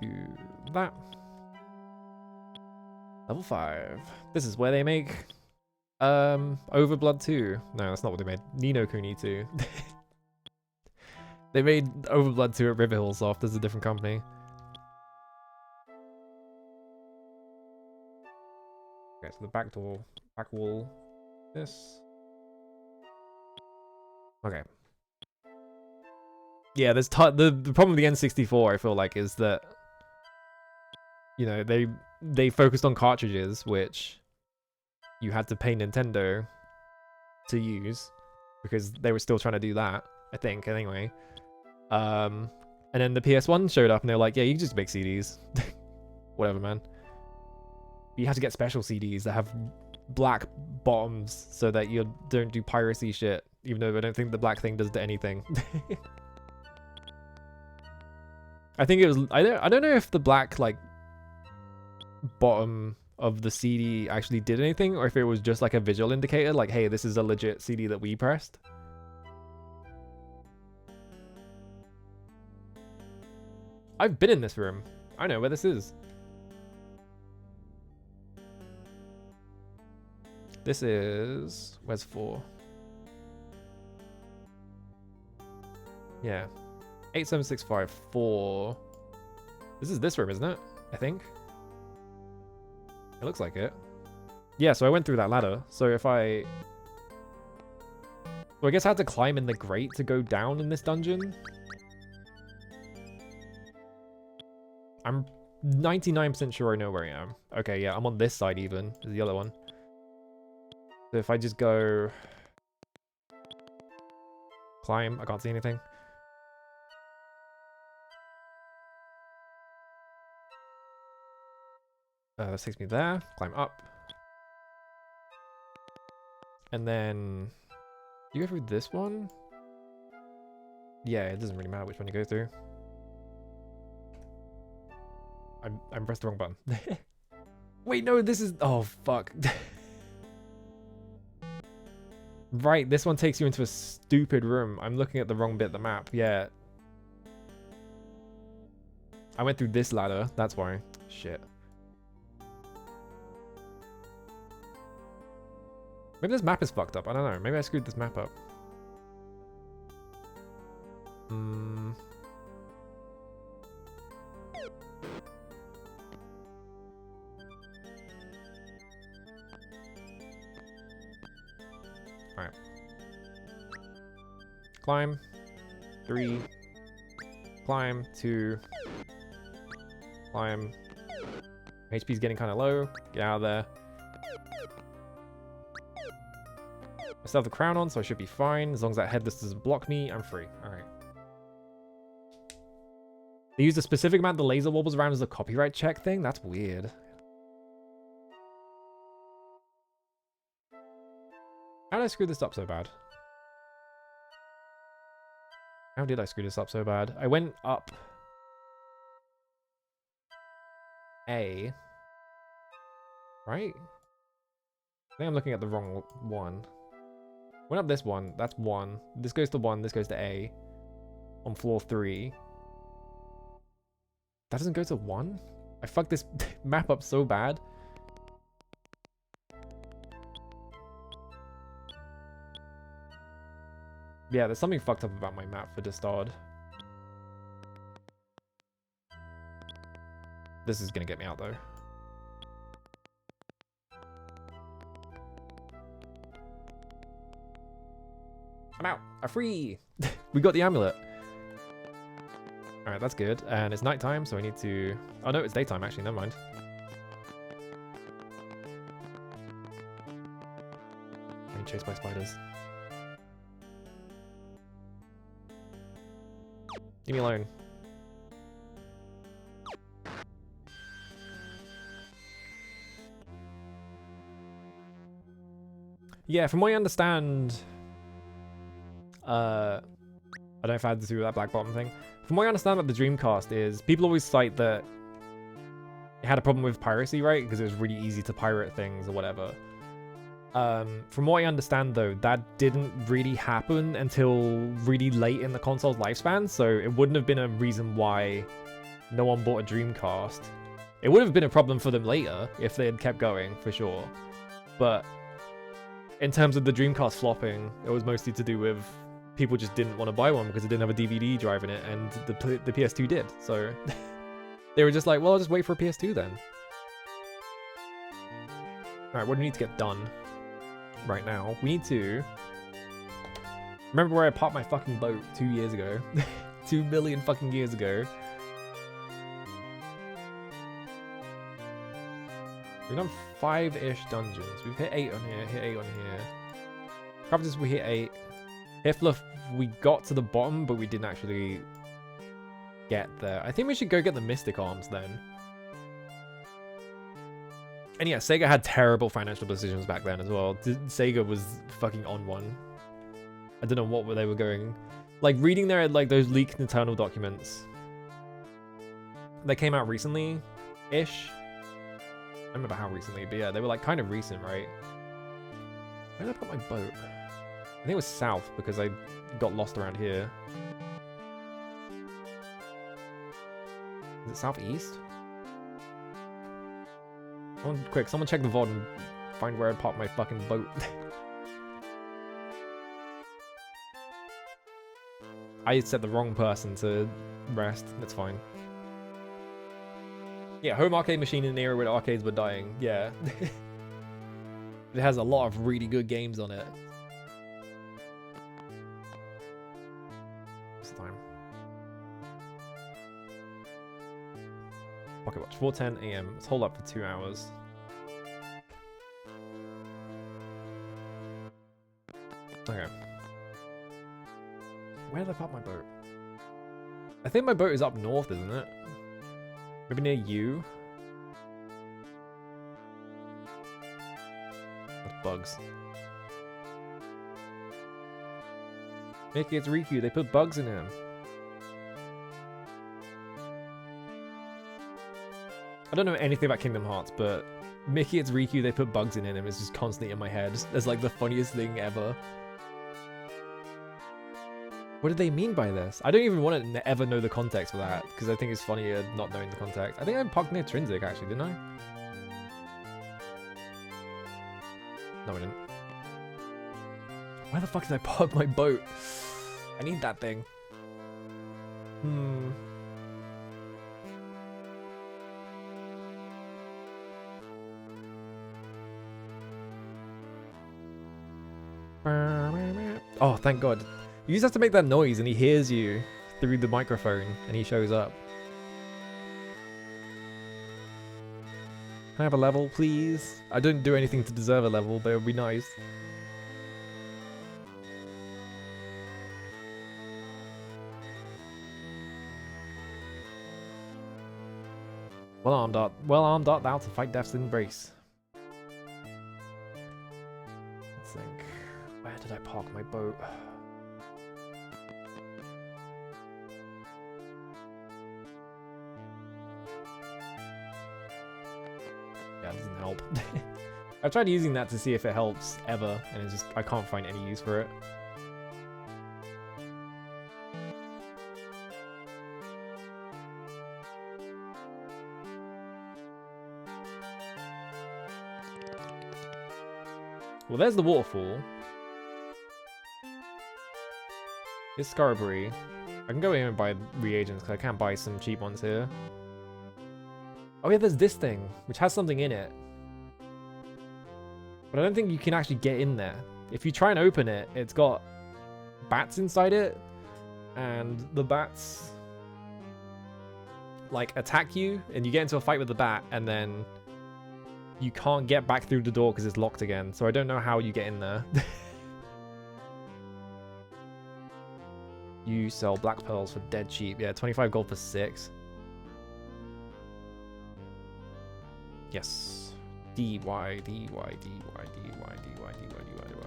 Do that. Level 5. This is where they make Overblood 2. No, that's not what they made. Ni no Kuni 2. They made Overblood 2 at Riverhill Soft. There's a different company. Okay, so the back door, back wall. This. Okay. Yeah, there's the problem with the N64, I feel like, is that, you know, they focused on cartridges, which you had to pay Nintendo to use because they were still trying to do that, I think, anyway. And then the PS1 showed up and they were like, yeah, you can just make CDs. Whatever, man. You have to get special CDs that have black bottoms so that you don't do piracy shit, even though I don't think the black thing does anything. I think it was, I don't know if the black like bottom of the CD actually did anything or if it was just like a visual indicator, like, hey, this is a legit CD that we pressed. I've been in this room. I know where this is. This is... Where's 4? Yeah. 87654. This is this room, isn't it? I think. It looks like it. Yeah, so I went through that ladder. So if I... Well, I guess I had to climb in the grate to go down in this dungeon. I'm 99% sure I know where I am. Okay, yeah, I'm on this side even. There's the other one. So if I just go... Climb, I can't see anything. This takes me there. Climb up. And then... Do you go through this one? Yeah, it doesn't really matter which one you go through. I pressed the wrong button. Wait, no, this is... Oh, fuck. Right, this one takes you into a stupid room. I'm looking at the wrong bit of the map. Yeah. I went through this ladder. That's why. Shit. Maybe this map is fucked up. I don't know. Maybe I screwed this map up. Alright. Climb. 3. Climb. 2. Climb. HP's getting kind of low. Get out of there. I still have the crown on, so I should be fine. As long as that headless doesn't block me, I'm free. Alright. They used a specific amount of the laser wobbles around as a copyright check thing? That's weird. How did I screw this up so bad? How did I screw this up so bad? I went up A. Right? I think I'm looking at the wrong one. Went up this one. That's 1. This goes to 1. This goes to A. On floor 3. That doesn't go to 1? I fucked this map up so bad. Yeah, there's something fucked up about my map for Distard. This is gonna get me out though. I'm out. I'm free. We got the amulet. Alright, that's good. And it's nighttime, so I need to... Oh no, it's daytime actually, never mind. Getting chased by spiders. Leave me alone. Yeah, from what I understand... I don't know if I had to do that black bottom thing. From what I understand about the Dreamcast is, people always cite that it had a problem with piracy, right? Because it was really easy to pirate things or whatever. From what I understand though, that didn't really happen until really late in the console's lifespan, so it wouldn't have been a reason why no one bought a Dreamcast. It would have been a problem for them later if they had kept going, for sure. But in terms of the Dreamcast flopping, it was mostly to do with people just didn't want to buy one because it didn't have a DVD drive in it, and the PS2 did. So they were just like, well, I'll just wait for a PS2 then. Alright, what do we need to get done right now? We need to... Remember where I popped my fucking boat 2 years ago? 2 million fucking years ago. We've done 5-ish dungeons. We've hit 8 on here, hit 8 on here. Crafters, we hit 8. Hifluff, we got to the bottom, but we didn't actually get there. I think we should go get the Mystic Arms then. And yeah, Sega had terrible financial decisions back then as well. Sega was fucking on one. I don't know what they were going... Like, reading their, like, those leaked internal documents. They came out recently-ish. I don't remember how recently, but yeah, they were, like, kind of recent, right? Where did I put my boat? I think it was south, because I got lost around here. Is it southeast? Quick, someone check the VOD and find where I popped my fucking boat. I set the wrong person to rest. That's fine. Yeah, home arcade machine in an era where arcades were dying. Yeah. It has a lot of really good games on it. What's the time? Pocket watch, 4:10 AM. Let's hold up for 2 hours. Okay. Where did I park my boat? I think my boat is up north, isn't it? Maybe near you? That's bugs. Mickey, it's Riku. They put bugs in him. I don't know anything about Kingdom Hearts, but Mickey, it's Riku, they put bugs in him. It's just constantly in my head. It's like the funniest thing ever. What did they mean by this? I don't even want to ever know the context for that, because I think it's funnier not knowing the context. I think I parked near Trinsic, actually, didn't I? No, I didn't. Where the fuck did I park my boat? I need that thing. Oh, thank God. You just have to make that noise and he hears you through the microphone and he shows up. Can I have a level, please? I don't do anything to deserve a level, but it would be nice. Well armed art thou to fight death's embrace. Let's think. Where did I park my boat? Yeah, it doesn't help. I've tried using that to see if it helps ever, and it's just I can't find any use for it. Well, there's the waterfall. It's Scarberry. I can go in and buy reagents because I can't buy some cheap ones here. Oh yeah, there's this thing, which has something in it. But I don't think you can actually get in there. If you try and open it, it's got bats inside it. And the bats, like, attack you. And you get into a fight with the bat, and then you can't get back through the door because it's locked again. So I don't know how you get in there. You sell black pearls for dead cheap. Yeah, 25 gold for 6. Yes. D, Y, D, Y, D, Y, D, Y, D, Y, D, Y, D, Y, D, Y.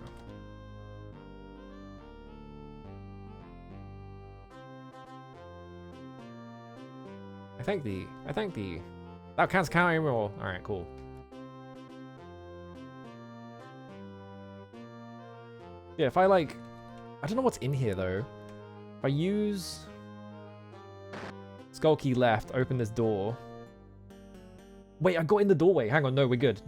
I thank thee. I thank thee. Thou canst count anymore. Alright, cool. Yeah, if I like... I don't know what's in here, though. If I use... Skull key left, open this door. Wait, I got in the doorway. Hang on, no, we're good.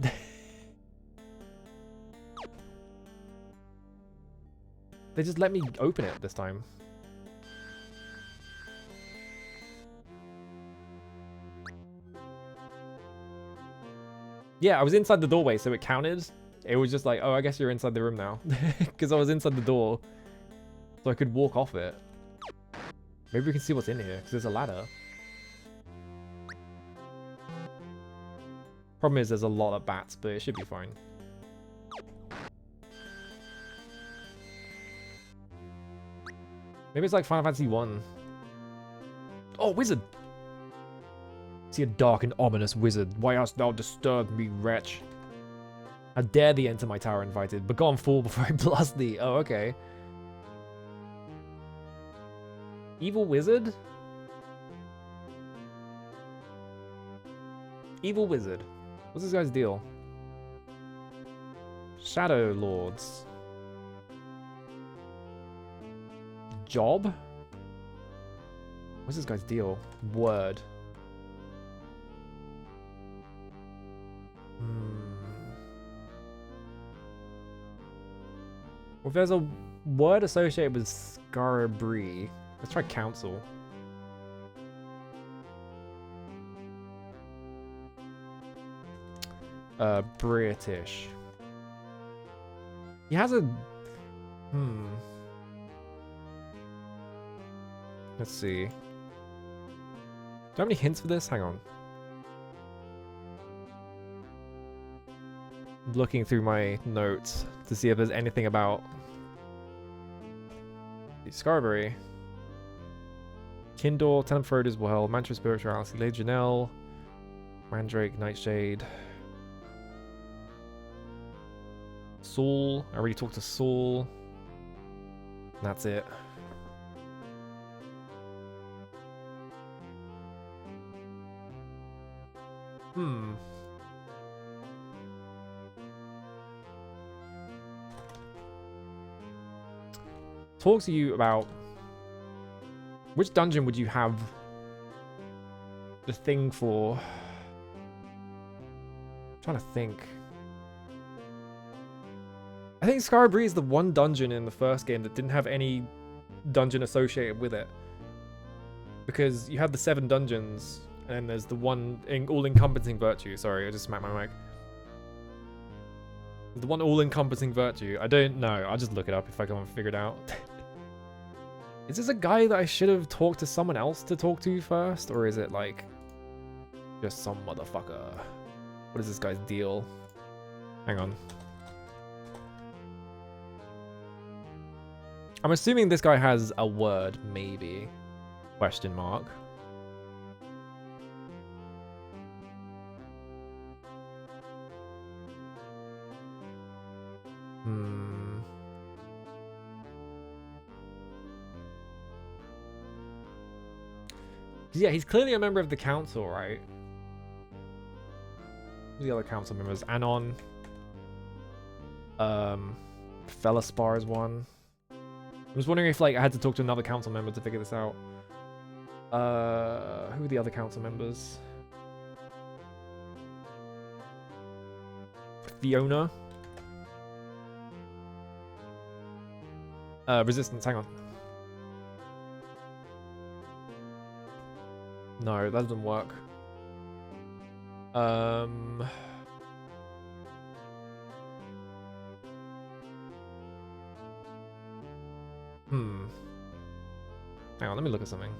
They just let me open it this time. Yeah, I was inside the doorway, so it counted. It was just like, oh, I guess you're inside the room now. Because I was inside the door. So I could walk off it. Maybe we can see what's in here, because there's a ladder. Problem is there's a lot of bats, but it should be fine. Maybe it's like Final Fantasy 1. Oh, wizard! See a dark and ominous wizard. Why hast thou disturbed me, wretch? How dare thee enter my tower invited? Begone, fool, before I blast thee. Oh, okay. Evil wizard? Evil wizard. What's this guy's deal? Shadow Lords. Job? What's this guy's deal? Word. Well, if there's a word associated with Scarabri, let's try council. British. He has a... Let's see. Do I have any hints for this? Hang on. I'm looking through my notes to see if there's anything about Scarberry. Kindle, Tenant Throat as well, Mantra Spirituality, Legionelle, Mandrake, Nightshade. Saul, I already talked to Saul. And that's it. Hmm. Talk to you about which dungeon would you have the thing for? I'm trying to think. I think Scarabri is the one dungeon in the first game that didn't have any dungeon associated with it. Because you have the 7 dungeons, and then there's the one all-encompassing virtue. Sorry, I just smacked my mic. The one all-encompassing virtue. I don't know. I'll just look it up if I can figure it out. Is this a guy that I should have talked to someone else to talk to first? Or is it like just some motherfucker? What is this guy's deal? Hang on. I'm assuming this guy has a word, maybe. Question mark. Yeah, he's clearly a member of the council, right? Who's the other council members? Anon. Fellaspar is one. I was wondering if like I had to talk to another council member to figure this out. Who are the other council members? Fiona. Resistance, hang on. No, that doesn't work. Hang on, let me look at something.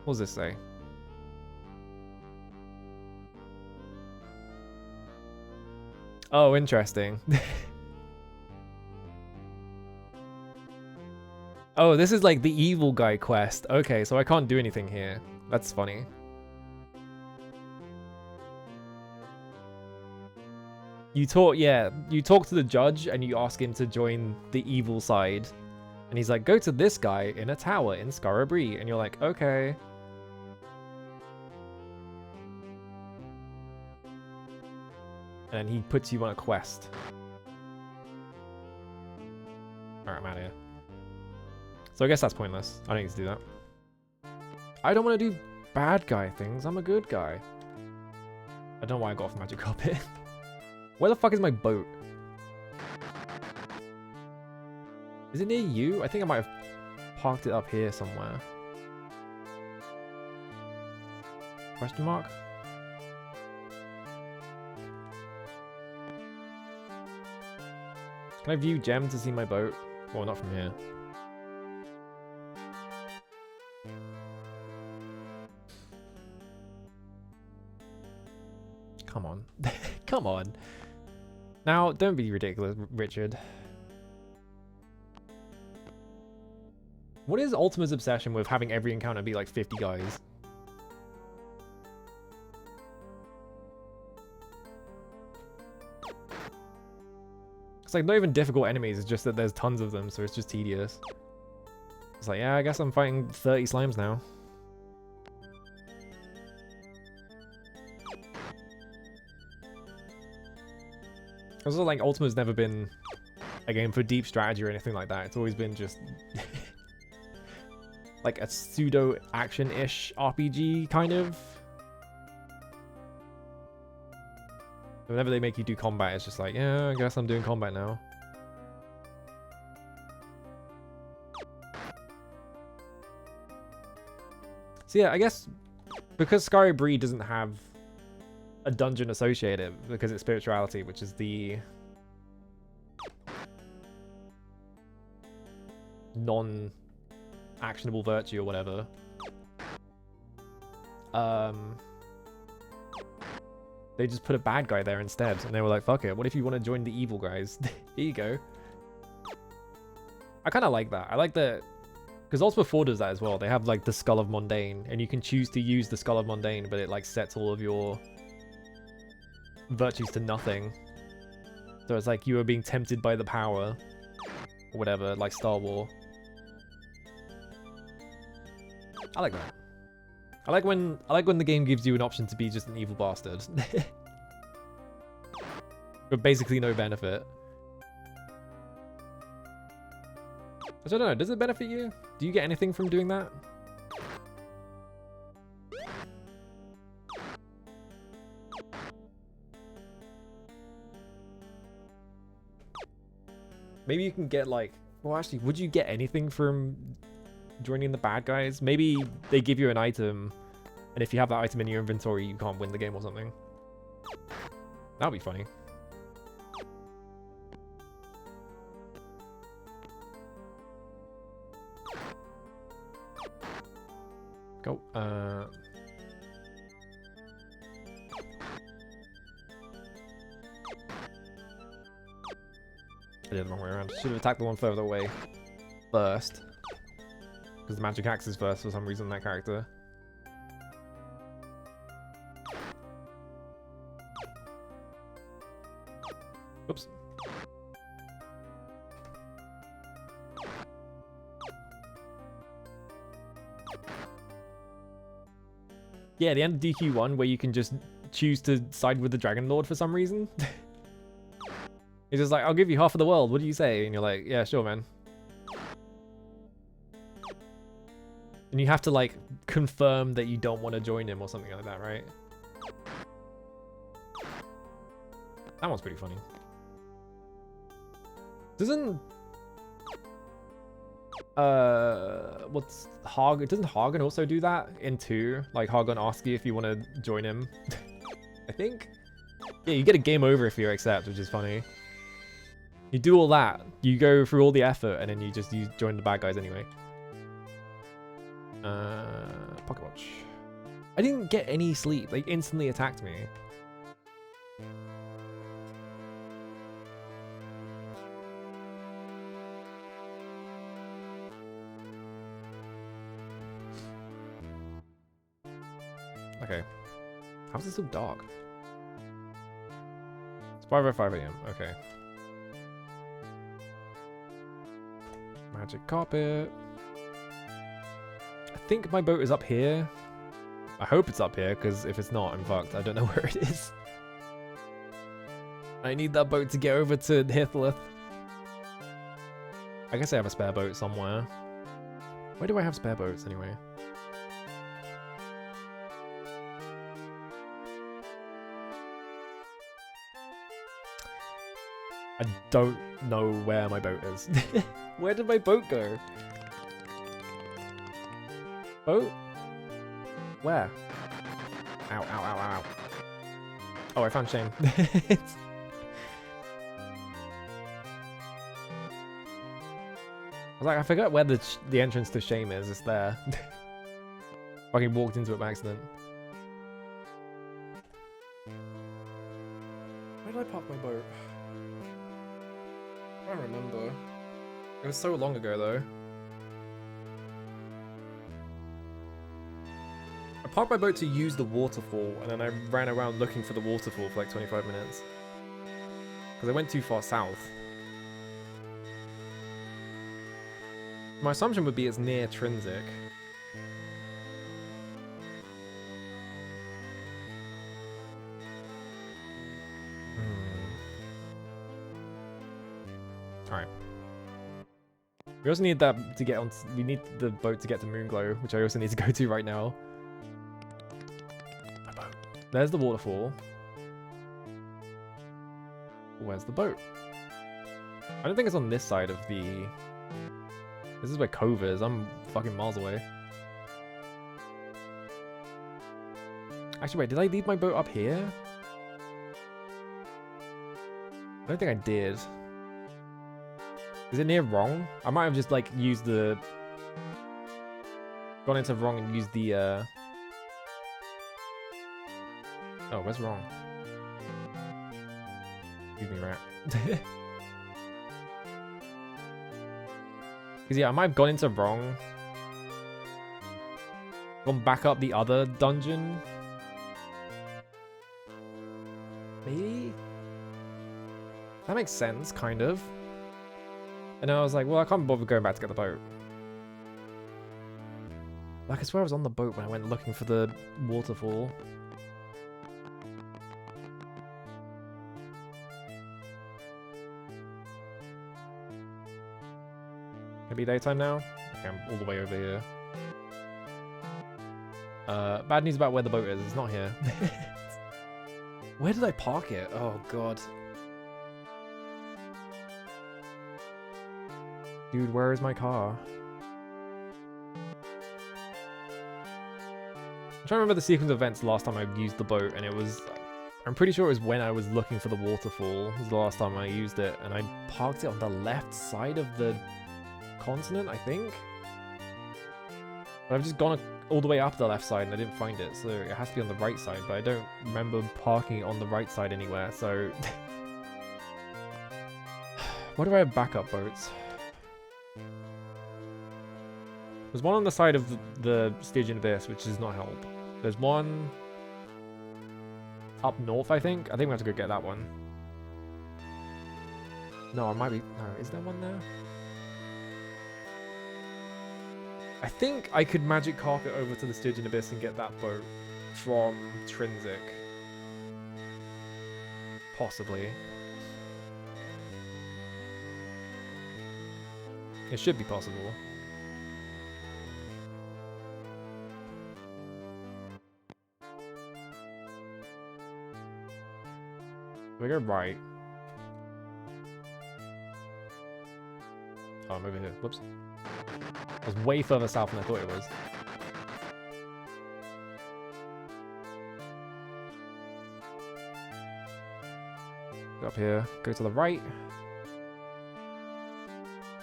What does this say? Oh, interesting. Oh, this is like the evil guy quest. Okay, so I can't do anything here. That's funny. You talk to the judge and you ask him to join the evil side. And he's like, go to this guy in a tower in Scarabri. And you're like, okay. And he puts you on a quest. Alright, I'm out of here. So I guess that's pointless. I don't need to do that. I don't want to do bad guy things. I'm a good guy. I don't know why I got off magic carpet. Where the fuck is my boat? Is it near you? I think I might have parked it up here somewhere. Question mark? Can I view gem to see my boat? Well, not from here. Come on. Come on. Now, don't be ridiculous, Richard. What is Ultima's obsession with having every encounter be like 50 guys? It's like not even difficult enemies, it's just that there's tons of them, so it's just tedious. It's like, yeah, I guess I'm fighting 30 slimes now. Also, like, Ultima's never been a game for deep strategy or anything like that. It's always been just like a pseudo action-ish RPG kind of. Whenever they make you do combat, it's just like, yeah, I guess I'm doing combat now. So yeah, I guess because Scarabri doesn't have a dungeon associated, because it's spirituality, which is the non-actionable virtue or whatever. They just put a bad guy there instead, and they were like, fuck it, what if you want to join the evil guys? Here you go. I kind of like that. I like that, because Ultima 4 does that as well. They have like the Skull of Mundane, and you can choose to use the Skull of Mundane, but it like sets all of your virtues to nothing. So it's like you are being tempted by the power, or whatever, like Star Wars. I like that. I like when the game gives you an option to be just an evil bastard. But basically no benefit. Which I don't know, does it benefit you? Do you get anything from doing that? Maybe you can get like, well actually, would you get anything from joining the bad guys? Maybe they give you an item, and if you have that item in your inventory, you can't win the game or something. That'd be funny. Go. I did it the wrong way around. Should have attacked the one further away first. Because the magic axe is first for some reason, that character. Oops. Yeah, the end of DQ1 where you can just choose to side with the Dragon Lord for some reason. He's just like, I'll give you half of the world, what do you say? And you're like, yeah, sure, man. And you have to, like, confirm that you don't want to join him or something like that, right? That one's pretty funny. Doesn't... what's... Doesn't Hagen also do that in 2? Like, Hagen asks you if you want to join him. I think? Yeah, you get a game over if you accept, which is funny. You do all that, you go through all the effort, and then you join the bad guys anyway. Pocket watch. I didn't get any sleep. They instantly attacked me. Okay. How's it so dark? It's 5:05 AM. Okay. Magic carpet. I think my boat is up here. I hope it's up here, because if it's not, I'm fucked. I don't know where it is. I need that boat to get over to Hithlith. I guess I have a spare boat somewhere. Where do I have spare boats anyway? I don't know where my boat is. Where did my boat go? Boat? Where? Ow, ow, ow, ow. Oh, I found Shame. I was like, I forgot where the entrance to Shame is. It's there. Fucking walked into it by accident. Where did I park my boat? I don't remember. It was so long ago, though. I parked my boat to use the waterfall, and then I ran around looking for the waterfall for like 25 minutes. Because I went too far south. My assumption would be it's near Trinsic. Alright. We also need that to get on. We need the boat to get to Moonglow, which I also need to go to right now. My boat. There's the waterfall. Where's the boat? I don't think it's on this side of the... This is where Cove is. I'm fucking miles away. Actually, wait, did I leave my boat up here? I don't think I did. Is it near wrong? I might have just like used the... Gone into wrong and used the Oh, where's wrong? Excuse me, rat. Because yeah, I might have gone into wrong. Gone back up the other dungeon. Maybe? That makes sense, kind of. And I was like, well, I can't bother going back to get the boat. Like, I swear I was on the boat when I went looking for the waterfall. Maybe daytime now? Okay, I'm all the way over here. Bad news about where the boat is. It's not here. Where did I park it? Oh, God. Dude, where is my car? I'm trying to remember the sequence of events last time I used the boat, and it was... I'm pretty sure it was when I was looking for the waterfall. It was the last time I used it, and I parked it on the left side of the continent, I think? But I've just gone all the way up the left side, and I didn't find it, so it has to be on the right side, but I don't remember parking it on the right side anywhere, so... Where do I have backup boats? There's one on the side of the Stygian Abyss, which does not help. There's one up north, I think. I think we have to go get that one. No, it might be... No, is there one there? I think I could magic carpet over to the Stygian Abyss and get that boat from Trinsic. Possibly. It should be possible. We go right. Oh, I'm over here. Whoops. I was way further south than I thought it was. Go up here. Go to the right.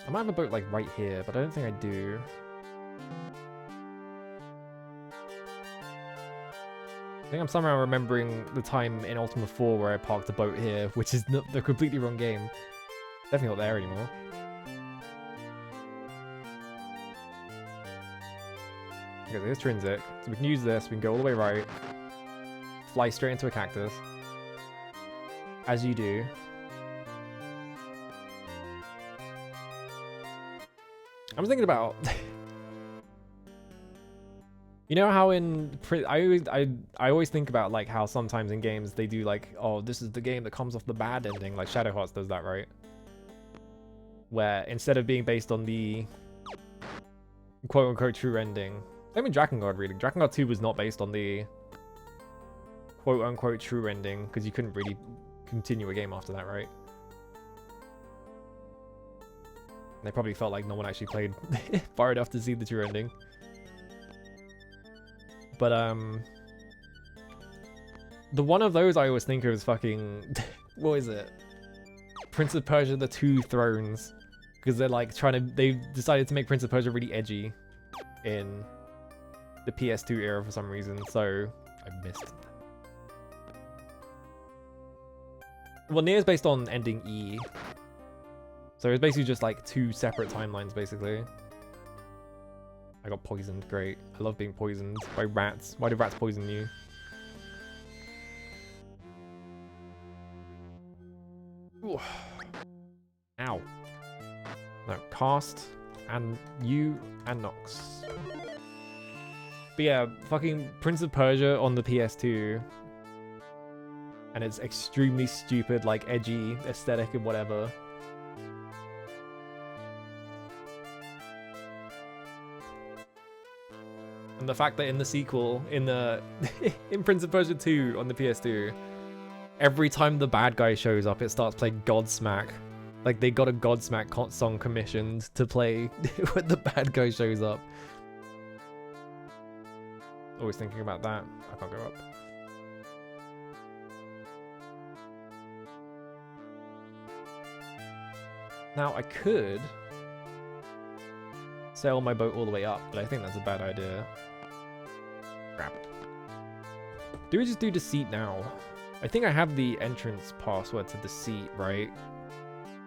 I might have a boat like right here, but I don't think I do. I think I'm somehow remembering the time in Ultima 4 where I parked a boat here, which is the completely wrong game. Definitely not there anymore. Okay, so here's Trinsic. So we can use this, we can go all the way right. Fly straight into a cactus. As you do. I was thinking about... You know how in I always think about like how sometimes in games they do like, oh, this is the game that comes off the bad ending, like Shadow Hearts does that, right? Where instead of being based on the quote unquote true ending, same in Drakengard really. Drakengard 2 was not based on the quote unquote true ending because you couldn't really continue a game after that, right? They probably felt like no one actually played far enough to see the true ending. But, the one of those I always think of is fucking, what is it? Prince of Persia: The Two Thrones. Because they're like they've decided to make Prince of Persia really edgy in the PS2 era for some reason, so I missed it. Well, Nier is based on ending E. So it's basically just like two separate timelines, basically. I got poisoned, great. I love being poisoned by rats. Why do rats poison you? Ooh. Ow. No, cast, and you, and Nox. But yeah, fucking Prince of Persia on the PS2. And it's extremely stupid, like edgy aesthetic and whatever. And the fact that in the sequel, in Prince of Persia 2 on the PS2, every time the bad guy shows up, it starts playing Godsmack. Like they got a Godsmack song commissioned to play when the bad guy shows up. Always thinking about that. I can't go up. Now I could sail my boat all the way up, but I think that's a bad idea. Crap. Do we just do Deceit now? I think I have the entrance password to Deceit, right?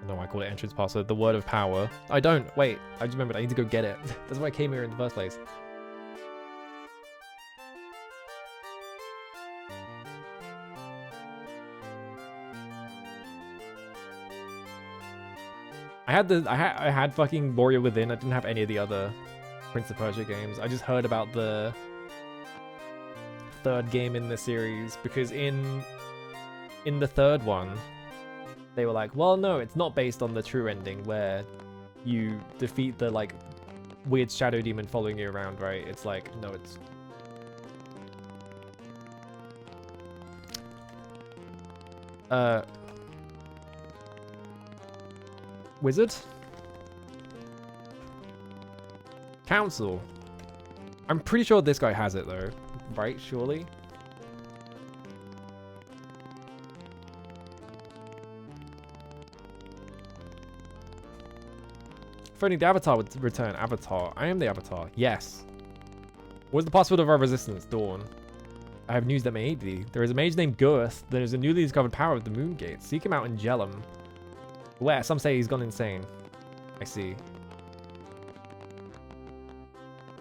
No, I call it entrance password. The word of power. I don't. Wait, I just remembered. I need to go get it. That's why I came here in the first place. I had fucking Warrior Within. I didn't have any of the other Prince of Persia games. I just heard about the third game in the series because in the third one, they were like, well, no, it's not based on the true ending where you defeat the like weird shadow demon following you around, right? It's like, no, it's wizard? Council. I'm pretty sure this guy has it though, right? Surely? If only the avatar would return. Avatar. I am the avatar. Yes. What is the password of our resistance? Dawn. I have news that may aid thee. There is a mage named Girth. There is a newly discovered power of the Moon Gate. Seek him out and gel him. Where? Some say he's gone insane. I see.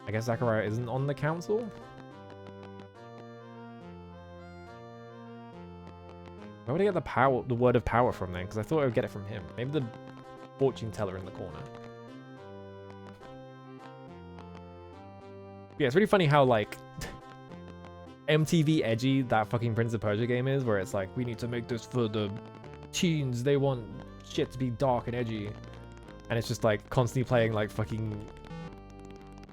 I guess Zachariah isn't on the council? Where would I get the word of power from then? Because I thought I would get it from him. Maybe the fortune teller in the corner. Yeah, it's really funny how, like, MTV edgy that fucking Prince of Persia game is, where it's like, we need to make this for the teens. They want shit to be dark and edgy. And it's just, like, constantly playing, like, fucking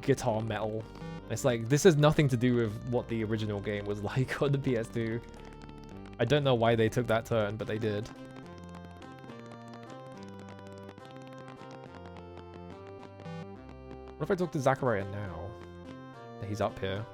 guitar metal. It's like, this has nothing to do with what the original game was like on the PS2. I don't know why they took that turn, but they did. What if I talk to Zachariah now? He's up here.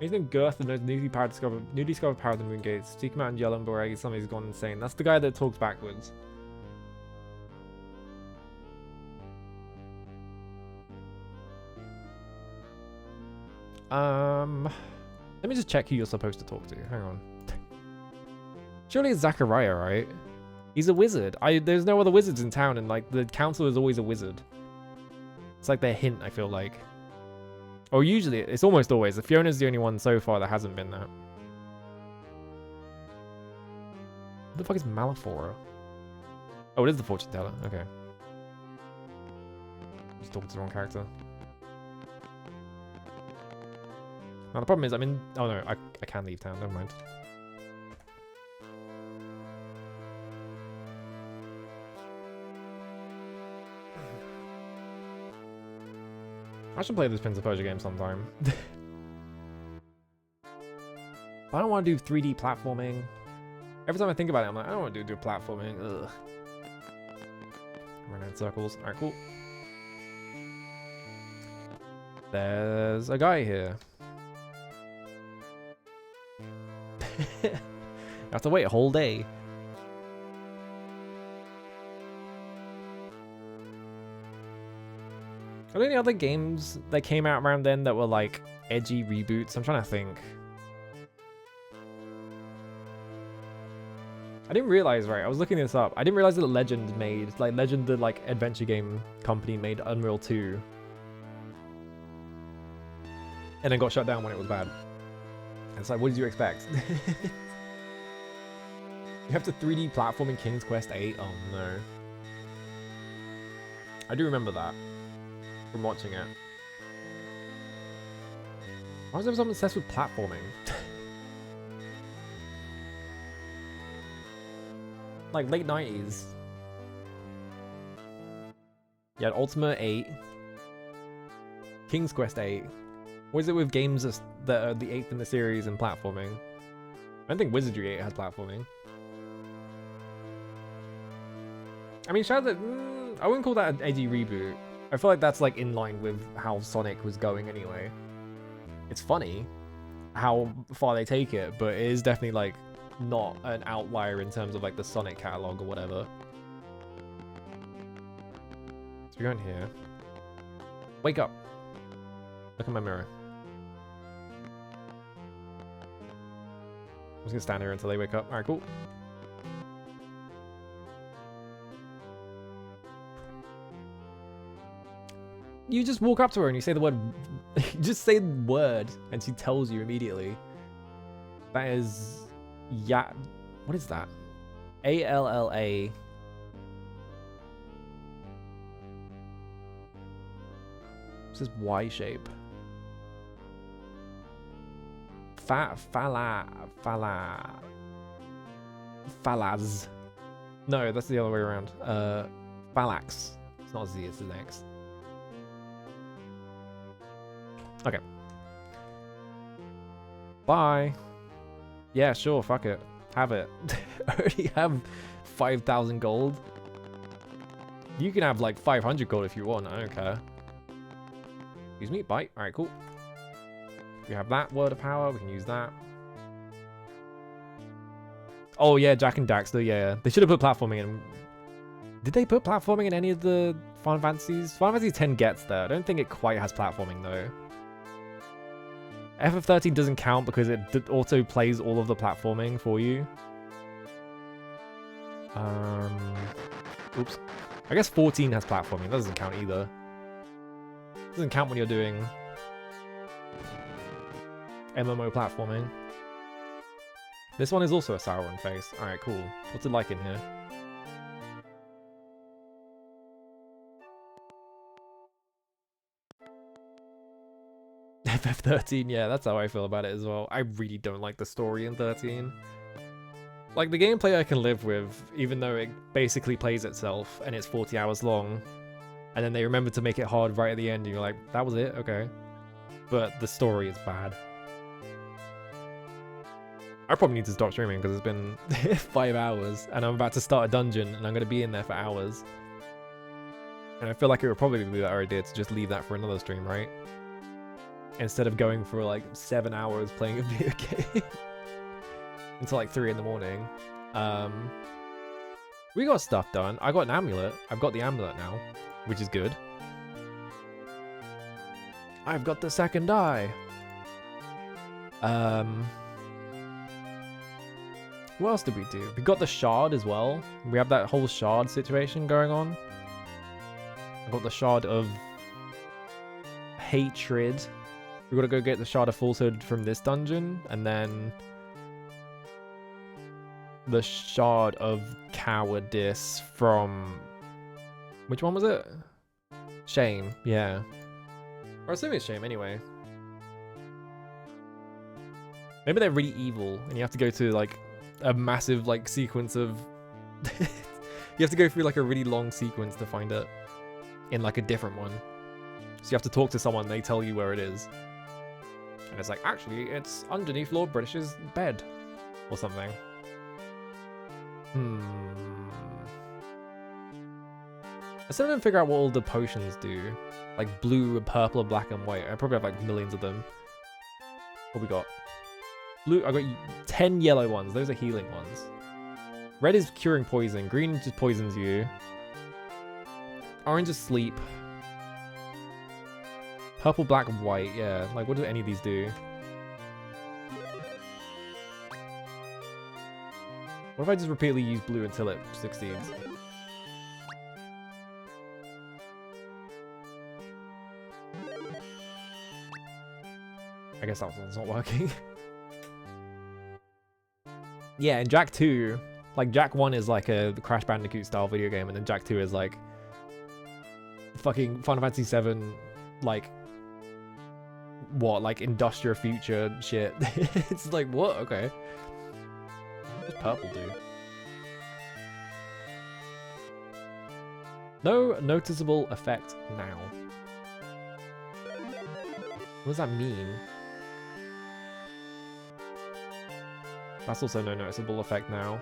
He's named Girth and knows newly discovered power of the Moon Gates. Seek him out in Yellum, Borag, somebody's gone insane. That's the guy that talks backwards. Let me just check who you're supposed to talk to. Hang on. Surely it's Zachariah, right? He's a wizard. There's no other wizards in town, and like the council is always a wizard. It's like their hint, I feel like. Or usually, it's almost always. Fiona's the only one so far that hasn't been that. What the fuck is Malifora? Oh, it is the fortune teller. Okay. Just talking to the wrong character. Now the problem is I'm in... Oh no, I can leave town, never mind. I should play this Prince of Persia game sometime. I don't want to do 3D platforming. Every time I think about it, I'm like, I don't want to do platforming. Ugh. Run in circles. Alright, cool. There's a guy here. I have to wait a whole day. Are there any other games that came out around then that were like edgy reboots? I'm trying to think. I didn't realize, right? I was looking this up. I didn't realize that Legend made, like Legend, the like adventure game company, made Unreal 2. And then got shut down when it was bad. And it's like, what did you expect? You have to 3D platform in King's Quest 8? Oh no. I do remember that from watching it. Why was there someone obsessed with platforming? Like late 90s. You had Ultima 8. King's Quest 8. What is it with games that are the 8th in the series and platforming? I don't think Wizardry 8 has platforming. I mean, I wouldn't call that an edgy reboot. I feel like that's like in line with how Sonic was going anyway. It's funny how far they take it, but it is definitely like not an outlier in terms of like the Sonic catalog or whatever. So we're going here. Wake up. Look in my mirror. I'm just gonna stand here until they wake up. Alright, cool. You just walk up to her and you say the word. You just say the word and she tells you immediately. That is. Yeah. What is that? A-L-L-A. This is Y shape. Falaz. No, that's the other way around. Phalax. It's not Z, it's an X. Okay. Bye. Yeah, sure, fuck it. Have it. I already have 5,000 gold. You can have like 500 gold if you want, I don't care. Excuse me, bye. Alright, cool. We have that word of power, we can use that. Oh yeah, Jack and Daxter, yeah. They should have put platforming in. Did they put platforming in any of the Final Fantasies? Final Fantasy X gets there. I don't think it quite has platforming though. FF13 doesn't count because it auto plays all of the platforming for you. Oops. I guess 14 has platforming. That doesn't count either. Doesn't count when you're doing MMO platforming. This one is also a Sauron face. Alright, cool. What's it like in here? FF13, yeah, that's how I feel about it as well. I really don't like the story in 13. Like, the gameplay I can live with, even though it basically plays itself and it's 40 hours long, and then they remember to make it hard right at the end, and you're like, that was it? Okay. But the story is bad. I probably need to stop streaming because it's been 5 hours, and I'm about to start a dungeon, and I'm going to be in there for hours. And I feel like it would probably be a better idea to just leave that for another stream, right? Instead of going for like 7 hours playing a video game until like 3 in the morning. We got stuff done. I got an amulet. I've got the amulet now, which is good. I've got the second eye. What else did we do? We got the shard as well. We have that whole shard situation going on. I got the shard of hatred. We gotta go get the shard of falsehood from this dungeon, and then the shard of cowardice from... Which one was it? Shame, yeah. Or assuming it's shame anyway. Maybe they're really evil, and you have to go to like a massive like sequence of... You have to go through like a really long sequence to find it in like a different one. So you have to talk to someone, they tell you where it is. And it's like, actually, it's underneath Lord British's bed. Or something. I still didn't figure out what all the potions do. Like blue, purple, black, and white. I probably have like millions of them. What we got? Blue, I got 10 yellow ones. Those are healing ones. Red is curing poison. Green just poisons you. Orange is sleep. Purple, black, and white, yeah. Like, what do any of these do? What if I just repeatedly use blue until it succeeds? I guess that one's not working. Yeah, in Jak 2, like, Jak 1 is like a Crash Bandicoot style video game, and then Jak 2 is like fucking Final Fantasy 7, like, what, like industrial future shit. It's like, what? Okay. What does purple do? No noticeable effect now. What does that mean? That's also no noticeable effect now.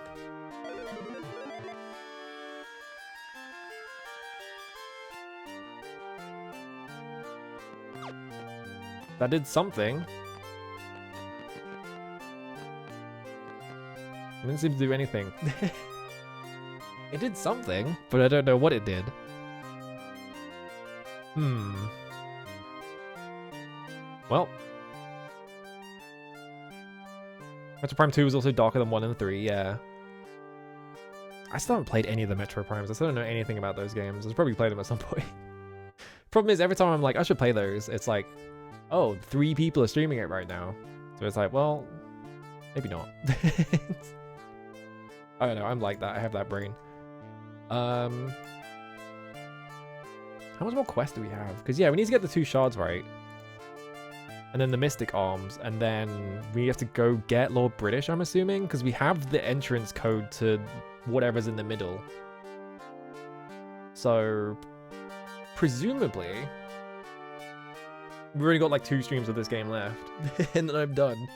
That did something. It didn't seem to do anything. It did something, but I don't know what it did. Well. Metro Prime 2 was also darker than 1 and 3, yeah. I still haven't played any of the Metro Primes. I still don't know anything about those games. I'll probably play them at some point. Problem is, every time I'm like, I should play those, it's like, oh, 3 people are streaming it right now. So it's like, well, maybe not. I don't know, I'm like that. I have that brain. How much more quest do we have? Because, yeah, we need to get the 2 shards right. And then the Mystic Arms. And then we have to go get Lord British, I'm assuming. Because we have the entrance code to whatever's in the middle. So, presumably, we've already got like 2 streams of this game left. And then I'm done.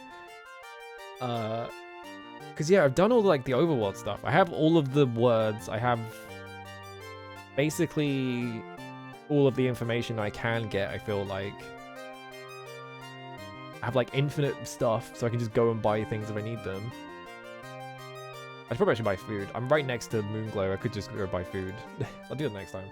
Because, yeah, I've done all like the overworld stuff. I have all of the words. I have basically all of the information I can get, I feel like. I have like infinite stuff, so I can just go and buy things if I need them. I probably should buy food. I'm right next to Moonglow. I could just go buy food. I'll do it next time.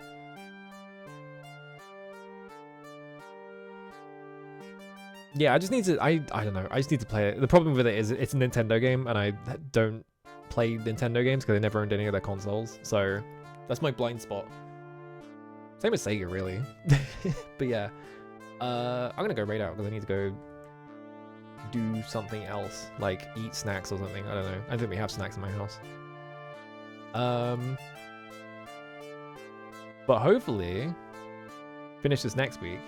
Yeah, I just need to... I don't know. I just need to play it. The problem with it is it's a Nintendo game, and I don't play Nintendo games because I never owned any of their consoles. So that's my blind spot. Same as Sega, really. But yeah. I'm going to go raid out because I need to go do something else, like eat snacks or something. I don't know. I don't think we have snacks in my house. But hopefully finish this next week.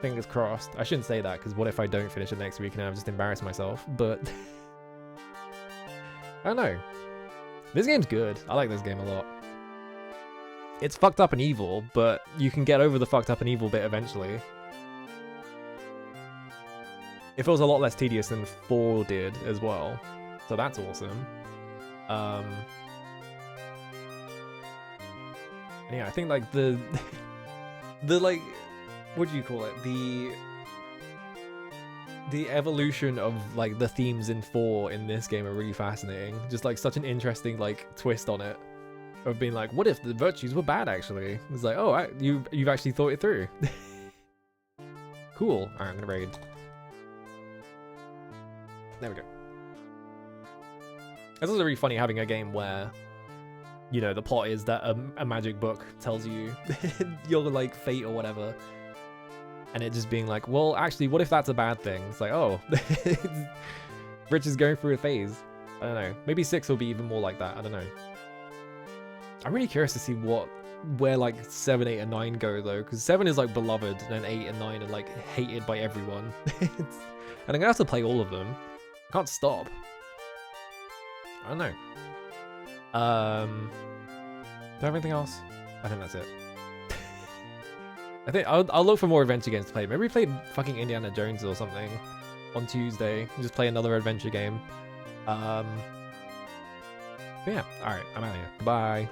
Fingers crossed. I shouldn't say that because what if I don't finish it next week and I've just embarrassed myself? But I don't know. This game's good. I like this game a lot. It's fucked up and evil, but you can get over the fucked up and evil bit eventually. It feels a lot less tedious than 4 did as well, so that's awesome. Yeah, I think like the like, what do you call it? The evolution of like the themes in 4 in this game are really fascinating. Just like such an interesting like twist on it, of being like, what if the virtues were bad actually? It's like, oh, you've actually thought it through. Cool. Alright, I'm gonna raid. There we go. It's also really funny having a game where, you know, the plot is that a magic book tells you your like fate or whatever, and it just being like, well, actually, what if that's a bad thing? It's like, oh, Rich is going through a phase. I don't know. Maybe 6 will be even more like that. I don't know. I'm really curious to see where like 7, 8, and 9 go though, because 7 is like beloved, and then 8 and 9 are like hated by everyone. And I'm gonna have to play all of them. I can't stop. I don't know. Do I have anything else? I think that's it. I think I'll look for more adventure games to play. Maybe we played fucking Indiana Jones or something on Tuesday. Just play another adventure game. But yeah, alright, I'm out of here. Goodbye.